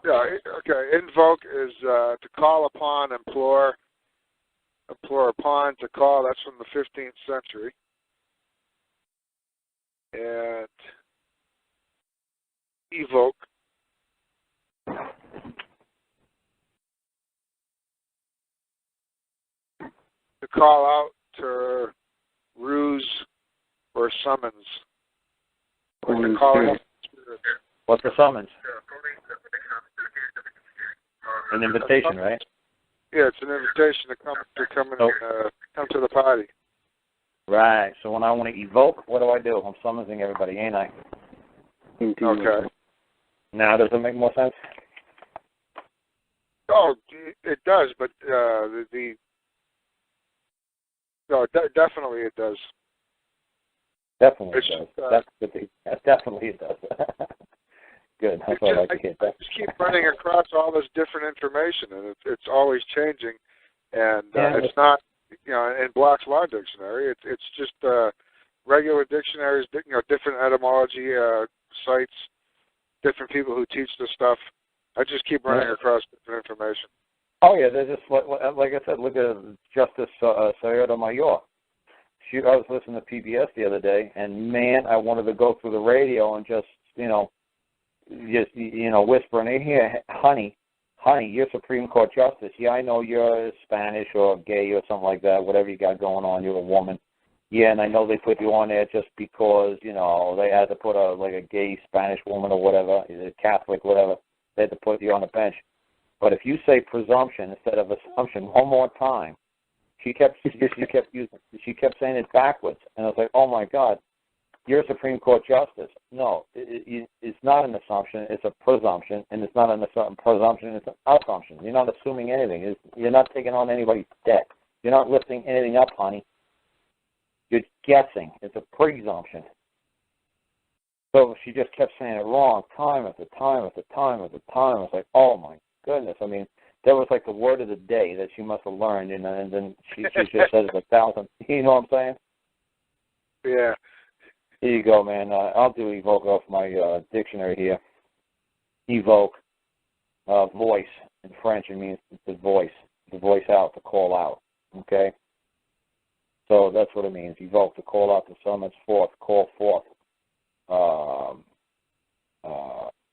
Yeah, okay. Invoke is to call upon, implore upon, to call. That's from the 15th century. And evoke. To call out, to ruse, or summons. Or to call out. What's the summons? An invitation, right? Yeah, it's an invitation to come to the party. Right. So when I want to evoke, what do? I'm summoning everybody, ain't I? Okay. Now, does it make more sense? Oh, it does, but definitely it does. Definitely it does. Definitely it does. Good. That's what I like to hear. I just keep running across all this different information, and it's always changing. And it's not, in Black's Law Dictionary. It's just regular dictionaries, different etymology sites, different people who teach this stuff. I just keep running across different information. Oh yeah, they're just like I said. Look at Justice Sotomayor. I was listening to PBS the other day, and man, I wanted to go through the radio and just whisper in their ear, honey, you're Supreme Court Justice. Yeah, I know you're Spanish or gay or something like that, whatever you got going on, you're a woman. Yeah, and I know they put you on there just because, they had to put a gay Spanish woman or whatever, a Catholic, whatever, they had to put you on the bench. But if you say presumption instead of assumption one more time, she kept saying it backwards. And I was like, oh my God, you're a Supreme Court justice. No, it's not an assumption. It's a presumption, and it's not an presumption. It's an assumption. You're not assuming anything. You're not taking on anybody's debt. You're not lifting anything up, honey. You're guessing. It's a presumption. So she just kept saying it wrong time after time after time after time. I was like, oh, my goodness. I mean, that was like the word of the day that she must have learned, and then she just said it 1,000. You know what I'm saying? Yeah. Here you go, man. I'll do evoke off my dictionary here. Evoke, voice. In French, it means the voice out, to call out. Okay? So that's what it means. Evoke, to call out, to summons forth, call forth.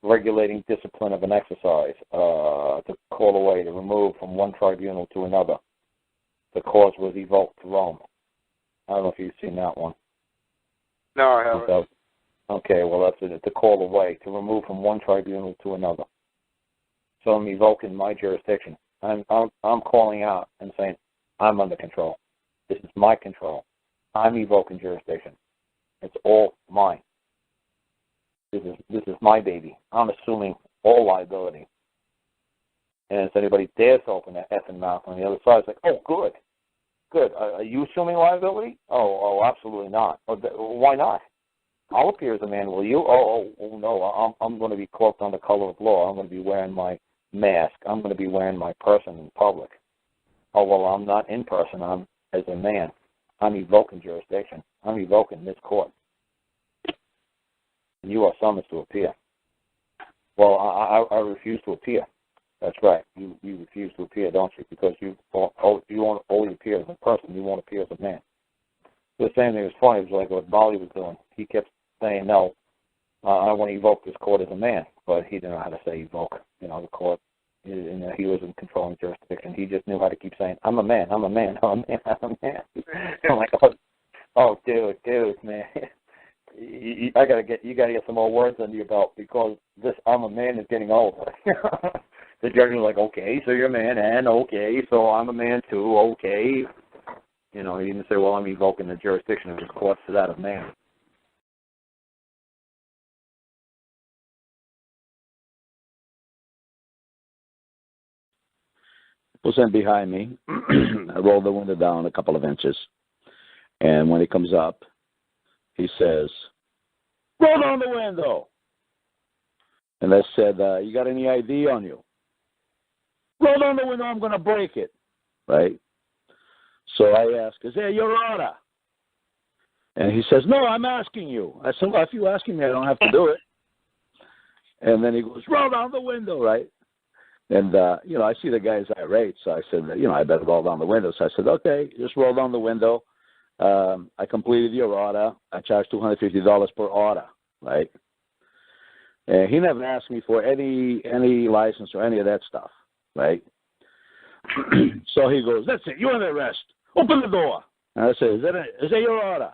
Regulating discipline of an exercise, to call away, to remove from one tribunal to another. The cause was evoked to Rome. I don't know if you've seen that one. No, I haven't. Okay, well, that's it. To call away, to remove from one tribunal to another. So I'm evoking my jurisdiction. I'm calling out and saying, I'm under control. This is my control. I'm evoking jurisdiction. It's all mine. This is my baby. I'm assuming all liability. And if anybody dares to open their effing mouth on the other side, it's like, oh, good. Good. Are you assuming liability? Oh, absolutely not. Why not? I'll appear as a man. Will you? Oh, no. I'm going to be cloaked under color of law. I'm going to be wearing my mask. I'm going to be wearing my person in public. Oh, well, I'm not in person. I'm as a man. I'm evoking jurisdiction. I'm evoking this court. You are summoned to appear. Well, I refuse to appear. That's right. You refuse to appear, don't you? Because you won't only appear as a person. You won't appear as a man. The same thing was funny. It was like what Bali was doing. He kept saying, no, I want to evoke this court as a man. But he didn't know how to say evoke. You know, the court, he was in controlling jurisdiction. He just knew how to keep saying, I'm a man, I'm a man, I'm a man, I'm a man. I'm like, oh, dude, man. You gotta get some more words under your belt, because this I'm a man is getting old. The judge was like, okay, so you're a man, and okay, so I'm a man too, okay. You know, he didn't say, well, I'm evoking the jurisdiction of the court to that of man. Was in behind me. I rolled the window down a couple of inches, and when he comes up, he says, roll down the window. And I said, you got any ID on you? Roll down the window, I'm going to break it. Right? So I ask, is that your order? And he says, no, I'm asking you. I said, well, if you're asking me, I don't have to do it. And then he goes, roll down the window, right? And, I see the guy's irate, so I said, I better roll down the window. So I said, okay, just roll down the window. I completed your order. I charged $250 per order, right? And he never asked me for any license or any of that stuff, right? So he goes, that's it, you're under arrest. Open the door. And I said, is that your order?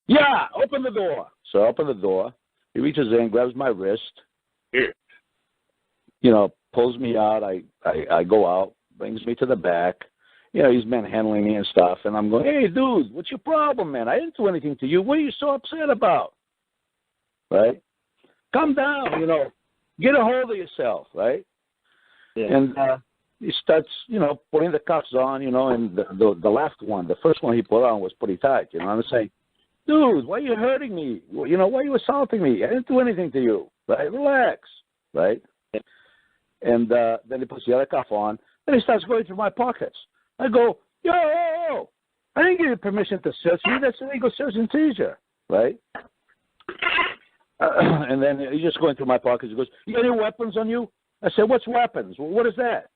Yeah, open the door. So I open the door. He reaches in, grabs my wrist, pulls me out. I go out, brings me to the back. He's manhandling me and stuff, and I'm going, hey, dude, what's your problem, man? I didn't do anything to you. What are you so upset about? Right? Calm down, get a hold of yourself, right? Yeah. And he starts, putting the cuffs on, and the left one, the first one he put on was pretty tight, I'm saying, dude, why are you hurting me? Why are you assaulting me? I didn't do anything to you, right? Relax, right? And then he puts the other cuff on, and he starts going through my pockets. I go, yo, I didn't give you permission to search me. That's illegal search and seizure, right? And then he's just going through my pockets. He goes, you got any weapons on you? I said, what's weapons? Well, what is that?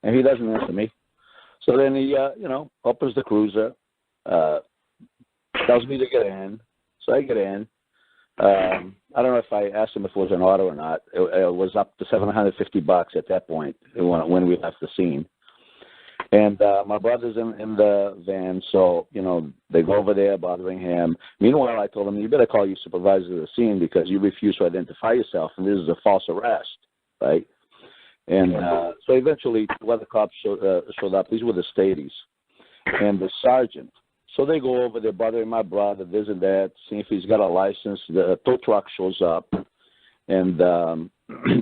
And he doesn't answer me. So then he, opens the cruiser, tells me to get in. So I get in. I don't know if I asked him if it was an order or not. It was up to $750 at that point when we left the scene. And my brother's in the van, so, they go over there bothering him. Meanwhile, I told him, you better call your supervisor to the scene because you refuse to identify yourself, and this is a false arrest, right? And so eventually, two other cops showed up. These were the Stadies. And the sergeant So they go over, they're bothering my brother, this and that, seeing if he's got a license. The tow truck shows up, and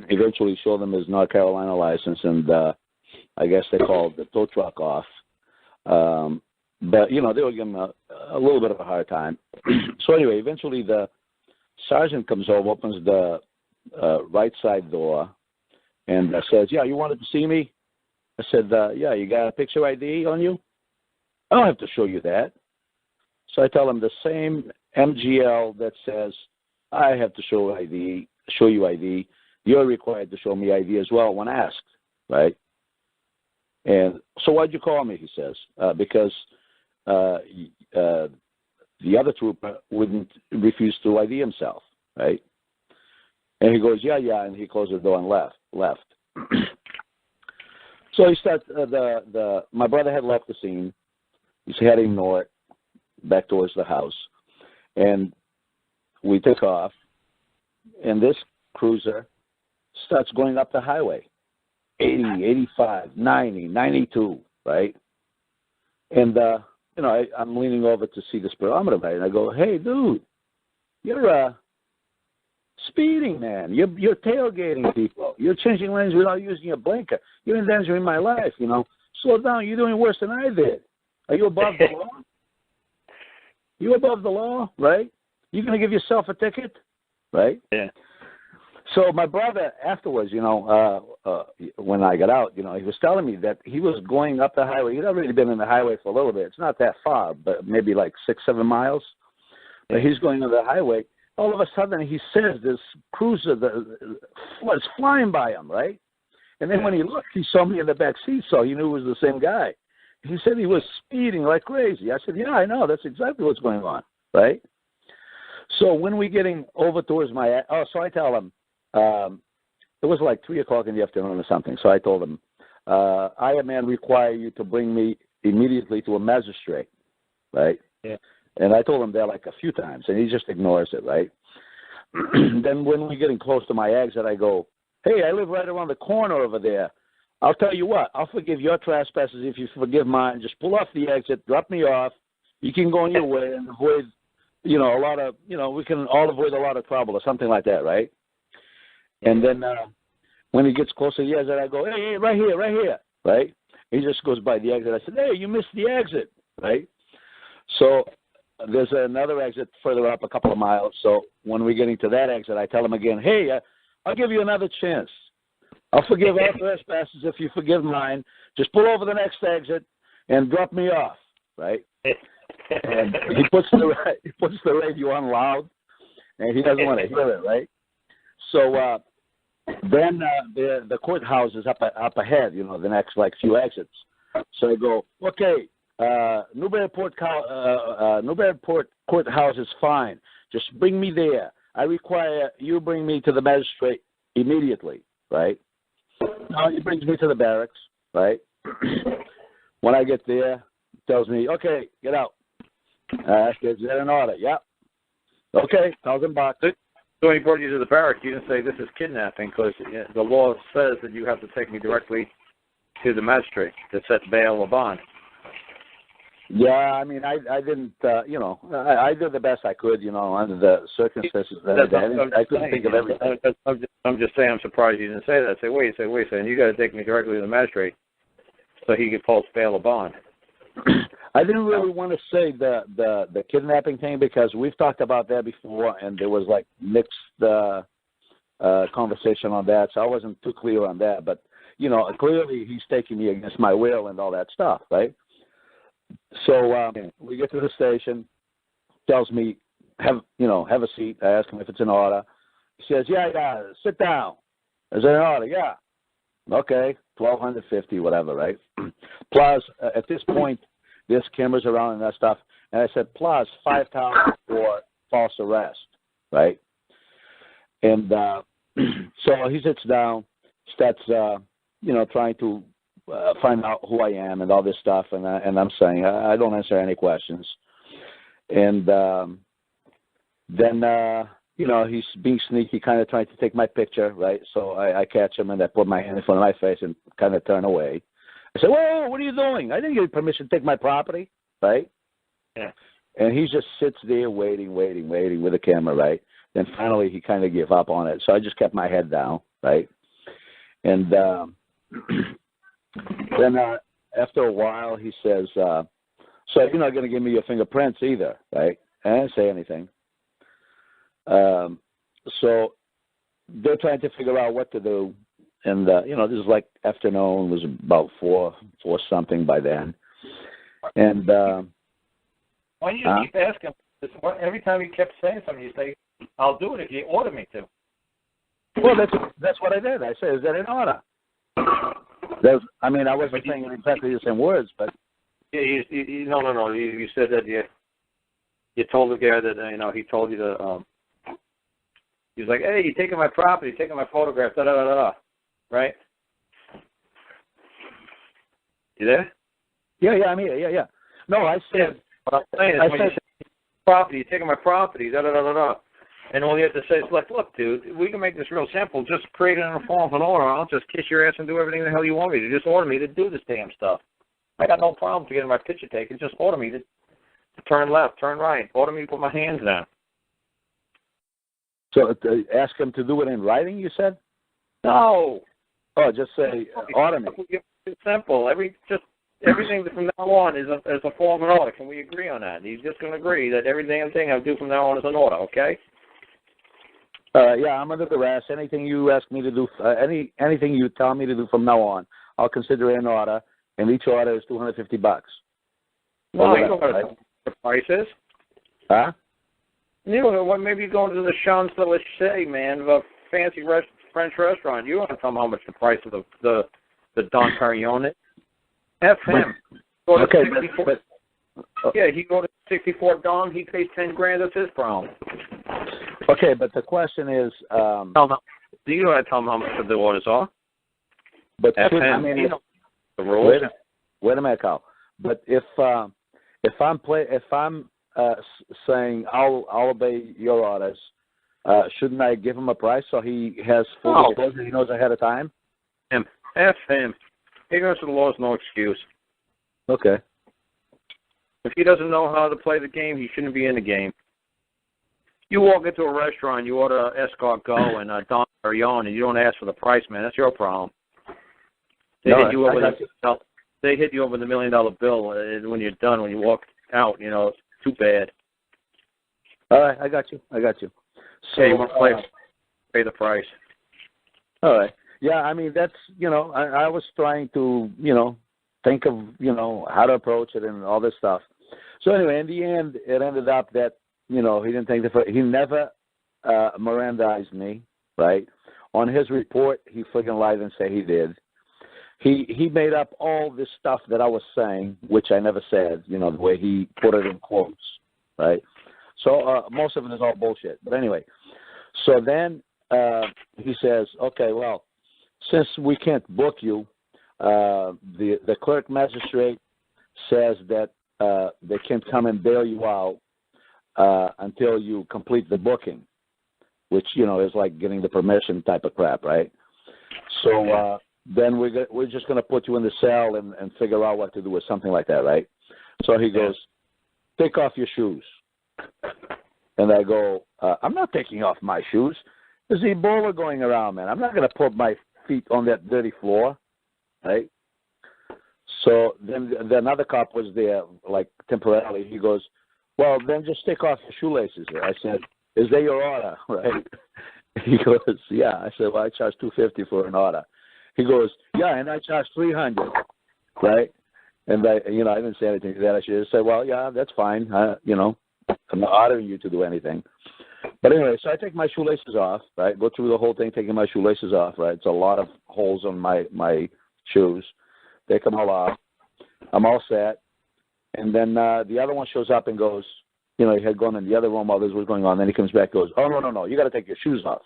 eventually show them his North Carolina license, and I guess they called the tow truck off. But, you know, they were giving him a little bit of a hard time. So anyway, eventually the sergeant comes over, opens the right side door, and says, yeah, you wanted to see me? I said, yeah, you got a picture ID on you? I don't have to show you that. So I tell him the same MGL that says I have to show you ID. You're required to show me ID as well when asked, right? And so why'd you call me? He says because the other trooper wouldn't refuse to ID himself, right? And he goes, yeah, and he closed the door and left. So he starts. My brother had left the scene. He's heading north, back towards the house, and we took off. And this cruiser starts going up the highway, 80, 85, 90, 92, right? And you know, I'm leaning over to see the speedometer, right? And I go, hey, dude, you're speeding, man. You're tailgating people. You're changing lanes without using a blinker. You're endangering my life, you know. Slow down. You're doing worse than I did. Are you above the law? You above the law, right? You going to give yourself a ticket, right? Yeah. So my brother afterwards, you know, when I got out, you know, he was telling me that he was going up the highway. He'd already been in the highway for a little bit. It's not that far, but maybe like 6-7 miles. But he's going on the highway. All of a sudden, he says this cruiser was flying by him, right? And then when he looked, he saw me in the back seat, so he knew it was the same guy. He said he was speeding like crazy. I said, yeah, I know. That's exactly what's going on, right? So when we're getting over towards so I tell him, it was like 3 o'clock in the afternoon or something. So I told him, I, a man, require you to bring me immediately to a magistrate, right? Yeah. And I told him that like a few times, and he just ignores it, right? Then when we're getting close to my exit, I go, hey, I live right around the corner over there. I'll tell you what, I'll forgive your trespasses if you forgive mine. Just pull off the exit, drop me off. You can go on your way and avoid, you know, a lot of, you know, we can all avoid a lot of trouble or something like that, right? And then when he gets closer to the exit, I go, hey, right here, right? He just goes by the exit. I said, hey, you missed the exit, right? So there's another exit further up a couple of miles. So when we're getting to that exit, I tell him again, hey, I'll give you another chance. I'll forgive all trespasses if you forgive mine. Just pull over the next exit and drop me off, right? And he puts the radio on loud, and he doesn't want to hear it, right? So then the courthouse is up ahead, you know, the next like few exits. So I go, okay, Newburyport Courthouse is fine. Just bring me there. I require you bring me to the magistrate immediately, right? Now he brings me to the barracks, right? When I get there, he tells me, okay, get out. Is that an order? Yeah. Okay, tells him back. So when he brought you to the barracks, you didn't say this is kidnapping because the law says that you have to take me directly to the magistrate to set bail or bond. Yeah, I mean, I didn't, you know, I did the best I could, you know, under the circumstances that I couldn't think of everything. I'm just saying, I'm surprised you didn't say that. Say, wait a second, you got to take me directly to the magistrate so he could post bail or bond. I didn't really want to say the kidnapping thing because we've talked about that before, and there was like mixed conversation on that, so I wasn't too clear on that. But you know, clearly he's taking me against my will and all that stuff, right? So we get to the station, tells me, have a seat. I ask him if it's an order. He says, yeah, sit down. Is it an order? Yeah. Okay, $1,250, whatever, right? Plus, at this point, there's cameras around and that stuff. And I said, plus $5,000 for false arrest, right? And so he sits down, starts, trying to find out who I am and all this stuff. And I'm saying, I don't answer any questions. And then, he's being sneaky, kind of trying to take my picture, right? So I catch him and I put my hand in front of my face and kind of turn away. I said, whoa, what are you doing? I didn't give you permission to take my property, right? Yeah. And he just sits there waiting with the camera, right? Then finally he kind of gave up on it. So I just kept my head down, right? And then after a while he says, so you're not going to give me your fingerprints either, right? I didn't say anything. So they're trying to figure out what to do. And, this is like afternoon, was about 4 something by then. And why do you keep asking? Every time you kept saying something, you say, I'll do it if you order me to. Well, that's what I did. I said, is that in order? I wasn't saying exactly the same words, but... Yeah, no. You said that you told the guy that, he told you to... He was like, hey, you're taking my property, taking my photograph, da-da-da-da-da. Right? You there? Yeah, I'm here. Yeah. No, I said... What I'm saying is, when you say property, you're taking my property, da-da-da-da-da. And all you have to say is, look, dude, we can make this real simple. Just create it in the form of an order. I'll just kiss your ass and do everything the hell you want me to. Just order me to do this damn stuff. I got no problem to getting my picture taken. Just order me to turn left, turn right. Order me to put my hands down. So ask him to do it in writing, you said? No. Oh, just say, order me. It's simple. Everything from now on is a form of an order. Can we agree on that? He's just going to agree that every damn thing I do from now on is an order, okay? Yeah, I'm under duress. Anything you ask me to do, anything you tell me to do from now on, I'll consider it an order, and each order is $250. Well, you don't know what the price is. Huh? You know what? Maybe you go to the Champs-Élysées, man, of a fancy French restaurant. You don't have to tell him how much the price of the Don Perignon is. F him. Go to 64. Yeah, he go to 64 Don. He pays $10,000. That's his problem. Okay, but the question is, no. Do you know how to tell him how much the orders are? But F him. I mean, you know the rules. Wait a minute, Carl. But if I'm saying I'll obey your orders, shouldn't I give him a price so he has full disclosure? He knows ahead of time. F him. Ignorance of the law is no excuse. Okay. If he doesn't know how to play the game, he shouldn't be in the game. You walk into a restaurant, you order escargot and Don Perignon, and you don't ask for the price, man. That's your problem. They hit you over the $1 million bill, and when you're done, when you walk out, it's too bad. All right, I got you. So you want to pay the price. All right. Yeah, I mean, that's, I was trying to, think of, how to approach it and all this stuff. So anyway, in the end, it ended up that, he didn't think he never Mirandized me, right? On his report, he friggin' lied and said he did. He made up all this stuff that I was saying, which I never said, the way he put it in quotes, right? So most of it is all bullshit. But anyway, so then he says, okay, well, since we can't book you, the clerk magistrate says that they can't come and bail you out until you complete the booking, which, is like getting the permission type of crap, right? So then we're just going to put you in the cell and figure out what to do or something like that, right? So he goes, take off your shoes. And I go, I'm not taking off my shoes. There's Ebola going around, man. I'm not going to put my feet on that dirty floor, right? So then another cop was there, like temporarily. He goes, well, then just take off your shoelaces. I said, is that your order, right? He goes, yeah. I said, well, I charge $250 for an order. He goes, yeah, and I charge $300, right? And I didn't say anything to that. I should have said, well, yeah, that's fine. I'm not ordering you to do anything. But anyway, so I take my shoelaces off, right? Go through the whole thing taking my shoelaces off, right? It's a lot of holes on my shoes. Take them all off. I'm all set. And then the other one shows up and goes, he had gone in the other room while this was going on. Then he comes back and goes, oh, no, you got to take your shoes off.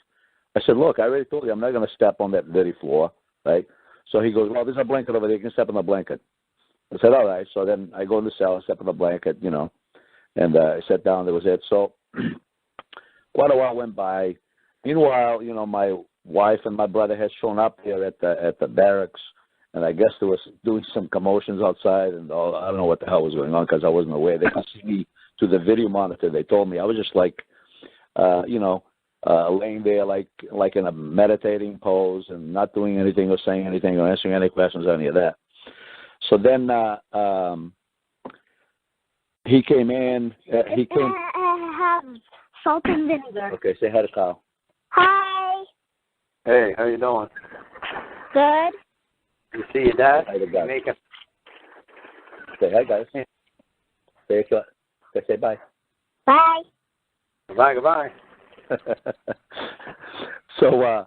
I said, look, I already told you I'm not going to step on that dirty floor, right? So he goes, well, there's a blanket over there. You can step on the blanket. I said, all right. So then I go in the cell and step on the blanket, and I sat down. That was it. So quite a while went by. Meanwhile, my wife and my brother had shown up here at the barracks, and I guess there was doing some commotions outside, and all, I don't know what the hell was going on because I wasn't aware. They could see me through the video monitor. They told me I was just like, laying there like in a meditating pose and not doing anything or saying anything or answering any questions or any of that. So then he came in. Salt and vinegar. Okay, say hi to Kyle. Hi. Hey, how you doing? Good. You see your dad? Hi to guys. Making... Say hi, guys. Say bye. Bye. Goodbye, goodbye. So a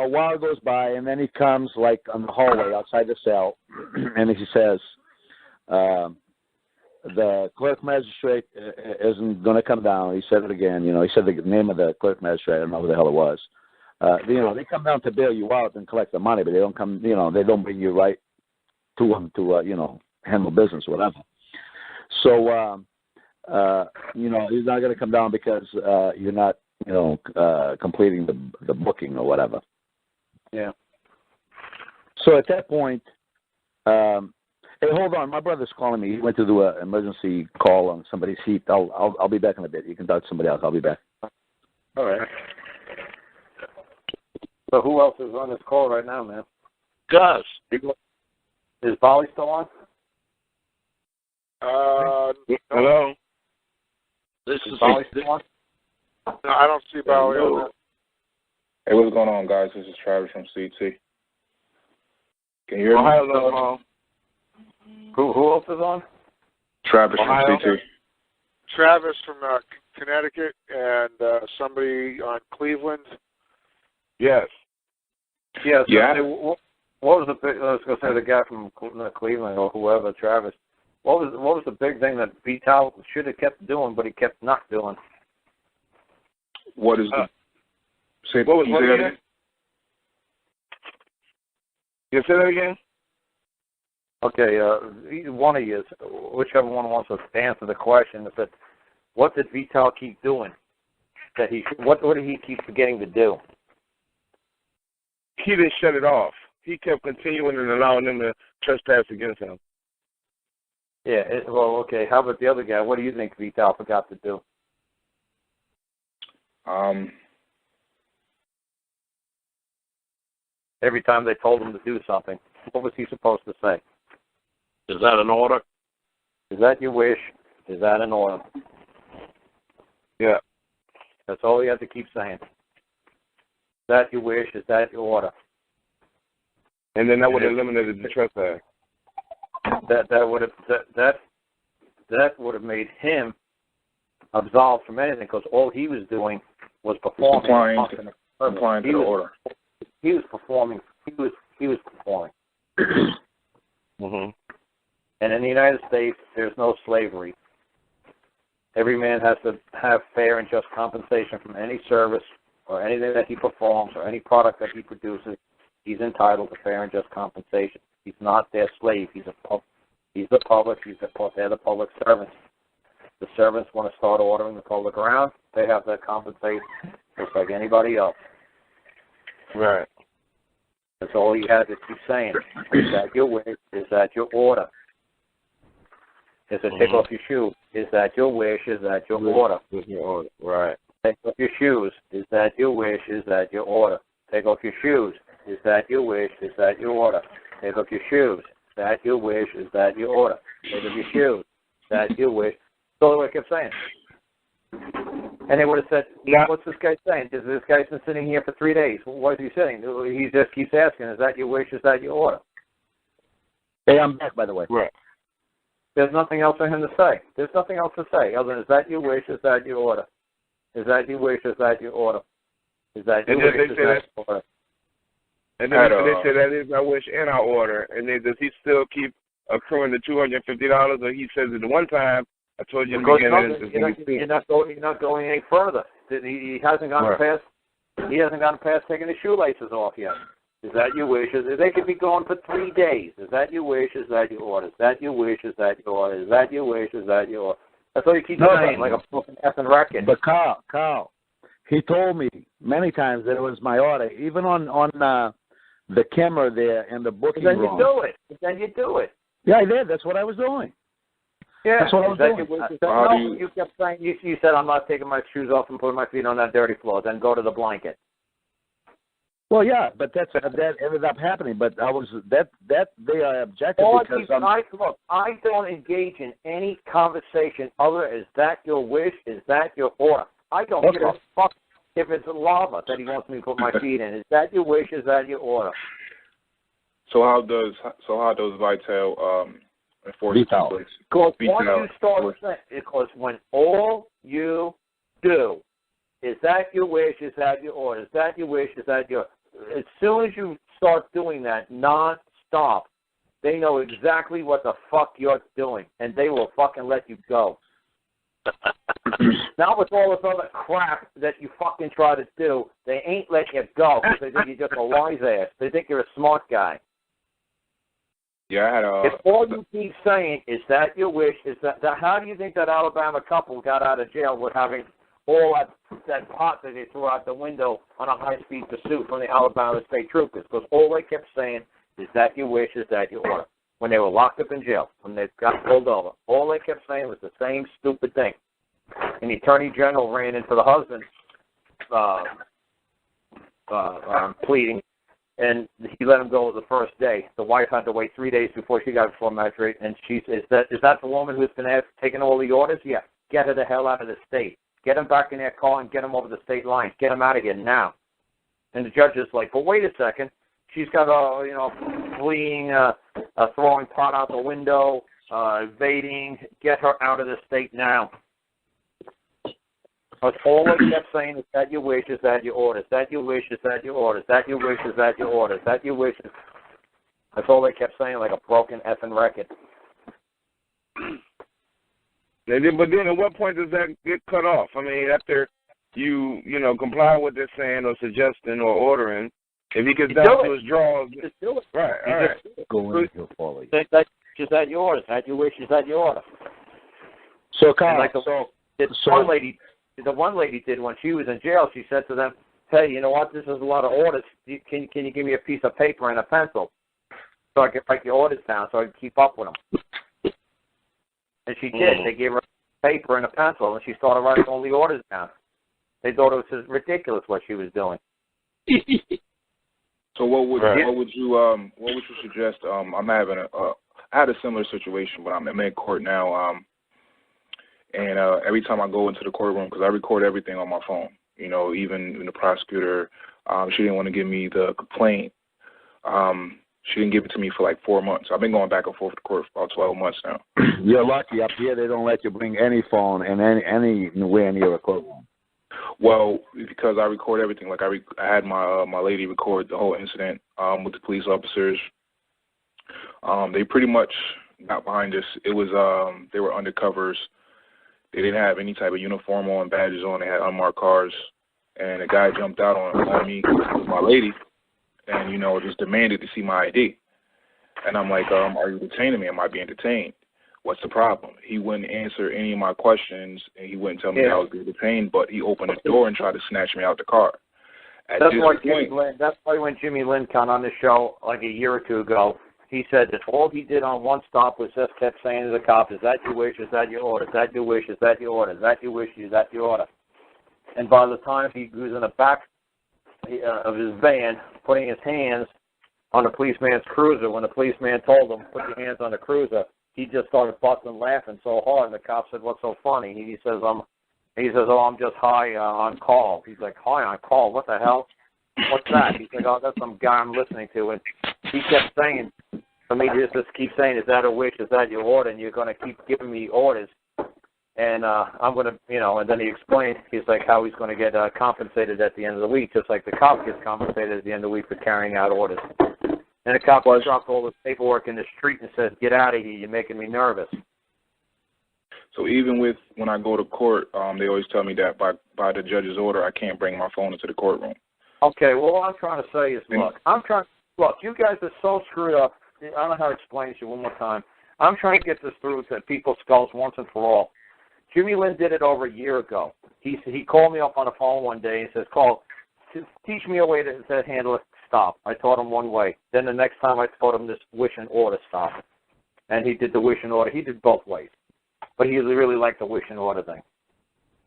while goes by, and then he comes like on the hallway outside the cell, and he says, the clerk magistrate isn't going to come down. He said it again. He said the name of the clerk magistrate. I don't know who the hell it was. They come down to bail you out and collect the money, but they don't come. They don't bring you right to them to handle business or whatever. So he's not going to come down because you're not completing the booking or whatever. Yeah. So at that point. Hey, hold on. My brother's calling me. He went to do an emergency call on somebody's heat. I'll be back in a bit. You can talk to somebody else. I'll be back. All right. So who else is on this call right now, man? Gus. Is Bolly still on? Hello. This is Bolly still on? No, I don't see Bolly on there. Hey, what's going on, guys? This is Travis from CT. Can you hear me? Hello. Who else is on? Travis from CT. Travis from Connecticut and somebody on Cleveland. Yes. Yes. Yeah. What was the big? I was going to say the guy from Cleveland or whoever, Travis. What was the big thing that Vital should have kept doing, but he kept not doing? What is the? Say, what was say what that again? You say that again? Okay, one of you, whichever one wants to answer the question, what did Vital keep doing? What did he keep forgetting to do? He didn't shut it off. He kept continuing and allowing them to trespass against him. Yeah, okay. How about the other guy? What do you think Vital forgot to do? Every time they told him to do something, what was he supposed to say? Is that an order? Is that your wish? Is that an order? Yeah. That's all he had to keep saying. Is that your wish? Is that your order? And then that would have eliminated the trespass. That would have made him absolved from anything because all he was doing was performing. Complying to the order. He was performing. He was performing. Mm-hmm. And in the United States, there's no slavery. Every man has to have fair and just compensation from any service or anything that he performs or any product that he produces. He's entitled to fair and just compensation. He's not their slave. He's the public. They're the public servants. The servants want to start ordering the public around. They have to compensate just like anybody else. Right. That's all he had to keep saying. Is that your wish? Is that your order? Is it take off your shoes? Is that your wish? Is that your order? Is your order. Right. Take off your shoes. Is that your wish? Is that your order? Take off your shoes. Is that your wish? Is that your order? Take off your shoes. Is that your wish? Is that your order? Take off your shoes. Is that your wish? That's all I kept saying. And they would have said, what's this guy saying? This guy's been sitting here for 3 days. What is he saying? He just keeps asking, is that your wish? Is that your order? Hey, I'm back, by the way. Right. There's nothing else for him to say. There's nothing else to say other than, is that your wish? Is that your order? Is that your wish? Is that your order? Is that your wish? Is that your order? And then they say that is our wish and our order. And then does he still keep accruing the $250, or he says at one time, I told you in the beginning, you're not going any further. He hasn't gone past. He hasn't gone past taking his shoelaces off yet. Is that your wish? They could be going for 3 days. Is that your wish? Is that your order? Is that your wish? Is that your order? Is that your wish? Is that your order? That's all you keep saying, like a fucking effing record. But Carl, he told me many times that it was my order. Even on the camera there in the booking Then room. you do it. Then you do it. Yeah, I did. That's what I was doing. Yeah. That's what I was doing. You kept saying, you said, I'm not taking my shoes off and putting my feet on that dirty floor. Then go to the blanket. Well, yeah, but that ended up happening. But I was that day I objected because look, I don't engage in any conversation other is that your wish, is that your order. I don't give a fuck if it's lava that he wants me to put my feet in. Is that your wish? Is that your order? So how does Vital enforce it? Because when all you do is that your wish, is that your order, is that your wish, is that your... As soon as you start doing that non-stop, they know exactly what the fuck you're doing, and they will fucking let you go. Now with all this other crap that you fucking try to do, they ain't letting you go because they think you're just a wise ass. They think you're a smart guy. Yeah, I had a... If all you keep saying is that your wish, is that how do you think that Alabama couple got out of jail with having all that pot that they threw out the window on a high-speed pursuit from the Alabama State Troopers? Because all they kept saying is that your wish, is that your order. When they were locked up in jail, when they got pulled over, all they kept saying was the same stupid thing. And the Attorney General ran into the husband pleading, and he let him go the first day. The wife had to wait 3 days before she got before magistrate, and she says, is that the woman who's been taking all the orders? Yeah. Get her the hell out of the state. Get him back in their car and get him over the state lines. Get him out of here now. And the judge is like, but wait a second. She's got fleeing, throwing pot out the window, evading. Get her out of the state now. That's all they kept saying is that your wish, is that your order. Is that your wish, is that your order. Is that your wish, is that your order. Is that your wish? That's all they kept saying, like a broken effing record. But then at what point does that get cut off? I mean, after you comply with what they're saying or suggesting or ordering, if he gets down to his drawers, just do it. Right, all right. Go in, he'll follow you. Is that your order? Is that your wish, is that your order? So, Karl, like the one lady did when she was in jail, she said to them, hey, you know what, this is a lot of orders. Can you give me a piece of paper and a pencil so I can write the orders down so I can keep up with them? And she did. They gave her paper and a pencil, and she started writing all the orders down. They thought it was ridiculous what she was doing. So what would you suggest? I'm having I had a similar situation, but I'm in court now. And every time I go into the courtroom, because I record everything on my phone, even the prosecutor, she didn't want to give me the complaint. She didn't give it to me for like 4 months. I've been going back and forth to court for about 12 months now. You're lucky. Up here, they don't let you bring any phone and anywhere near a courtroom. Well, because I record everything. Like I had my lady record the whole incident with the police officers. They pretty much got behind us. It was they were undercovers. They didn't have any type of uniform on, badges on. They had unmarked cars, and a guy jumped out on me with my lady, and just demanded to see my ID. And I'm like, are you detaining me? Am I being detained? What's the problem? He wouldn't answer any of my questions, and he wouldn't tell me I was being detained, but he opened the door and tried to snatch me out the car. That's why when Jimmy Lynn came on the show like a year or two ago, he said that all he did on one stop was just kept saying to the cop, is that your wish, is that your order, is that your wish, is that your order, is that your wish, is that your order. And by the time he was in the back of his van, putting his hands on the policeman's cruiser, when the policeman told him, put your hands on the cruiser, he just started busting laughing so hard, and the cop said, what's so funny? He says, I'm just high on call. He's like, high on call? What the hell? What's that? He's like, oh, that's some guy I'm listening to. And he kept saying, for me to just keep saying, is that a wish, is that your order, and you're going to keep giving me orders. And I'm going to, and then he explained, he's like, how he's going to get compensated at the end of the week, just like the cop gets compensated at the end of the week for carrying out orders. And the cop dropped all the paperwork in the street and said, get out of here, you're making me nervous. So even when I go to court, they always tell me that by the judge's order, I can't bring my phone into the courtroom. Okay, well, what I'm trying to say is, look, you guys are so screwed up. I don't know how to explain it to you one more time. I'm trying to get this through to people's skulls once and for all. Jimmy Lynn did it over a year ago. He called me up on the phone one day and says, Carl, teach me a way to handle it. stop. I taught him one way. Then the next time I taught him this wish and order stop. And he did the wish and order. He did both ways. But he really liked the wish and order thing.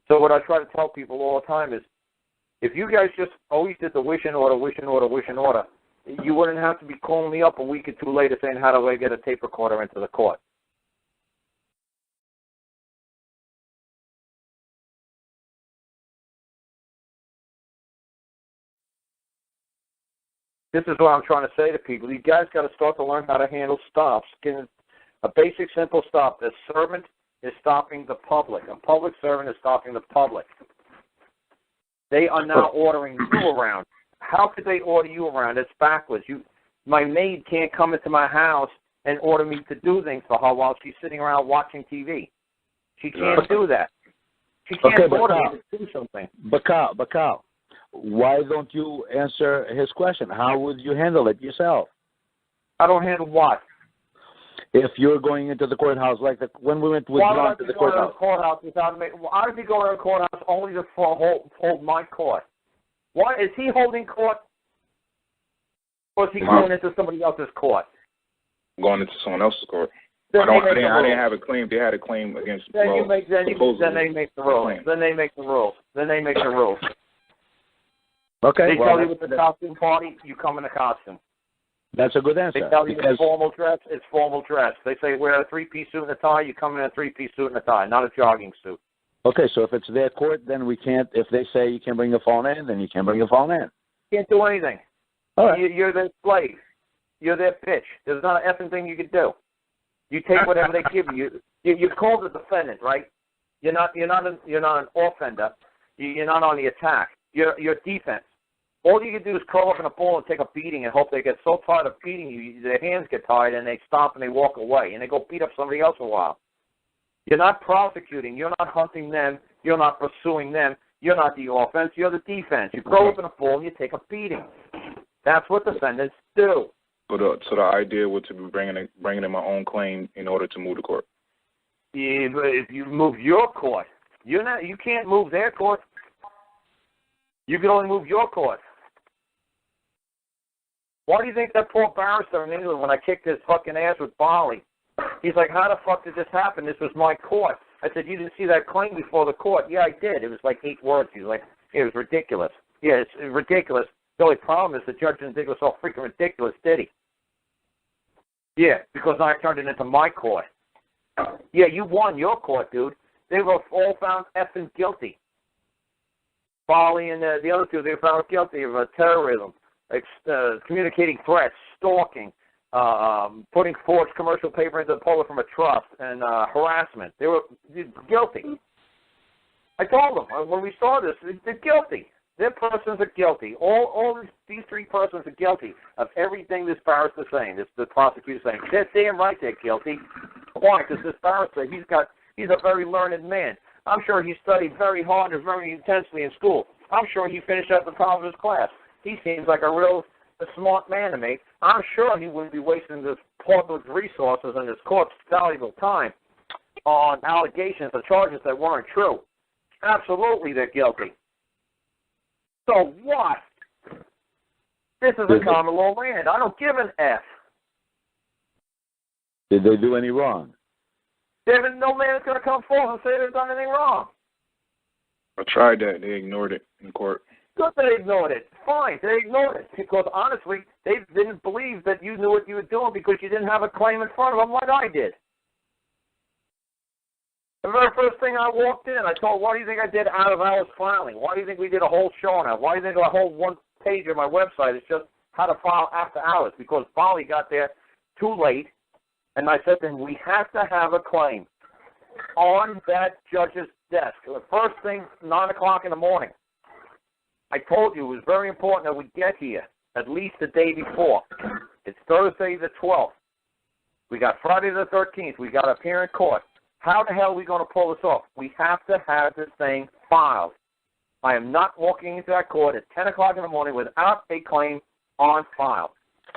So what I try to tell people all the time is, if you guys just always did the wish and order, wish and order, wish and order, you wouldn't have to be calling me up a week or two later saying, how do I get a tape recorder into the court? This is what I'm trying to say to people. You guys got to start to learn how to handle stops. A basic, simple stop. The servant is stopping the public. A public servant is stopping the public. They are now ordering you around. How could they order you around? It's backwards. My maid can't come into my house and order me to do things for her while she's sitting around watching TV. She can't do that. She can't order me to do something. But Karl, why don't you answer his question? How would you handle it yourself? I don't handle what? If you're going into the courthouse, like when we went with John to the courthouse. Why does he go to the courthouse only to hold my court? Why is he holding court? Or is he going into somebody else's court? Going into someone else's court. I didn't have a claim. They had a claim against. Then they make the rules. Then they make the rules. Okay. They tell you with the costume party, you come in a costume. That's a good answer. They tell you it's formal dress, it's formal dress. They say wear a three-piece suit and a tie, you come in a three-piece suit and a tie, not a jogging suit. Okay, so if it's their court, then we can't, if they say you can bring your phone in, then you can bring your phone in. Can't do anything. All right. You're their slave. You're their bitch. There's not an effing thing you can do. You take whatever they give you. You're called a defendant, right? You're not an offender. You're not on the attack. You're defense. All you can do is curl up in a ball and take a beating and hope they get so tired of beating you, their hands get tired and they stop and they walk away and they go beat up somebody else a while. You're not prosecuting. You're not hunting them. You're not pursuing them. You're not the offense. You're the defense. You curl up in a ball and you take a beating. That's what defendants do. So the idea was to be bringing in my own claim in order to move the court. Yeah, but if you move your court, you can't move their court. You can only move your court. Why do you think that poor barrister in England, when I kicked his fucking ass with Bali, he's like, how the fuck did this happen? This was my court. I said, you didn't see that claim before the court. Yeah, I did. It was like 8 words. He's like, it was ridiculous. Yeah, it's ridiculous. The only problem is the judge didn't think it was so freaking ridiculous, did he? Yeah, because I turned it into my court. Yeah, you won your court, dude. They were all found effing guilty. Bali and the other two, they were found guilty of terrorism, communicating threats, stalking, putting forged commercial paper into the public from a trust, and harassment. They were guilty. I told them when we saw this, they're guilty. Their persons are guilty. All these 3 persons are guilty of everything this barrister's saying. The prosecutor's saying. They're damn right they're guilty. Why? Because this barrister, he's a very learned man. I'm sure he studied very hard and very intensely in school. I'm sure he finished at the top of his class. He seems like a smart man to me. I'm sure he wouldn't be wasting this public resources and his court's valuable time on allegations or charges that weren't true. Absolutely, they're guilty. So what? This is a common law land. I don't give an F. Did they do any wrong? No man is going to come forward and say they've done anything wrong. I tried that. They ignored it in court. Good they ignored it. Fine, they ignored it. Because honestly, they didn't believe that you knew what you were doing because you didn't have a claim in front of them like I did. The very first thing I walked in, I told, why do you think I did out-of-hours filing? Why do you think we did a whole show on it? Why do you think a whole 1 page of my website is just how to file after hours? Because Bali got there too late, and I said to him, we have to have a claim on that judge's desk. The first thing, 9 o'clock in the morning. I told you it was very important that we get here at least the day before. It's Thursday the 12th. We got Friday the 13th. We got to appear in court. How the hell are we going to pull this off? We have to have this thing filed. I am not walking into that court at 10 o'clock in the morning without a claim on file.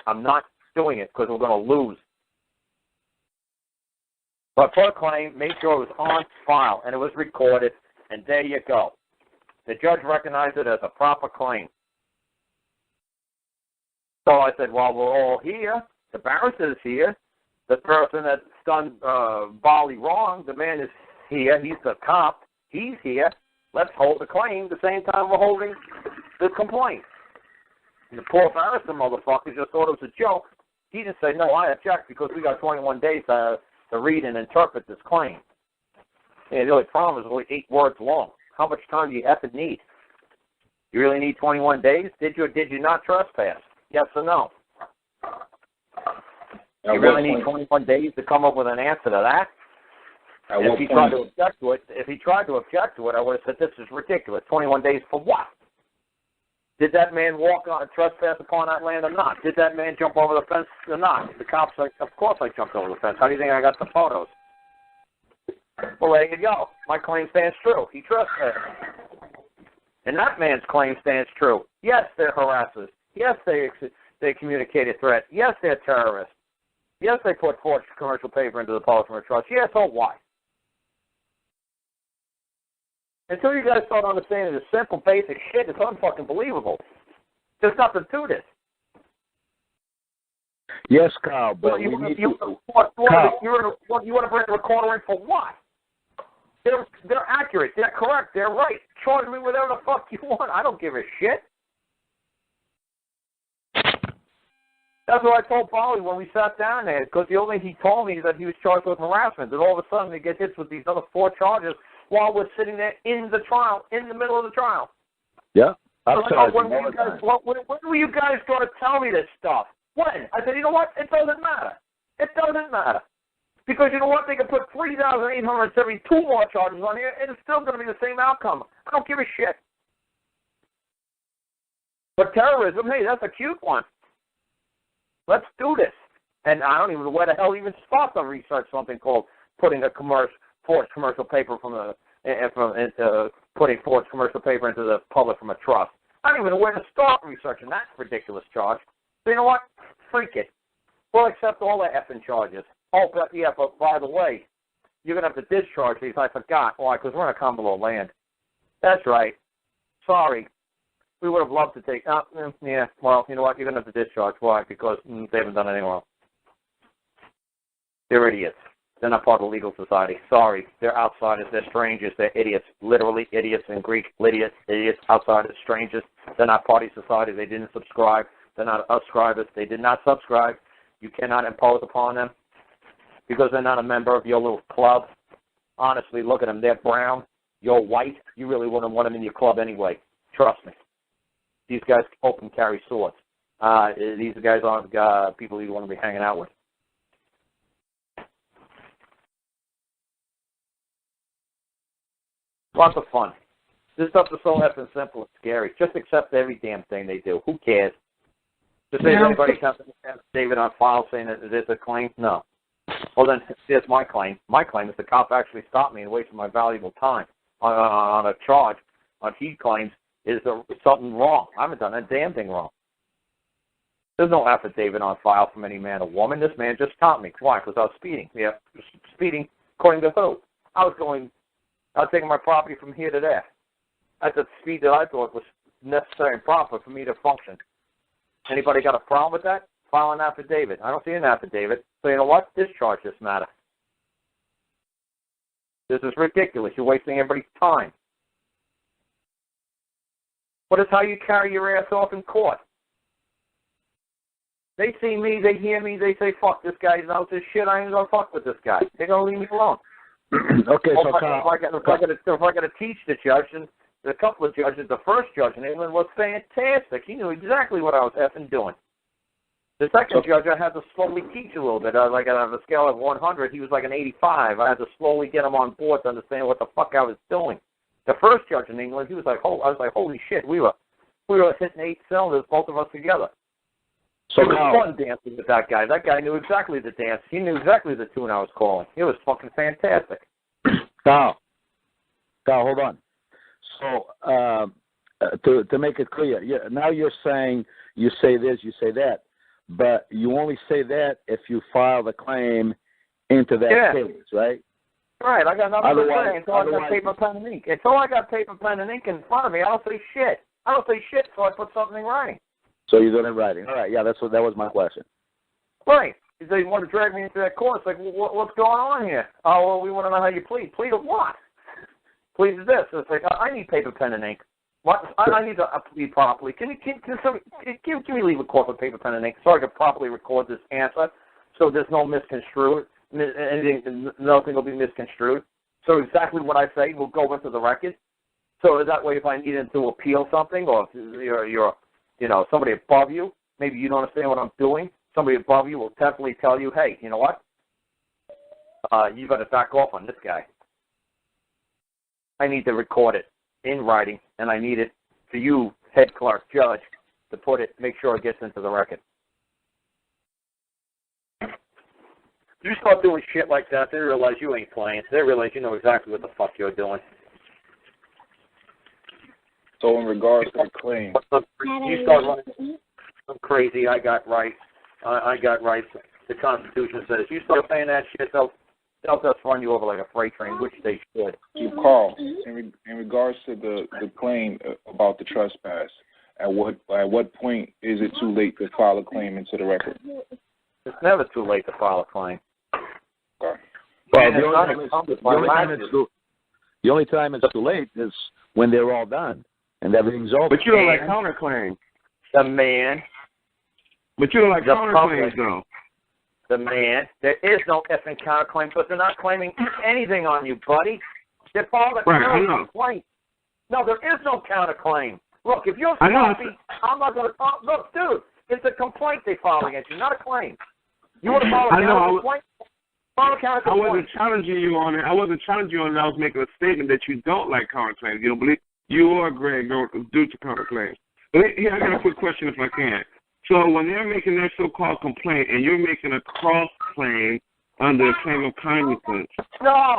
I'm not doing it because we're going to lose. But for a claim, make sure it was on file and it was recorded, and there you go. The judge recognized it as a proper claim. So I said, well, we're all here. The barrister is here. The person that's done Bali wrong, the man is here. He's the cop. He's here. Let's hold the claim the same time we're holding the complaint. And the poor barrister motherfucker just thought it was a joke. He didn't say, no, I object because we got 21 days to read and interpret this claim. And the only problem is only 8 words long. How much time do you effing need? You really need 21 days? Did you or did you not trespass? Yes or no? You really need 21 days to come up with an answer to that? If he tried to object to it, I would have said, this is ridiculous. 21 days for what? Did that man walk on trespass upon that land or not? Did that man jump over the fence or not? The cop's like, of course I jumped over the fence. How do you think I got the photos? Well, there you go. My claim stands true. He trespassed. And that man's claim stands true. Yes, they're harassers. Yes, they communicated threats. Yes, they're terrorists. Yes, they put forged commercial paper into the Policy Trust. Yes, so why? Until you guys start understanding the simple, basic shit, it's unfucking believable. There's nothing to this. Yes, Carl, but you want to bring the recorder in for what? They're accurate. They're correct. They're right. Charge me whatever the fuck you want. I don't give a shit. That's what I told Polly when we sat down there, because the only thing he told me is that he was charged with harassment, and all of a sudden they get hit with these other 4 charges while we're sitting there in the trial, in the middle of the trial. Yeah. When were you guys going to tell me this stuff? When? I said, you know what? It doesn't matter. It doesn't matter. Because you know what? They can put 3,872 more charges on here, and it's still going to be the same outcome. I don't give a shit. But terrorism, hey, that's a cute one. Let's do this. And I don't even know where the hell even start to research something called putting a forged commercial paper putting forged commercial paper into the public from a trust. I don't even know where to start researching that ridiculous charge. So you know what? Freak it. We'll accept all the effing charges. Oh, but by the way, you're going to have to discharge these. I forgot. Why? Because we're in a common law land. That's right. Sorry. We would have loved to take, yeah, well, you know what? You're going to have to discharge. Why? Because they haven't done anything wrong. They're idiots. They're not part of the legal society. Sorry. They're outsiders. They're strangers. They're idiots. Literally idiots in Greek. Idiots, outsiders, strangers. They're not party society. They didn't subscribe. They're not subscribers. They did not subscribe. You cannot impose upon them because they're not a member of your little club. Honestly, look at them. They're brown. You're white. You really wouldn't want them in your club anyway. Trust me. These guys open carry swords. These guys aren't people you want to be hanging out with. Lots of fun. This stuff is so effing simple and scary. Just accept every damn thing they do. Who cares? Just say anybody comes to David on file saying that there's a claim? No. Well, then there's my claim. My claim is the cop actually stopped me and wasted my valuable time on a charge. On he claims is something wrong. I haven't done a damn thing wrong. There's no affidavit on file from any man or woman. This man just stopped me. Why? Because I was speeding. Yeah, speeding according to who? I was taking my property from here to there at the speed that I thought was necessary and proper for me to function. Anybody got a problem with that? File an affidavit. I don't see an affidavit. So you know what? Discharge this matter. This is ridiculous. You're wasting everybody's time. What is how you carry your ass off in court? They see me, they hear me, they say, fuck, this guy knows his shit, I ain't going to fuck with this guy. They're going to leave me alone. Okay, so if I got to teach the judge, and a couple of judges, the first judge in England was fantastic. He knew exactly what I was effing doing. The second judge, I had to slowly teach a little bit. Like on a scale of 100, he was like an 85. I had to slowly get him on board to understand what the fuck I was doing. The first judge in England, he was like, I was like, holy shit, we were hitting 8 cylinders, both of us together. So it was fun dancing with that guy. That guy knew exactly the dance. He knew exactly the tune I was calling. It was fucking fantastic. Carl, hold on. So to make it clear, now you're saying you say this, you say that, but you only say that if you file the claim into that case, right? Right, I got nothing to say until I got paper, pen, and ink. Until I got paper, pen, and ink in front of me, I don't say shit. I don't say shit, so I put something in writing. So you did it in writing. All right, yeah, that was my question. Right. They want to drag me into that court. It's like, what's going on here? Oh, well, we want to know how you plead. Plead of what? Plead of this. It's like, I need paper, pen, and ink. What? I need to plead properly. Can we leave a court with paper, pen, and ink so I can properly record this answer so there's no misconstrued, nothing will be misconstrued. So exactly what I say will go into the record. So that way, if I needed to appeal something, or if you're somebody above you, maybe you don't understand what I'm doing, somebody above you will definitely tell you, hey, you know what? You got to back off on this guy. I need to record it in writing, and I need it for you, head clerk, judge, to put it, make sure it gets into the record. You start doing shit like that, they realize you ain't playing. They realize you know exactly what the fuck you're doing. So in regards to the claim, you start running, I'm crazy, I got rights. I got rights. The Constitution says you start saying that shit, they'll just run you over like a freight train, which they should. So Carl, in regards to the claim about the trespass, at what point is it too late to file a claim into the record? It's never too late to file a claim. Okay. Well, the only time it's too late is when they're all done and everything's over. But you don't like counterclaims. The man. But you don't like counterclaims, though. The man. There is no effing counterclaim because they're not claiming anything on you, buddy. They're filing a counterclaim. No, there is no counterclaim. Look, if you're sloppy, I'm not going to – look, dude, it's a complaint they file against you, not a claim. You want to file a counterclaim? I wasn't challenging you on it. I wasn't challenging you on it. I was making a statement that you don't like counterclaims. You don't believe you or Greg don't do to counterclaims. But here, I got a quick question if I can. So when they're making their so-called complaint and you're making a cross claim under a claim of cognizance. No.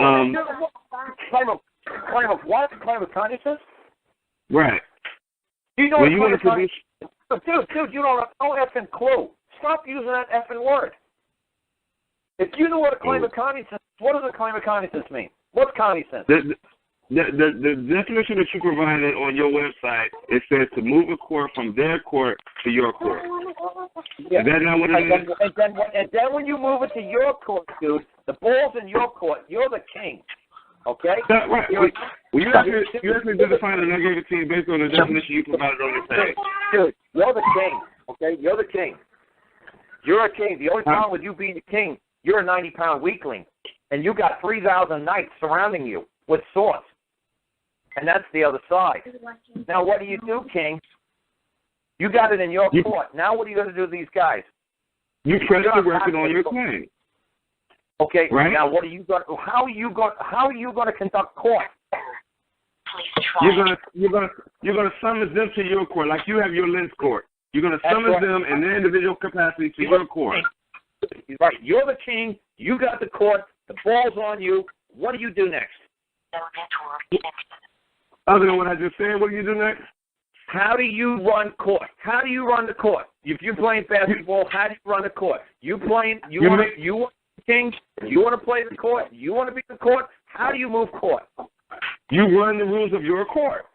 Claim of what? Claim of cognizance? Right. You know when you want to produce. Dude, you don't have no effing clue. Stop using that effing word. If you know what a claim of cognizance, what does a claim of cognizance mean? What's cognizance? The definition that you provided on your website, it says to move a court from their court to your court. Yeah. Is that not what it is? And then when you move it to your court, dude, the ball's in your court. You're the king. Okay? Right. You actually did define it, and I gave it to you based on the definition you provided on your page. Dude, you're the king. Okay? You're the king. You're a king. The only problem with you being the king, you're a 90-pound weakling, and you got 3,000 knights surrounding you with swords. And that's the other side. Now, what do you do, King? You got it in your court. Now, what are you going to do to these guys? You press the record on your claim. Okay. Right? Now, what are you going? How are you going to conduct court? You're gonna summons them to your court, like you have your Lentz court. You're gonna summons them in their individual capacity to your court. Right. You're the king. You got the court. The ball's on you. What do you do next? Other than what I just said, what do you do next? How do you run court? How do you run the court? If you're playing basketball, how do you run the court? You want to be king? You want to play the court? You want to be the court? How do you move court? You run the rules of your court.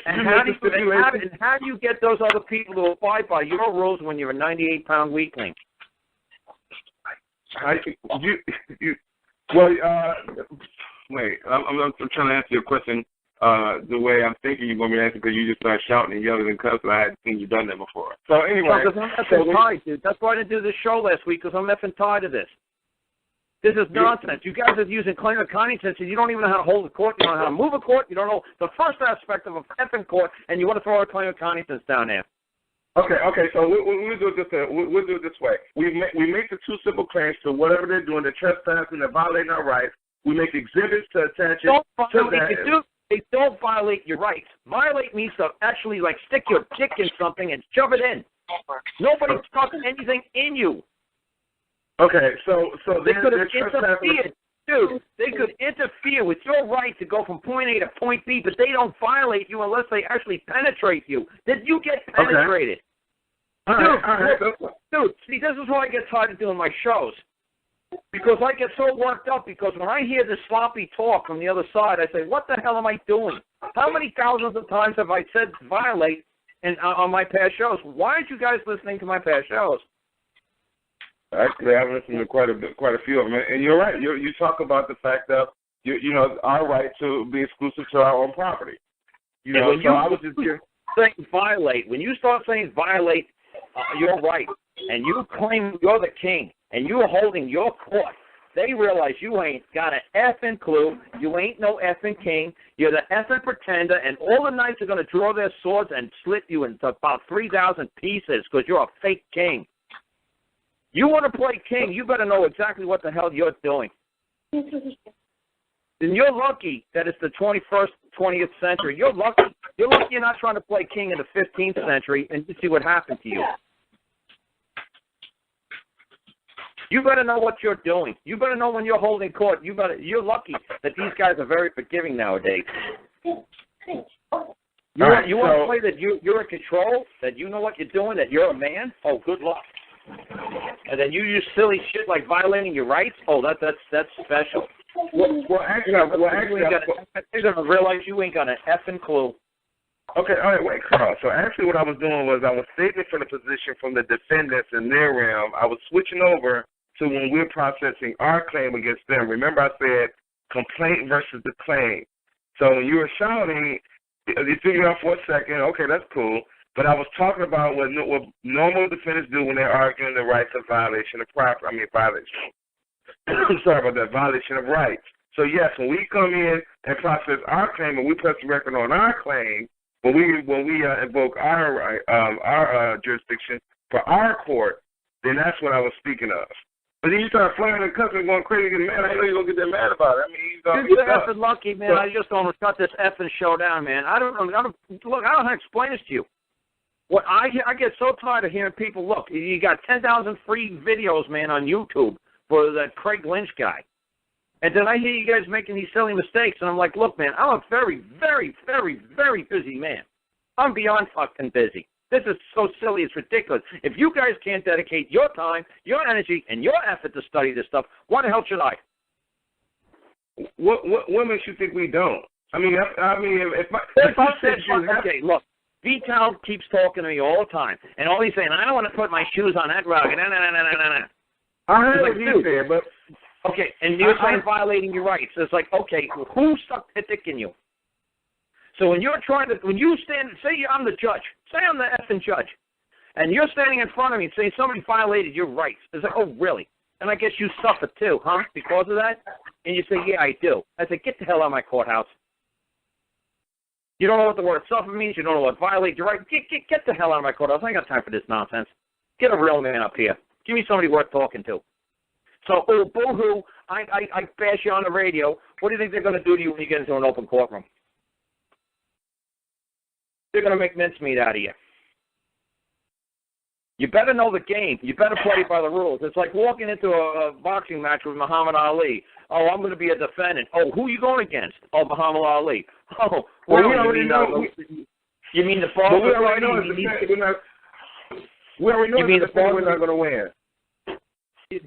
How do you get those other people to abide by your rules when you're a 98-pound weakling? Wait. I'm trying to answer your question the way I'm thinking you're going to be answering because you just started shouting and yelling and cussing. I hadn't seen you done that before. So anyway. Because I'm effing tired, dude. That's why I didn't do this show last week because I'm effing tired of this. This is nonsense. You guys are using claim of cognizance and you don't even know how to hold a court. You don't know how to move a court. You don't know the first aspect of a effing court, and you want to throw a claim of cognizance down there. Okay. So we'll do it this way. We make the two simple claims to whatever they're doing, they're trespassing, they're violating our rights. We make exhibits to attach it to that. They don't violate your rights. Violate means to actually like stick your dick in something and shove it in. Nobody's tucking anything in you. Okay, so they could have interfered, dude. They could interfere with your right to go from point A to point B, but they don't violate you unless they actually penetrate you. Did you get penetrated? Okay. All right. Dude, see, this is why I get tired of doing my shows. Because I get so worked up because when I hear this sloppy talk from the other side, I say, what the hell am I doing? How many thousands of times have I said violate and on my past shows. Why aren't you guys listening to my past shows? Actually, I've listened to quite a few of them, and you're right. You talk about the fact of our right to be exclusive to our own property. I was just saying violate. When you start saying violate your right, and you claim you're the king, and you're holding your court, they realize you ain't got an effing clue. You ain't no effing king. You're the effing pretender, and all the knights are going to draw their swords and slit you into about 3,000 pieces because you're a fake king. You want to play king, you better know exactly what the hell you're doing. And you're lucky that it's the 21st, 20th century. You're lucky you're not trying to play king in the 15th century and you see what happened to you. You better know what you're doing. You better know when you're holding court. You're lucky that these guys are very forgiving nowadays. You want to play that you're in control, that you know what you're doing, that you're a man? Oh, good luck. And then you use silly shit like violating your rights? Oh, that's special. Well, actually, they're going to realize you ain't got an effing clue. Okay, all right, wait, Carl. So actually what I was doing was I was saving from the position from the defendants in their realm. I was switching over to when we're processing our claim against them. Remember I said complaint versus the claim. So when you were shouting, you threw me off for a second. Okay, that's cool. But I was talking about what normal defendants do when they're arguing the rights of violation of property. Sorry about that, violation of rights. So yes, when we come in and process our claim and we press the record on our claim, when we invoke our jurisdiction for our court, then that's what I was speaking of. But then you start flying and cussing and going crazy and getting mad. I know you're going to get that mad about it. You're effing lucky, man. I just don't want to shut this effing show down, man. I don't know how to explain this to you. What I get so tired of hearing people, look, you got 10,000 free videos, man, on YouTube for that Craig Lynch guy. And then I hear you guys making these silly mistakes, and I'm like, look, man, I'm a very, very, very, very busy man. I'm beyond fucking busy. This is so silly, it's ridiculous. If you guys can't dedicate your time, your energy, and your effort to study this stuff, why the hell should I? What makes you think we don't? Okay, look, Vital keeps talking to me all the time, and all he's saying, I don't want to put my shoes on that rug, I heard what you said, but... Okay, and you're saying violating your rights. It's like, okay, who stuck their dick in you? So when you stand, say I'm the judge, say I'm the effing judge, and you're standing in front of me saying somebody violated your rights. It's like, oh, really? And I guess you suffer too, huh, because of that? And you say, yeah, I do. I say, get the hell out of my courthouse. You don't know what the word suffer means. You don't know what violate your rights. Get the hell out of my courthouse. I ain't got time for this nonsense. Get a real man up here. Give me somebody worth talking to. So, boo-hoo, I bash you on the radio. What do you think they're going to do to you when you get into an open courtroom? They're going to make mincemeat out of you. You better know the game. You better play by the rules. It's like walking into a boxing match with Muhammad Ali. Oh, I'm going to be a defendant. Oh, who are you going against? Oh, Muhammad Ali. Oh, well, we already know. You mean the boss? We already know we're not going to win.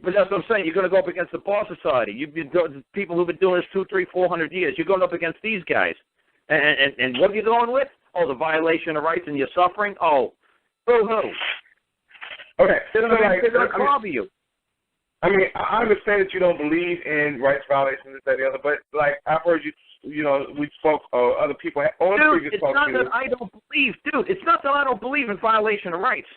But that's what I'm saying. You're going to go up against the Bar Society. You've been people who've been doing this 200, 300, 400 years. You're going up against these guys. And what are you going with? Oh, the violation of rights and you're suffering? Oh, boo-hoo. Okay. They're going to clobber you. I mean, I understand that you don't believe in rights violations, this, that, and the other, but, like, I've heard you, we spoke, other people on previous it's not that I don't believe, it's not that I don't believe in violation of rights.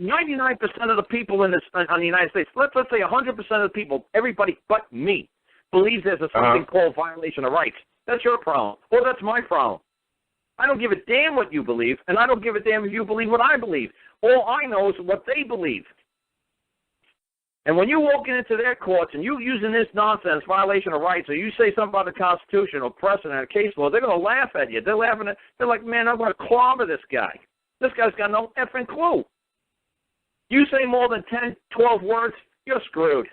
99% of the people in the United States, let's say 100% of the people, everybody but me, believes there's something called violation of rights. That's your problem. Or that's my problem. I don't give a damn what you believe, and I don't give a damn if you believe what I believe. All I know is what they believe. And when you're walking into their courts and you using this nonsense, violation of rights, or you say something about the Constitution or precedent or case law, they're going to laugh at you. They're like, man, I'm going to clobber this guy. This guy's got no effing clue. You say more than 10, 12 words, you're screwed.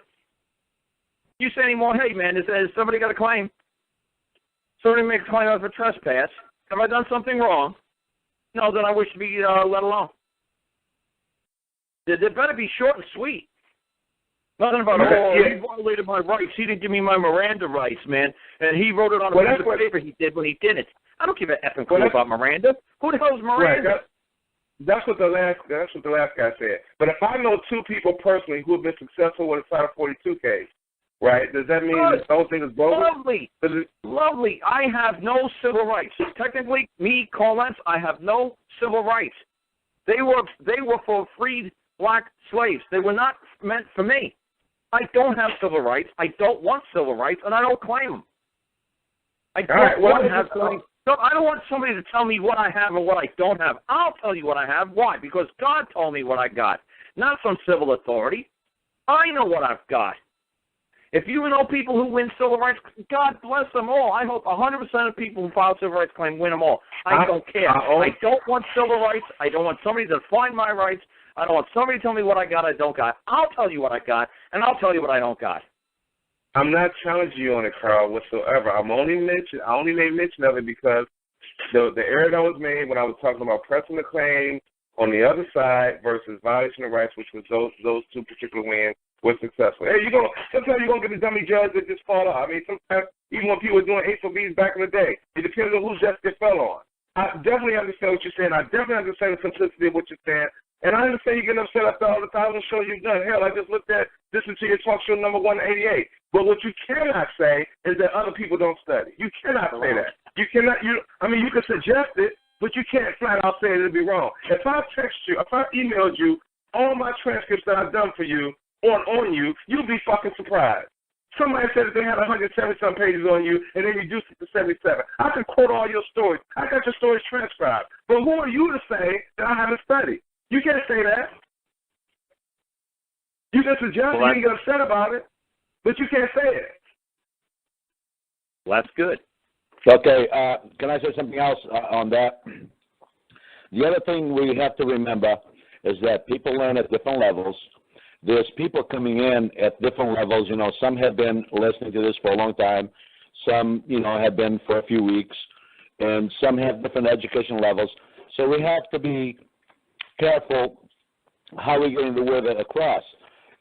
You say any more, hey, man, has somebody got a claim? Somebody makes a claim of a trespass. Have I done something wrong? No, then I wish to be let alone. They better be short and sweet. Nothing about, he violated my rights. He didn't give me my Miranda rights, man. And he wrote it on a piece of paper he did when he did it. I don't give an effing clue about Miranda. Who the hell is Miranda? That's what the last guy said. But if I know two people personally who have been successful with a Title 42 case, right? Does that mean the whole thing is bogus? Lovely. I have no civil rights. Technically, me, Karl Lentz, I have no civil rights. They were for freed black slaves. They were not meant for me. I don't have civil rights. I don't want civil rights, and I don't claim them. I don't want somebody to tell me what I have and what I don't have. I'll tell you what I have. Why? Because God told me what I got, not some civil authority. I know what I've got. If you know people who win civil rights, God bless them all. I hope 100% of people who file civil rights claim win them all. I don't care. I don't want civil rights. I don't want somebody to define my rights. I don't want somebody to tell me what I got, I don't got. I'll tell you what I got, and I'll tell you what I don't got. I'm not challenging you on it, Karl, whatsoever. I only made mention of it because the error that was made when I was talking about pressing the claim on the other side versus violation of rights, which was those two particular wins, was successful. Hey, sometimes you're going to get a dummy judge that just fall off. I mean, sometimes, even when people were doing HOBs back in the day, it depends on whose judge they fell on. I definitely understand what you're saying. I definitely understand the simplicity of what you're saying. And I understand you getting upset after all the thousand shows you've done. Hell, I just listened to your talk show number 188. But what you cannot say is that other people don't study. You cannot say that. You cannot. You can suggest it, but you can't flat out say it'll be wrong. If I text you, if I emailed you all my transcripts that I've done for you on you, you'll be fucking surprised. Somebody said that they had 170-some pages on you, and they reduced it to 77. I can quote all your stories. I got your stories transcribed. But who are you to say that I haven't studied? You can't say that. You can suggest you can get upset about it, but you can't say it. Well, that's good. Okay, can I say something else on that? The other thing we have to remember is that people learn at different levels. There's people coming in at different levels. You know, some have been listening to this for a long time. Some, have been for a few weeks. And some have different education levels. So we have to be careful how we're getting the word across.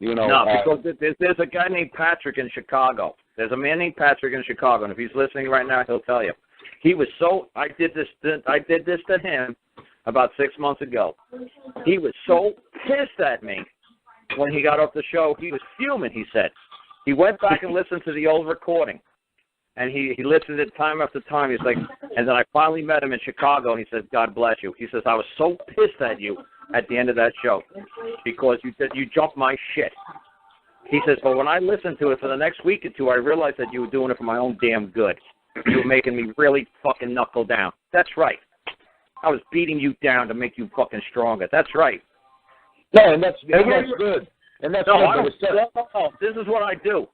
Because there's a guy named Patrick in Chicago. There's a man named Patrick in Chicago, and if he's listening right now, he'll tell you. He was I did this to him about 6 months ago. He was so pissed at me when he got off the show. He was fuming, he said. He went back and listened to the old recording. And he listened to it time after time. He's like, and then I finally met him in Chicago, and he says, God bless you. He says, I was so pissed at you at the end of that show because you jumped my shit. He says, but when I listened to it for the next week or two, I realized that you were doing it for my own damn good. You were making me really fucking knuckle down. That's right. I was beating you down to make you fucking stronger. That's right. No, and that's good. And that's no, this is what I do.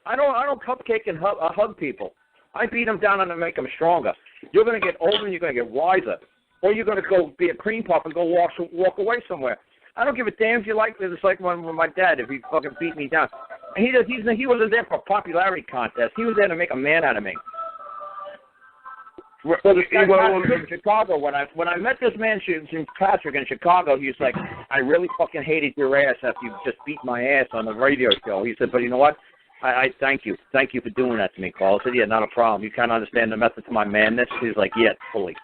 I don't cupcake and hug people. I beat them down and I make them stronger. You're going to get older and you're going to get wiser. Or you're going to go be a cream puff and go walk away somewhere. I don't give a damn if you like it. It's like when my dad, if he fucking beat me down. He wasn't there for a popularity contest. He was there to make a man out of me. So this guy Patrick in Chicago, when I met this man, Patrick in Chicago, he was like, I really fucking hated your ass after you just beat my ass on the radio show. He said, but you know what? I thank you. Thank you for doing that to me, Carl. I said, yeah, not a problem. You kind of understand the method to my madness? He's like, yeah, fully.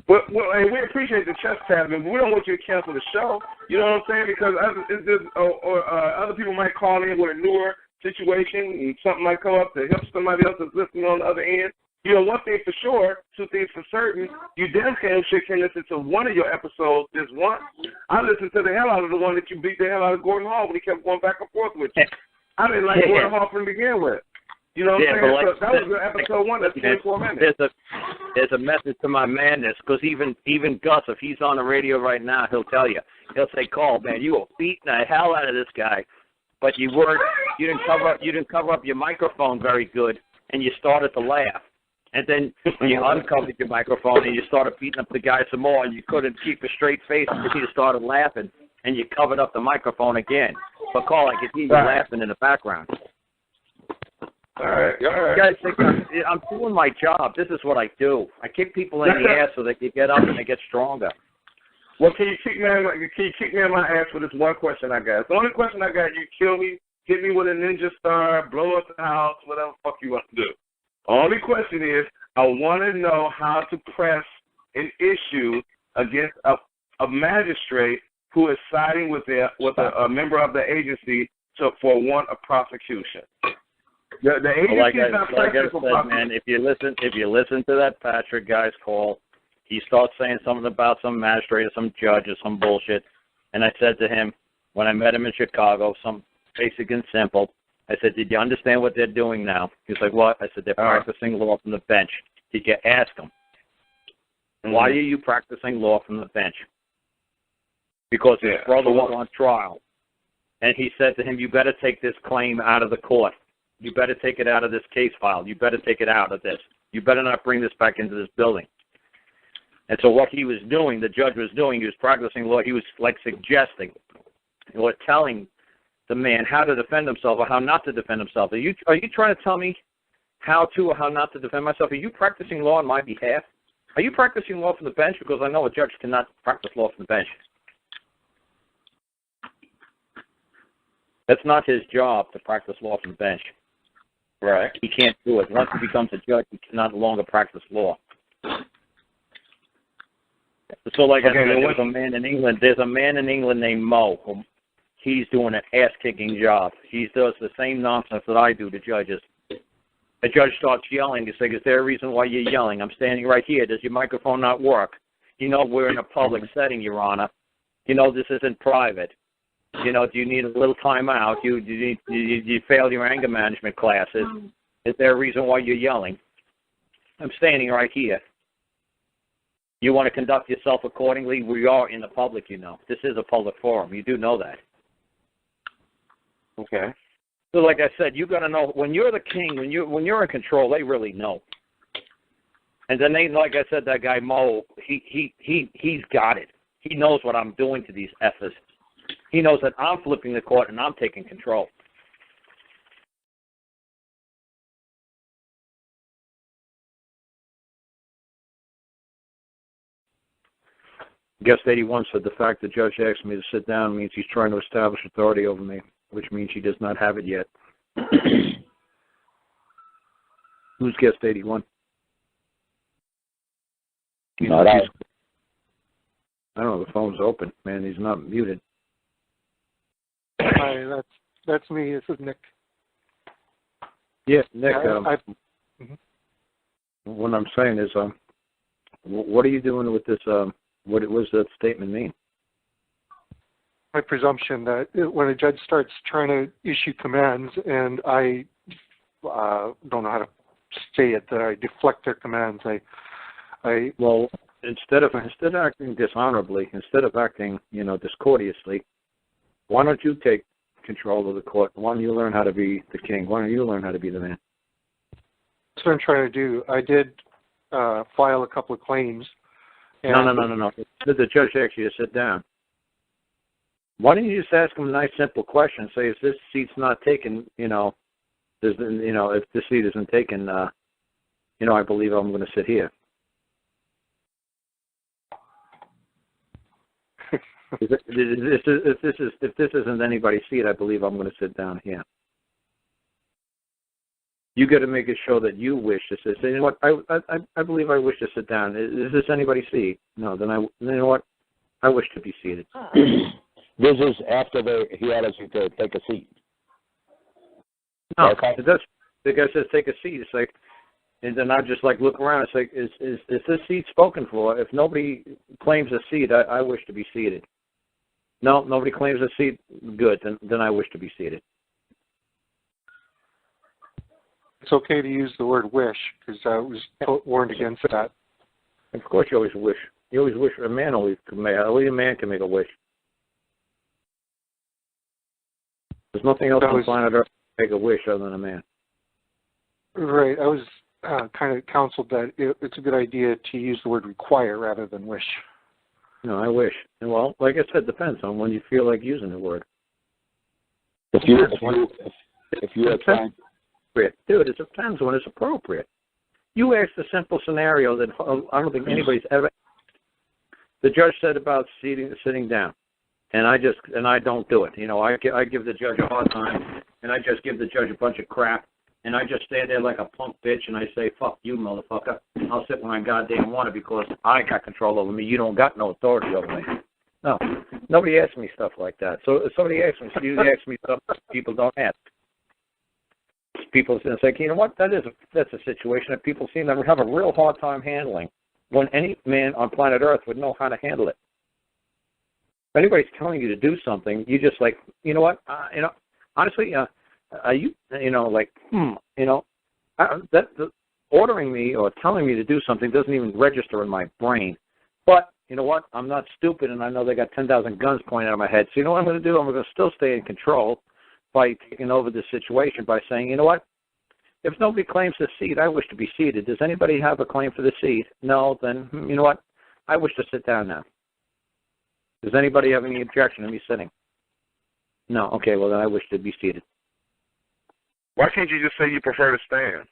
Well, hey, we appreciate the chest tapping, but we don't want you to cancel the show. You know what I'm saying? Because other people might call in with a newer situation and something might come up to help somebody else that's listening on the other end. One thing for sure, two things for certain, you damn can listen to one of your episodes this once. I listened to the hell out of the one that you beat the hell out of Gordon Hall when he kept going back and forth with you. I didn't like Gordon Hall from the begin with. You know what I'm saying? So that was episode one. That's 24 minutes. There's a method to my madness because even Gus, if he's on the radio right now, he'll tell you. He'll say, "Carl, man, you were beating the hell out of this guy, but you didn't cover up your microphone very good, and you started to laugh." And then you uncovered your microphone and you started beating up the guy some more, and you couldn't keep a straight face because you started laughing, and you covered up the microphone again. But Carl, I could hear you laughing in the background. All right. You guys think I'm doing my job. This is what I do. I kick people in the ass so they can get up and they get stronger. Well, can you kick me in my ass with this one question I got? It's the only question I got. You kill me, hit me with a ninja star, blow up the house, whatever the fuck you want to do. Only question is, I want to know how to press an issue against a magistrate who is siding with a member of the agency for want of prosecution. The agency like is not I practical said, man, if you listen to that Patrick guy's call, he starts saying something about some magistrate or some judge or some bullshit. And I said to him, when I met him in Chicago, some basic and simple, I said, did you understand what they're doing now? He was like, what? I said, they're practicing law from the bench. Did you ask him, why are you practicing law from the bench? Because his brother was on trial. And he said to him, you better take this claim out of the court. You better take it out of this case file. You better take it out of this. You better not bring this back into this building. And so what he was doing, the judge was doing, he was practicing law. He was like suggesting or telling the man how to defend himself or how not to defend himself. Are you trying to tell me how to or how not to defend myself? Are you practicing law on my behalf? Are you practicing law from the bench? Because I know a judge cannot practice law from the bench. That's not his job to practice law from the bench. Right. He can't do it. Once he becomes a judge, he can no longer practice law. So, like I said, there's a man in England. There's a man in England named Mo. He's doing an ass-kicking job. He does the same nonsense that I do to judges. A judge starts yelling. He's like, "Is there a reason why you're yelling? I'm standing right here. Does your microphone not work? You know, we're in a public setting, Your Honor. You know, this isn't private. You know, do you need a little time out? You failed your anger management classes. Is there a reason why you're yelling? I'm standing right here. You want to conduct yourself accordingly? We are in the public, you know. This is a public forum. You do know that. Okay. So, like I said, you got to know when you're the king, when you're in control, they really know. And then they, like I said, that guy Mo, he's got it. He knows what I'm doing to these effers. He knows that I'm flipping the court and I'm taking control. Guest 81 said the fact the judge asked me to sit down means he's trying to establish authority over me, which means he does not have it yet. Who's guest 81? Not I. I don't know. The phone's open, man. He's not muted. Hi, that's me. This is Nick. Yeah, Nick. What I'm saying is, what are you doing with this? What does that statement mean? My presumption that when a judge starts trying to issue commands, and I don't know how to say it, that I deflect their commands. Well, instead of acting dishonorably, instead of acting, discourteously, why don't you take control of the court? Why don't you learn how to be the king? Why don't you learn how to be the man? That's what I'm trying to do. I did file a couple of claims. No. The judge asked you to sit down. Why don't you just ask him a nice, simple question? Say, if this seat's not taken, if this seat isn't taken, I believe I'm going to sit here. If this isn't anybody's seat, I believe I'm going to sit down here. You got to make it show that you wish to sit. Say, you know what? I believe I wish to sit down. Is this anybody's seat? No. Then you know what? I wish to be seated. This is after he asked you to take a seat. No, okay. The guy says take a seat. It's like, and then I just look around. It's like, is this seat spoken for? If nobody claims a seat, I wish to be seated. No, nobody claims a seat. Good. Then I wish to be seated. It's okay to use the word wish, because I was warned against that. Of course you always wish. You always wish. A man only a man can make a wish. There's nothing else on planet Earth to make a wish other than a man. Right. I was kind of counseled that it's a good idea to use the word require rather than wish. No, I wish. And well, like I said, depends on when you feel like using the word. If you are trying... Dude, it depends when it's appropriate. You asked a simple scenario that I don't think anybody's ever. The judge said about sitting down, and I don't do it. I give the judge a hard time, and I just give the judge a bunch of crap, and I just stand there like a punk bitch and I say, fuck you, motherfucker. I'll sit when I goddamn want to because I got control over me. You don't got no authority over me. No, nobody asks me stuff like that. So if somebody asks me, usually asks me stuff people don't ask. People say, you know what, that's a situation that people seem to have a real hard time handling when any man on planet Earth would know how to handle it. If anybody's telling you to do something, you just like, you know what, honestly, ordering me or telling me to do something doesn't even register in my brain. But you know what? I'm not stupid, and I know they got 10,000 guns pointed at my head. So you know what I'm going to do? I'm going to still stay in control by taking over the situation by saying, you know what? If nobody claims the seat, I wish to be seated. Does anybody have a claim for the seat? No, then you know what? I wish to sit down now. Does anybody have any objection to me sitting? No. Okay, well then I wish to be seated. Why can't you just say you prefer to stand?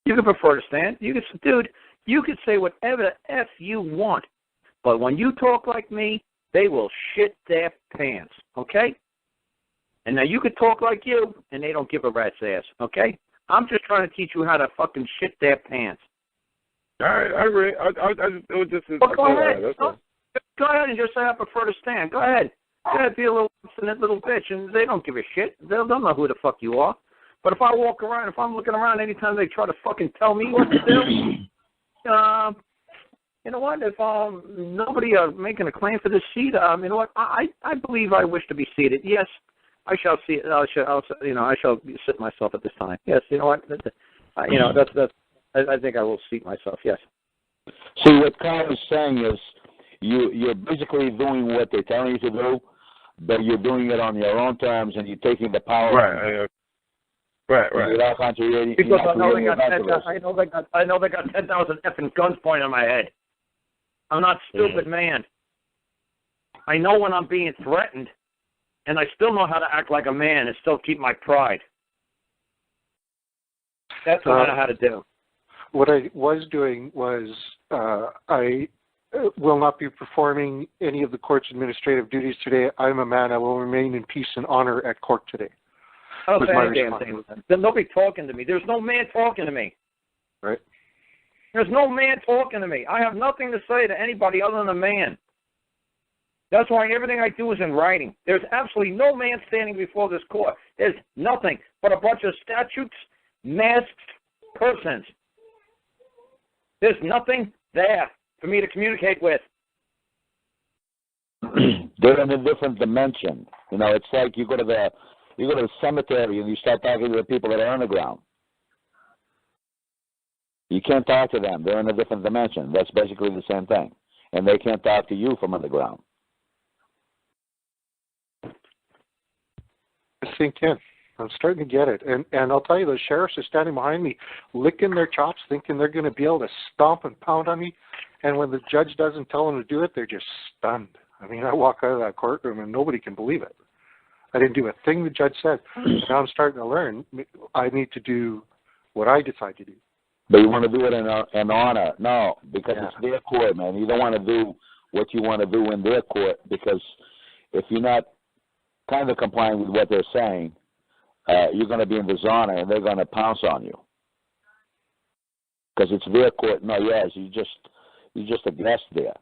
You can prefer to stand. You can say whatever the F you want. But when you talk like me, they will shit their pants, okay? And now you can talk like you, and they don't give a rat's ass, okay? I'm just trying to teach you how to fucking shit their pants. All right, I agree. It was just. Well, go ahead. Go ahead and just say I prefer to stand. Go ahead. Go ahead, be a little obstinate little bitch, and they don't give a shit. They'll know who the fuck you are. But if I walk around, if I'm looking around anytime they try to fucking tell me what to do, you know what? If nobody making a claim for this seat, you know what? I believe I wish to be seated. Yes, I shall see. I shall sit myself at this time. Yes, you know what? I think I will seat myself. Yes. See, what Karl is saying is, you're basically doing what they're telling you to do, but you're doing it on your own terms, and you're taking the power. Right. Right. Without contradicting. Because I know they got 10,000 effing guns pointed at my head. I'm not stupid, man. I know when I'm being threatened, and I still know how to act like a man and still keep my pride. That's what I know how to do. What I was doing was I will not be performing any of the court's administrative duties today. I'm a man. I will remain in peace and honor at court today. I don't say any damn thing. There's nobody talking to me. There's no man talking to me. Right. There's no man talking to me. I have nothing to say to anybody other than a man. That's why everything I do is in writing. There's absolutely no man standing before this court. There's nothing but a bunch of statutes, masked persons. There's nothing there for me to communicate with. They're in a different dimension. You know, it's like you go to the cemetery and you start talking to the people that are underground. You can't talk to them. They're in a different dimension. That's basically the same thing. And they can't talk to you from underground. Sink in. I'm starting to get it. And I'll tell you, the sheriffs are standing behind me, licking their chops, thinking they're going to be able to stomp and pound on me. And when the judge doesn't tell them to do it, they're just stunned. I mean, I walk out of that courtroom and nobody can believe it. I didn't do a thing the judge said. Now I'm starting to learn I need to do what I decide to do. But you want to do it in honor. No, because it's their court, man. You don't want to do what you want to do in their court, because if you're not kind of complying with what they're saying, you're going to be in dishonor and they're going to pounce on you. Because it's their court. No, yes, you're just a guest there.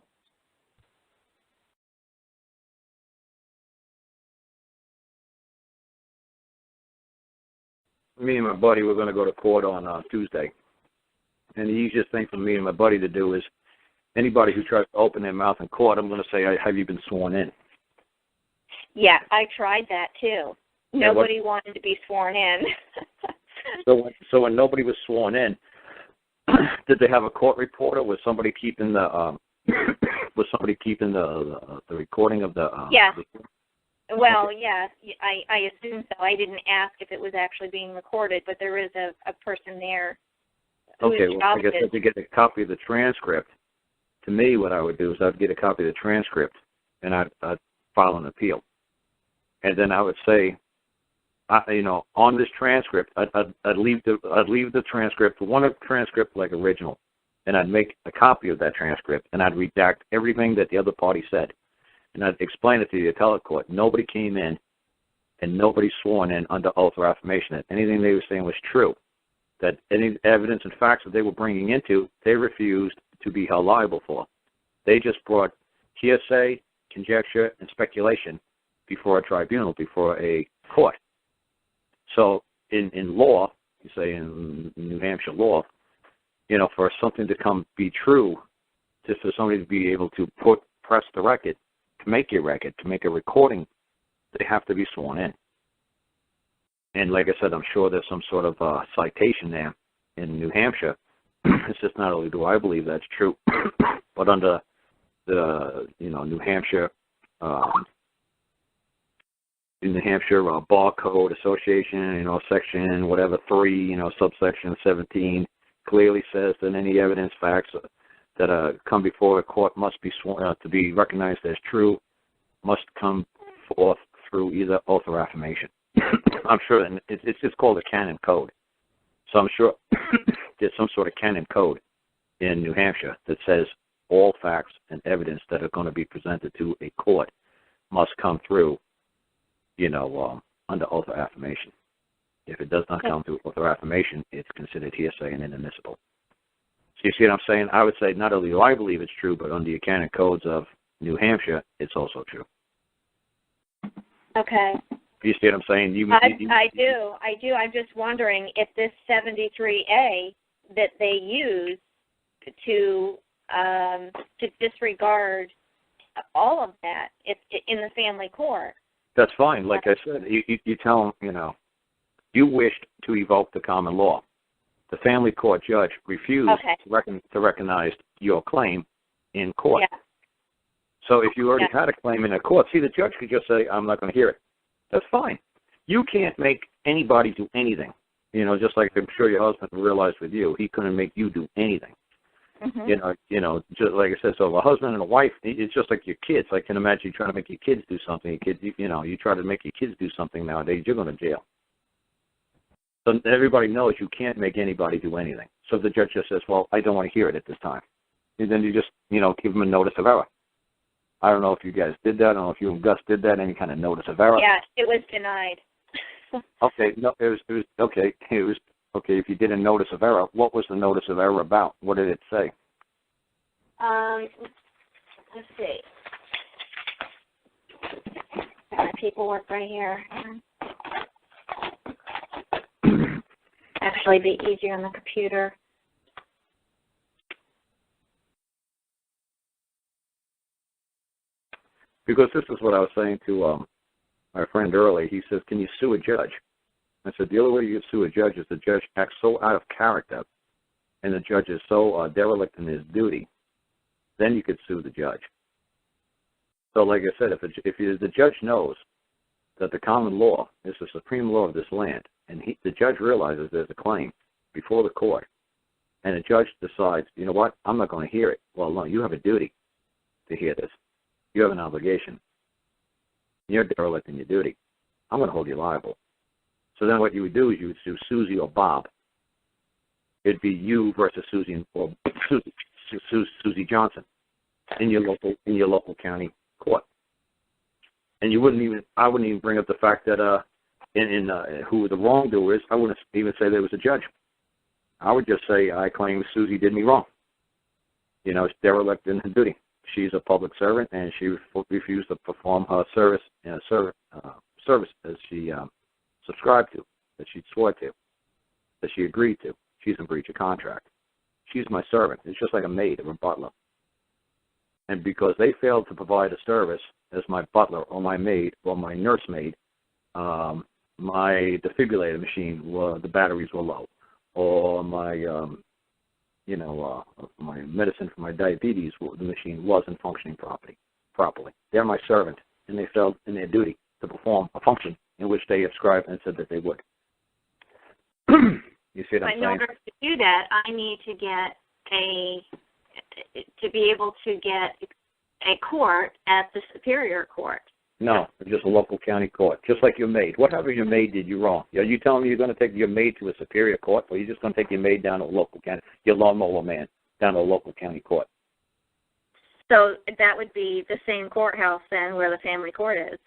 Me and my buddy were going to go to court on Tuesday. And the easiest thing for me and my buddy to do is anybody who tries to open their mouth in court, I'm going to say, have you been sworn in? Yeah, I tried that too. Nobody wanted to be sworn in. So when nobody was sworn in, did they have a court reporter? Was somebody keeping the the recording of the? Yeah. Well, yeah, I assume so. I didn't ask if it was actually being recorded, but there is a person there. Okay, well, I guess I have to get a copy of the transcript. To me, what I would do is I'd get a copy of the transcript, and I'd file an appeal. And then I would say, on this transcript, I'd leave the transcript, one transcript like original, and I'd make a copy of that transcript, and I'd redact everything that the other party said. And I'd explain it to the appellate court. Nobody came in and nobody sworn in under oath or affirmation that anything they were saying was true, that any evidence and facts that they were bringing into, they refused to be held liable for. They just brought hearsay, conjecture, and speculation before a tribunal, before a court. So in law, you say in New Hampshire law, for something to be true, just for somebody to be able to press the record, to make a record, to make a recording, they have to be sworn in. And like I said, I'm sure there's some sort of citation there in New Hampshire. It's just not only do I believe that's true, but under the New Hampshire Bar Code Association, section whatever 3, subsection 17 clearly says that any evidence, facts that come before a court must be sworn to be recognized as true, must come forth through either oath or affirmation. I'm sure, and it's just called a canon code. So I'm sure there's some sort of canon code in New Hampshire that says all facts and evidence that are going to be presented to a court must come through, under oath or affirmation. If it does not come through oath or affirmation, it's considered hearsay and inadmissible. So you see what I'm saying? I would say not only do I believe it's true, but under the canon codes of New Hampshire, it's also true. Okay. You see what I'm saying? I do. I'm just wondering if this 73A that they use to disregard all of that in the family court. That's fine. Like I said, you tell them, you wished to evoke the common law. The family court judge refused to recognize your claim in court. Yeah. So if you already had a claim in a court, the judge could just say, I'm not going to hear it. That's fine. You can't make anybody do anything. Just like I'm sure your husband realized with you, he couldn't make you do anything. Mm-hmm. Just like I said, so a husband and a wife, it's just like your kids. I can imagine you trying to make your kids do something. You try to make your kids do something nowadays, you're going to jail. So everybody knows you can't make anybody do anything. So the judge just says, well, I don't want to hear it at this time. And then you just, give them a notice of error. I don't know if you guys did that. I don't know if you and Gus did that, any kind of notice of error. Yeah, it was denied. Okay, no, it was okay. It was okay. If you did a notice of error, what was the notice of error about? What did it say? Let's see. Got my paperwork right here. Actually, be easier on the computer. Because this is what I was saying to my friend earlier. He says, can you sue a judge? I said, the only way you can sue a judge is the judge acts so out of character and the judge is so derelict in his duty, then you could sue the judge. So like I said, if the judge knows that the common law is the supreme law of this land, and the judge realizes there's a claim before the court, and the judge decides, you know what, I'm not going to hear it. Well, no, you have a duty to hear this. You have an obligation. You're derelict in your duty. I'm going to hold you liable. So then what you would do is you would sue Susie or Bob. It'd be you versus Susie or Susie Johnson in your local county court. And I wouldn't even bring up the fact that who the wrongdoer is. I wouldn't even say there was a judge. I would just say I claim Susie did me wrong. It's derelict in her duty. She's a public servant, and she refused to perform her service as she subscribed to, that she swore to, that she agreed to. She's in breach of contract. She's my servant. It's just like a maid or a butler. And because they failed to provide a service as my butler or my maid or my nursemaid, my defibrillator machine, the batteries were low, or my my medicine for my diabetes, the machine wasn't functioning properly. They're my servant, and they failed in their duty to perform a function in which they ascribed and said that they would. You see what I'm saying? In order to do that, I need to be able to get a court at the superior court. No, just a local county court, just like your maid. Whatever your maid did you wrong. Are you telling me you're going to take your maid to a superior court, or you're just going to take your maid down to a local county, your lawnmower man, down to a local county court? So that would be the same courthouse then where the family court is.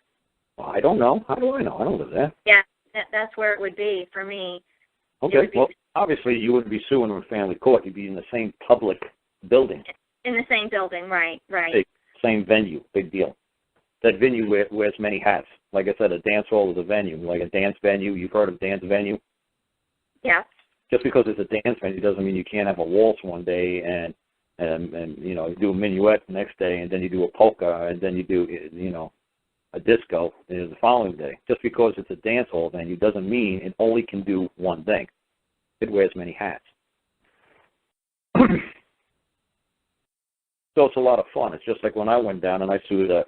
Well, I don't know. How do I know? I don't live there. Yeah, that's where it would be for me. Okay, well, obviously you wouldn't be suing in family court. You'd be in the same public building. In the same building, right. Same venue, big deal. That venue wears many hats. Like I said, a dance hall is a venue. Like a dance venue, you've heard of dance venue? Yeah. Just because it's a dance venue doesn't mean you can't have a waltz one day and you know, you do a minuet the next day, and then you do a polka, and then you do, you know, a disco the following day. Just because it's a dance hall venue doesn't mean it only can do one thing. It wears many hats. So it's a lot of fun. It's just like when I went down and I sued a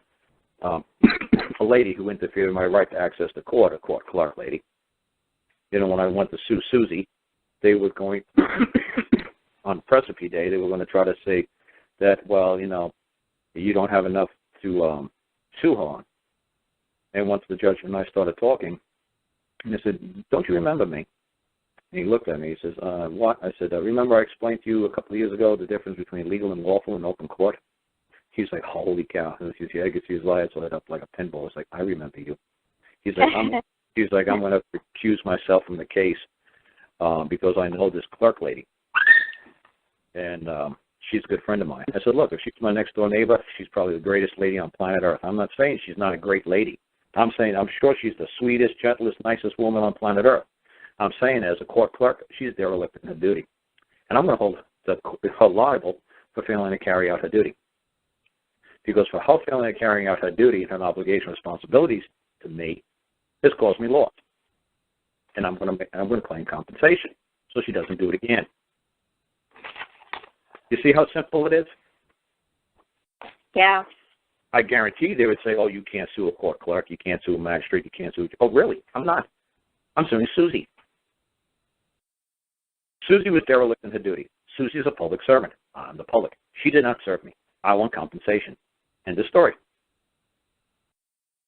lady who interfered with my right to access the court, a court clerk lady. You know, when I went to sue Susie, they were going, on Precipice Day, they were going to try to say that, well, you know, you don't have enough to sue her on. And once the judge and I started talking, and I said, don't you remember me? And he looked at me. He says, what? I said, remember I explained to you a couple of years ago the difference between legal and lawful in open court? He's like, holy cow. And he said, I could see his eyes light up like a pinball. It's like, I remember you. He's like, I'm going to recuse myself from the case because I know this clerk lady. And she's a good friend of mine. I said, look, if she's my next door neighbor, she's probably the greatest lady on planet Earth. I'm not saying she's not a great lady. I'm saying I'm sure she's the sweetest, gentlest, nicest woman on planet Earth. I'm saying as a court clerk, she's derelict in her duty. And I'm going to hold her liable for failing to carry out her duty. Because for her failing to carry out her duty and her obligation and responsibilities to me, this caused me loss. And I'm going to claim compensation so she doesn't do it again. You see how simple it is? Yeah. I guarantee they would say, oh, you can't sue a court clerk, you can't sue a magistrate, you can't sue... Oh, really? I'm not. I'm suing Susie. Susie was derelict in her duty. Susie is a public servant. I'm the public. She did not serve me. I want compensation. End of story.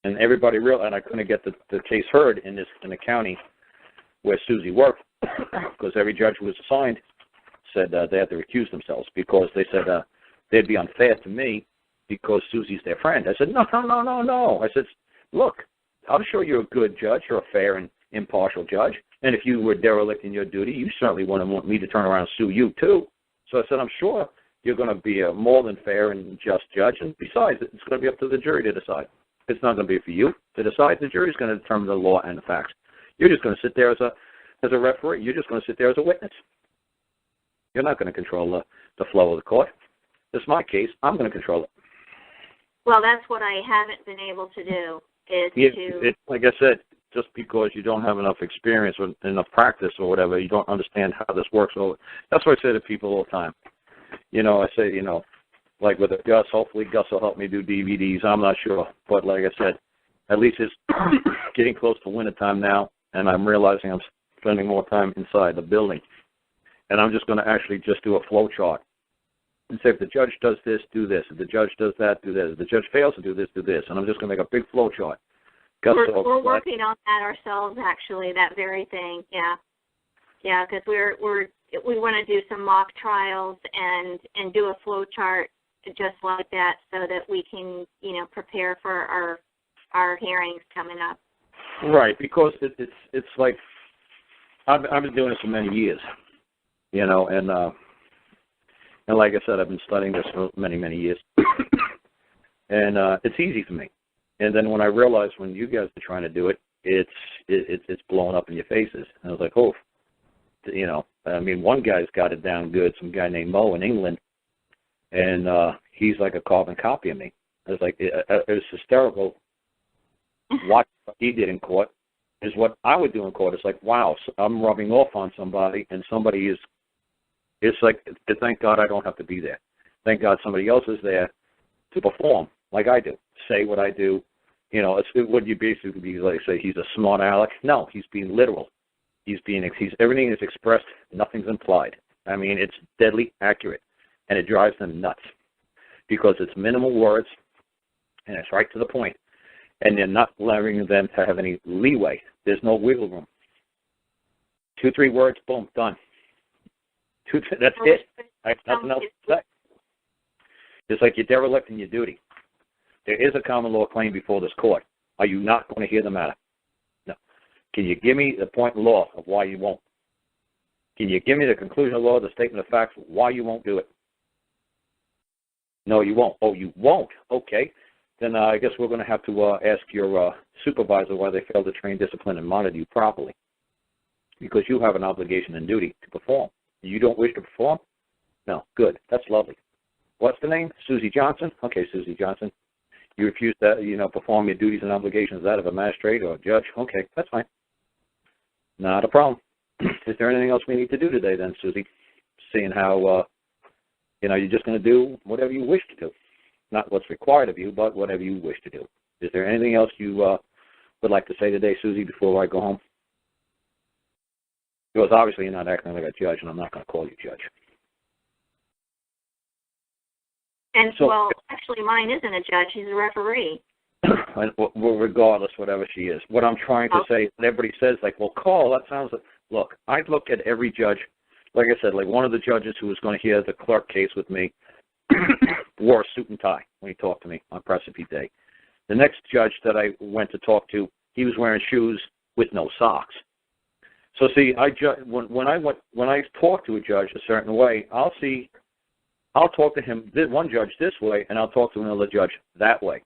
And everybody and I couldn't get the case heard in the county where Susie worked because every judge who was assigned said they had to recuse themselves because they said they'd be unfair to me because Susie's their friend. I said, no. I said, look, I'm sure you're a good judge. You're a fair and impartial judge. And if you were derelict in your duty, you certainly wouldn't want me to turn around and sue you, too. So I said, I'm sure you're going to be a more than fair and just judge. And besides, it's going to be up to the jury to decide. It's not going to be for you to decide. The jury's going to determine the law and the facts. You're just going to sit there as a referee. You're just going to sit there as a witness. You're not going to control the flow of the court. This is my case. I'm going to control it. Well, that's what I haven't been able to do like I said, just because you don't have enough experience or enough practice or whatever, you don't understand how this works. So that's what I say to people all the time. You know, I say, you know, like with Gus, hopefully Gus will help me do DVDs. I'm not sure. But like I said, at least it's getting close to wintertime now, and I'm realizing I'm spending more time inside the building. And I'm just going to actually just do a flow chart and say if the judge does this, do this. If the judge does that, do this. If the judge fails to do this, do this. And I'm just going to make a big flow chart. We're working on that ourselves, actually, that very thing. Yeah, because we want to do some mock trials and do a flow chart just like that so that we can, you know, prepare for our hearings coming up. Right, because it's like I've been doing this for many years, you know, and like I said, I've been studying this for many years, and it's easy for me. And then when I realized when you guys are trying to do it, it's blowing up in your faces. And I was like, oh, you know, I mean, one guy's got it down good, some guy named Mo in England, and he's like a carbon copy of me. I was like, it was hysterical. What he did in court is what I would do in court. It's like, wow, so I'm rubbing off on somebody, and somebody is. It's like, thank God I don't have to be there. Thank God somebody else is there to perform like I do, say what I do. You know, would you basically be like say he's a smart aleck? No, he's being literal. Everything is expressed, nothing's implied. I mean, it's deadly accurate, and it drives them nuts because it's minimal words, and it's right to the point, and they're not allowing them to have any leeway. There's no wiggle room. 2-3 words, boom, done. That's it. I have nothing else to say. It's like you're derelict in your duty. There is a common law claim before this court. Are you not going to hear the matter? No. Can you give me the point in law of why you won't? Can you give me the conclusion of law, the statement of facts, why you won't do it? No, you won't. Oh, you won't? Okay. Then I guess we're going to have to ask your supervisor why they failed to train, discipline, and monitor you properly. Because you have an obligation and duty to perform. You don't wish to perform? No. Good. That's lovely. What's the name? Susie Johnson? Okay, Susie Johnson. You refuse to, perform your duties and obligations as that of a magistrate or a judge? Okay, that's fine. Not a problem. Is there anything else we need to do today then, Susie? Seeing how, you're just going to do whatever you wish to do. Not what's required of you, but whatever you wish to do. Is there anything else you would like to say today, Susie, before I go home? Because obviously you're not acting like a judge, and I'm not going to call you judge. And, well, actually mine isn't a judge. He's a referee. Well, regardless, whatever she is. What I'm trying to say, everybody says, like, well, Carl, that sounds like, look, I look at every judge, like I said, like one of the judges who was going to hear the Clark case with me wore a suit and tie when he talked to me on Precipice Day. The next judge that I went to talk to, he was wearing shoes with no socks. So see, when I talk to a judge a certain way, I'll talk to him, one judge this way, and I'll talk to another judge that way.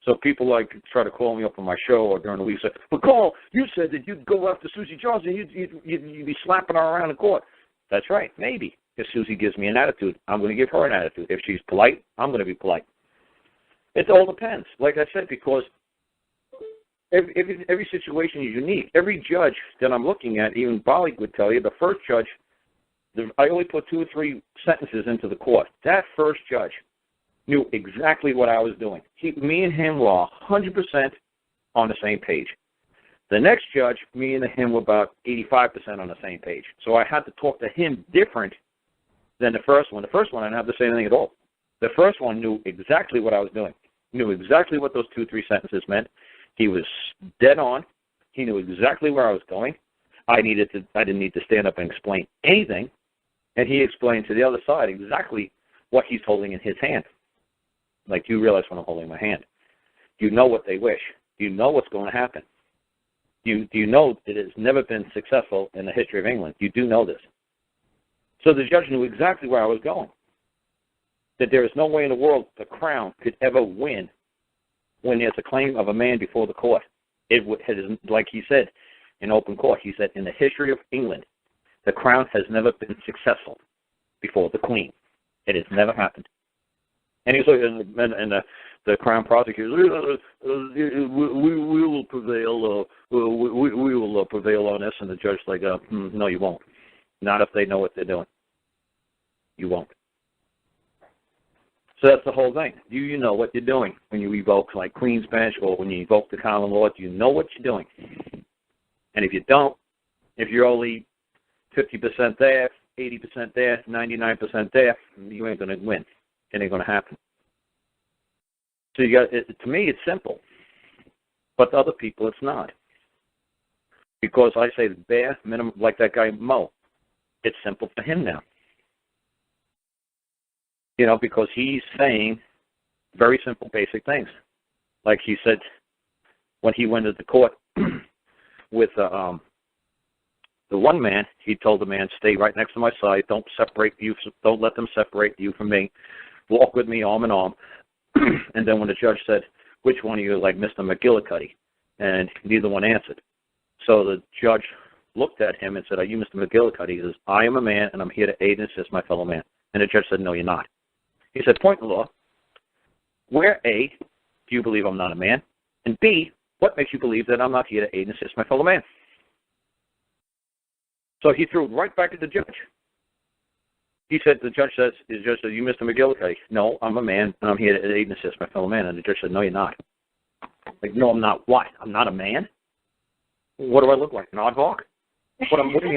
So people like try to call me up on my show or during the week say, "But Carl, you said that you'd go after Susie Johnson, you'd be slapping her around in court." That's right, maybe. If Susie gives me an attitude, I'm going to give her an attitude. If she's polite, I'm going to be polite. It all depends, like I said, because every situation is unique. Every judge that I'm looking at, even Bolly would tell you, the first judge, I only put 2 or 3 sentences into the court. That first judge knew exactly what I was doing. Me and him were 100% on the same page. The next judge, me and him were about 85% on the same page. So I had to talk to him different than the first one. The first one, I didn't have to say anything at all. The first one knew exactly what I was doing, knew exactly what those 2 or 3 sentences meant. He was dead on. He knew exactly where I was going. I didn't need to stand up and explain anything. And he explained to the other side exactly what he's holding in his hand. Like, you realize when I'm holding my hand. You know what they wish. You know what's going to happen. You know that it's never been successful in the history of England. You do know this. So the judge knew exactly where I was going. That there is no way in the world the Crown could ever win when there's a claim of a man before the court. It is, like he said in open court, he said, in the history of England, the Crown has never been successful before the Queen. It has never happened. And he's like, and the Crown prosecutor, we will prevail. We will prevail on this. And the judge's like, no, you won't. Not if they know what they're doing. You won't. So that's the whole thing. Do you know what you're doing when you evoke like Queen's Bench or when you evoke the common law? Do you know what you're doing? And if you don't, if you're only 50% there, 80% there, 99% there, you ain't going to win. It ain't going to happen. So to me, it's simple. But to other people, it's not. Because I say the bare minimum, like that guy Mo, it's simple for him now. Because he's saying very simple, basic things. Like he said when he went to the court with the one man, he told the man, stay right next to my side. Don't let them separate you from me. Walk with me arm in arm. And then when the judge said, which one of you like Mr. McGillicuddy? And neither one answered. So the judge looked at him and said, are you Mr. McGillicuddy? He says, I am a man, and I'm here to aid and assist my fellow man. And the judge said, no, you're not. He said, point in the law, where A, do you believe I'm not a man? And B, what makes you believe that I'm not here to aid and assist my fellow man? So he threw it right back at the judge. He said, the judge said, you Mr. McGillicuddy? No, I'm a man, and I'm here to aid and assist my fellow man. And the judge said, no, you're not. Like, no, I'm not. What? I'm not a man? What do I look like, an aardvark? What do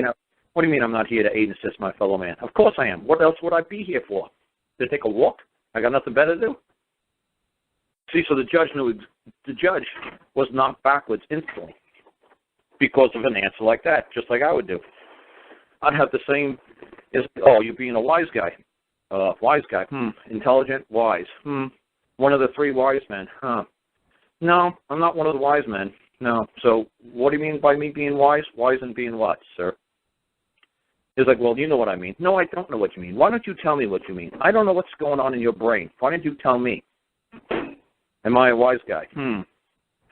you mean I'm not here to aid and assist my fellow man? Of course I am. What else would I be here for? To take a walk? I got nothing better to do? See, so the judge was knocked backwards instantly because of an answer like that, just like I would do. I'd have the same, you're being a wise guy. Wise guy. Intelligent, wise. One of the 3 wise men. No, I'm not one of the wise men. No. So what do you mean by me being wise? Wise in being what, sir? He's like, well, you know what I mean. No, I don't know what you mean. Why don't you tell me what you mean? I don't know what's going on in your brain. Why don't you tell me? Am I a wise guy?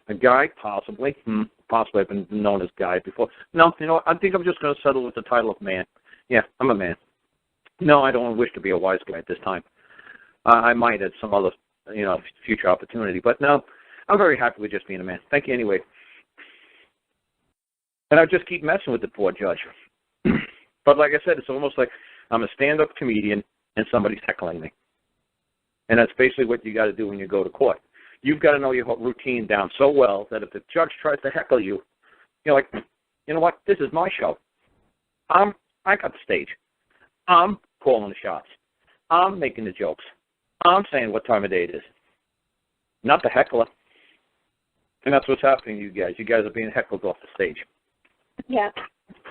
A guy? Possibly. Possibly. I've been known as guy before. No, you know what? I think I'm just going to settle with the title of man. Yeah, I'm a man. No, I don't wish to be a wise guy at this time. I might at some other, future opportunity. But no, I'm very happy with just being a man. Thank you anyway. And I just keep messing with the poor judge. But like I said, it's almost like I'm a stand-up comedian and somebody's heckling me. And that's basically what you got to do when you go to court. You've got to know your routine down so well that if the judge tries to heckle you, you're like, you know what, this is my show. I got the stage. I'm calling the shots. I'm making the jokes. I'm saying what time of day it is. Not the heckler. And that's what's happening to you guys. You guys are being heckled off the stage. Yeah.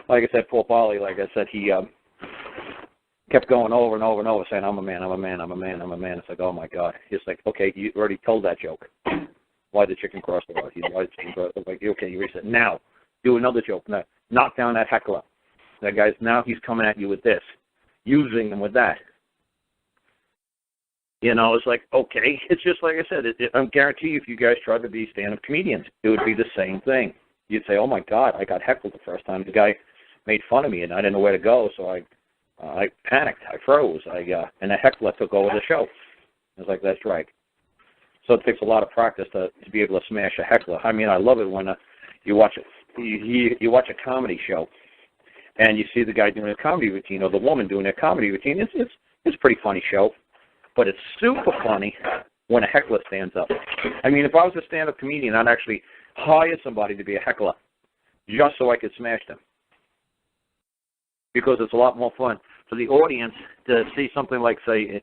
Like I said, Paul Barley, like I said, he kept going over and over and over saying, I'm a man, I'm a man, I'm a man, I'm a man. It's like, oh, my God. He's like, okay, you already told that joke. Why the chicken cross the road? Why the chicken cross the road? Like, okay, you already said, now, do another joke. Now, knock down that heckler. That guy's, now he's coming at you with this, using them with that. It's like, okay. It's just like I said, I guarantee you if you guys tried to be stand-up comedians, it would be the same thing. You'd say, oh, my God, I got heckled the first time. The guy made fun of me, and I didn't know where to go, so I panicked. I froze. And the heckler took over the show. I was like, that's right. So it takes a lot of practice to be able to smash a heckler. I mean, I love it when you watch you watch a comedy show, and you see the guy doing a comedy routine or the woman doing a comedy routine. It's a pretty funny show. But it's super funny when a heckler stands up. I mean, if I was a stand-up comedian, I'd actually hire somebody to be a heckler just so I could smash them. Because it's a lot more fun for the audience to see something like, say,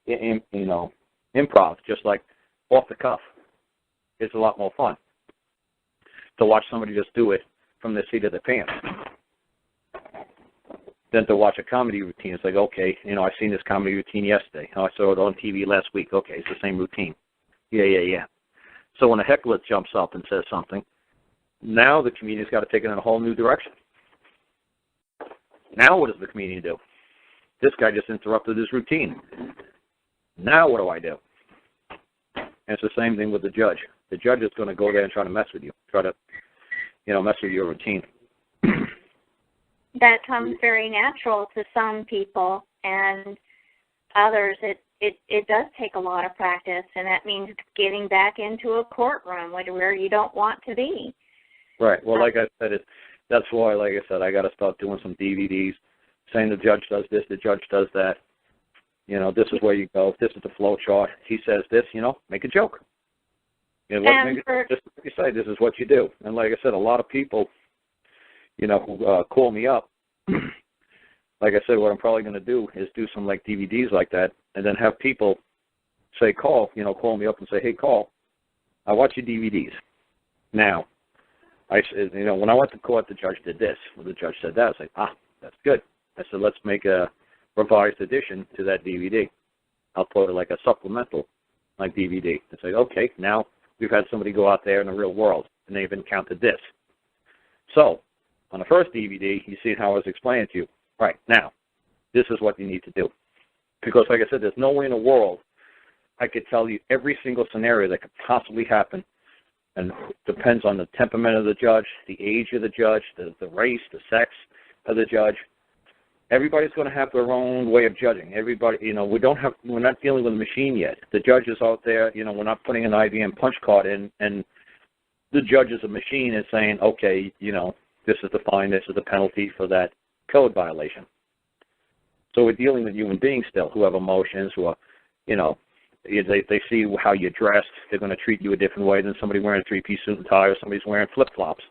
improv, just like off the cuff. It's a lot more fun to watch somebody just do it from the seat of their pants than to watch a comedy routine. It's like, okay, I've seen this comedy routine yesterday. Oh, I saw it on TV last week. Okay, it's the same routine. Yeah. So when a heckler jumps up and says something, now the comedian's got to take it in a whole new direction. Now what does the comedian do? This guy just interrupted his routine. Now what do I do? And it's the same thing with the judge. The judge is going to go there and try to mess with you, try to, mess with your routine. That comes very natural to some people, and others it does take a lot of practice, and that means getting back into a courtroom where you don't want to be. Right. Well, like I said, that's why, like I said, I got to start doing some DVDs, saying the judge does this, the judge does that. This is where you go. This is the flow chart. He says this. Make a joke. Just like you say, this is what you do. And like I said, a lot of people, who call me up. Like I said, what I'm probably going to do is do some like DVDs like that, and then have people say, call me up and say, hey, Carl, I watch your DVDs. Now, I said, when I went to court, the judge did this. When the judge said that, I was like, that's good. I said, let's make a revised edition to that DVD. I'll put it like a supplemental, like DVD. It's like, okay, now we've had somebody go out there in the real world, and they've encountered this. So, on the first DVD, you see how I was explaining to you. Right, now, this is what you need to do. Because, like I said, there's no way in the world I could tell you every single scenario that could possibly happen, and depends on the temperament of the judge, the age of the judge, the race, the sex of the judge. Everybody's going to have their own way of judging. Everybody, we're not dealing with a machine yet. The judge is out there, we're not putting an IBM punch card in, and the judge is a machine and saying, okay, this is the fine, this is the penalty for that code violation. So we're dealing with human beings still who have emotions, who are, they see how you're dressed. They're going to treat you a different way than somebody wearing a three-piece suit and tie, or somebody's wearing flip-flops,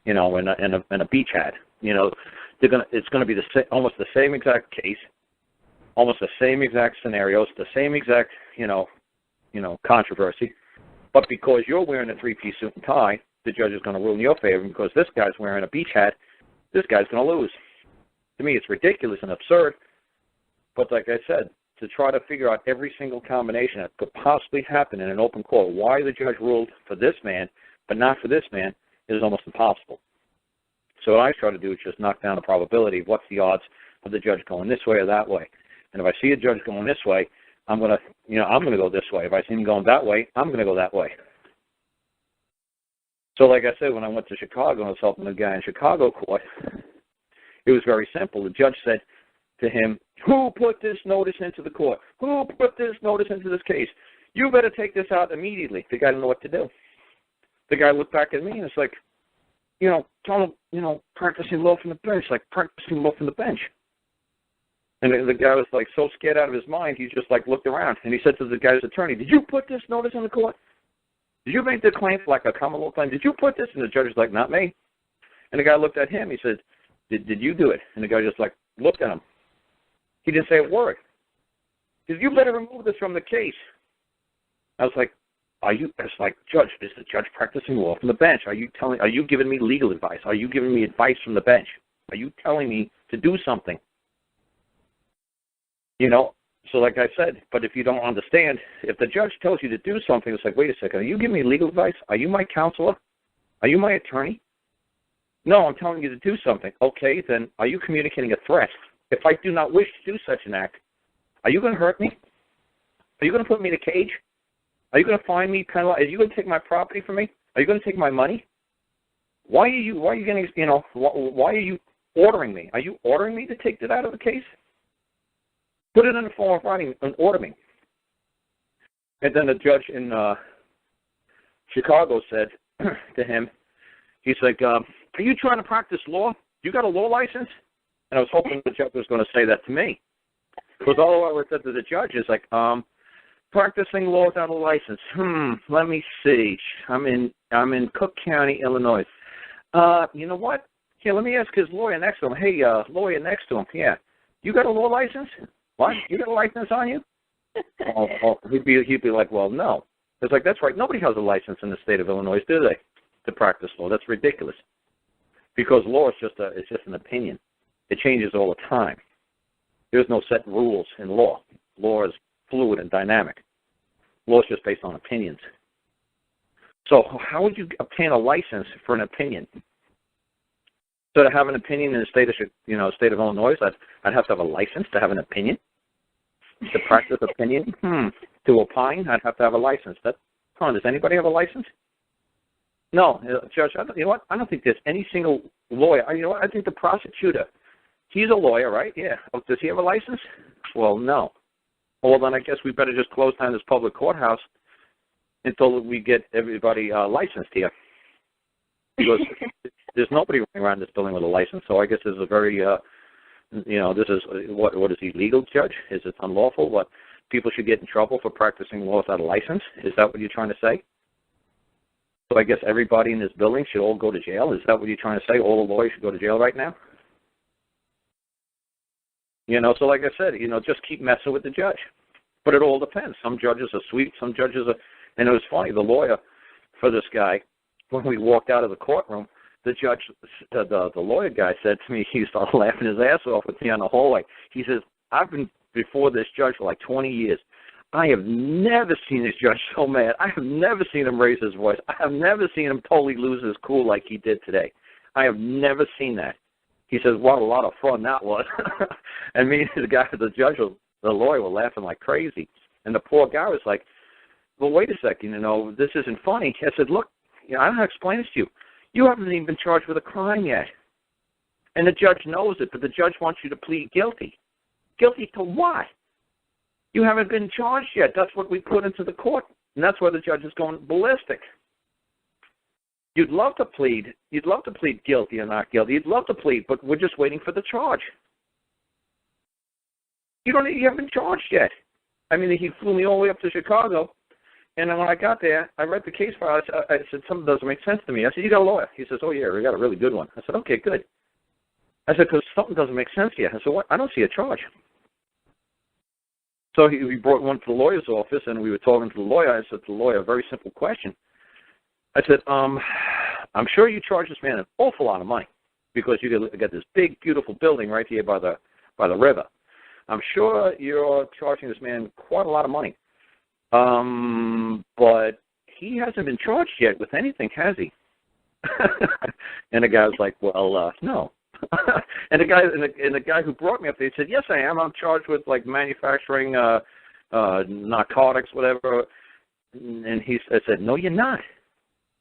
and a beach hat. It's going to be almost the same exact case, almost the same exact scenarios, the same exact, controversy. But because you're wearing a three-piece suit and tie, the judge is going to rule in your favor. Because this guy's wearing a beach hat, this guy's going to lose. To me, it's ridiculous and absurd. But like I said, to try to figure out every single combination that could possibly happen in an open court, why the judge ruled for this man but not for this man, is almost impossible. So what I try to do is just knock down the probability of what's the odds of the judge going this way or that way. And if I see a judge going this way, I'm gonna go this way. If I see him going that way, I'm gonna go that way. So like I said, when I went to Chicago and I was helping a guy in Chicago court, it was very simple. The judge said to him, "Who put this notice into the court? Who put this notice into this case? You better take this out immediately." The guy didn't know what to do. The guy looked back at me and it's like, tell him, practicing law from the bench, like practicing law from the bench. And the guy was like so scared out of his mind, he just like looked around and he said to the guy's attorney, "Did you put this notice in the court? Did you make the claim like a common law claim? Did you put this?" And the judge was like, "Not me." And the guy looked at him. He said, Did you do it? And the guy just like looked at him. He didn't say a word. He said, "You better remove this from the case." I was like, it's like, "Judge, is the judge practicing law from the bench? Are you giving me legal advice? Are you giving me advice from the bench? Are you telling me to do something?" So like I said, but if you don't understand, if the judge tells you to do something, it's like, wait a second, are you giving me legal advice? Are you my counselor? Are you my attorney? No, I'm telling you to do something. Okay, then are you communicating a threat? If I do not wish to do such an act, are you going to hurt me? Are you going to put me in a cage? Are you going to fine me, penalize? Are you going to take my property from me? Are you going to take my money? Why are you getting, why are you ordering me? Are you ordering me to take that out of the case? Put it in the form of writing and order me. And then the judge in Chicago said to him, he's like, "Are you trying to practice law? You got a law license?" And I was hoping the judge was going to say that to me. Because all I said to the judge is like, practicing law without a license. Let me see. I'm in Cook County, Illinois. You know what? Here, let me ask his lawyer next to him. Hey, lawyer next to him. Yeah. You got a law license? What? You got a license on you? He'd be like, well, no. It's like, that's right. Nobody has a license in the state of Illinois, do they, to practice law? That's ridiculous. Because law is just an opinion. It changes all the time. There's no set rules in law. Law is fluid and dynamic. Law is just based on opinions. So how would you obtain a license for an opinion? So to have an opinion in the state of Illinois, I'd have to have a license to have an opinion. To practice opinion, to opine, I'd have to have a license. Does anybody have a license? No, Judge. I don't think there's any single lawyer. I think the prosecutor, he's a lawyer, right? Yeah. Oh, does he have a license? Well, no. Well, then I guess we better just close down this public courthouse until we get everybody licensed here. Because there's nobody running around this building with a license, so I guess this is a very, this is, what is illegal, Judge? Is it unlawful? What, people should get in trouble for practicing law without a license? Is that what you're trying to say? So I guess everybody in this building should all go to jail? Is that what you're trying to say? All the lawyers should go to jail right now? So like I said, just keep messing with the judge. But it all depends. Some judges are sweet, some judges are, and it was funny, the lawyer for this guy, when we walked out of the courtroom, the judge, the lawyer guy said to me, he started laughing his ass off with me on the hallway. He says, "I've been before this judge for like 20 years. I have never seen this judge so mad. I have never seen him raise his voice. I have never seen him totally lose his cool like he did today. I have never seen that." He says, "What a lot of fun that was." And me and the judge, the lawyer, were laughing like crazy. And the poor guy was like, "Well, wait a second, this isn't funny." I said, "Look, I don't know how to explain this to you. You haven't even been charged with a crime yet. And the judge knows it, but the judge wants you to plead guilty. Guilty to what? You haven't been charged yet. That's what we put into the court. And that's where the judge is going ballistic. You'd love to plead. You'd love to plead guilty or not guilty. You'd love to plead, but we're just waiting for the charge. You haven't been charged yet." I mean, he flew me all the way up to Chicago. And then when I got there, I read the case file. I said, "Something doesn't make sense to me." I said, "You got a lawyer?" He says, "Oh, yeah, we got a really good one." I said, "Okay, good." I said, "Because something doesn't make sense here." I said, "What? I don't see a charge." So he brought one to the lawyer's office, and we were talking to the lawyer. I said to the lawyer, a very simple question. I said, "I'm sure you charge this man an awful lot of money because you get this big, beautiful building right here by the river. I'm sure you're charging this man quite a lot of money. But he hasn't been charged yet with anything, has he? And the guy was like, well, no. And the guy who brought me up there said, yes, I am. I'm charged with like manufacturing narcotics, whatever. And I said, no, you're not.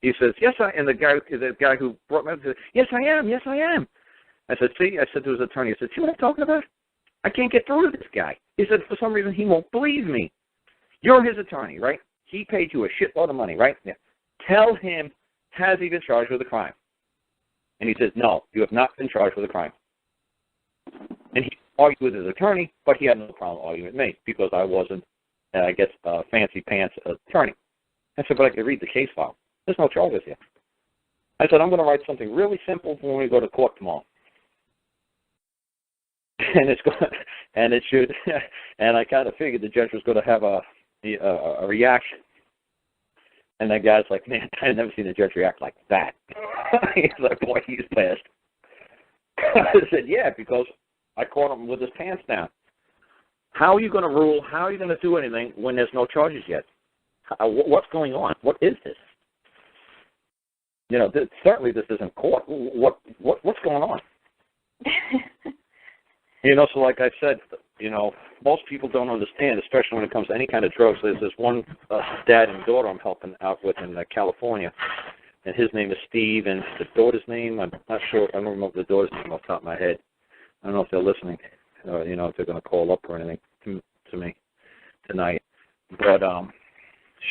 He says, yes, I am. And the guy who brought me up said, yes, I am. Yes, I am. I said, see, I said to his attorney, I said, see what I'm talking about? I can't get through to this guy. He said, for some reason, he won't believe me. You're his attorney, right? He paid you a shitload of money, right? Yeah. Tell him, has he been charged with a crime? And he says, no, you have not been charged with a crime. And he argued with his attorney, but he had no problem arguing with me because I wasn't, I guess, a fancy pants attorney. I said, but I could read the case file. There's no charges here. I said, I'm going to write something really simple for when we go to court tomorrow. And it's going, and it should, and I kind of figured the judge was going to have a reaction. And that guy's like, man, I've never seen a judge react like that. He's like, boy, he's pissed. I said, yeah, because I caught him with his pants down. How are you going to rule? How are you going to do anything when there's no charges yet? What's going on? What is this? You know, certainly this isn't court. What's going on? You know, so like I said, you know, most people don't understand, especially when it comes to any kind of drugs. There's this one dad and daughter I'm helping out with in California, and his name is Steve, and the daughter's name, I'm not sure, I don't remember the daughter's name off the top of my head. I don't know if they're listening, you know, if they're going to call up or anything to me tonight. But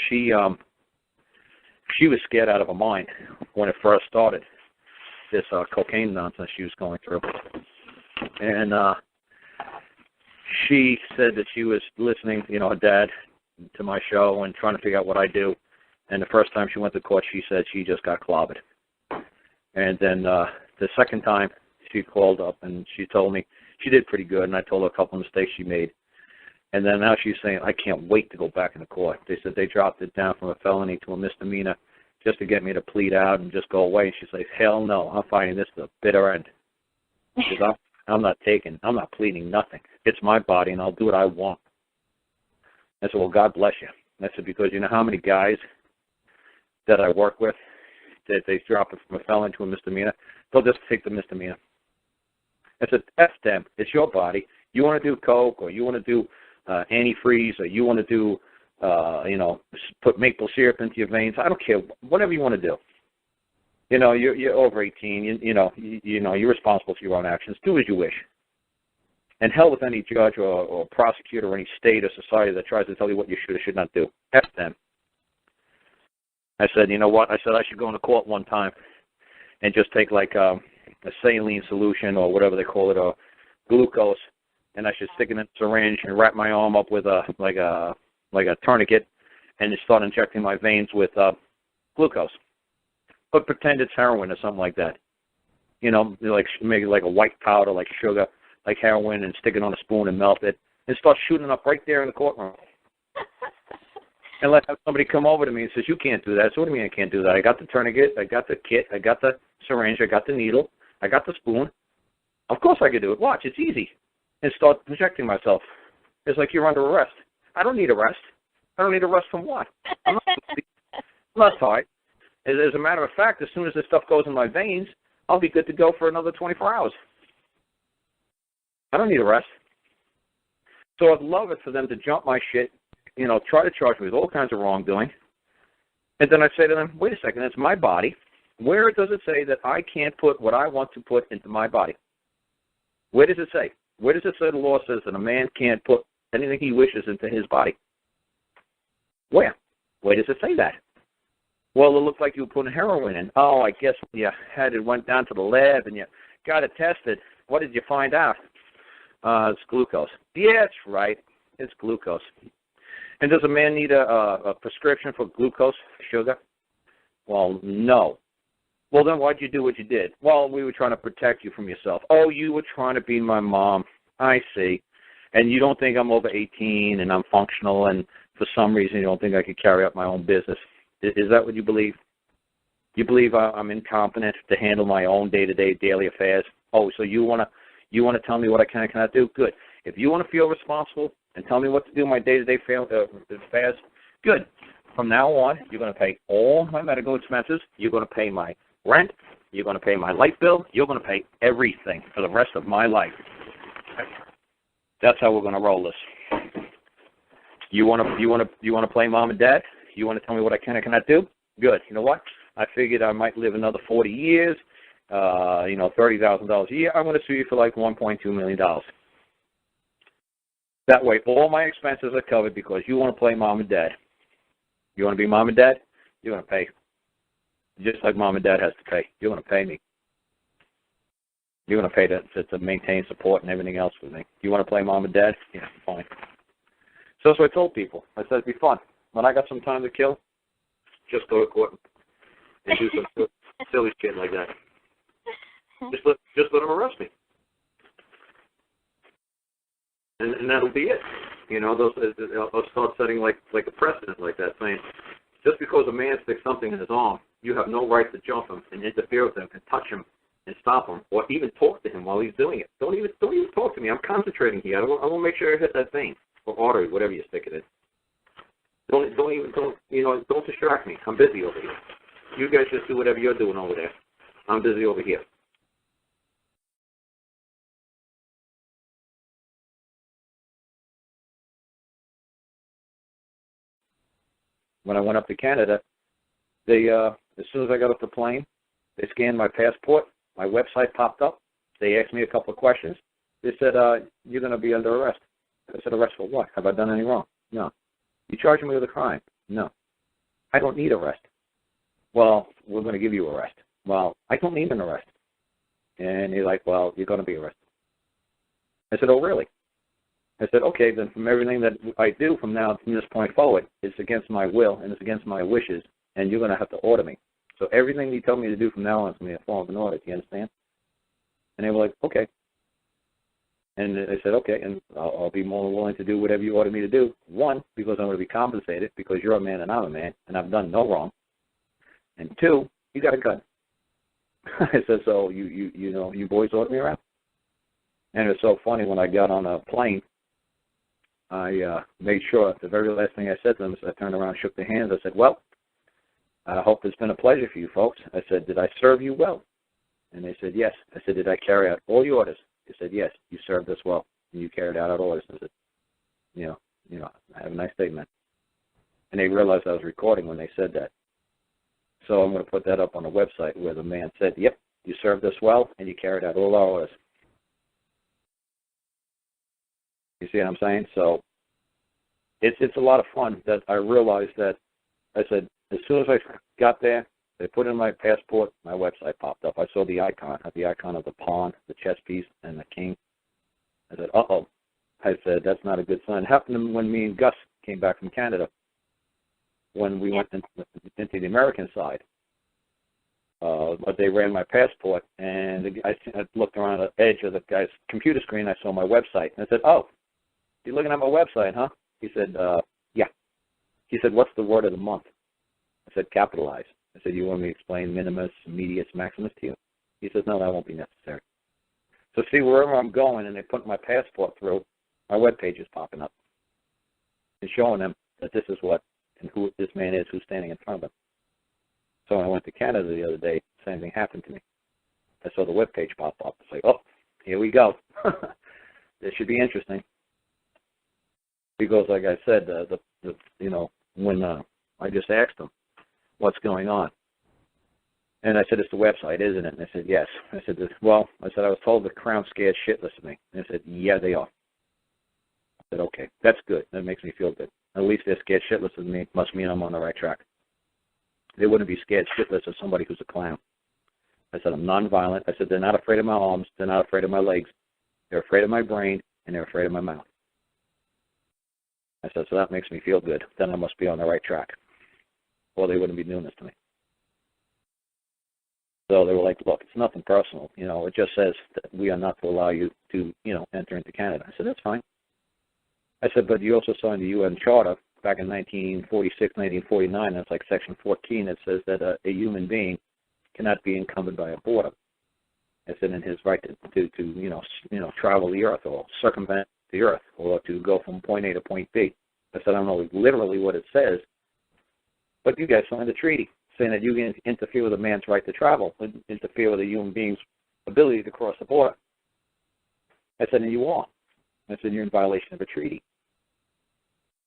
she was scared out of her mind when it first started, this cocaine nonsense she was going through. And she said that she was listening, you know, her dad, to my show and trying to figure out what I do. And the first time she went to court, she said she just got clobbered. And then the second time she called up and she told me she did pretty good, and I told her a couple of mistakes she made. And then now she's saying, I can't wait to go back into court. They said they dropped it down from a felony to a misdemeanor just to get me to plead out and just go away. And she's like, hell no, I'm finding this the bitter end. Because I'm not pleading nothing. It's my body, and I'll do what I want. I said, well, God bless you. I said, because you know how many guys that I work with, that they drop it from a felony to a misdemeanor, they'll just take the misdemeanor. I said, F them. It's your body. You want to do coke, or you want to do antifreeze, or you want to do, you know, put maple syrup into your veins. I don't care. Whatever you want to do. You know, you're over 18. You know, you're responsible for your own actions. Do as you wish. And hell with any judge or prosecutor or any state or society that tries to tell you what you should or should not do. F them. I said, you know what? I said I should go into court one time and just take like a saline solution or whatever they call it, or glucose, and I should stick it in a syringe and wrap my arm up with a tourniquet and just start injecting my veins with glucose. But pretend it's heroin or something like that. You know, like make it like a white powder, like sugar, like heroin, and stick it on a spoon and melt it, and start shooting up right there in the courtroom. And let somebody come over to me and says, you can't do that. So what do you mean I can't do that? I got the tourniquet, I got the kit, I got the syringe, I got the needle, I got the spoon. Of course I could do it. Watch, it's easy. And start injecting myself. It's like you're under arrest. I don't need arrest. I don't need arrest from what? I'm not tight. As a matter of fact, as soon as this stuff goes in my veins, I'll be good to go for another 24 hours. I don't need arrest. So I'd love it for them to jump my shit, you know, try to charge me with all kinds of wrongdoing. And then I say to them, wait a second, it's my body. Where does it say that I can't put what I want to put into my body? Where does it say? Where does it say the law says that a man can't put anything he wishes into his body? Where? Where does it say that? Well, it looked like you were putting heroin in. Oh, I guess when you went down to the lab and you got it tested, what did you find out? It's glucose. Yeah, that's right. It's glucose. And does a man need a prescription for glucose sugar? Well, no. Well, then why'd you do what you did? Well, we were trying to protect you from yourself. Oh, you were trying to be my mom. I see. And you don't think I'm over 18 and I'm functional, and for some reason you don't think I could carry out my own business. Is that what you believe? You believe I'm incompetent to handle my own day-to-day daily affairs? Oh, so you want to tell me what I can and cannot do? Good. If you want to feel responsible and tell me what to do my day-to-day fast, good. From now on, you're going to pay all my medical expenses. You're going to pay my rent. You're going to pay my light bill. You're going to pay everything for the rest of my life. That's how we're going to roll this. You want to play mom and dad? You want to tell me what I can and cannot do? Good. You know what? I figured I might live another 40 years. $30,000 a year. I'm going to sue you for like $1.2 million. That way, all my expenses are covered because you want to play mom and dad. You want to be mom and dad? You're going to pay. Just like mom and dad has to pay. You're going to pay me. You're going to pay to maintain support and everything else with me. You want to play mom and dad? Yeah, fine. So that's what I told people. I said it'd be fun. When I got some time to kill, just go to court and do some silly shit like that. Just let them arrest me. And that'll be it. I'll start setting like a precedent like that, saying just because a man sticks something in his arm, you have no right to jump him and interfere with him and touch him and stop him or even talk to him while he's doing it. Don't even talk to me. I'm concentrating here. I want to make sure I hit that vein or artery, whatever you stick it in. Don't distract me. I'm busy over here. You guys just do whatever you're doing over there. I'm busy over here. When I went up to Canada, they as soon as I got off the plane, they scanned my passport. My website popped up. They asked me a couple of questions. They said, "You're going to be under arrest." I said, "Arrest for what? Have I done anything wrong?" "No." "You charging me with a crime?" "No." "I don't need arrest." "Well, we're going to give you arrest." "Well, I don't need an arrest." And he's like, "Well, you're going to be arrested." I said, "Oh, really?" I said, "Okay, then from everything that I do from this point forward, it's against my will and it's against my wishes, and you're going to have to order me. So everything you tell me to do from now on is going to be a form of an order. Do you understand?" And they were like, "Okay." And I said, "Okay, and I'll be more than willing to do whatever you order me to do. One, because I'm going to be compensated because you're a man and I'm a man, and I've done no wrong. And two, you got a gun." I said, "So you boys order me around?" And it was so funny when I got on a plane. I made sure the very last thing I said to them is I turned around and shook their hands. I said, "Well, I hope it's been a pleasure for you folks." I said, "Did I serve you well?" And they said, "Yes." I said, "Did I carry out all your orders?" They said, "Yes, you served us well, and you carried out our orders." I said, have a nice day, man. And they realized I was recording when they said that. So I'm going to put that up on the website where the man said, "Yep, you served us well, and you carried out all our orders." You see what I'm saying? So it's a lot of fun that I realized that I said, as soon as I got there, they put in my passport, my website popped up. I saw the icon of the pawn, the chess piece, and the king. I said, uh-oh. I said, that's not a good sign. It happened when me and Gus came back from Canada, when we went into the American side. But they ran my passport, and I looked around the edge of the guy's computer screen. I saw my website, and I said, "Oh, you're looking at my website, huh?" He said, "Yeah." He said, "What's the word of the month?" I said, "Capitalize." I said, "You want me to explain minimus, medius, maximus to you?" He says, "No, that won't be necessary." So see, wherever I'm going and they put my passport through, my web page is popping up and showing them that this is what and who this man is who's standing in front of them. So when I went to Canada the other day, the same thing happened to me. I saw the web page pop up. It's like, oh, here we go. This should be interesting. Because, like I said, when I just asked them, "What's going on?" And I said, "It's the website, isn't it?" And they said, "Yes." I said, "Well," I said, "I was told the Crown's scared shitless of me." And they said, "Yeah, they are." I said, "Okay, that's good. That makes me feel good. At least they're scared shitless of me. Must mean I'm on the right track. They wouldn't be scared shitless of somebody who's a clown." I said, "I'm nonviolent." I said, "They're not afraid of my arms. They're not afraid of my legs. They're afraid of my brain, and they're afraid of my mouth." I said, "So that makes me feel good. Then I must be on the right track, or they wouldn't be doing this to me." So they were like, "Look, it's nothing personal. It just says that we are not to allow you to, enter into Canada." I said, "That's fine." I said, "But you also signed the UN Charter back in 1946, 1949. That's like Section 14 that says that a human being cannot be encumbered by a border." I said, "In his right to travel the earth or circumvent the earth or to go from point A to point B. I said, I don't know literally what it says, but you guys signed a treaty saying that you can interfere with a man's right to travel, interfere with a human being's ability to cross the border. I said, and you are. I said, you're in violation of a treaty.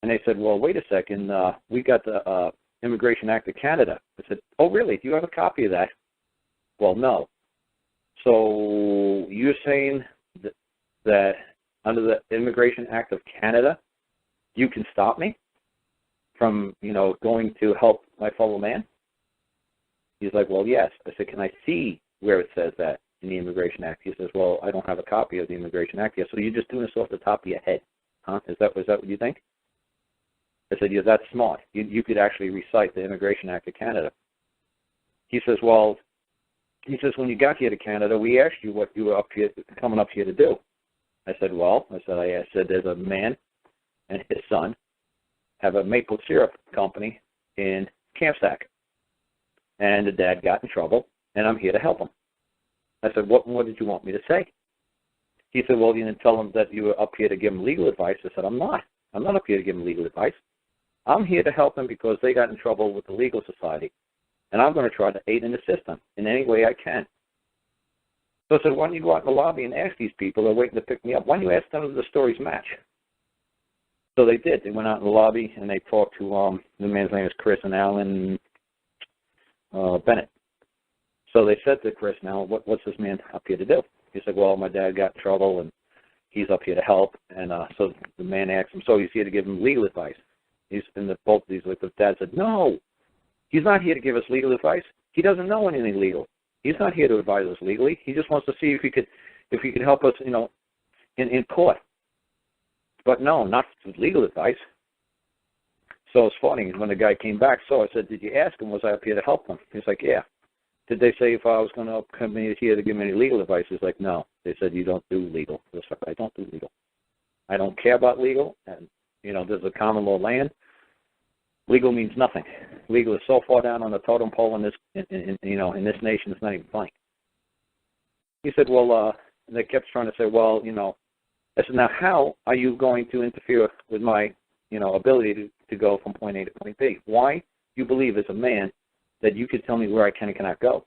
And they said, well, wait a second, we got the Immigration Act of Canada. I said, oh, really? Do you have a copy of that? Well, no. So you're saying that under the Immigration Act of Canada, you can stop me from, going to help my fellow man? He's like, well, yes. I said, can I see where it says that in the Immigration Act? He says, well, I don't have a copy of the Immigration Act yet. So you're just doing this off the top of your head, huh? Is that what you think? I said, yeah, that's smart. You could actually recite the Immigration Act of Canada. He says, well, when you got here to Canada, we asked you what you were coming up here to do. I said, I said, there's a man and his son have a maple syrup company in Campsack. And the dad got in trouble, and I'm here to help him. I said, what more did you want me to say? He said, well, you didn't tell him that you were up here to give him legal advice. I said, I'm not. I'm not up here to give him legal advice. I'm here to help them because they got in trouble with the legal society. And I'm going to try to aid and assist them in any way I can. So I said, why don't you go out in the lobby and ask these people? They're waiting to pick me up. Why don't you ask them if the stories match? So they did. They went out in the lobby and they talked to, the man's name is Chris and Alan Bennett. So they said to Chris, now, what's this man up here to do? He said, well, my dad got in trouble and he's up here to help. And so the man asked him, so he's here to give him legal advice. Both of these, like the dad said, no, he's not here to give us legal advice. He doesn't know anything legal. He's not here to advise us legally. He just wants to see if he could help us, in court. But no, not with legal advice. So it's funny, when the guy came back, I said, did you ask him, was I up here to help him? He's like, yeah. Did they say if I was going to come in here to give him any legal advice? He's like, no. They said, you don't do legal. I don't do legal. I don't care about legal, and, there's a common law land. Legal means nothing. Legal is so far down on the totem pole in this nation, it's not even funny. He said, well, they kept trying to say, well, I said, now how are you going to interfere with my, ability to go from point A to point B? Why do you believe as a man that you could tell me where I can and cannot go?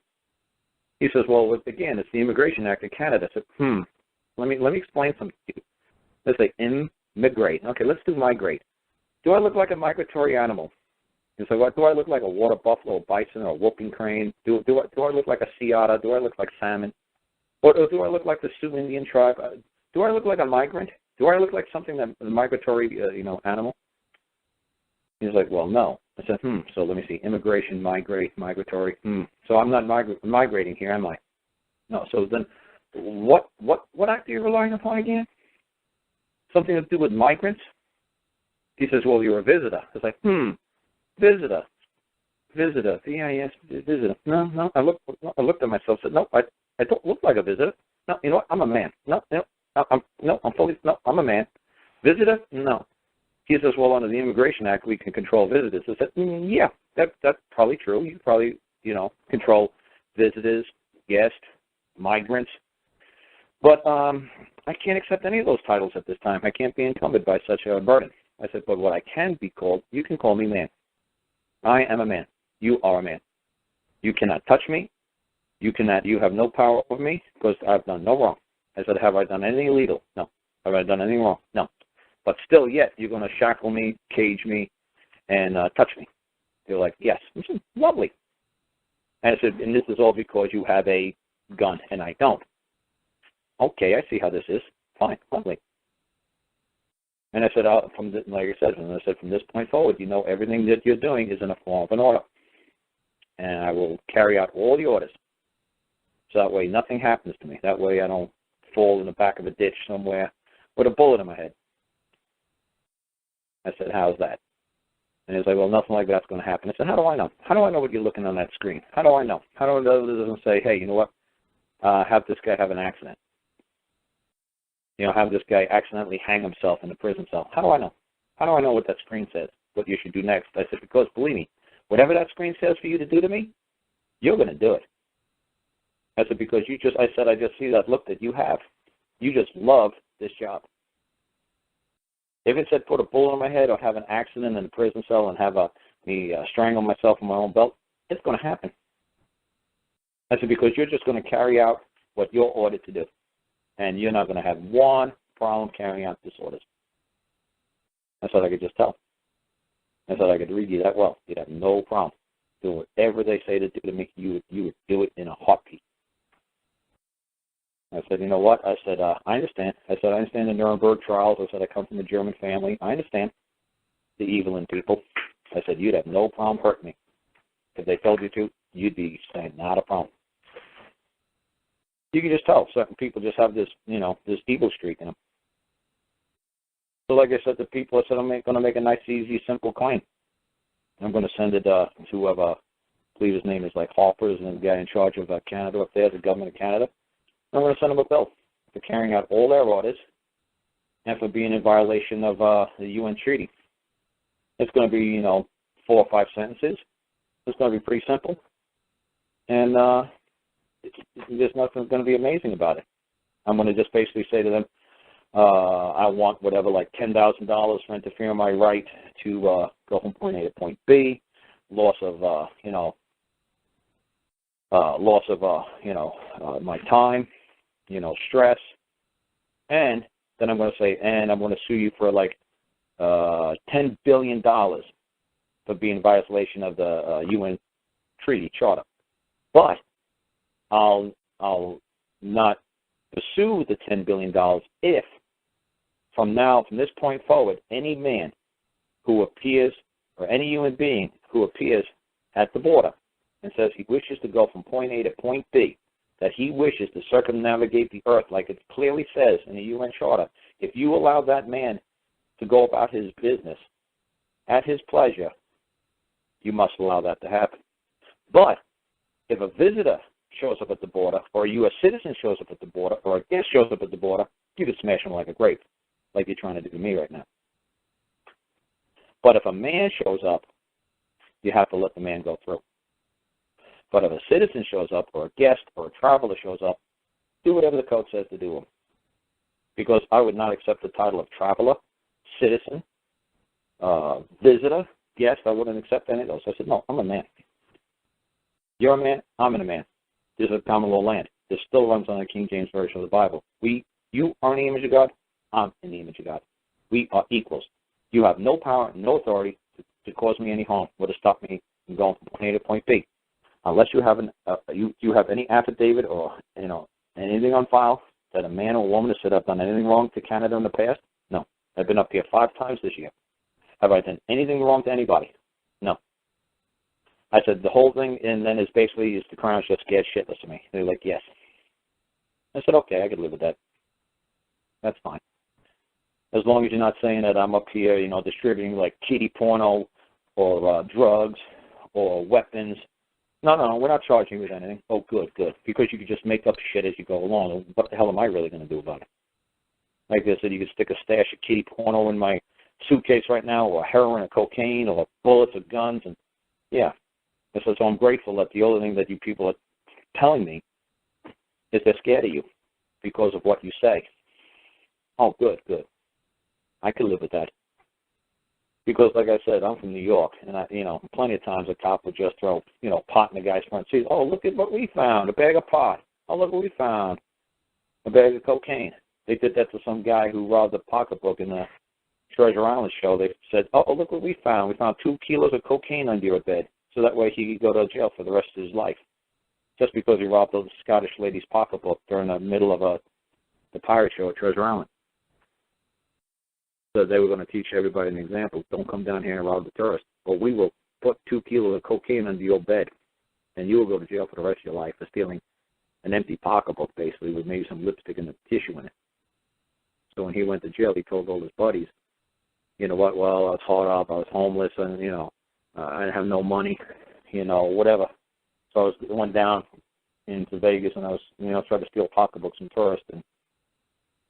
He says, well, again, it's the Immigration Act of Canada. I said, let me explain something to you. Let's say immigrate. Okay, let's do migrate. Do I look like a migratory animal? You say, what, do I look like a water buffalo, a bison, or a whooping crane? Do I look like a sea otter? Do I look like salmon? Or do I look like the Sioux Indian tribe? Do I look like a migrant? Do I look like something that a migratory, animal? He's like, well, no. I said, so let me see. Immigration, migratory. So I'm not migrating here, am I? No. So then, what act are you relying upon again? Something to do with migrants? He says, well, you're a visitor. I was like, visitor. Yeah, yes, visitor. No. I looked at myself and said, no, I don't look like a visitor. No, you know what? I'm a man. I'm a man. Visitor? No. He says, well, under the Immigration Act, we can control visitors. I said, yeah, that's probably true. You probably, control visitors, guests, migrants. But I can't accept any of those titles at this time. I can't be encumbered by such a burden. I said, but what I can be called, you can call me man. I am a man. You are a man. You cannot touch me. You have no power over me because I've done no wrong. I said, have I done anything illegal? No. Have I done anything wrong? No. But still yet, you're going to shackle me, cage me, and touch me. They're like, yes. I said, lovely. And I said, and this is all because you have a gun and I don't. Okay, I see how this is. Fine, lovely. And I said, from this point forward, everything that you're doing is in a form of an order. And I will carry out all the orders. So that way nothing happens to me. That way I don't fall in the back of a ditch somewhere with a bullet in my head. I said, how's that? And he was like, well, nothing like that's going to happen. I said, how do I know? How do I know what you're looking on that screen? How do I know? How do I know that it doesn't say, hey, you know what, have this guy have an accident? Have this guy accidentally hang himself in the prison cell. How do I know? How do I know what that screen says, what you should do next? I said, because believe me, whatever that screen says for you to do to me, you're going to do it. I said, because I just see that look that you have. You just love this job. If it said put a bullet in my head or have an accident in a prison cell and have me strangle myself in my own belt, it's going to happen. I said, because you're just going to carry out what you're ordered to do. And you're not going to have one problem carrying out this orders. I said I could just tell. I said I could read you that well. You'd have no problem doing whatever they say to do to me. You would do it in a heartbeat. I said, you know what? I said, I understand. I said, I understand the Nuremberg trials. I said, I come from a German family. I understand the evil in people. I said, you'd have no problem hurting me. If they told you to, you'd be saying, not a problem. You can just tell. Certain people just have this, this evil streak in them. So like I said to people, I said, I'm going to make a nice, easy, simple claim. I'm going to send it to whoever, I believe his name is like Harper's, and the guy in charge of Canada up there, the government of Canada. I'm going to send them a bill for carrying out all their orders and for being in violation of the UN treaty. It's going to be, 4 or 5 sentences. It's going to be pretty simple. And there's nothing going to be amazing about it. I'm going to just basically say to them, I want whatever, like $10,000 for interfering my right to go from point A to point B, loss of, my time, stress, and then I'm going to say, and I'm going to sue you for like $10 billion for being in violation of the UN treaty charter. But I'll not pursue the $10 billion if from this point forward, any man who appears, or any human being who appears at the border and says he wishes to go from point A to point B, that he wishes to circumnavigate the earth like it clearly says in the UN Charter, if you allow that man to go about his business at his pleasure, you must allow that to happen. But if a visitor shows up at the border, or a U.S. citizen shows up at the border, or a guest shows up at the border, you can smash him like a grape, like you're trying to do to me right now. But if a man shows up, you have to let the man go through. But if a citizen shows up, or a guest, or a traveler shows up, do whatever the code says to do them. Because I would not accept the title of traveler, citizen, visitor, guest. I wouldn't accept any of those. I said, no, I'm a man. You're a man, I'm a man. This is a common law land. This still runs on the King James Version of the Bible. You are in the image of God, I'm in the image of God. We are equals. You have no power, no authority to cause me any harm or to stop me from going from point A to point B. Unless you have you have any affidavit or anything on file that a man or a woman has said I've done anything wrong to Canada in the past? No. I've been up here 5 times this year. Have I done anything wrong to anybody? No. I said the whole thing, and then it's basically the Crown's just scared shitless of me. They're like, yes. I said, okay, I could live with that. That's fine. As long as you're not saying that I'm up here, distributing like kiddie porno or drugs or weapons. No, we're not charging you with anything. Oh, good. Because you could just make up shit as you go along. What the hell am I really going to do about it? Like I said, you could stick a stash of kiddie porno in my suitcase right now, or heroin or cocaine or bullets or guns, and yeah. So I'm grateful that the only thing that you people are telling me is they're scared of you because of what you say. Oh, good. I can live with that. Because, like I said, I'm from New York, and plenty of times a cop would just throw, pot in the guy's front seat. Oh, look at what we found, a bag of pot. Oh, look what we found, a bag of cocaine. They did that to some guy who robbed a pocketbook in the Treasure Island show. They said, oh, look what we found. We found 2 kilos of cocaine under your bed, so that way he could go to jail for the rest of his life, just because he robbed a Scottish lady's pocketbook during the middle of the pirate show at Treasure Island. So they were going to teach everybody an example. Don't come down here and rob the tourists. But we will put 2 kilos of cocaine under your bed, and you will go to jail for the rest of your life for stealing an empty pocketbook, basically, with maybe some lipstick and a tissue in it. So when he went to jail, he told all his buddies, you know what, well, I was hard up, I was homeless, and, I didn't have no money, whatever. So I went down into Vegas, and I was, tried to steal pocketbooks from tourists, and,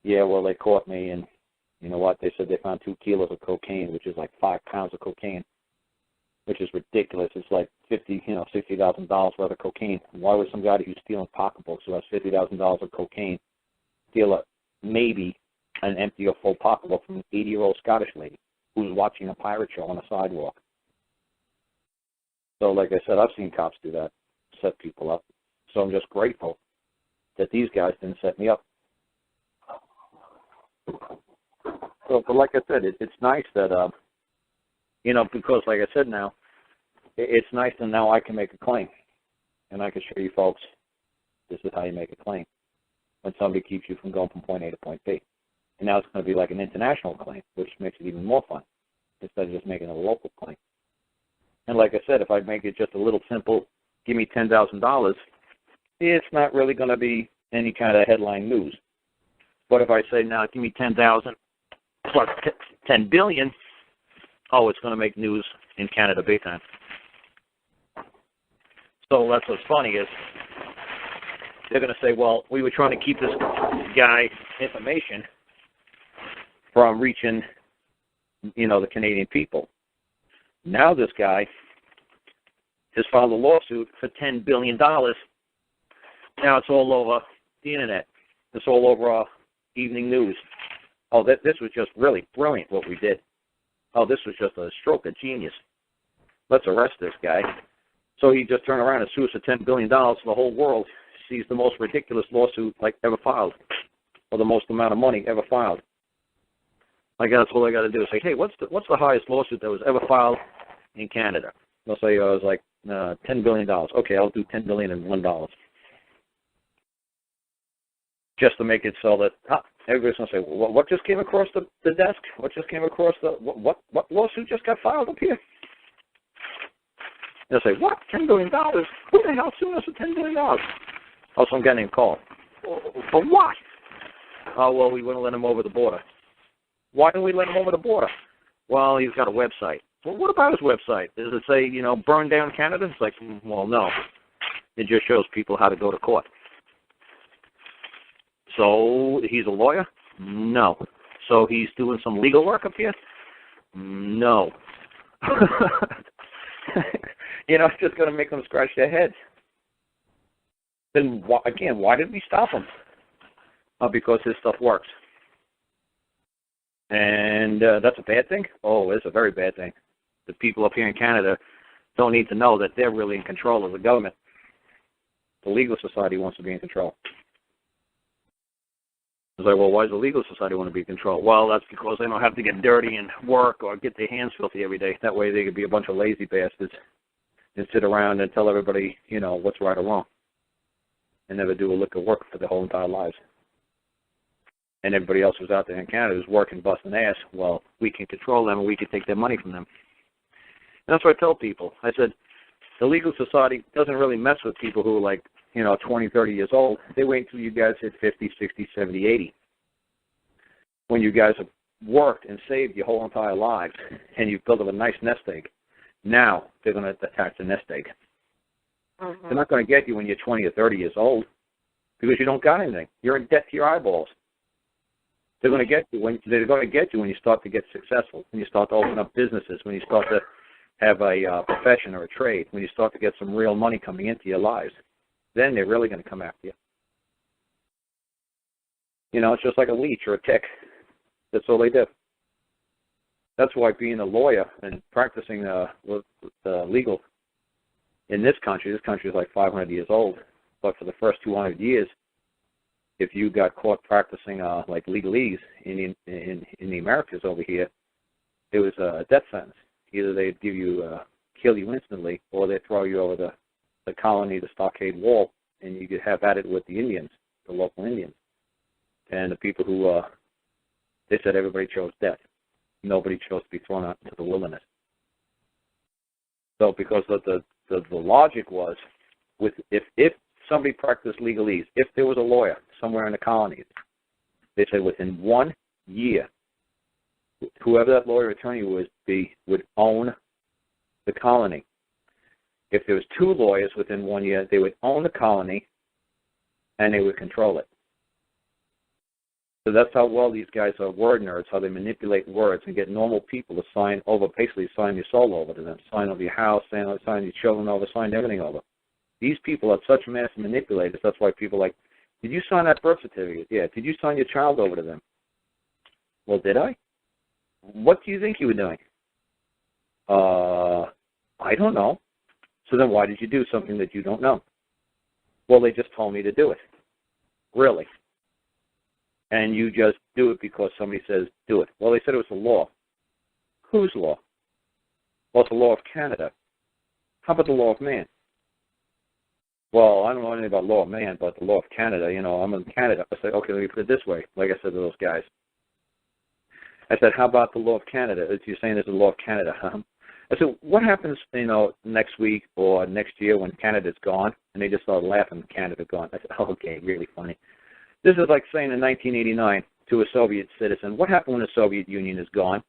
yeah, well, they caught me, and you know what? They said they found 2 kilos of cocaine, which is like 5 pounds of cocaine, which is ridiculous. It's like $60,000 worth of cocaine. Why would some guy who's stealing pocketbooks who has $50,000 of cocaine steal maybe an empty or full pocketbook from an 80-year-old Scottish lady who's watching a pirate show on the sidewalk. So, like I said, I've seen cops do that, set people up. So I'm just grateful that these guys didn't set me up. So, but like I said, it's nice that, because like I said now, it's nice that now I can make a claim. And I can show you folks, this is how you make a claim when somebody keeps you from going from point A to point B. And now it's going to be like an international claim, which makes it even more fun, instead of just making a local claim. And like I said, if I make it just a little simple, give me $10,000, it's not really going to be any kind of headline news. But if I say, now give me 10,000 plus 10 billion, oh, it's going to make news in Canada big time. So that's what's funny is they're going to say, well, we were trying to keep this guy information from reaching, the Canadian people. Now this guy has filed a lawsuit for $10 billion. Now it's all over the internet. It's all over evening news. Oh, this was just really brilliant what we did. Oh, this was just a stroke of genius. Let's arrest this guy. So he just turned around and sues for $10 billion. The whole world sees the most ridiculous lawsuit ever filed, or the most amount of money ever filed. That's all I got to do is say, hey, what's the highest lawsuit that was ever filed in Canada? They'll say it was like $10 billion. Okay, I'll do $10 billion and $1. Just to make it so that everybody's going to say, well, what just came across the desk? What just came across what lawsuit just got filed up here? They'll say, what? $10 billion? Who the hell sued us for $10 billion? Oh, so I'm getting a call. For what? Oh, well, we wouldn't let him over the border. Why didn't we let him over the border? Well, he's got a website. Well, what about his website? Does it say, burn down Canada? It's like, well, no. It just shows people how to go to court. So he's a lawyer? No. So he's doing some legal work up here? No. It's just going to make them scratch their heads. Then, why did we stop him? Because his stuff works. And that's a bad thing? Oh, it's a very bad thing. The people up here in Canada don't need to know that they're really in control of the government. The legal society wants to be in control. It's like, well, why does the legal society want to be in control? Well, that's because they don't have to get dirty and work or get their hands filthy every day. That way they could be a bunch of lazy bastards and sit around and tell everybody, what's right or wrong, and never do a lick of work for their whole entire lives. And everybody else who's out there in Canada who's working, busting ass, well, we can control them and we can take their money from them. And that's what I tell people. I said, the legal society doesn't really mess with people who are 20, 30 years old. They wait until you guys hit 50, 60, 70, 80. When you guys have worked and saved your whole entire lives and you've built up a nice nest egg, now they're going to attack the nest egg. Mm-hmm. They're not going to get you when you're 20 or 30 years old because you don't got anything. You're in debt to your eyeballs. They're going to get you when you start to get successful, when you start to open up businesses, when you start to have a profession or a trade, when you start to get some real money coming into your lives. Then they're really going to come after you. It's just like a leech or a tick. That's all they do. That's why being a lawyer and practicing legal in this country is like 500 years old. But for the first 200 years, if you got caught practicing like legalese in the Americas over here, it was a death sentence. Either they'd kill you instantly, or they'd throw you over the colony, the stockade wall, and you could have at it with the Indians, the local Indians. And the people who, they said everybody chose death. Nobody chose to be thrown out into the wilderness. So because of the logic was, if somebody practiced legalese, if there was a lawyer somewhere in the colonies, they said within 1 year, whoever that lawyer attorney would own the colony. If there was 2 lawyers within 1 year, they would own the colony and they would control it. So that's how well these guys are word nerds, how they manipulate words and get normal people to sign your soul over to them, sign over your house, sign your children over, sign everything over. These people are such massive manipulators. That's why people are like, did you sign that birth certificate? Yeah. Did you sign your child over to them? Well, did I? What do you think you were doing? I don't know. So then why did you do something that you don't know? Well, they just told me to do it. Really? And you just do it because somebody says do it. Well, they said it was the law. Whose law? Well, it's the law of Canada. How about the law of man? Well, I don't know anything about law of man, but the law of Canada, I'm in Canada. I said, okay, let me put it this way, like I said to those guys. I said, how about the law of Canada? You're saying there's a law of Canada, huh? I said, what happens, next week or next year when Canada's gone? And they just started laughing, Canada gone. I said, oh, okay, really funny. This is like saying in 1989 to a Soviet citizen, what happened when the Soviet Union is gone?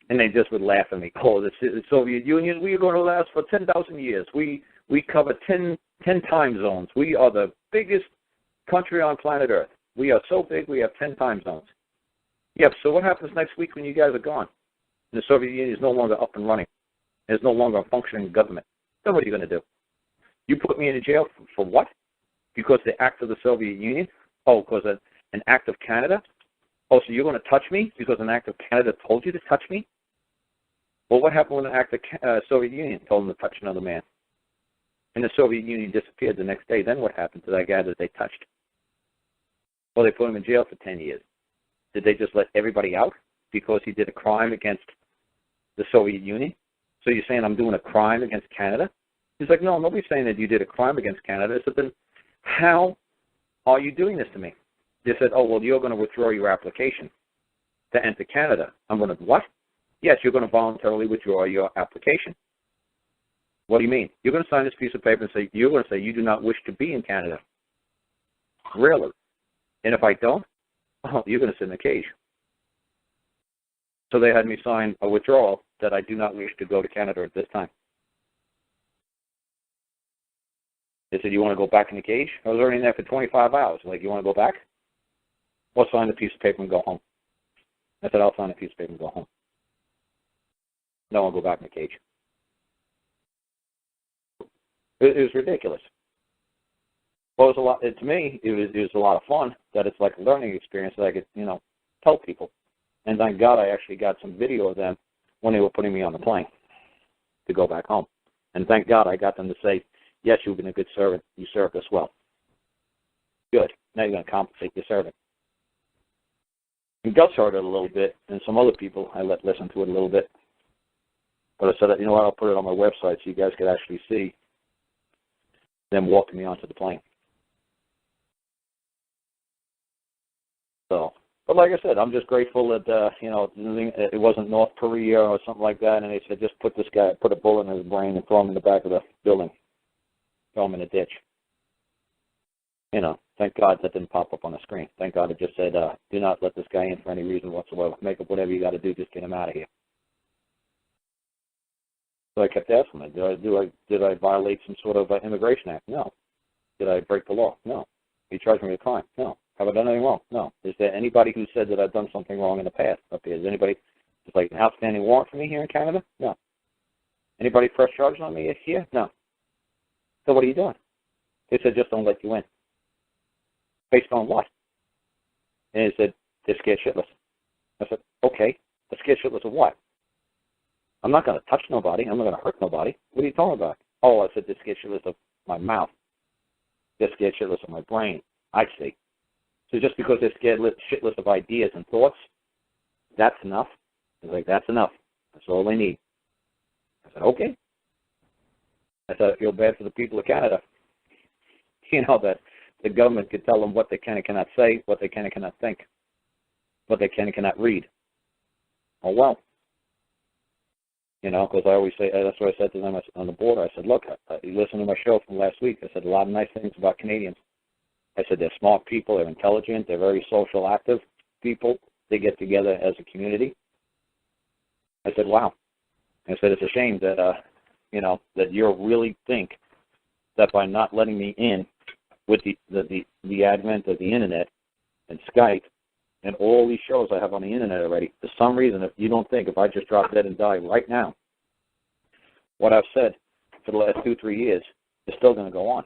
And they just would laugh at me. Oh, the Soviet Union, we are going to last for 10,000 years. We cover 10 time zones. We are the biggest country on planet Earth. We are so big, we have 10 time zones. Yep, so what happens next week when you guys are gone? And the Soviet Union is no longer up and running. There's no longer a functioning government. Then what are you going to do? You put me in jail for what? Because the act of the Soviet Union? Oh, because an act of Canada? Oh, so you're going to touch me because an act of Canada told you to touch me? Well, what happened when an act of Soviet Union told them to touch another man? And the Soviet Union disappeared the next day. Then what happened to that guy that they touched? Well, they put him in jail for 10 years. Did they just let everybody out because he did a crime against the Soviet Union? So you're saying I'm doing a crime against Canada? He's like, no, nobody's saying that you did a crime against Canada. I said, then how are you doing this to me? They said, oh, well, you're going to withdraw your application to enter Canada. I'm going to, what? Yes, you're going to voluntarily withdraw your application. What do you mean? You're going to sign this piece of paper and say, you're going to say you do not wish to be in Canada. Really? And if I don't, oh, you're going to sit in a cage. So they had me sign a withdrawal that I do not wish to go to Canada at this time. They said, you want to go back in the cage? I was already in there for 25 hours. Like, you want to go back? Well, sign the piece of paper and go home. I said, I'll sign a piece of paper and go home. No, I'll go back in the cage. It was ridiculous. Well, it was a lot. To me, it was a lot of fun. That it's like a learning experience that I could, tell people. And thank God I actually got some video of them when they were putting me on the plane to go back home. And thank God I got them to say, yes, you've been a good servant. You served us well. Good. Now you're going to compensate your servant. And Gus heard it a little bit, and some other people I let listen to it a little bit. But I said, you know what, I'll put it on my website so you guys could actually see them walking me onto the plane. So, but like I said, I'm just grateful that, it wasn't North Korea or something like that, and they said, just put a bullet in his brain and throw him in the back of the building. Throw him in a ditch. Thank God that didn't pop up on the screen. Thank God it just said, do not let this guy in for any reason whatsoever. Make up whatever you got to do, just get him out of here. So I kept asking him, did I violate some sort of immigration act? No. Did I break the law? No. He charged me with a crime? No. Have I done anything wrong? No. Is there anybody who said that I've done something wrong in the past up here? Is anybody, it's like an outstanding warrant for me here in Canada? No. Anybody press charges on me here? No. So what are you doing? They said, just don't let you in. Based on what? And he said, they're scared shitless. I said, okay. They're scared shitless of what? I'm not going to touch nobody. I'm not going to hurt nobody. What are you talking about? Oh, I said, they're scared shitless of my mouth. They're scared shitless of my brain. I see. So just because they're scared shitless of ideas and thoughts, that's enough? He's like, that's enough. That's all they need. I said, okay. I said, I feel bad for the people of Canada. That the government could tell them what they can and cannot say, what they can and cannot think, what they can and cannot read. Oh, well. Because I always say, that's what I said to them on the border. I said, look, you listen to my show from last week. I said a lot of nice things about Canadians. I said they're smart people, they're intelligent, they're very social, active people. They get together as a community. I said, wow. I said, it's a shame that, that you really think that by not letting me in with the advent of the Internet and Skype and all these shows I have on the Internet already, for some reason, if you don't think if I just drop dead and die right now, what I've said for the last 2-3 years is still going to go on.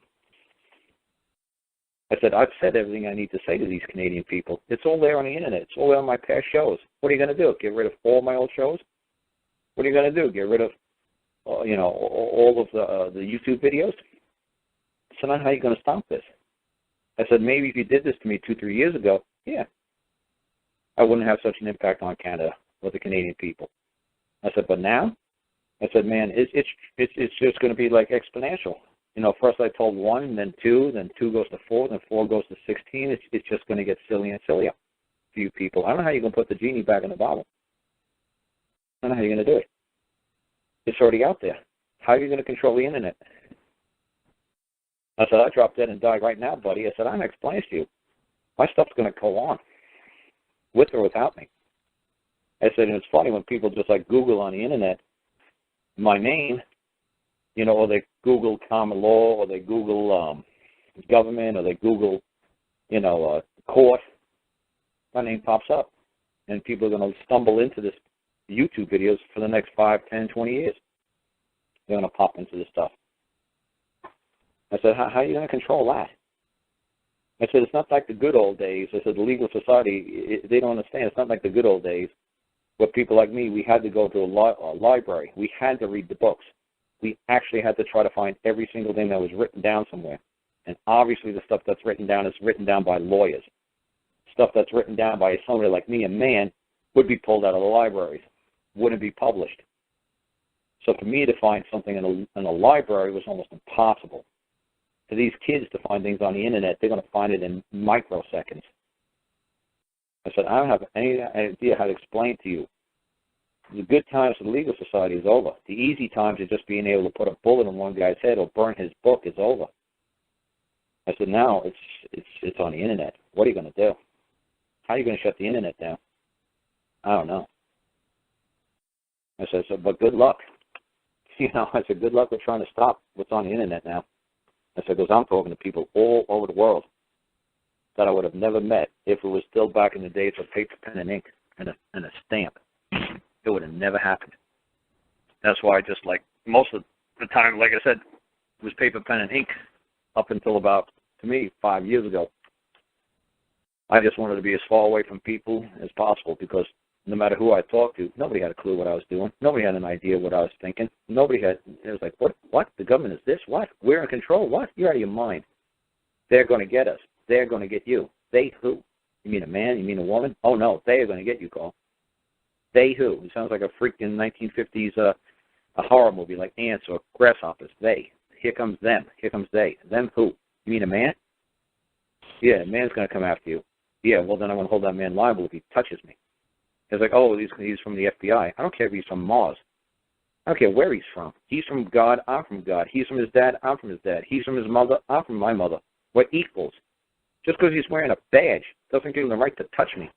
I said, I've said everything I need to say to these Canadian people. It's all there on the internet. It's all there on my past shows. What are you going to do? Get rid of all my old shows? What are you going to do? Get rid of, all of the YouTube videos? So now how are you going to stop this? I said, maybe if you did this to me 2-3 years ago, yeah, I wouldn't have such an impact on Canada or the Canadian people. I said, but now? I said, man, it's just going to be like exponential. First I told 1, then 2 goes to 4, then 4 goes to 16. It's just going to get sillier and sillier for you people. I don't know how you're going to put the genie back in the bottle. I don't know how you're going to do it. It's already out there. How are you going to control the internet? I said, I drop dead and die right now, buddy. I said, I'm explaining to you. My stuff's going to go on, with or without me. I said, and it's funny when people just like Google on the internet my name, or they Google common law, or they Google government, or they Google, court, my name pops up. And people are going to stumble into this YouTube videos for the next 5, 10, 20 years. They're going to pop into this stuff. I said, how are you going to control that? I said, it's not like the good old days. I said, the legal society, they don't understand. It's not like the good old days where people like me, we had to go to a library. We had to read the books. We actually had to try to find every single thing that was written down somewhere. And obviously the stuff that's written down is written down by lawyers. Stuff that's written down by somebody like me, a man, would be pulled out of the libraries, wouldn't be published. So for me to find something in a library was almost impossible. For these kids to find things on the internet, they're going to find it in microseconds. I said, I don't have any idea how to explain to you. The good times of the legal society is over. The easy times of just being able to put a bullet in one guy's head or burn his book is over. I said, now it's on the internet. What are you going to do? How are you going to shut the internet down? I don't know. I said, but good luck. I said, good luck with trying to stop what's on the internet now. I said, because I'm talking to people all over the world that I would have never met if it was still back in the days of paper, pen, and ink and a stamp. It would have never happened. That's why I just, like, most of the time, like I said, it was paper, pen, and ink up until about, to me, 5 years ago. I just wanted to be as far away from people as possible because no matter who I talked to, nobody had a clue what I was doing. Nobody had an idea what I was thinking. Nobody had, it was like, what? The government is this? What? We're in control? What? You're out of your mind. They're going to get us. They're going to get you. They who? You mean a man? You mean a woman? Oh, no, they are going to get you, Carl. They who? It sounds like a freaking 1950s a horror movie like ants or grasshoppers. They. Here comes them. Here comes they. Them who? You mean a man? Yeah, a man's going to come after you. Yeah, well, then I'm going to hold that man liable if he touches me. It's like, oh, he's from the FBI. I don't care if he's from Mars. I don't care where he's from. He's from God, I'm from God. He's from his dad, I'm from his dad. He's from his mother, I'm from my mother. We're equals. Just because he's wearing a badge doesn't give him the right to touch me.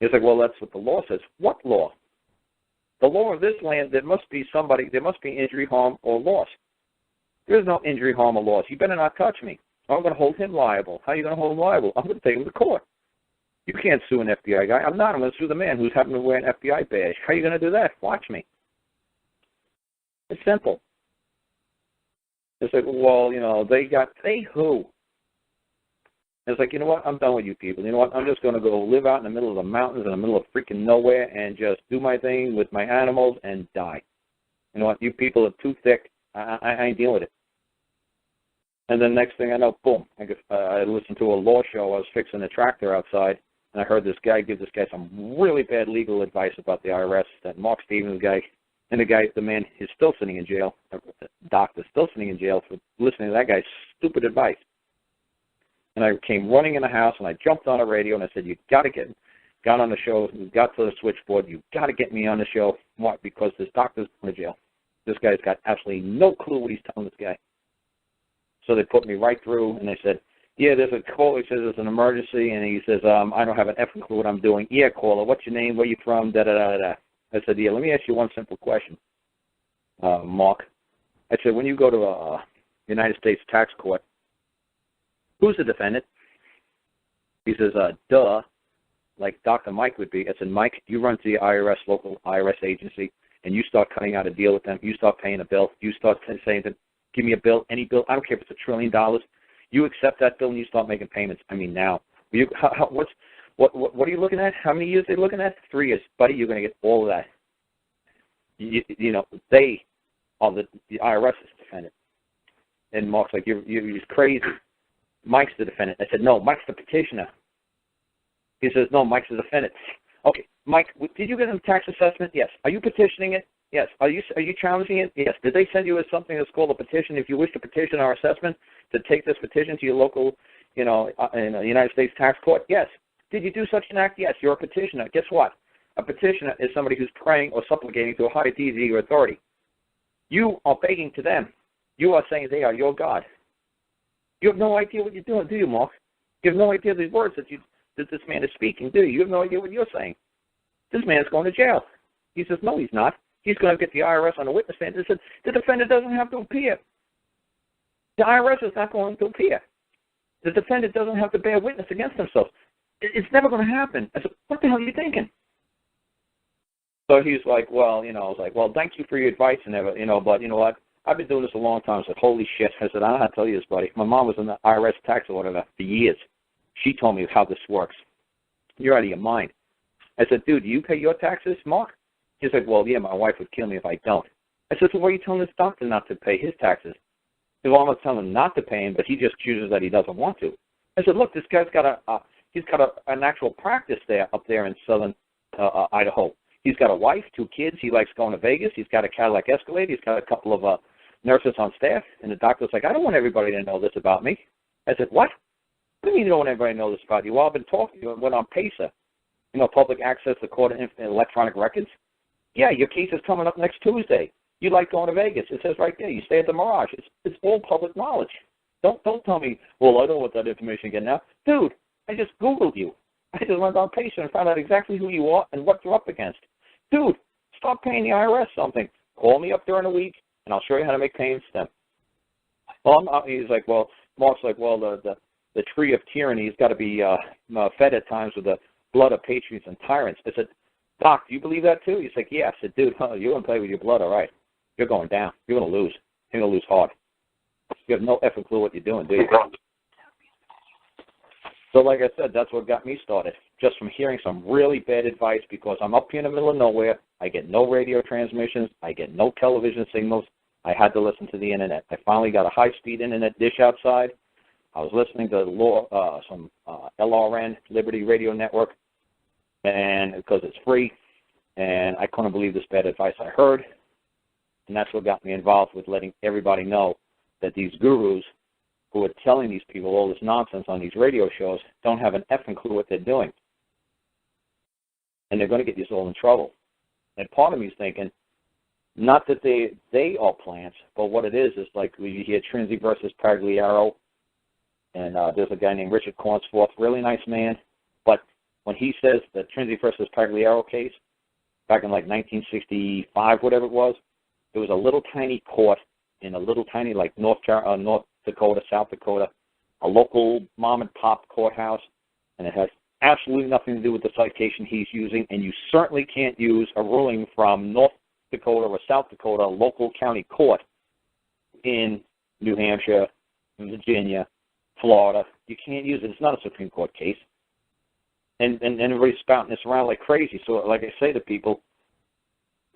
It's like, well, that's what the law says. What law? The law of this land, there must be injury, harm, or loss. There's no injury, harm, or loss. You better not touch me. I'm going to hold him liable. How are you going to hold him liable? I'm going to take him to court. You can't sue an FBI guy. I'm not. I'm going to sue the man who's happened to wear an FBI badge. How are you going to do that? Watch me. It's simple. It's like, well, they who? It's like, you know what? I'm done with you people. You know what? I'm just going to go live out in the middle of the mountains in the middle of freaking nowhere and just do my thing with my animals and die. You know what? You people are too thick. I ain't dealing with it. And then next thing I know, boom, I listened to a law show. I was fixing a tractor outside, and I heard this guy give this guy some really bad legal advice about the IRS, that Mark Stevens guy, and the man is still sitting in jail, the doctor's still sitting in jail for listening to that guy's stupid advice. And I came running in the house, and I jumped on the radio, and I said, you got to got on the show, got to the switchboard, you got to get me on the show. Why? Because this doctor's going to jail. This guy's got absolutely no clue what he's telling this guy. So they put me right through, and they said, yeah, there's a call. He says it's an emergency, and he says, I don't have an effing clue what I'm doing. Yeah, caller, what's your name? Where you from? Da-da-da-da-da. I said, yeah, let me ask you one simple question, Mark. I said, when you go to a United States tax court, who's the defendant? He says, duh, like Dr. Mike would be. I said, Mike, you run to the IRS, local IRS agency, and you start cutting out a deal with them. You start paying a bill. You start saying, give me a bill, any bill. I don't care if it's $1 trillion. You accept that bill and you start making payments. I mean, now. What are you looking at? How many years are they looking at? 3 years. Buddy, you're going to get all of that. You know, they are the IRS is the defendant. And Mark's like, you're crazy. Mike's the defendant. I said, no, Mike's the petitioner. He says, no, Mike's the defendant. Okay, Mike, did you get a tax assessment? Yes. Are you petitioning it? Yes. Are you challenging it? Yes. Did they send you something that's called a petition? If you wish to petition our assessment, to take this petition to your local, in the United States tax court? Yes. Did you do such an act? Yes. You're a petitioner. Guess what? A petitioner is somebody who's praying or supplicating to a higher deity or authority. You are begging to them. You are saying they are your God. You have no idea what you're doing, do you, Mark? You have no idea the words that this man is speaking, do you? You have no idea what you're saying. This man is going to jail. He says, no, he's not. He's going to get the IRS on the witness stand. They said, the defendant doesn't have to appear. The IRS is not going to appear. The defendant doesn't have to bear witness against themselves. It's never going to happen. I said, what the hell are you thinking? So he's like, well, I was like, well, thank you for your advice and but you know what? I've been doing this a long time. I said, holy shit. I said, I don't know how to tell you this, buddy. My mom was in the IRS tax auditor for years. She told me how this works. You're out of your mind. I said, dude, do you pay your taxes, Mark? He's like, well, yeah, my wife would kill me if I don't. I said, so why are you telling this doctor not to pay his taxes? He said, well, I'm not telling him not to pay him, but he just chooses that he doesn't want to. I said, look, this guy's got an actual practice up there in southern Idaho. He's got a wife, 2 kids. He likes going to Vegas. He's got a Cadillac Escalade. He's got a couple of nurses on staff. And the doctor's like, I don't want everybody to know this about me. I said, what? What do you mean you don't want everybody to know this about you? Well, I've been talking to you and went on PACER, public access to court and electronic records. Yeah, your case is coming up next Tuesday. You like going to Vegas. It says right there. You stay at the Mirage. It's all public knowledge. Don't tell me, well, I don't want that information again now. Dude, I just Googled you. I just went on PACER and found out exactly who you are and what you're up against. Dude, stop paying the IRS something. Call me up during the week, and I'll show you how to make payments to them. Well, he's like, well, Mark's like, well, the tree of tyranny has got to be fed at times with the blood of patriots and tyrants. I said, Doc, do you believe that too? He's like, yeah. I said, dude, you're going to play with your blood, all right. You're going down. You're going to lose. You're going to lose hard. You have no effing clue what you're doing, do you? So like I said, that's what got me started, just from hearing some really bad advice because I'm up here in the middle of nowhere. I get no radio transmissions. I get no television signals. I had to listen to the Internet. I finally got a high-speed Internet dish outside. I was listening to some LRN, Liberty Radio Network, and because it's free, and I couldn't believe this bad advice I heard, and that's what got me involved with letting everybody know that these gurus who are telling these people all this nonsense on these radio shows don't have an effing clue what they're doing. And they're going to get you all in trouble. And part of me is thinking, not that they are plants, but what it is like you hear Trinity versus Pagliaro, and there's a guy named Richard Cornsforth, really nice man, but when he says the Trinity versus Pagliaro case, back in like 1965, whatever it was a little tiny court in a little tiny like North Dakota, South Dakota, a local mom-and-pop courthouse, and it has absolutely nothing to do with the citation he's using, and you certainly can't use a ruling from North Dakota or South Dakota local county court in New Hampshire, Virginia, Florida. You can't use it. It's not a Supreme Court case. And everybody's spouting this around like crazy. So like I say to people,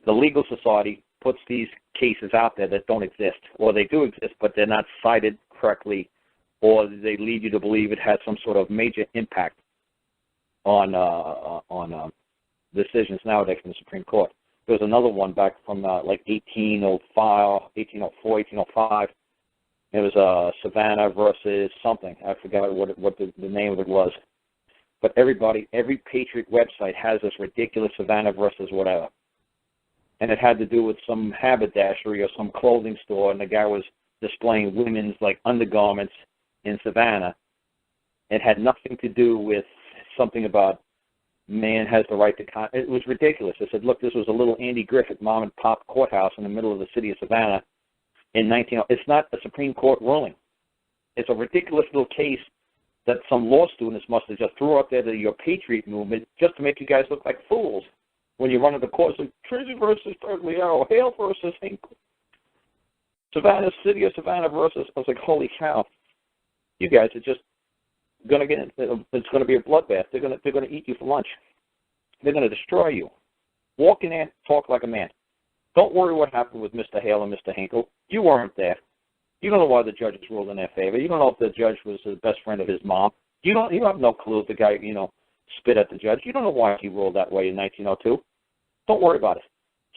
the legal society puts these cases out there that don't exist, or they do exist, but they're not cited correctly, or they lead you to believe it has some sort of major impact on decisions nowadays from the Supreme Court. There was another one back from like 1804, 1805. It was Savannah versus something. I forgot what the name of it was. But every Patriot website has this ridiculous Savannah versus whatever. And it had to do with some haberdashery or some clothing store, and the guy was displaying women's like undergarments in Savannah. It had nothing to do with something about man has the right to it was ridiculous. I said, look, this was a little Andy Griffith mom and pop courthouse in the middle of the city of Savannah in 19. It's not a Supreme Court ruling. It's a ridiculous little case that some law students must have just threw out there to your Patriot movement just to make you guys look like fools. When you run into courts like Trinity versus Pagliaro, Hale versus Hinkle, Savannah City of Savannah versus, I was like, holy cow. You guys are just going to get – it's going to be a bloodbath. They're going to eat you for lunch. They're going to destroy you. Walk in there, talk like a man. Don't worry what happened with Mr. Hale and Mr. Hinkle. You weren't there. You don't know why the judges ruled in their favor. You don't know if the judge was the best friend of his mom. You have no clue if the guy, spit at the judge. You don't know why he ruled that way in 1902. Don't worry about it.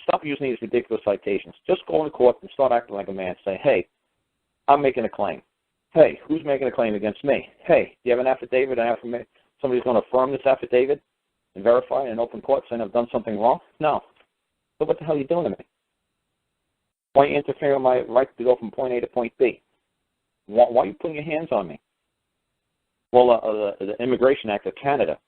Stop using these ridiculous citations. Just go into court and start acting like a man. Say, hey, I'm making a claim. Hey, who's making a claim against me? Hey, do you have an affidavit? Somebody's going to affirm this affidavit and verify in open court saying I've done something wrong? No. So what the hell are you doing to me? Why are you interfering with my right to go from point A to point B? Why are you putting your hands on me? Well, the Immigration Act of Canada.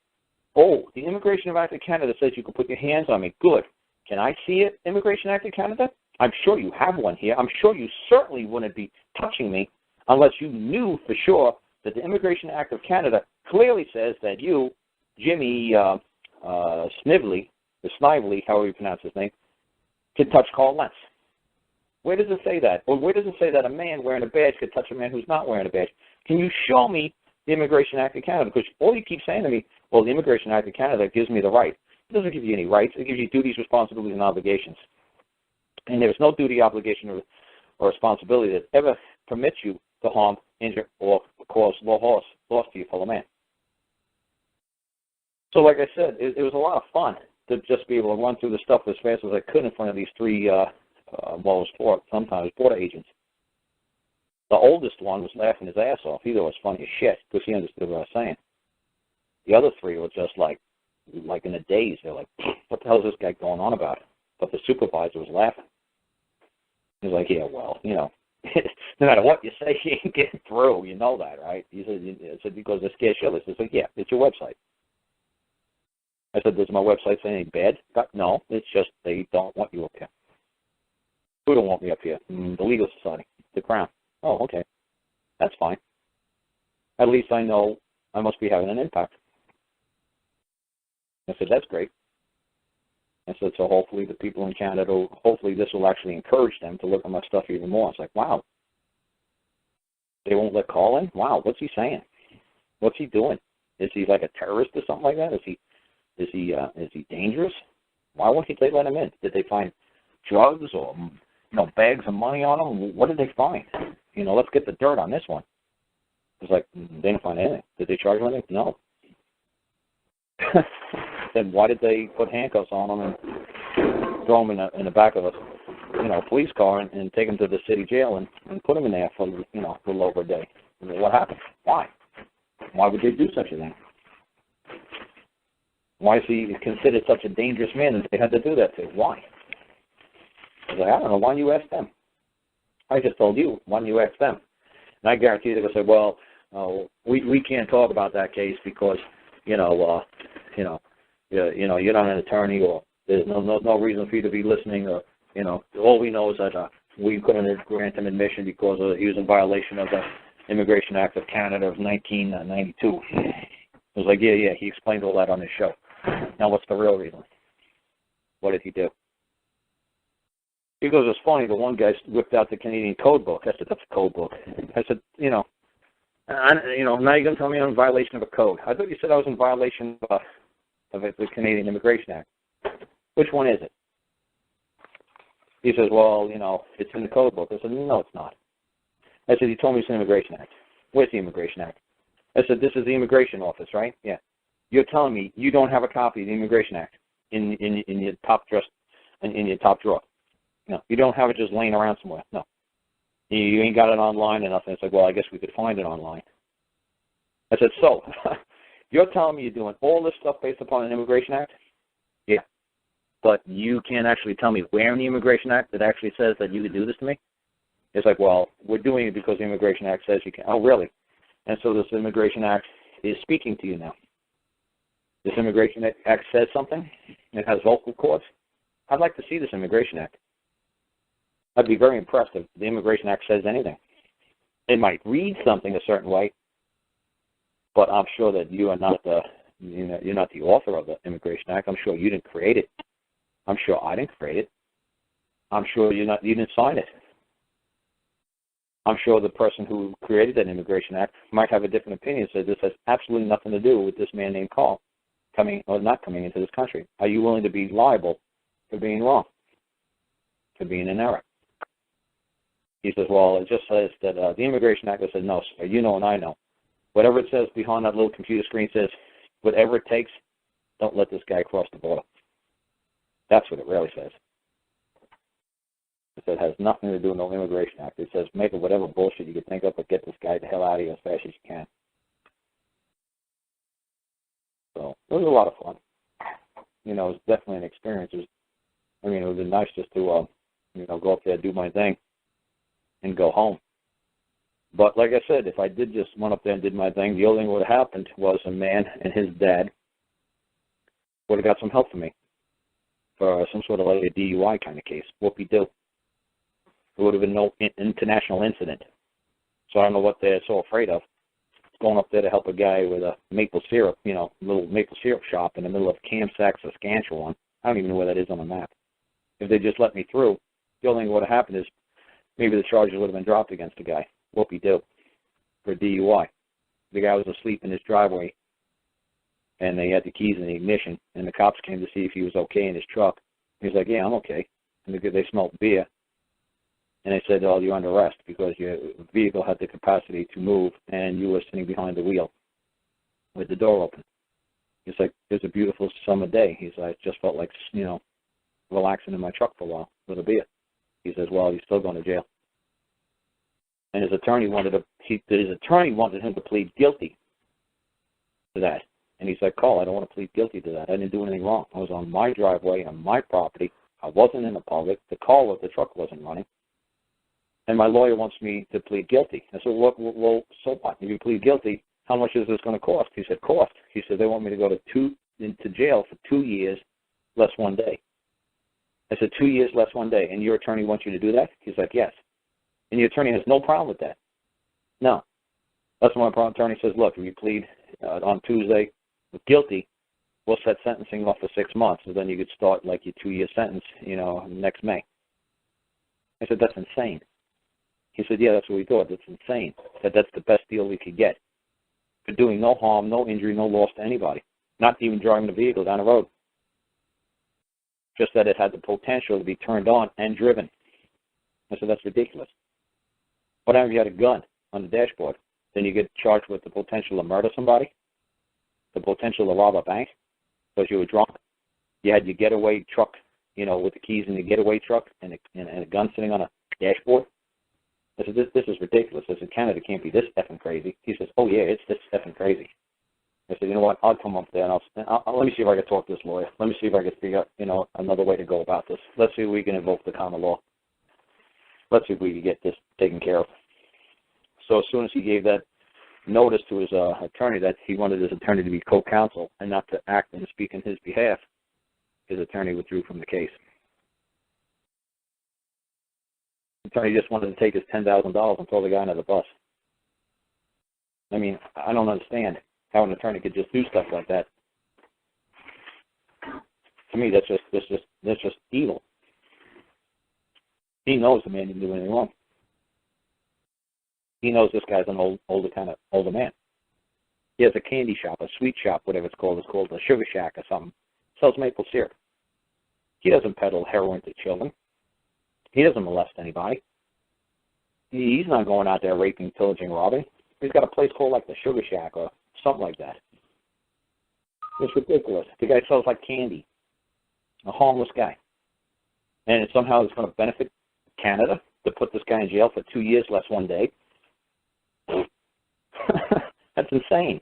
Oh, the Immigration Act of Canada says you can put your hands on me. Good. Can I see it, Immigration Act of Canada? I'm sure you have one here. I'm sure you certainly wouldn't be touching me unless you knew for sure that the Immigration Act of Canada clearly says that you, Jimmy Snively, however you pronounce his name, can touch Karl Lentz. Where does it say that? Or where does it say that a man wearing a badge could touch a man who's not wearing a badge? Can you show me the Immigration Act of Canada? Because all you keep saying to me, well, the Immigration Act of Canada gives me the right. It doesn't give you any rights. It gives you duties, responsibilities, and obligations. And there is no duty, obligation, or responsibility that ever permits you to harm, injure, or cause loss to your fellow man. So like I said, it was a lot of fun to just be able to run through the stuff as fast as I could in front of these three, sometimes border agents. The oldest one was laughing his ass off. He thought it was funny as shit because he understood what I was saying. The other three were just like in a daze. They're like, what the hell is this guy going on about? But the supervisor was laughing. He was like, yeah, well, no matter what you say, you ain't getting through. You know that, right? He said because they're scared shitless. He said, yeah, it's your website. I said, does my website say anything bad? No, it's just they don't want you up here. Who don't want me up here? The Legal Society, the Crown. Oh, okay. That's fine. At least I know I must be having an impact. I said, that's great. I said, so hopefully the people in Canada, hopefully this will actually encourage them to look at my stuff even more. It's like, wow. They won't let Karl in? Wow, what's he saying? What's he doing? Is he like a terrorist or something like that? Is he dangerous? Why won't they let him in? Did they find drugs or bags of money on him? What did they find? Let's get the dirt on this one. It's like they didn't find anything. Did they charge him anything? No. Then why did they put handcuffs on him and throw him in the back of a police car and take him to the city jail and put him in there for a little over a day? What happened? Why? Why would they do such a thing? Why is he considered such a dangerous man that they had to do that to? Why? I was like, I don't know. Why don't you ask them? I just told you. Why don't you ask them? And I guarantee they're going to say, well, we can't talk about that case because, you're not an attorney or there's no reason for you to be listening or, all we know is that we couldn't grant him admission because he was in violation of the Immigration Act of Canada of 1992. It was like, yeah, he explained all that on his show. Now what's the real reason? What did he do? He goes, it's funny, the one guy whipped out the Canadian code book. I said, that's a code book. I said, now you're going to tell me I'm in violation of a code. I thought you said I was in violation of the Canadian Immigration Act. Which one is it? He says, well, it's in the code book. I said, no, it's not. I said, you told me it's an Immigration Act. Where's the Immigration Act? I said, this is the Immigration Office, right? Yeah. You're telling me you don't have a copy of the Immigration Act in your top drawer. No, you don't have it just laying around somewhere. No. You ain't got it online or nothing. It's like, well, I guess we could find it online. I said, so, you're telling me you're doing all this stuff based upon an Immigration Act? Yeah. But you can't actually tell me where in the Immigration Act it actually says that you could do this to me? It's like, well, we're doing it because the Immigration Act says you can. Oh, really? And so this Immigration Act is speaking to you now. This Immigration Act says something. It has vocal cords. I'd like to see this Immigration Act. I'd be very impressed if the Immigration Act says anything. It might read something a certain way, but I'm sure that you are not you're not the author of the Immigration Act. I'm sure you didn't create it. I'm sure I didn't create it. I'm sure you didn't sign it. I'm sure the person who created that Immigration Act might have a different opinion, say this has absolutely nothing to do with this man named Karl coming or not coming into this country. Are you willing to be liable for being wrong, for being in error? He says, well, it just says that the Immigration Act. I said, no, sir, you know and I know. Whatever it says behind that little computer screen says, whatever it takes, don't let this guy cross the border. That's what it really says. It says it has nothing to do with no Immigration Act. It says make it whatever bullshit you can think of, but get this guy the hell out of here as fast as you can. So it was a lot of fun. You know, it was definitely an experience. It would be nice just to, go up there, do my thing, and go home. But like I said, if I did just went up there and did my thing, the only thing that would have happened was a man and his dad would have got some help for me for some sort of like a DUI kind of case. Whoopie-doo. There would have been no international incident. So I don't know what they're so afraid of. Going up there to help a guy with a maple syrup, little maple syrup shop in the middle of Kamsack, Saskatchewan. I don't even know where that is on the map. If they just let me through, the only thing that would have happened is maybe the charges would have been dropped against the guy. Whoopie-doo. For DUI. The guy was asleep in his driveway, and they had the keys in the ignition, and the cops came to see if he was okay in his truck. He was like, yeah, I'm okay. And they smelled beer. And they said, oh, you're under arrest because your vehicle had the capacity to move, and you were sitting behind the wheel with the door open. He's like, it was a beautiful summer day. He's like, just felt like, relaxing in my truck for a while with a beer. He says, well, you're still going to jail. And his attorney wanted him to plead guilty to that. And he's like, Carl, I don't want to plead guilty to that. I didn't do anything wrong. I was on my driveway, on my property. I wasn't in the public. The truck wasn't running. And my lawyer wants me to plead guilty. I said, well, so what? If you plead guilty, how much is this going to cost? He said, cost. He said, they want me to go into jail for 2 years, less 1 day. I said, 2 years, less 1 day. And your attorney wants you to do that? He's like, yes. And the attorney has no problem with that. No. That's when my attorney says, look, if you plead on Tuesday guilty, we'll set sentencing off for 6 months. So then you could start like your 2-year sentence, next May. I said, that's insane. He said, yeah, that's what we thought. That's insane. That's the best deal we could get. For doing no harm, no injury, no loss to anybody. Not even driving the vehicle down the road. Just that it had the potential to be turned on and driven. I said, that's ridiculous. What if you had a gun on the dashboard? Then you get charged with the potential to murder somebody? The potential to rob a bank? Because you were drunk? You had your getaway truck, with the keys in the getaway truck and a gun sitting on a dashboard? I said, this is ridiculous. I said, Canada can't be this effing crazy. He says, oh, yeah, it's this effing crazy. I said, you know what, I'll come up there and I'll let me see if I can talk to this lawyer. Let me see if I can figure out, another way to go about this. Let's see if we can invoke the common law. Let's see if we can get this taken care of. So as soon as he gave that notice to his attorney that he wanted his attorney to be co-counsel and not to act and speak in his behalf, his attorney withdrew from the case. The attorney just wanted to take his $10,000 and throw the guy under the bus. I mean, I don't understand how an attorney could just do stuff like that. To me, that's just evil. He knows the man didn't do anything wrong. He knows this guy's an older man. He has a candy shop, a sweet shop, whatever it's called. It's called a sugar shack or something. Sells maple syrup. He doesn't peddle heroin to children. He doesn't molest anybody. He's not going out there raping, pillaging, robbing. He's got a place called like the Sugar Shack or something like that. It's ridiculous. The guy sells like candy. A harmless guy. And it somehow is going to benefit Canada to put this guy in jail for 2 years, less 1 day. That's insane.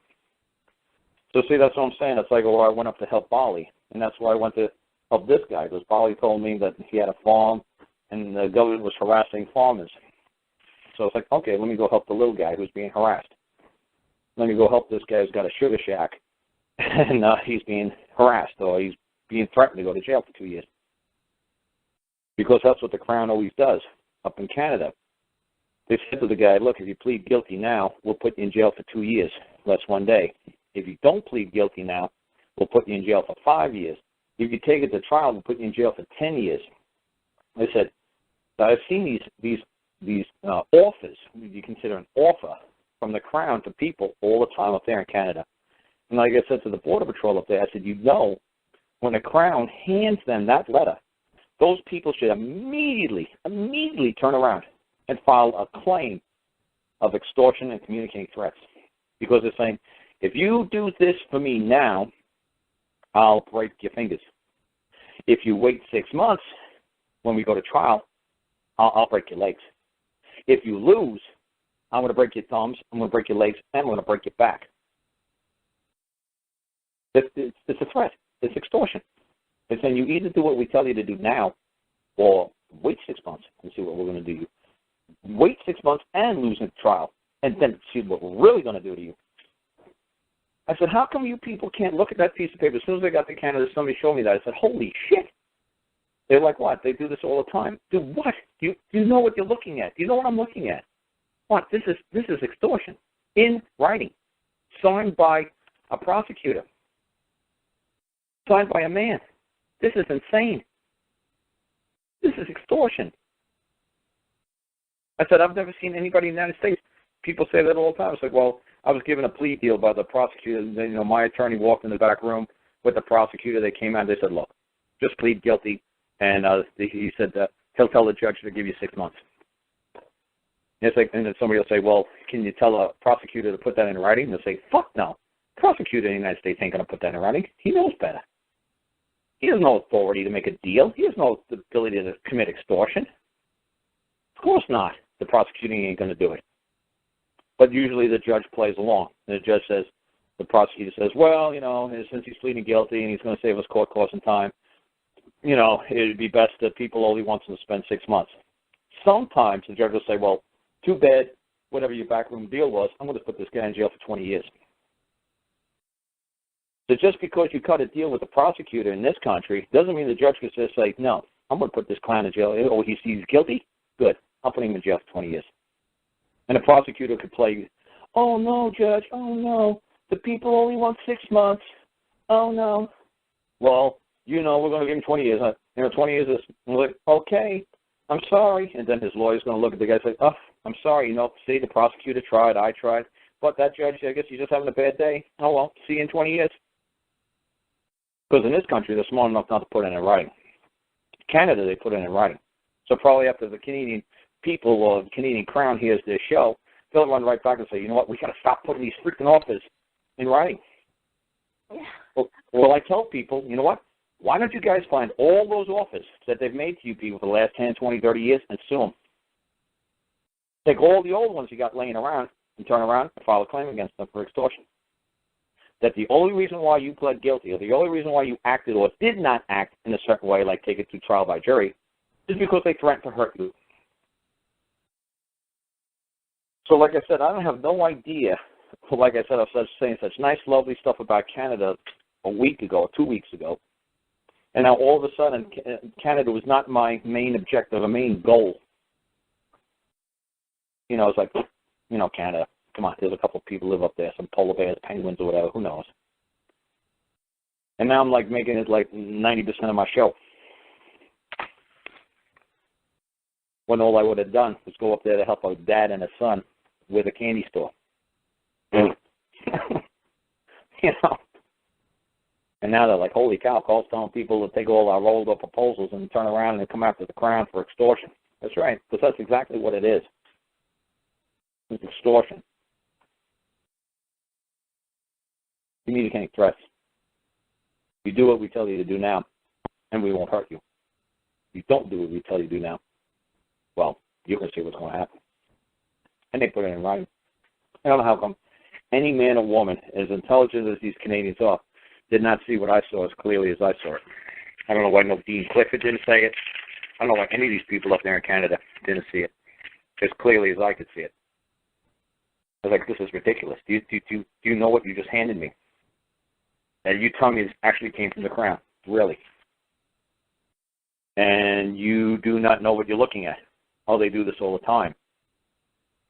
So see, that's what I'm saying. It's like, I went up to help Bali, and that's why I went to help this guy, because Bali told me that he had a farm, and the government was harassing farmers. So it's like, okay, let me go help the little guy who's being harassed. Let me go help this guy who's got a sugar shack, and he's being harassed, or he's being threatened to go to jail for 2 years. Because that's what the Crown always does up in Canada. They said to the guy, look, if you plead guilty now, we'll put you in jail for 2 years, less 1 day. If you don't plead guilty now, we'll put you in jail for 5 years. If you take it to trial, we'll put you in jail for 10 years. They said, I've seen these offers, you consider an offer from the Crown to people all the time up there in Canada. And like I said to the Border Patrol up there, I said, when the Crown hands them that letter, those people should immediately turn around and file a claim of extortion and communicating threats. Because they're saying, if you do this for me now, I'll break your fingers. If you wait 6 months when we go to trial, I'll break your legs. If you lose, I'm going to break your thumbs, I'm going to break your legs, and I'm going to break your back. It's a threat. It's extortion. It's saying you either do what we tell you to do now or wait 6 months and see what we're going to do. Wait 6 months and lose in the trial and then see what we're really going to do to you. I said, how come you people can't look at that piece of paper? As soon as I got to Canada, somebody showed me that. I said, holy shit. They're like, what? They do this all the time? Do what? You know what you're looking at. You know what I'm looking at. What? This is extortion in writing, signed by a prosecutor, signed by a man. This is insane. This is extortion. I said, I've never seen anybody in the United States. People say that all the time. It's like, well, I was given a plea deal by the prosecutor. My attorney walked in the back room with the prosecutor. They came out. They said, look, just plead guilty. And he said he'll tell the judge to give you 6 months. And it's like, and then somebody will say, well, can you tell a prosecutor to put that in writing? They'll say, fuck no. The prosecutor in the United States ain't going to put that in writing. He knows better. He has no authority to make a deal. He has no ability to commit extortion. Of course not. The prosecutor ain't going to do it. But usually the judge plays along. And the judge says, the prosecutor says, well, since he's pleading guilty and he's going to save us court costs and time, it would be best that people only want to spend 6 months. Sometimes the judge will say, well, too bad, whatever your backroom deal was, I'm going to put this guy in jail for 20 years. So just because you cut a deal with the prosecutor in this country doesn't mean the judge can just say, no, I'm going to put this clown in jail. Oh, he's guilty? Good. I'll put him in jail for 20 years. And the prosecutor could play, oh, no, judge, oh, no, the people only want 6 months. Oh, no. Well, we're going to give him 20 years. 20 years is like, okay, I'm sorry. And then his lawyer's going to look at the guy and say, oh, I'm sorry. See, the prosecutor tried, I tried. But that judge, I guess you're just having a bad day. Oh, well, see you in 20 years. Because in this country, they're smart enough not to put it in writing. Canada, they put it in writing. So probably after the Canadian people or the Canadian Crown hears this show, they'll run right back and say, you know what, we got to stop putting these freaking offers in writing. Yeah. Well, I tell people, you know what, why don't you guys find all those offers that they've made to you people for the last 10, 20, 30 years and sue them? Take all the old ones you got laying around and turn around and file a claim against them for extortion. That the only reason why you pled guilty or the only reason why you acted or did not act in a certain way, like take it to trial by jury, is because they threatened to hurt you. So like I said, I don't have no idea. Like I said, I was saying such nice, lovely stuff about Canada a week ago, or 2 weeks ago. And now all of a sudden, Canada was not my main objective, a main goal. It's like, Canada, come on, there's a couple of people live up there, some polar bears, penguins, or whatever, who knows. And now I'm like making it like 90% of my show. When all I would have done was go up there to help a dad and a son with a candy store. And now they're like, holy cow, Carl's telling people to take all our rolled up proposals and turn around and come after the Crown for extortion. That's right, because that's exactly what it is. It's extortion. Communicating threats. You do what we tell you to do now, and we won't hurt you. If you don't do what we tell you to do now, well, you can see what's going to happen. And they put it in writing. I don't know how come any man or woman, as intelligent as these Canadians are, did not see what I saw as clearly as I saw it. I don't know why no Dean Clifford didn't say it. I don't know why any of these people up there in Canada didn't see it as clearly as I could see it. I was like, this is ridiculous. Do you know what you just handed me? And you tell me this actually came from the Crown. Really. And you do not know what you're looking at. Oh, they do this all the time.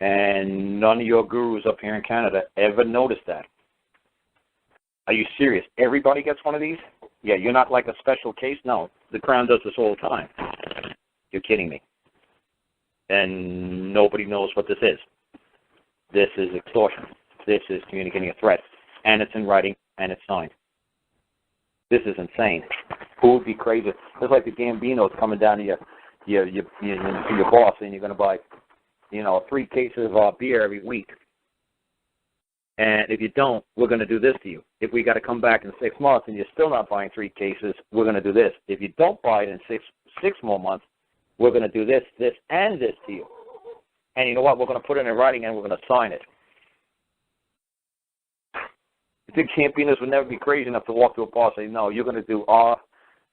And none of your gurus up here in Canada ever noticed that. Are you serious? Everybody gets one of these? Yeah, you're not like a special case? No, the Crown does this all the time. You're kidding me. and nobody knows what this is. This is extortion. This is communicating a threat, and it's in writing, and it's signed. This is insane. Who would be crazy? It's like the Gambinos coming down to your boss, and you're going to buy, 3 cases of beer every week. And if you don't, we're going to do this to you. If we got to come back in 6 months and you're still not buying 3 cases, we're going to do this. If you don't buy it in six more months, we're going to do this, and this to you. And you know what? We're going to put it in writing and we're going to sign it. The Campinas would never be crazy enough to walk to a boss and say, no, you're going to do our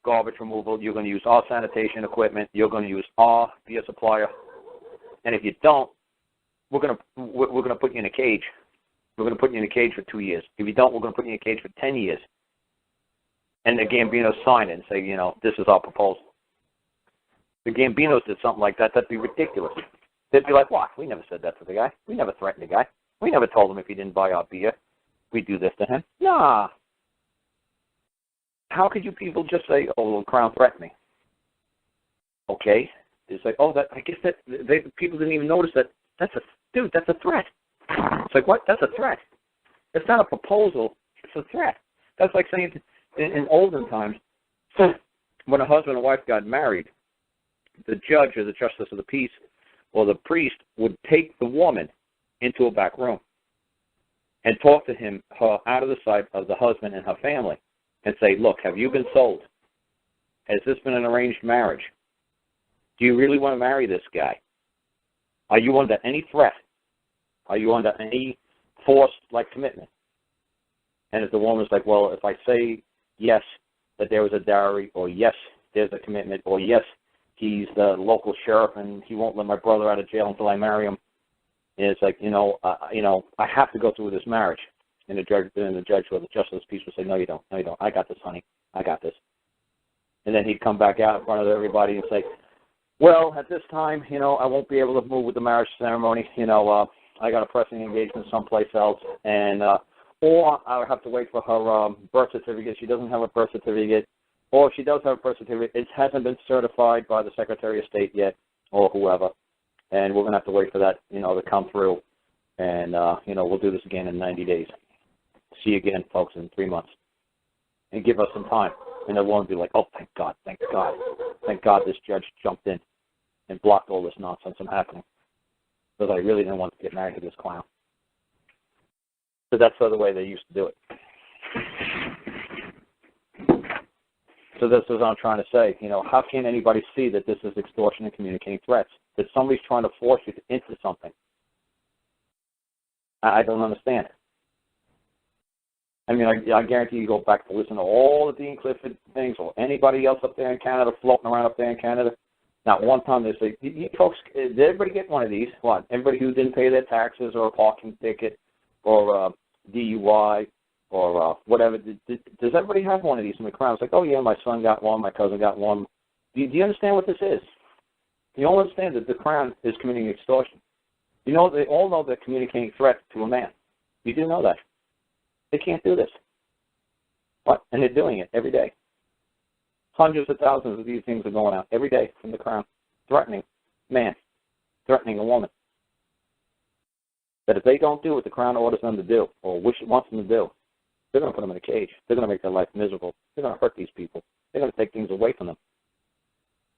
garbage removal, you're going to use our sanitation equipment, you're going to use our beer supplier. And if you don't, we're going to put you in a cage. We're going to put you in a cage for 2 years. If you don't, we're going to put you in a cage for 10 years. And the Gambinos sign it and say, this is our proposal. The Gambinos did something like that, that'd be ridiculous. They'd be like, what? We never said that to the guy. We never threatened the guy. We never told him if he didn't buy our beer, we'd do this to him. Nah. How could you people just say, oh, the Crown threatened me? Okay. It's like, I guess that people didn't even notice that. That's a threat. It's like, what? That's a threat. It's not a proposal. It's a threat. That's like saying in olden times, when a husband and wife got married, the judge or the justice of the peace or the priest would take the woman into a back room and talk to her out of the sight of the husband and her family and say, look, have you been sold? Has this been an arranged marriage? Do you really want to marry this guy? Are you under any threat? Are you under any forced commitment? And if the woman's like, well, if I say yes, that there was a dowry, or yes, there's a commitment, or yes, he's the local sheriff and he won't let my brother out of jail until I marry him, and it's like, I have to go through this marriage. And the judge or the justice of the peace would say, no, you don't. No, you don't. I got this, honey. I got this. And then he'd come back out in front of everybody and say, well, at this time, I won't be able to move with the marriage ceremony. I got a pressing engagement someplace else, and or I'll have to wait for her birth certificate. She doesn't have a birth certificate, or if she does have a birth certificate, it hasn't been certified by the Secretary of State yet, or whoever, and we're going to have to wait for that, to come through, and we'll do this again in 90 days. See you again, folks, in 3 months, and give us some time. And the woman would be like, oh, thank God, this judge jumped in and blocked all this nonsense from happening. Because I really didn't want to get married to this clown. So that's the other way they used to do it. So this is what I'm trying to say. How can anybody see that this is extortion and communicating threats? That somebody's trying to force you into something. I don't understand it. I mean, I guarantee you go back to listen to all the Dean Clifford things or anybody else up there in Canada, floating around up there in Canada. Not one time they say, you folks, did everybody get one of these? What? Everybody who didn't pay their taxes or a parking ticket or DUI or whatever, does everybody have one of these in the Crown? It's like, oh, yeah, my son got one, my cousin got one. Do you understand what this is? You all understand that the Crown is committing extortion. They all know they're communicating threat to a man. You do know that. They can't do this. What? And they're doing it every day. Hundreds of thousands of these things are going out every day from the Crown, threatening man, threatening a woman. That if they don't do what the Crown orders them to do or wants them to do, they're going to put them in a cage. They're going to make their life miserable. They're going to hurt these people. They're going to take things away from them.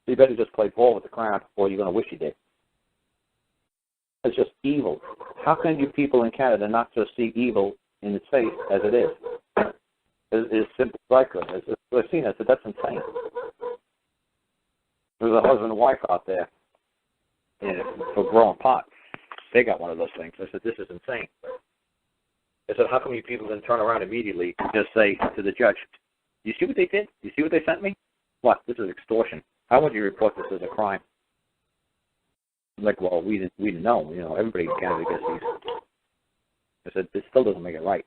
So you better just play ball with the Crown or you're going to wish you did. It's just evil. How can you people in Canada not just see evil in its face as it is? It's simple as I could. I've seen it, but that's insane. There's a husband and wife out there for growing pot. They got one of those things. I said, this is insane. I said, how come you people didn't turn around immediately and just say to the judge, you see what they did? You see what they sent me? What? This is extortion. How would you report this as a crime? I'm like, well, we didn't know. Everybody in Canada gets these. I said, this still doesn't make it right.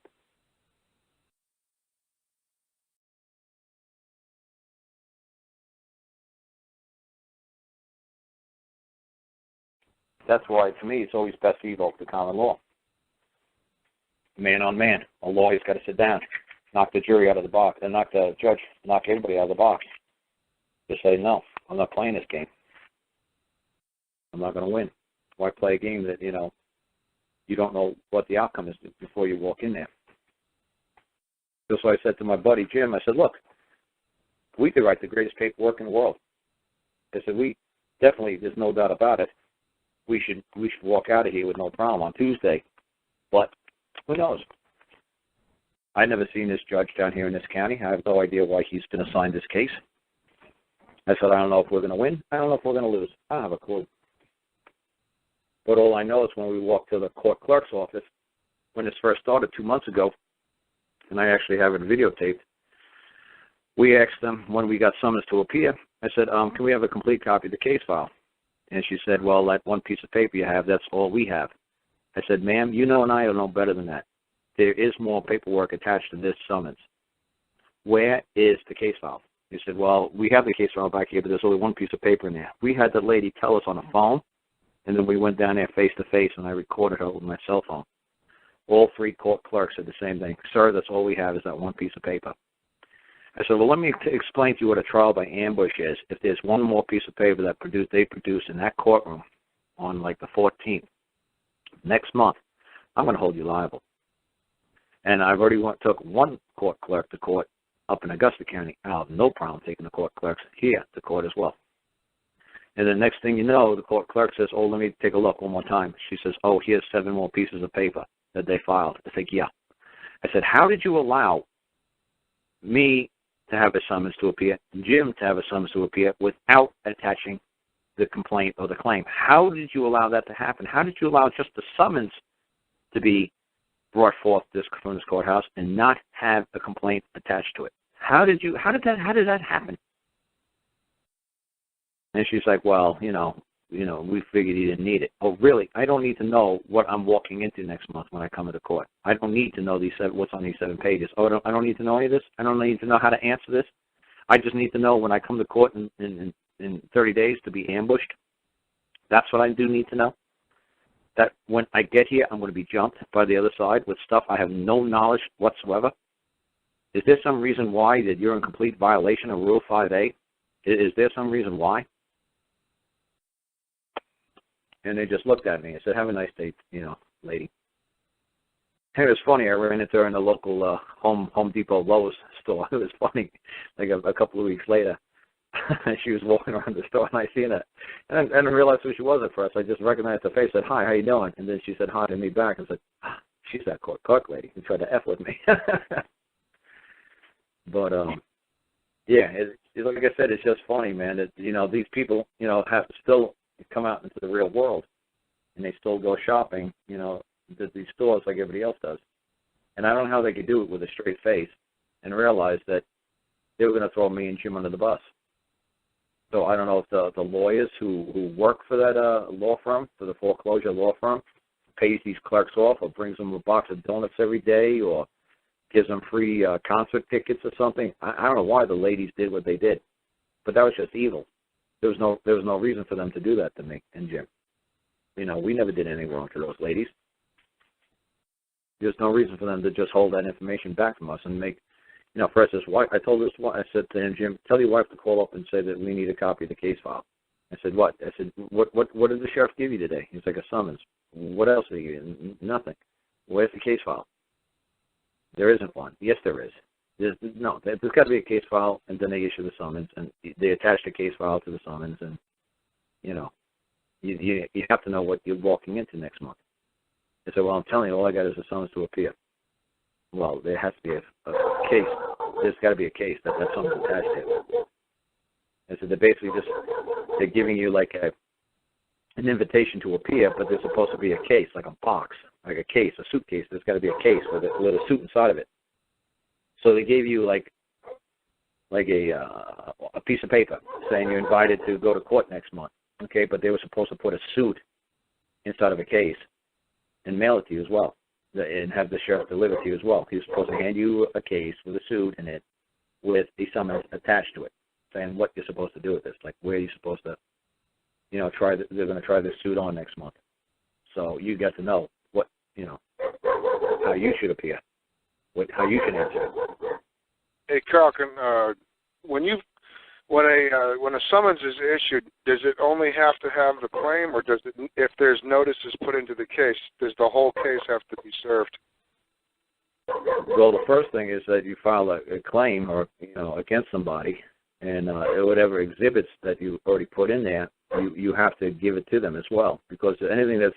That's why, to me, it's always best to evoke the common law. Man on man. A lawyer's got to sit down, knock the jury out of the box, and knock the judge, knock everybody out of the box. Just say, no, I'm not playing this game. I'm not going to win. Why play a game that, you don't know what the outcome is before you walk in there? That's why I said to my buddy Jim, I said, look, we could write the greatest paperwork in the world. I said, we definitely, there's no doubt about it, we should walk out of here with no problem on Tuesday. But who knows? I've never seen this judge down here in this county. I have no idea why he's been assigned this case. I said, I don't know if we're going to win. I don't know if we're going to lose. I don't have a clue. But all I know is when we walked to the court clerk's office, when this first started 2 months ago, and I actually have it videotaped, we asked them when we got summons to appear, I said, can we have a complete copy of the case file? And she said, well, that one piece of paper you have, that's all we have. I said, ma'am, you know and I know better than that. There is more paperwork attached to this summons. Where is the case file? He said, well, we have the case file back here, but there's only one piece of paper in there. We had the lady tell us on the phone, and then we went down there face-to-face, and I recorded her with my cell phone. All three court clerks said the same thing. Sir, that's all we have is that one piece of paper. I said, well, let me explain to you what a trial by ambush is. If there's one more piece of paper that they produce in that courtroom on, like, the 14th, next month, I'm going to hold you liable. And I've already took one court clerk to court up in Augusta County. I have no problem taking the court clerks here to court as well. And the next thing you know, the court clerk says, oh, let me take a look one more time. She says, oh, here's 7 more pieces of paper that they filed. I said, yeah. I said, how did you allow me to have a summons to appear, Jim to have a summons to appear without attaching the complaint or the claim? How did you allow that to happen? How did you allow just the summons to be brought forth from this courthouse and not have a complaint attached to it? How did that happen? And she's like, well, we figured you didn't need it. Oh, really? I don't need to know what I'm walking into next month when I come to court. I don't need to know what's on these 7 pages. Oh, I don't need to know any of this? I don't need to know how to answer this? I just need to know when I come to court in 30 days to be ambushed? That's what I do need to know? That when I get here, I'm going to be jumped by the other side with stuff I have no knowledge whatsoever? Is there some reason why that you're in complete violation of Rule 5A? Is there some reason why? And they just looked at me and said, have a nice day, lady. And it was funny. I ran into her in the local Home Depot Lowe's store. It was funny. Like a couple of weeks later, she was walking around the store, and I seen her. And I realized who she was at first. I just recognized her face, said, hi, how you doing? And then she said hi to me back and said, she's that court clerk lady who tried to F with me. But, yeah, like I said, it's just funny, man, that, these people, have to still come out into the real world, and they still go shopping, at these stores like everybody else does. And I don't know how they could do it with a straight face and realize that they were going to throw me and Jim under the bus. So I don't know if the lawyers who work for that law firm, for the foreclosure law firm, pays these clerks off or brings them a box of donuts every day or gives them free concert tickets or something. I don't know why the ladies did what they did, but that was just evil. There was no reason for them to do that to me and Jim. We never did anything wrong to those ladies. There's no reason for them to just hold that information back from us and make, for us, I told this one, I said to him, Jim, tell your wife to call up and say that we need a copy of the case file. I said, what? I said, what did the sheriff give you today? He's like, a summons. What else did he give you? Nothing. Where's the case file? There isn't one. Yes, there is. There's got to be a case file, and then they issue the summons, and they attach the case file to the summons, and, you have to know what you're walking into next month. I said, well, I'm telling you, all I got is a summons to appear. Well, there has to be a case. There's got to be a case that summons attached to. I said, they're giving you like an invitation to appear, but there's supposed to be a case, like a box, like a case, a suitcase. There's got to be a case with a suit inside of it. So they gave you like a piece of paper saying you're invited to go to court next month, okay? But they were supposed to put a suit inside of a case and mail it to you as well, and have the sheriff deliver it to you as well. He was supposed to hand you a case with a suit in it with a summons attached to it, saying what you're supposed to do with this, like where you're supposed to, they're going to try this suit on next month. So you got to know what, how you should appear, how you can answer it. Hey, Carl, when you when a summons is issued, does it only have to have the claim, or does it, if there's notices put into the case, does the whole case have to be served? Well, the first thing is that you file a claim or against somebody, and whatever exhibits that you already put in there, you have to give it to them as well, because anything that's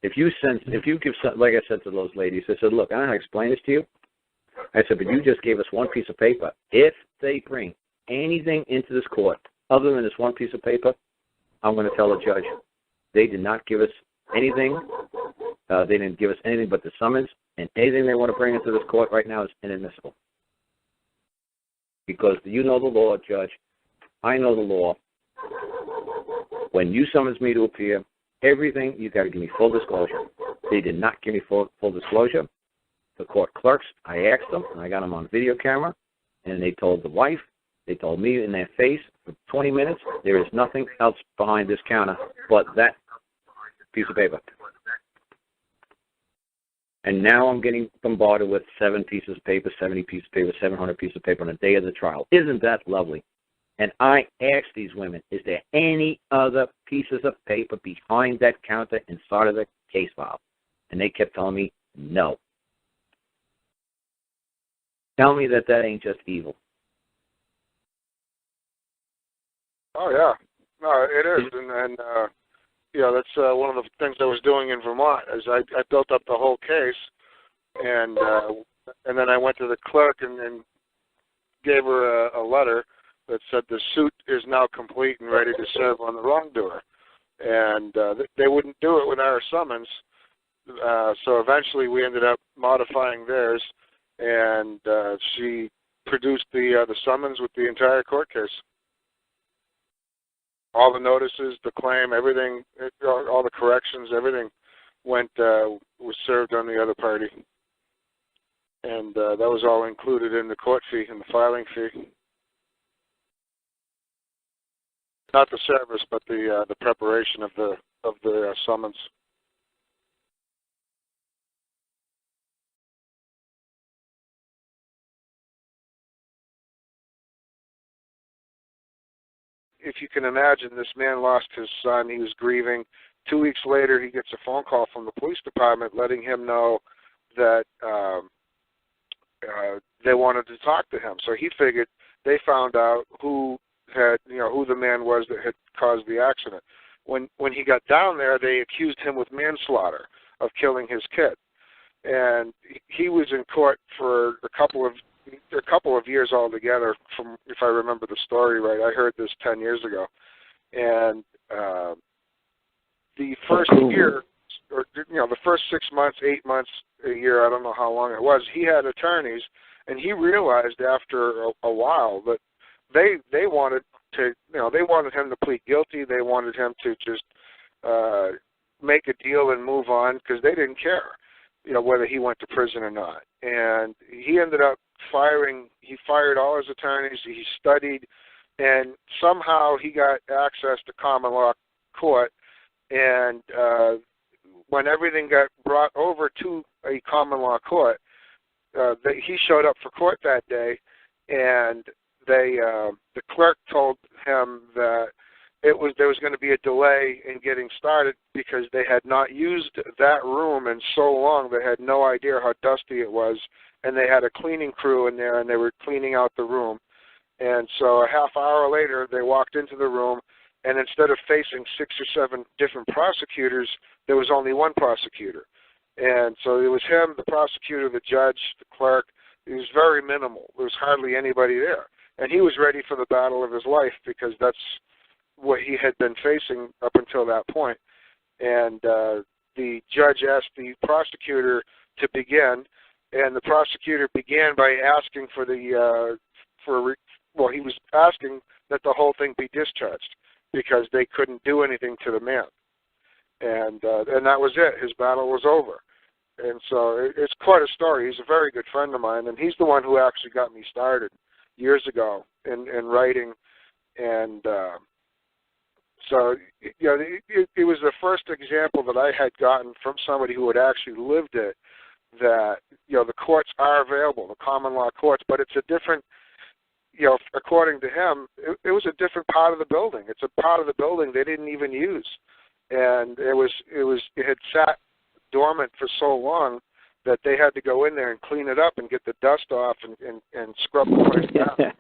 if you give some, like I said to those ladies, I said, look, I don't know how to explain this to you. I said, but you just gave us one piece of paper. If they bring anything into this court other than this one piece of paper, I'm going to tell the judge they did not give us anything. They didn't give us anything but the summons, and anything they want to bring into this court right now is inadmissible. Because you know the law, Judge. I know the law. When you summons me to appear, everything, you got to give me full disclosure. They did not give me full disclosure. The court clerks, I asked them, and I got them on video camera, and they told the wife, they told me in their face for 20 minutes, there is nothing else behind this counter but that piece of paper. And now I'm getting bombarded with 7 pieces of paper, 70 pieces of paper, 700 pieces of paper on the day of the trial. Isn't that lovely? And I asked these women, is there any other pieces of paper behind that counter inside of the case file? And they kept telling me, no. Tell me that ain't just evil. Oh, yeah. No, it is. And that's one of the things I was doing in Vermont, is I built up the whole case, and then I went to the clerk and gave her a letter that said the suit is now complete and ready to serve on the wrongdoer. And they wouldn't do it with our summons, so eventually we ended up modifying theirs, and she produced the summons with the entire court case. All the notices, the claim, everything, all the corrections, everything was served on the other party. And that was all included in the court fee and the filing fee. Not the service, but the preparation of the summons. If you can imagine, this man lost his son. He was grieving. 2 weeks later, he gets a phone call from the police department letting him know that they wanted to talk to him. So he figured they found out who the man was that had caused the accident. When he got down there, they accused him with manslaughter of killing his kid, and he was in court for a couple of years altogether. From, if I remember the story right, I heard this 10 years ago, and the first year, or the first 6 months, 8 months, a year, I don't know how long it was, he had attorneys, and he realized after a while that they wanted to, they wanted him to plead guilty. They wanted him to just make a deal and move on, because they didn't care, whether he went to prison or not. And he ended up he fired all his attorneys. He studied, and somehow he got access to common law court. And when everything got brought over to a common law court, he showed up for court that day, and the clerk told him that there was going to be a delay in getting started because they had not used that room in so long. They had no idea how dusty it was, and they had a cleaning crew in there, and they were cleaning out the room. And so a half hour later, they walked into the room, and instead of facing 6 or 7 different prosecutors, there was only one prosecutor. And so it was him, the prosecutor, the judge, the clerk. It was very minimal. There was hardly anybody there. And he was ready for the battle of his life, because that's what he had been facing up until that point. And the judge asked the prosecutor to begin, and the prosecutor began by asking he was asking that the whole thing be discharged, because they couldn't do anything to the man. And that was it. His battle was over. And so it's quite a story. He's a very good friend of mine, and he's the one who actually got me started years ago in writing. And so it was the first example that I had gotten from somebody who had actually lived it, that the courts are available, the common law courts, but it's a different according to him, it was a different part of the building. It's a part of the building they didn't even use, and it had sat dormant for so long that they had to go in there and clean it up and get the dust off and scrub the place down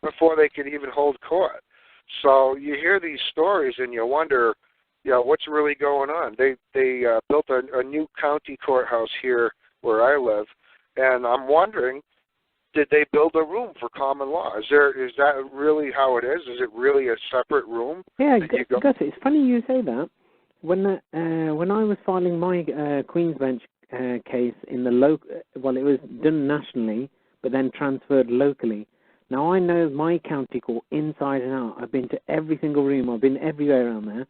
before they could even hold court. So you hear these stories and you wonder, what's really going on. They built a new county courthouse here where I live, and I'm wondering, did they build a room for common law? Is that really how it is? Is it really a separate room? Yeah, Gus, it's funny you say that. When I was filing my Queen's Bench case in the local, well, it was done nationally, but then transferred locally. Now I know my county court inside and out. I've been to every single room. I've been everywhere around there,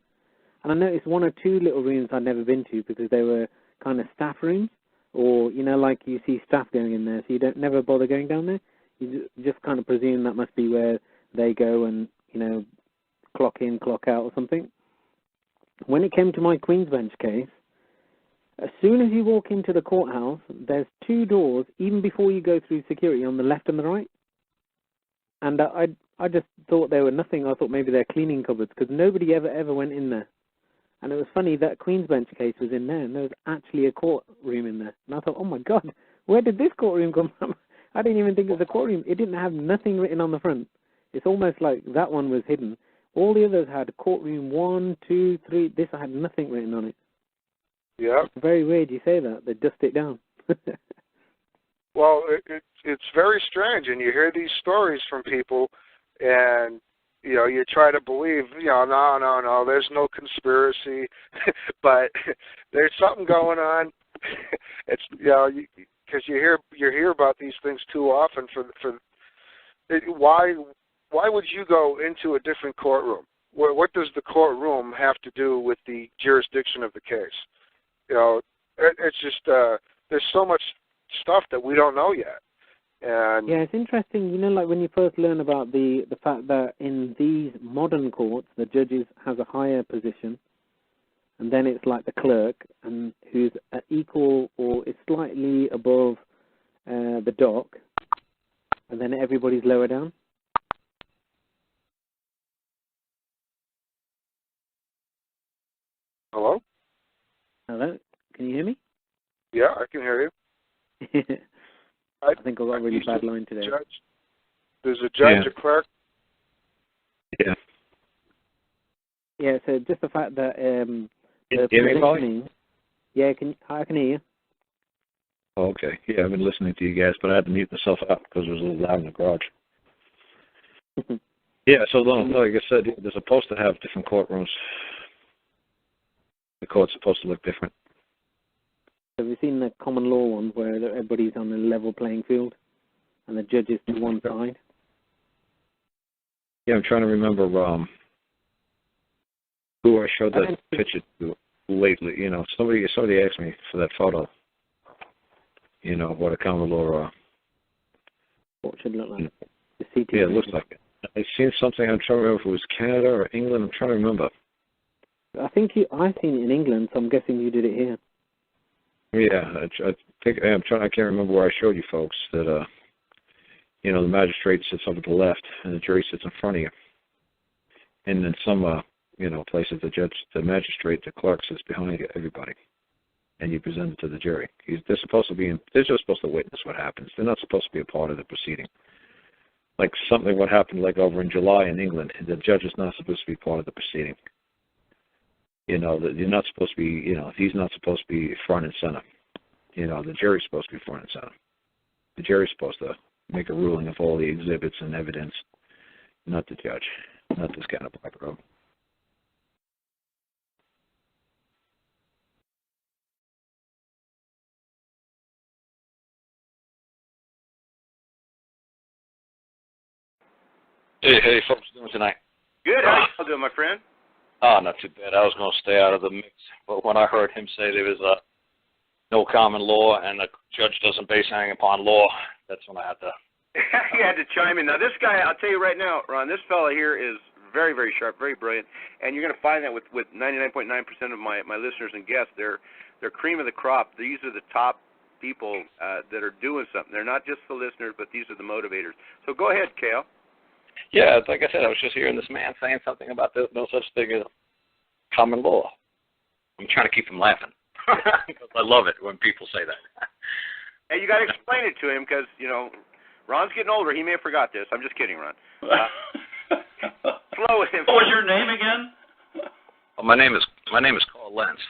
and I noticed one or two little rooms I'd never been to because they were kind of staff rooms, or like you see staff going in there, so you don't never bother going down there. You just kind of presume that must be where they go and clock in, clock out, or something. When it came to my Queen's Bench case, as soon as you walk into the courthouse, there's two doors, even before you go through security, on the left and the right. And I just thought they were nothing. I thought maybe they're cleaning cupboards because nobody ever went in there. And it was funny that Queen's Bench case was in there, and there was actually a courtroom in there. And I thought, oh my God, where did this courtroom come from? I didn't even think it was a courtroom. It didn't have nothing written on the front. It's almost like that one was hidden. All the others had courtroom 1, 2, 3. This had nothing written on it. Yeah. It's very weird you say that. They dust it down. Well, it's very strange, and you hear these stories from people, and you try to believe, no, there's no conspiracy, but there's something going on. It's because you hear about these things too often. Why would you go into a different courtroom? What does the courtroom have to do with the jurisdiction of the case? It's just there's so much stuff that we don't know yet. And yeah, it's interesting. Like when you first learn about the fact that in these modern courts, the judges has a higher position, and then it's like the clerk, and who's equal or is slightly above the dock, and then everybody's lower down. Hello? Hello? Can you hear me? Yeah, I can hear you. I think I got a really bad line today. There's a judge, a clerk. Yeah. Yeah, so just the fact that the positioning. Yeah, I can hear you. Oh, okay. Yeah, I've been listening to you guys, but I had to mute myself out because it was a little loud in the garage. Yeah, so like I said, they're supposed to have different courtrooms. The court's supposed to look different. Have you seen the common law ones where everybody's on a level playing field and the judges to one side? Yeah, I'm trying to remember who I showed that picture to lately. Somebody asked me for that photo. What a common law. What should look like? The CT. Yeah, it looks like it. I've seen something. I'm trying to remember if it was Canada or England. I'm trying to remember. I've seen it in England, so I'm guessing you did it here. Yeah, I think I can't remember where I showed you folks that the magistrate sits up at the left and the jury sits in front of you, and then some places the magistrate, the clerk sits behind everybody, and you present it to the jury. They're just supposed to witness what happens. They're not supposed to be a part of the proceeding. Like something what happened like over in July in England, the judge is not supposed to be part of the proceeding. That you're not supposed to be, he's not supposed to be front and center. The jury's supposed to be front and center. The jury's supposed to make a ruling of all the exhibits and evidence, not the judge, not this kind of black robe. Hey, folks, doing tonight? Good. How you doing, my friend? Oh, not too bad. I was going to stay out of the mix, but when I heard him say there was no common law and the judge doesn't base anything upon law, that's when I had to. You had to chime in. Now, this guy, I'll tell you right now, Ron, this fella here is very, very sharp, very brilliant, and you're going to find that with 99.9% of my listeners and guests. They're cream of the crop. These are the top people that are doing something. They're not just the listeners, but these are the motivators. So go ahead, Kale. Yeah, it's like I said, I was just hearing this man saying something about there's no such thing as common law. I'm trying to keep him laughing because I love it when people say that. Hey, you got to explain it to him because, you know, Ron's getting older. He may have forgot this. I'm just kidding, Ron. Slow with him. What was your name again? Oh, my name is Karl Lentz.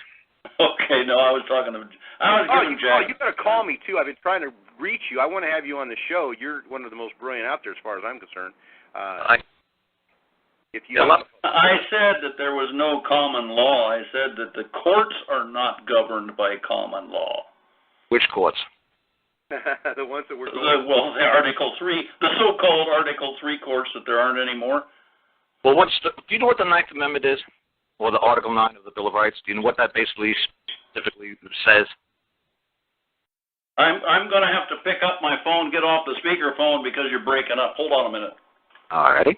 Okay, no, I was giving Jack. You got to call me too. I've been trying to reach you. I want to have you on the show. You're one of the most brilliant out there, as far as I'm concerned. I said that there was no common law. I said that the courts are not governed by common law. Which courts? The ones that were going. The Article 3, the so-called Article 3 courts that there aren't anymore. Well, do you know what the Ninth Amendment is? Or the Article 9 of the Bill of Rights? Do you know what that basically specifically says? I'm going to have to pick up my phone, get off the speakerphone because you're breaking up. Hold on a minute. All righty.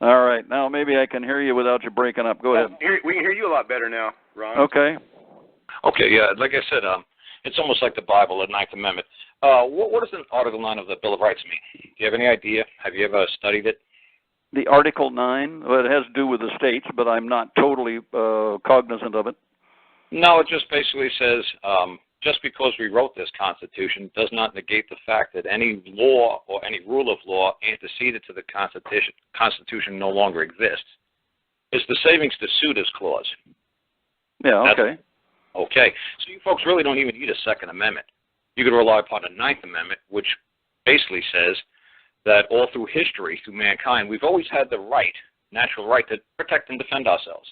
All right. Now maybe I can hear you without you breaking up. Go ahead. We can hear you a lot better now, Ron. Okay. Okay, yeah. Like I said, it's almost like the Bible, the Ninth Amendment. What does Article 9 of the Bill of Rights mean? Do you have any idea? Have you ever studied it? The Article 9, well, it has to do with the states, but I'm not totally cognizant of it. No, it just basically says just because we wrote this Constitution does not negate the fact that any law or any rule of law antecedent to the Constitution no longer exists. It's the savings to suitors clause. Yeah, okay. Okay, so you folks really don't even need a Second Amendment. You could rely upon a Ninth Amendment, which basically says that all through history, through mankind, we've always had the right, natural right, to protect and defend ourselves.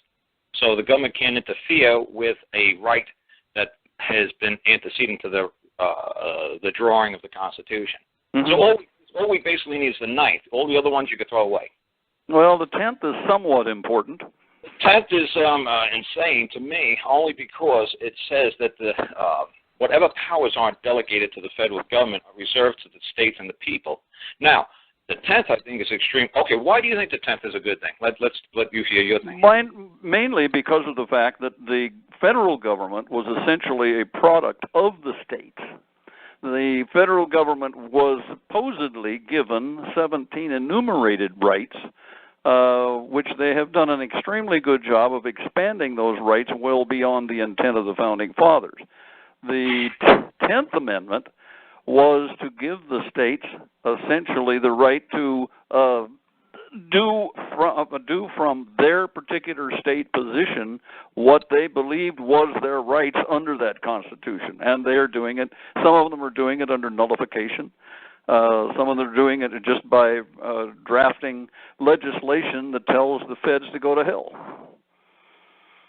So the government can't interfere with a right that has been antecedent to the drawing of the Constitution. Mm-hmm. So all we basically need is the Ninth. All the other ones you could throw away. Well, the 10th is somewhat important. The 10th is insane to me, only because it says that whatever powers aren't delegated to the federal government are reserved to the states and the people. Now, the 10th, I think, is extreme. Okay, why do you think the 10th is a good thing? Let's let you hear your thing. Mainly because of the fact that the federal government was essentially a product of the states. The federal government was supposedly given 17 enumerated rights, which they have done an extremely good job of expanding those rights well beyond the intent of the Founding Fathers. The 10th Amendment was to give the states essentially the right to do from their particular state position what they believed was their rights under that Constitution. And they are doing it. Some of them are doing it under nullification. Some of them are doing it just by drafting legislation that tells the feds to go to hell.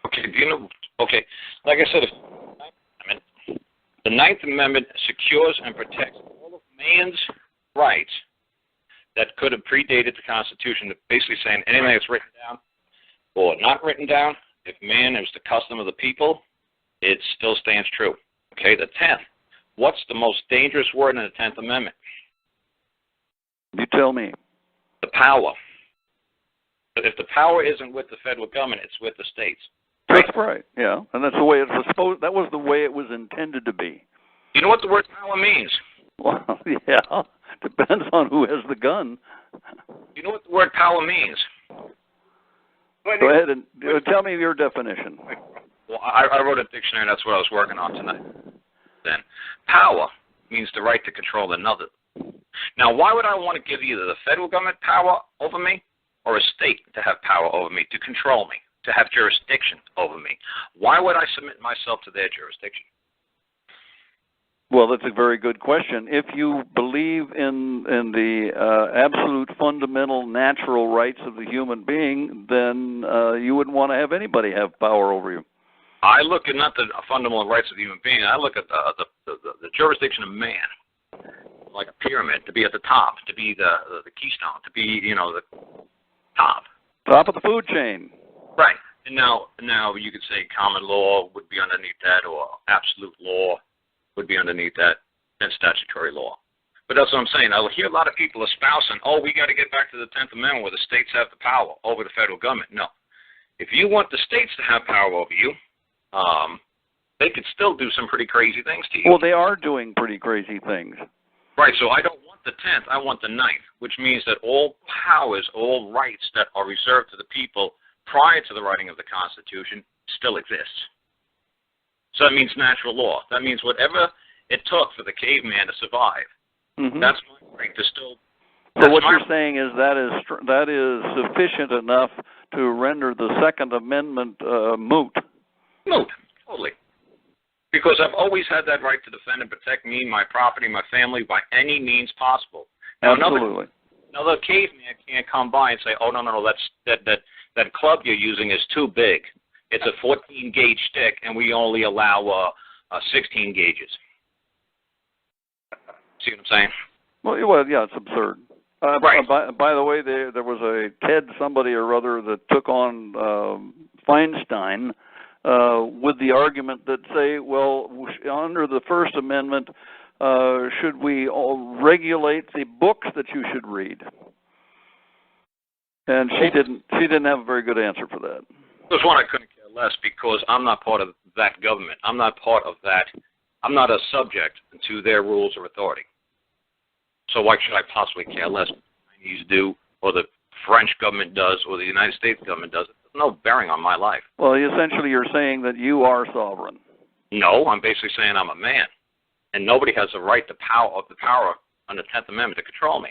Okay, do you know? Okay, like I said, the Ninth Amendment secures and protects all of man's rights that could have predated the Constitution, basically saying anything that's written down or not written down, if man is the custom of the people, it still stands true. Okay, the 10th. What's the most dangerous word in the 10th Amendment? You tell me. The power. But if the power isn't with the federal government, it's with the states. That's right, yeah. And that's the way it was supposed. That was the way it was intended to be. You know what the word power means? Well, yeah. Depends on who has the gun. You know what the word power means? Go ahead and tell me your definition. Well, I wrote a dictionary, and that's what I was working on tonight. Then, power means the right to control another. Now, why would I want to give either the federal government power over me or a state to have power over me, to control me, to have jurisdiction over me? Why would I submit myself to their jurisdiction? Well, that's a very good question. If you believe in the absolute fundamental natural rights of the human being, then you wouldn't want to have anybody have power over you. I look at not the fundamental rights of the human being. I look at the jurisdiction of man, like a pyramid, to be at the top, to be the keystone, to be the top. Top of the food chain. Right. And now you could say common law would be underneath that, or absolute law would be underneath that, and statutory law. But that's what I'm saying. I hear a lot of people espousing, we got to get back to the 10th Amendment where the states have the power over the federal government. No. If you want the states to have power over you, they could still do some pretty crazy things to you. Well, they are doing pretty crazy things. Right, so I don't want want the 10th, I want the 9th, which means that all powers, all rights that are reserved to the people prior to the writing of the Constitution still exists. So that means natural law. That means whatever it took for the caveman to survive, that's my right to still... So what you're saying is that is sufficient enough to render the Second Amendment moot? Moot, totally. Because I've always had that right to defend and protect me, my property, my family, by any means possible. Now, Absolutely. Another caveman can't come by and say, oh, no, that club you're using is too big. It's a 14-gauge stick, and we only allow 16 gauges. See what I'm saying? Well, yeah, it's absurd. Right. By the way, there was a Ted somebody or other that took on Feinstein with the argument that say, well, under the First Amendment, should we all regulate the books that you should read? And she didn't have a very good answer for that. There's one I couldn't care less because I'm not part of that government. I'm not part of that. I'm not a subject to their rules or authority. So why should I possibly care less what the Chinese do, or the French government does, or the United States government does? There's no bearing on my life. Well, essentially you're saying that you are sovereign. No, I'm basically saying I'm a man, and nobody has the right to the power under the 10th Amendment to control me.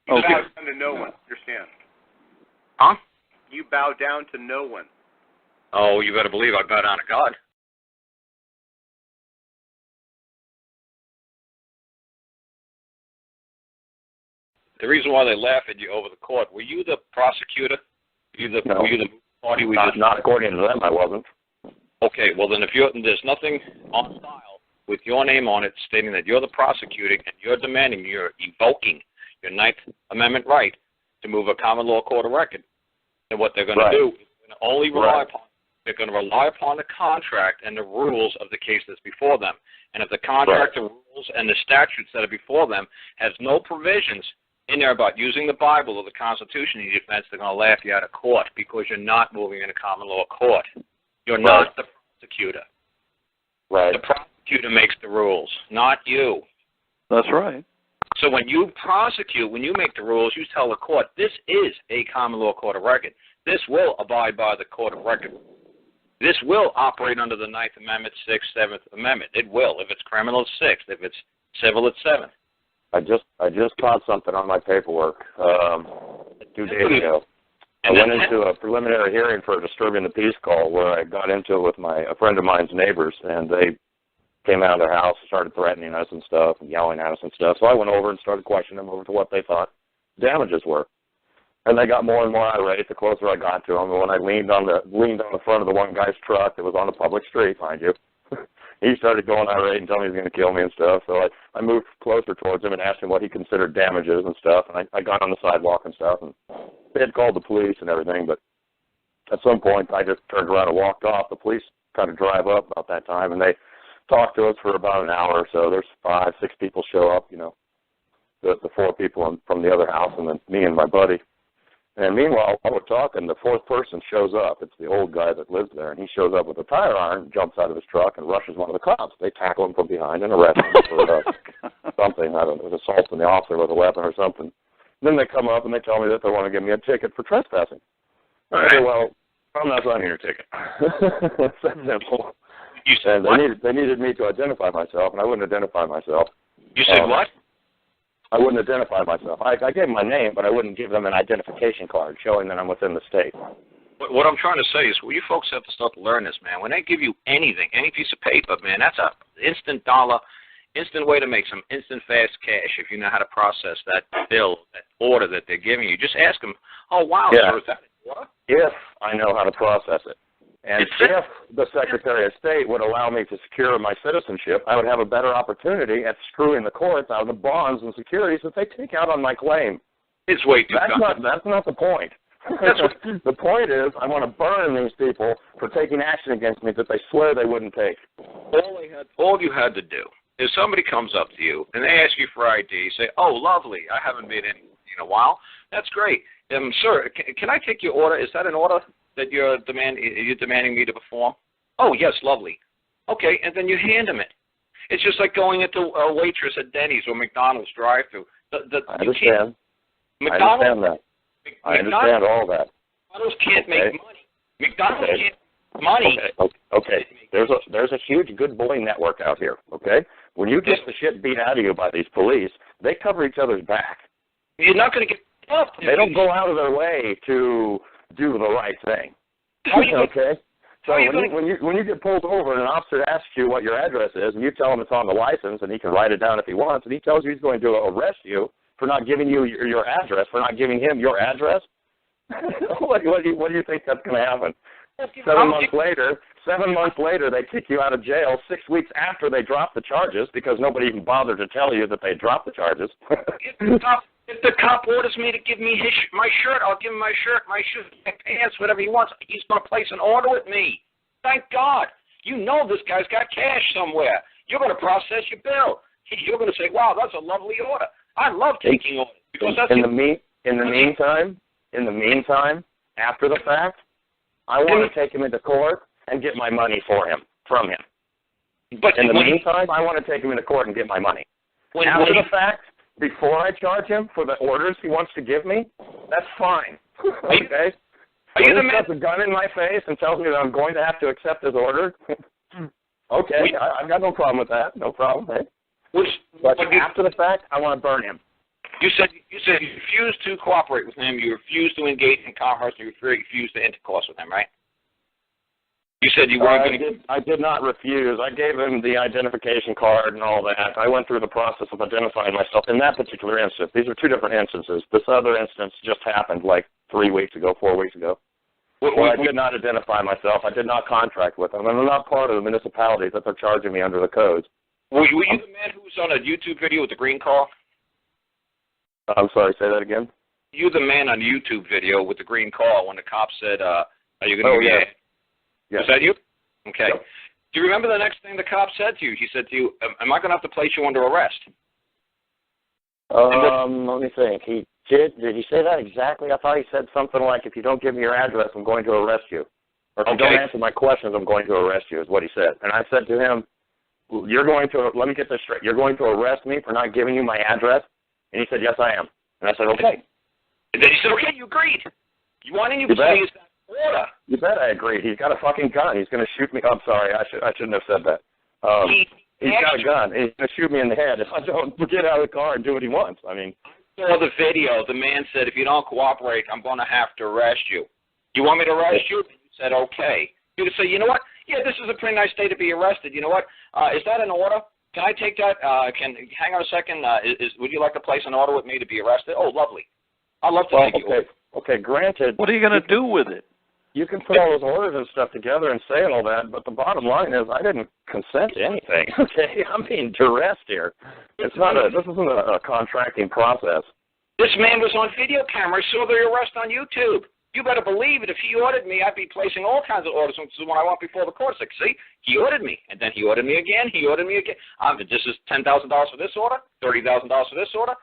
You bow down to no one. Understand? Huh? You bow down to no one. Oh, you better believe I bow down to God. The reason why they laugh at you over the court, were you the prosecutor? No. Were you the party? Not according to them, I wasn't. Okay, well then there's nothing on file with your name on it stating that you're the prosecuting and you're evoking your 9th Amendment right to move a common law court of record. And what they're going to do is they're going to rely upon the contract and the rules of the case that's before them. And if the contract, the rules, and the statutes that are before them has no provisions in there about using the Bible or the Constitution in your defense, they're going to laugh you out of court because you're not moving in a common law court. You're not the prosecutor. Right. The prosecutor makes the rules, not you. That's right. So when you prosecute, when you make the rules, you tell the court, this is a common law court of record. This will abide by the court of record. This will operate under the 9th Amendment, 6th, 7th Amendment. It will. If it's criminal, it's 6th. If it's civil, it's 7th. I just caught something on my paperwork 2 days ago. I went into a preliminary hearing for a disturbing the peace call where I got into it with a friend of mine's neighbors, and they came out of their house, started threatening us and stuff, and yelling at us and stuff. So I went over and started questioning them over to what they thought damages were. And they got more and more irate the closer I got to them. And when I leaned on the front of the one guy's truck that was on the public street, mind you, he started going irate and telling me he was going to kill me and stuff. So I moved closer towards him and asked him what he considered damages and stuff. And I got on the sidewalk and stuff. And they had called the police and everything. But at some point, I just turned around and walked off. The police kind of drive up about that time. And they talked to us for about an hour or so. There's 5, 6 people show up, the 4 people from the other house and then me and my buddy. And meanwhile, while we're talking, the 4th person shows up. It's the old guy that lives there, and he shows up with a tire iron, jumps out of his truck, and rushes one of the cops. They tackle him from behind and arrest him for something. I don't know, assaulting the officer with a weapon or something. Then they come up and they tell me that they want to give me a ticket for trespassing. I say, well, I'm not signing your ticket. It's that simple. You said and what? They needed me to identify myself, and I wouldn't identify myself. You said what? I wouldn't identify myself. I gave them my name, but I wouldn't give them an identification card showing that I'm within the state. What I'm trying to say is, well, you folks have to start to learn this, man. When they give you anything, any piece of paper, man, that's an instant dollar, instant way to make some instant fast cash if you know how to process that bill, that order that they're giving you. Just ask them, oh, wow, sir, is that an order? If I know how to process it. And if the Secretary of State would allow me to secure my citizenship, I would have a better opportunity at screwing the courts out of the bonds and securities that they take out on my claim. It's way too That's not the point. The point is I want to burn these people for taking action against me that they swear they wouldn't take. All you had to do is somebody comes up to you and they ask you for ID. You say, oh, lovely, I haven't made any in a while. That's great. Sir, can I take your order? Is that an order that you're demanding me to perform? Oh, yes, lovely. Okay, and then you hand them it. It's just like going into a waitress at Denny's or McDonald's drive-thru. I understand. I understand that. I understand all that. McDonald's can't make money. McDonald's can't make money. Okay. There's a huge good boy network out here, okay? When you get the shit beat out of you by these police, they cover each other's back. You're not going to get up. They don't go out of their way to do the right thing. Okay? So when you get pulled over and an officer asks you what your address is, and you tell him it's on the license, and he can write it down if he wants, and he tells you he's going to arrest you for not giving you your address, for not giving him your address, what do you think that's going to happen? 7 months later, they kick you out of jail 6 weeks after they drop the charges because nobody even bothered to tell you that they dropped the charges. If the cop orders me to give me my shirt, I'll give him my shirt, my shoes, my pants, whatever he wants. He's going to place an order with me. Thank God. You know this guy's got cash somewhere. You're going to process your bill. You're going to say, wow, that's a lovely order. I love taking orders. Because that's in the meantime, after the fact, I want to take him into court and get my money from him. But in the meantime, I want to take him into court and get my money. After the fact, before I charge him for the orders he wants to give me, that's fine. Okay? When he puts a gun in my face and tells me that I'm going to have to accept his order, okay, I've got no problem with that. No problem. Hey? But after the fact, I want to burn him. You said you refused to cooperate with him. You refused to engage in commerce. You refused to intercourse with him, right? You said you weren't going to. I did not refuse. I gave him the identification card and all that. I went through the process of identifying myself in that particular instance. These are two different instances. This other instance just happened like 4 weeks ago. Well, I did not identify myself. I did not contract with them. I'm not part of the municipalities that they're charging me under the codes. Were you the man who was on a YouTube video with the green car? I'm sorry, say that again? You the man on YouTube video with the green car when the cop said, are you going to give me a... Yes. Was that you? Okay. Yep. Do you remember the next thing the cop said to you? He said to you, am I going to have to place you under arrest? Let me think. Did he say that exactly? I thought he said something like, if you don't give me your address, I'm going to arrest you. Or if you don't answer my questions, I'm going to arrest you, is what he said. And I said to him, let me get this straight. You're going to arrest me for not giving you my address? And he said, yes, I am. And I said, okay. And then he said, okay, you agreed. You want any please order? You bet I agreed. He's got a fucking gun. He's going to shoot me. I'm sorry. I shouldn't have said that. He's got a gun. He's going to shoot me in the head if I don't get out of the car and do what he wants. I mean, I saw the video. The man said, if you don't cooperate, I'm going to have to arrest you. You want me to arrest you? And you said, okay. You would say, you know what? Yeah, this is a pretty nice day to be arrested. You know what? Is that an order? Can I take that? Hang on a second. Would you like to place an order with me to be arrested? Oh, lovely. I'd love to take you. Okay, granted. What are you going to do with it? You can put all those orders and stuff together and say all that, but the bottom line is I didn't consent to anything. Okay, I'm being duressed here. This isn't a contracting process. This man was on video camera. Saw the arrest on YouTube. You better believe it. If he ordered me, I'd be placing all kinds of orders. This is when I went before the court. Like, see, he ordered me, and then he ordered me again. He ordered me again. This is $10,000 for this order, $30,000 for this order.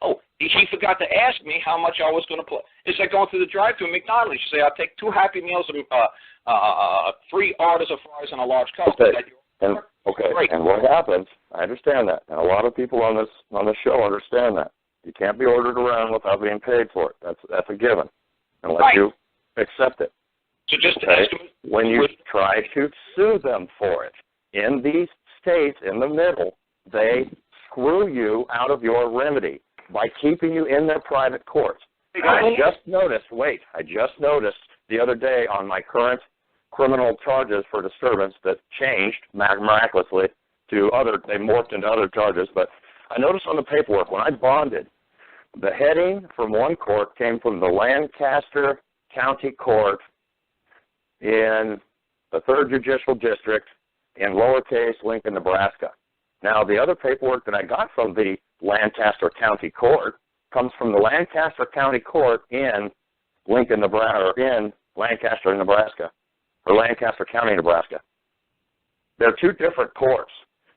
Oh, he forgot to ask me how much I was going to put. It's like going through the drive-thru at McDonald's. You say, I'll take 2 Happy Meals, 3 orders of fries, and a large Coke. And what happens? I understand that, and a lot of people on this show understand that. You can't be ordered around without being paid for it. That's a given. Unless you accept it. So just to ask him, when you try to sue them for it, in these states in the middle, they screw you out of your remedy by keeping you in their private courts. I just noticed the other day on my current criminal charges for disturbance that changed miraculously to they morphed into other charges, but I noticed on the paperwork when I bonded, the heading from one court came from the Lancaster County Court in the 3rd Judicial District in lowercase Lincoln, Nebraska. Now, the other paperwork that I got from the Lancaster County Court comes from the Lancaster County Court in Lincoln, Nebraska, or in Lancaster, Nebraska, or Lancaster County, Nebraska. They're two different courts.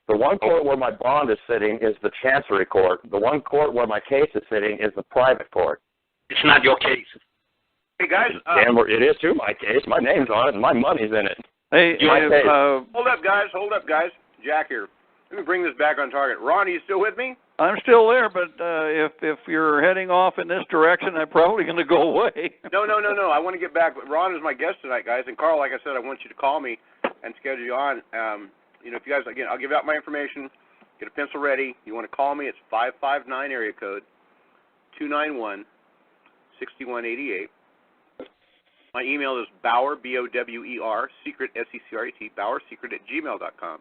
The one court where my bond is sitting is the Chancery Court. The one court where my case is sitting is the private court. It's not your case. Hey, guys. It is too my case. My name's on it, and my money's in it. Hey, Hold up, guys. Jack here. Let me bring this back on target. Ron, are you still with me? I'm still there, but if you're heading off in this direction, I'm probably going to go away. No. I want to get back. Ron is my guest tonight, guys. And Karl, like I said, I want you to call me and schedule you on. If you guys, again, I'll give out my information. Get a pencil ready. You want to call me? It's 559 area code 291-6188. My email is Bauer, B-O-W-E-R, secret, S-E-C-R-E-T, BauerSecret@gmail.com.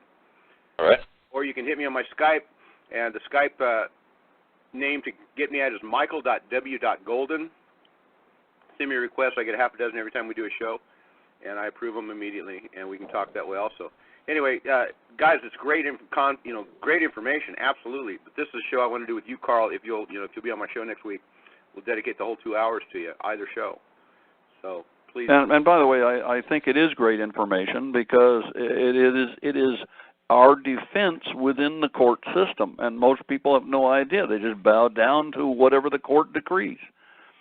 All right. Or you can hit me on my Skype, and the Skype name to get me at is michael.w.golden. Send me a request. I get a half a dozen every time we do a show, and I approve them immediately, and we can talk that way also. Anyway, guys, it's great information, absolutely. But this is a show I want to do with you, Karl. If you'll be on my show next week, we'll dedicate the whole 2 hours to you, either show. So please. And by the way, I think it is great information because it is our defense within the court system, and most people have no idea. They just bow down to whatever the court decrees.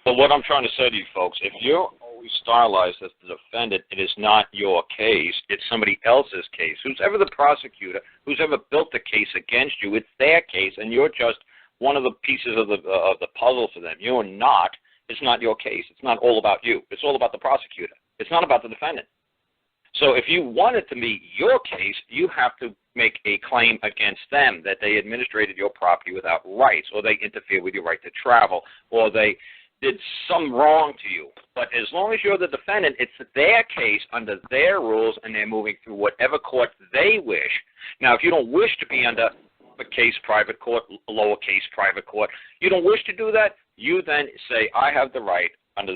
Well, what I'm trying to say to you folks, if you're always stylized as the defendant, it is not your case. It's somebody else's case. Who's ever the prosecutor, who's ever built the case against you, it's their case, and you're just one of the pieces of the puzzle for them. You're not. It's not your case. It's not all about you. It's all about the prosecutor. It's not about the defendant. So if you want it to be your case, you have to make a claim against them that they administrated your property without rights, or they interfered with your right to travel, or they did some wrong to you. But as long as you're the defendant, it's their case under their rules, and they're moving through whatever court they wish. Now, if you don't wish to be under a case private court, lowercase private court, you don't wish to do that, you then say, I have the right under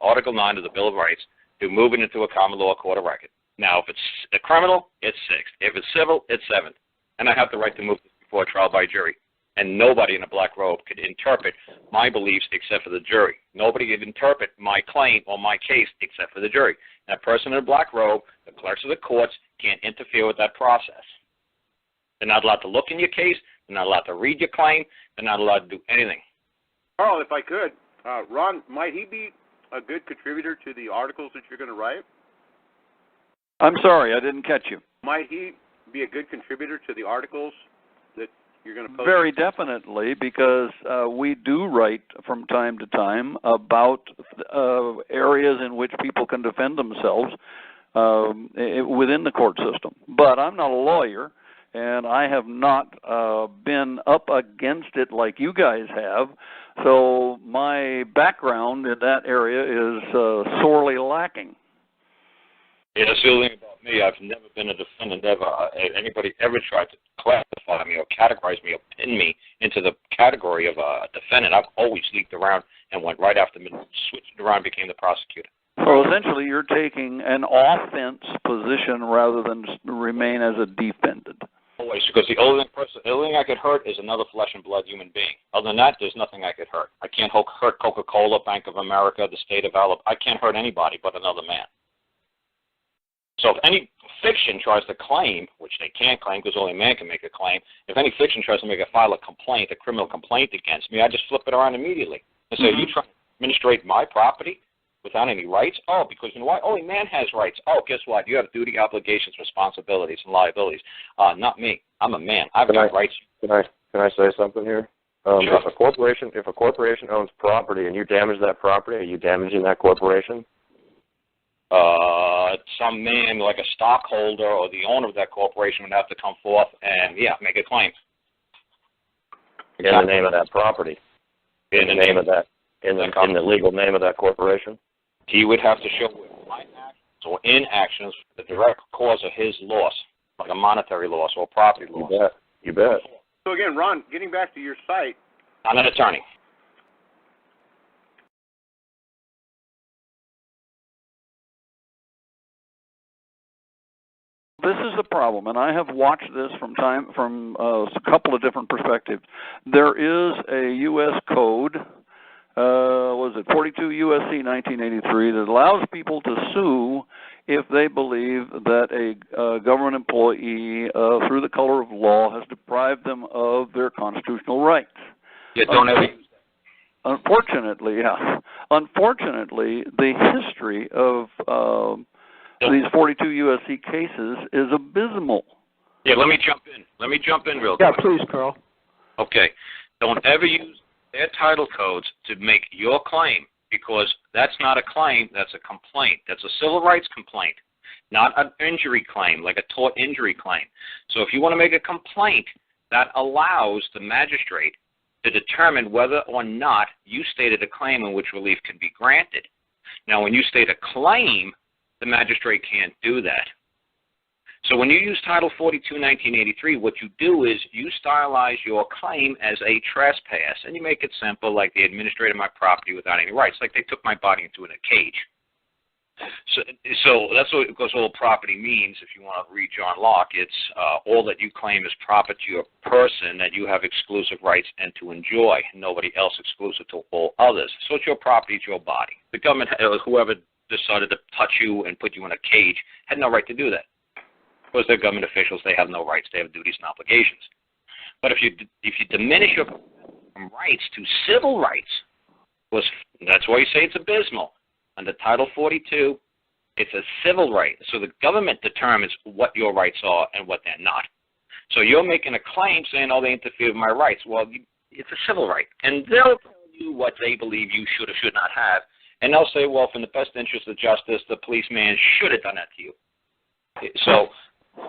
Article 9 of the Bill of Rights to move it into a common law court of record. Now, if it's a criminal, it's 6th. If it's civil, it's 7th. And I have the right to move this before trial by jury. And nobody in a black robe could interpret my beliefs except for the jury. Nobody could interpret my claim or my case except for the jury. And a person in a black robe, the clerks of the courts, can't interfere with that process. They're not allowed to look in your case. They're not allowed to read your claim. They're not allowed to do anything. Karl, if I could, Ron, might he be a good contributor to the articles that you're going to write? I'm sorry, I didn't catch you. Might he be a good contributor to the articles that you're going to post? Very definitely, because we do write from time to time about areas in which people can defend themselves within the court system. But I'm not a lawyer, and I have not been up against it like you guys have. So my background in that area is sorely lacking. Yeah, that's the other thing about me. I've never been a defendant ever. Anybody ever tried to classify me or categorize me or pin me into the category of a defendant, I've always leaped around and went right after me, switched around and became the prosecutor. So essentially you're taking an offense position rather than remain as a defendant. Always, because the only thing I could hurt is another flesh and blood human being. Other than that, there's nothing I could hurt. I can't hurt Coca-Cola, Bank of America, the state of Alabama. I can't hurt anybody but another man. So if any fiction tries to claim, which they can't claim because only a man can make a claim, if any fiction tries to file a complaint, a criminal complaint against me, I just flip it around immediately and say, you trying to administrate my property without any rights? Oh, because you know what? Only man has rights. Oh, guess what? You have duty, obligations, responsibilities, and liabilities. Not me. I'm a man. I've got rights. Can I say something here? Sure. If a corporation owns property and you damage that property, are you damaging that corporation? Some man, like a stockholder or the owner of that corporation, would have to come forth and, make a claim. In the name of that property. In the name of that. In the legal name of that corporation. He would have to show my actions or inactions the direct cause of his loss, like a monetary loss or property loss. You bet. So again, Ron, getting back to your site. I'm an attorney. This is the problem, and I have watched this from a couple of different perspectives. There is a U.S. code, 42 U.S.C. 1983, that allows people to sue if they believe that a government employee, through the color of law, has deprived them of their constitutional rights. Yeah, don't ever use that. Unfortunately, the history of these 42 U.S.C. cases is abysmal. Yeah, let me jump in real quick. Yeah, please, Karl. Okay. Don't ever use their title codes to make your claim, because that's not a claim, that's a complaint. That's a civil rights complaint, not an injury claim, like a tort injury claim. So if you want to make a complaint, that allows the magistrate to determine whether or not you stated a claim in which relief can be granted. Now, when you state a claim, the magistrate can't do that. So when you use Title 42, 1983, what you do is you stylize your claim as a trespass, and you make it simple, like they administrated my property without any rights, like they took my body into a cage. So that's what all property means. If you want to read John Locke, it's all that you claim is proper to your person that you have exclusive rights and to enjoy, nobody else exclusive to all others. So it's your property, it's your body. The government, whoever decided to touch you and put you in a cage, had no right to do that. Because they're government officials, they have no rights, they have duties and obligations. But if you diminish your rights to civil rights, that's why you say it's abysmal. Under Title 42, it's a civil right. So the government determines what your rights are and what they're not. So you're making a claim saying, oh, they interfere with my rights. Well, it's a civil right. And they'll tell you what they believe you should or should not have. And they'll say, well, in the best interest of justice, the policeman should have done that to you. So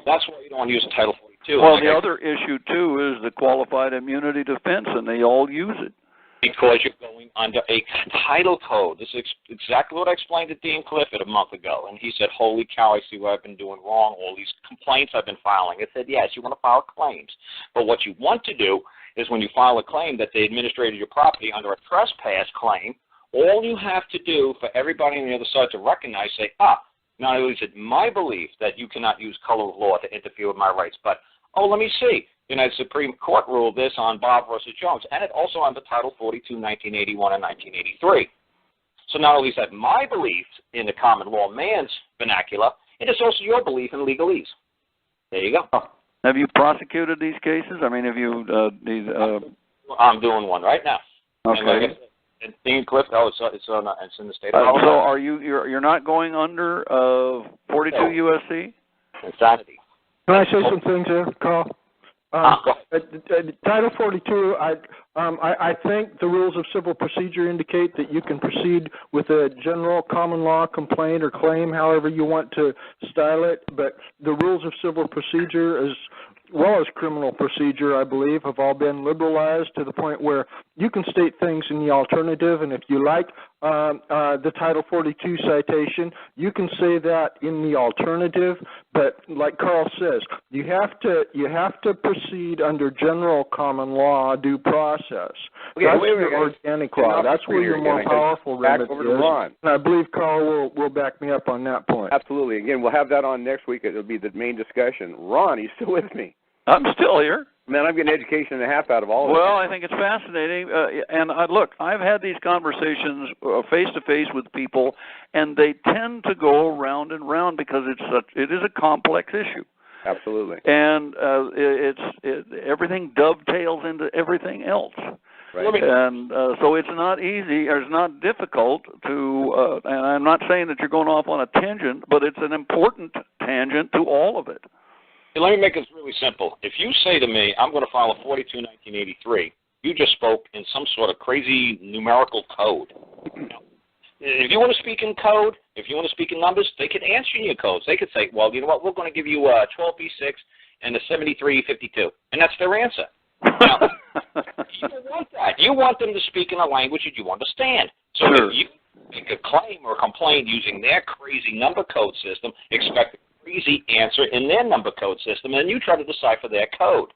that's why you don't want to use Title 42. Well, the other issue, too, is the qualified immunity defense, and they all use it. Because you're going under a title code. This is exactly what I explained to Dean Clifford a month ago. And he said, holy cow, I see what I've been doing wrong, all these complaints I've been filing. I said, yes, you want to file claims. But what you want to do is when you file a claim that they administrated your property under a trespass claim, all you have to do for everybody on the other side to recognize, say, not only is it my belief that you cannot use color of law to interfere with my rights, but, let me see. The United Supreme Court ruled this on Bob versus Jones, and it also under Title 42, 1981 and 1983. So not only is that my belief in the common law man's vernacular, it is also your belief in legalese. There you go. Have you prosecuted these cases? I mean, have you I'm doing one right now. Okay. And like I said, Dean Cliff, it's in the state of So Alabama. are you're not going under 42 USC? Insanity. Can I say some things here, Carl? Title 42, I think the rules of civil procedure indicate that you can proceed with a general common law complaint or claim, however you want to style it, but the rules of civil procedure as well as criminal procedure, I believe, have all been liberalized to the point where you can state things in the alternative, and if you like the Title 42 citation, you can say that in the alternative, but like Carl says, you have to proceed under general common law due process. Okay, that's wait, your organic law. That's where your more powerful remedy is. Ron. And I believe Carl will back me up on that point. Absolutely. Again, we'll have that on next week. It'll be the main discussion. Ron, are you still with me? I'm still here. Man, I'm getting an education and a half out of all of Well, I think it's fascinating. Look, I've had these conversations face-to-face with people, and they tend to go round and round because it is a complex issue. Absolutely. And everything dovetails into everything else. Right. And so it's not easy, or it's not difficult to, and I'm not saying that you're going off on a tangent, but it's an important tangent to all of it. Let me make it really simple. If you say to me, I'm going to file a 42, 1983, you just spoke in some sort of crazy numerical code. If you want to speak in code, if you want to speak in numbers, they could answer in your codes. They could say, well, you know what, we're going to give you 12B6 and a 7352. And that's their answer. Now, you don't want that. You want them to speak in a language that you understand. So if you make a claim or a complaint using their crazy number code system, expect a crazy answer in their number code system, and you try to decipher their code.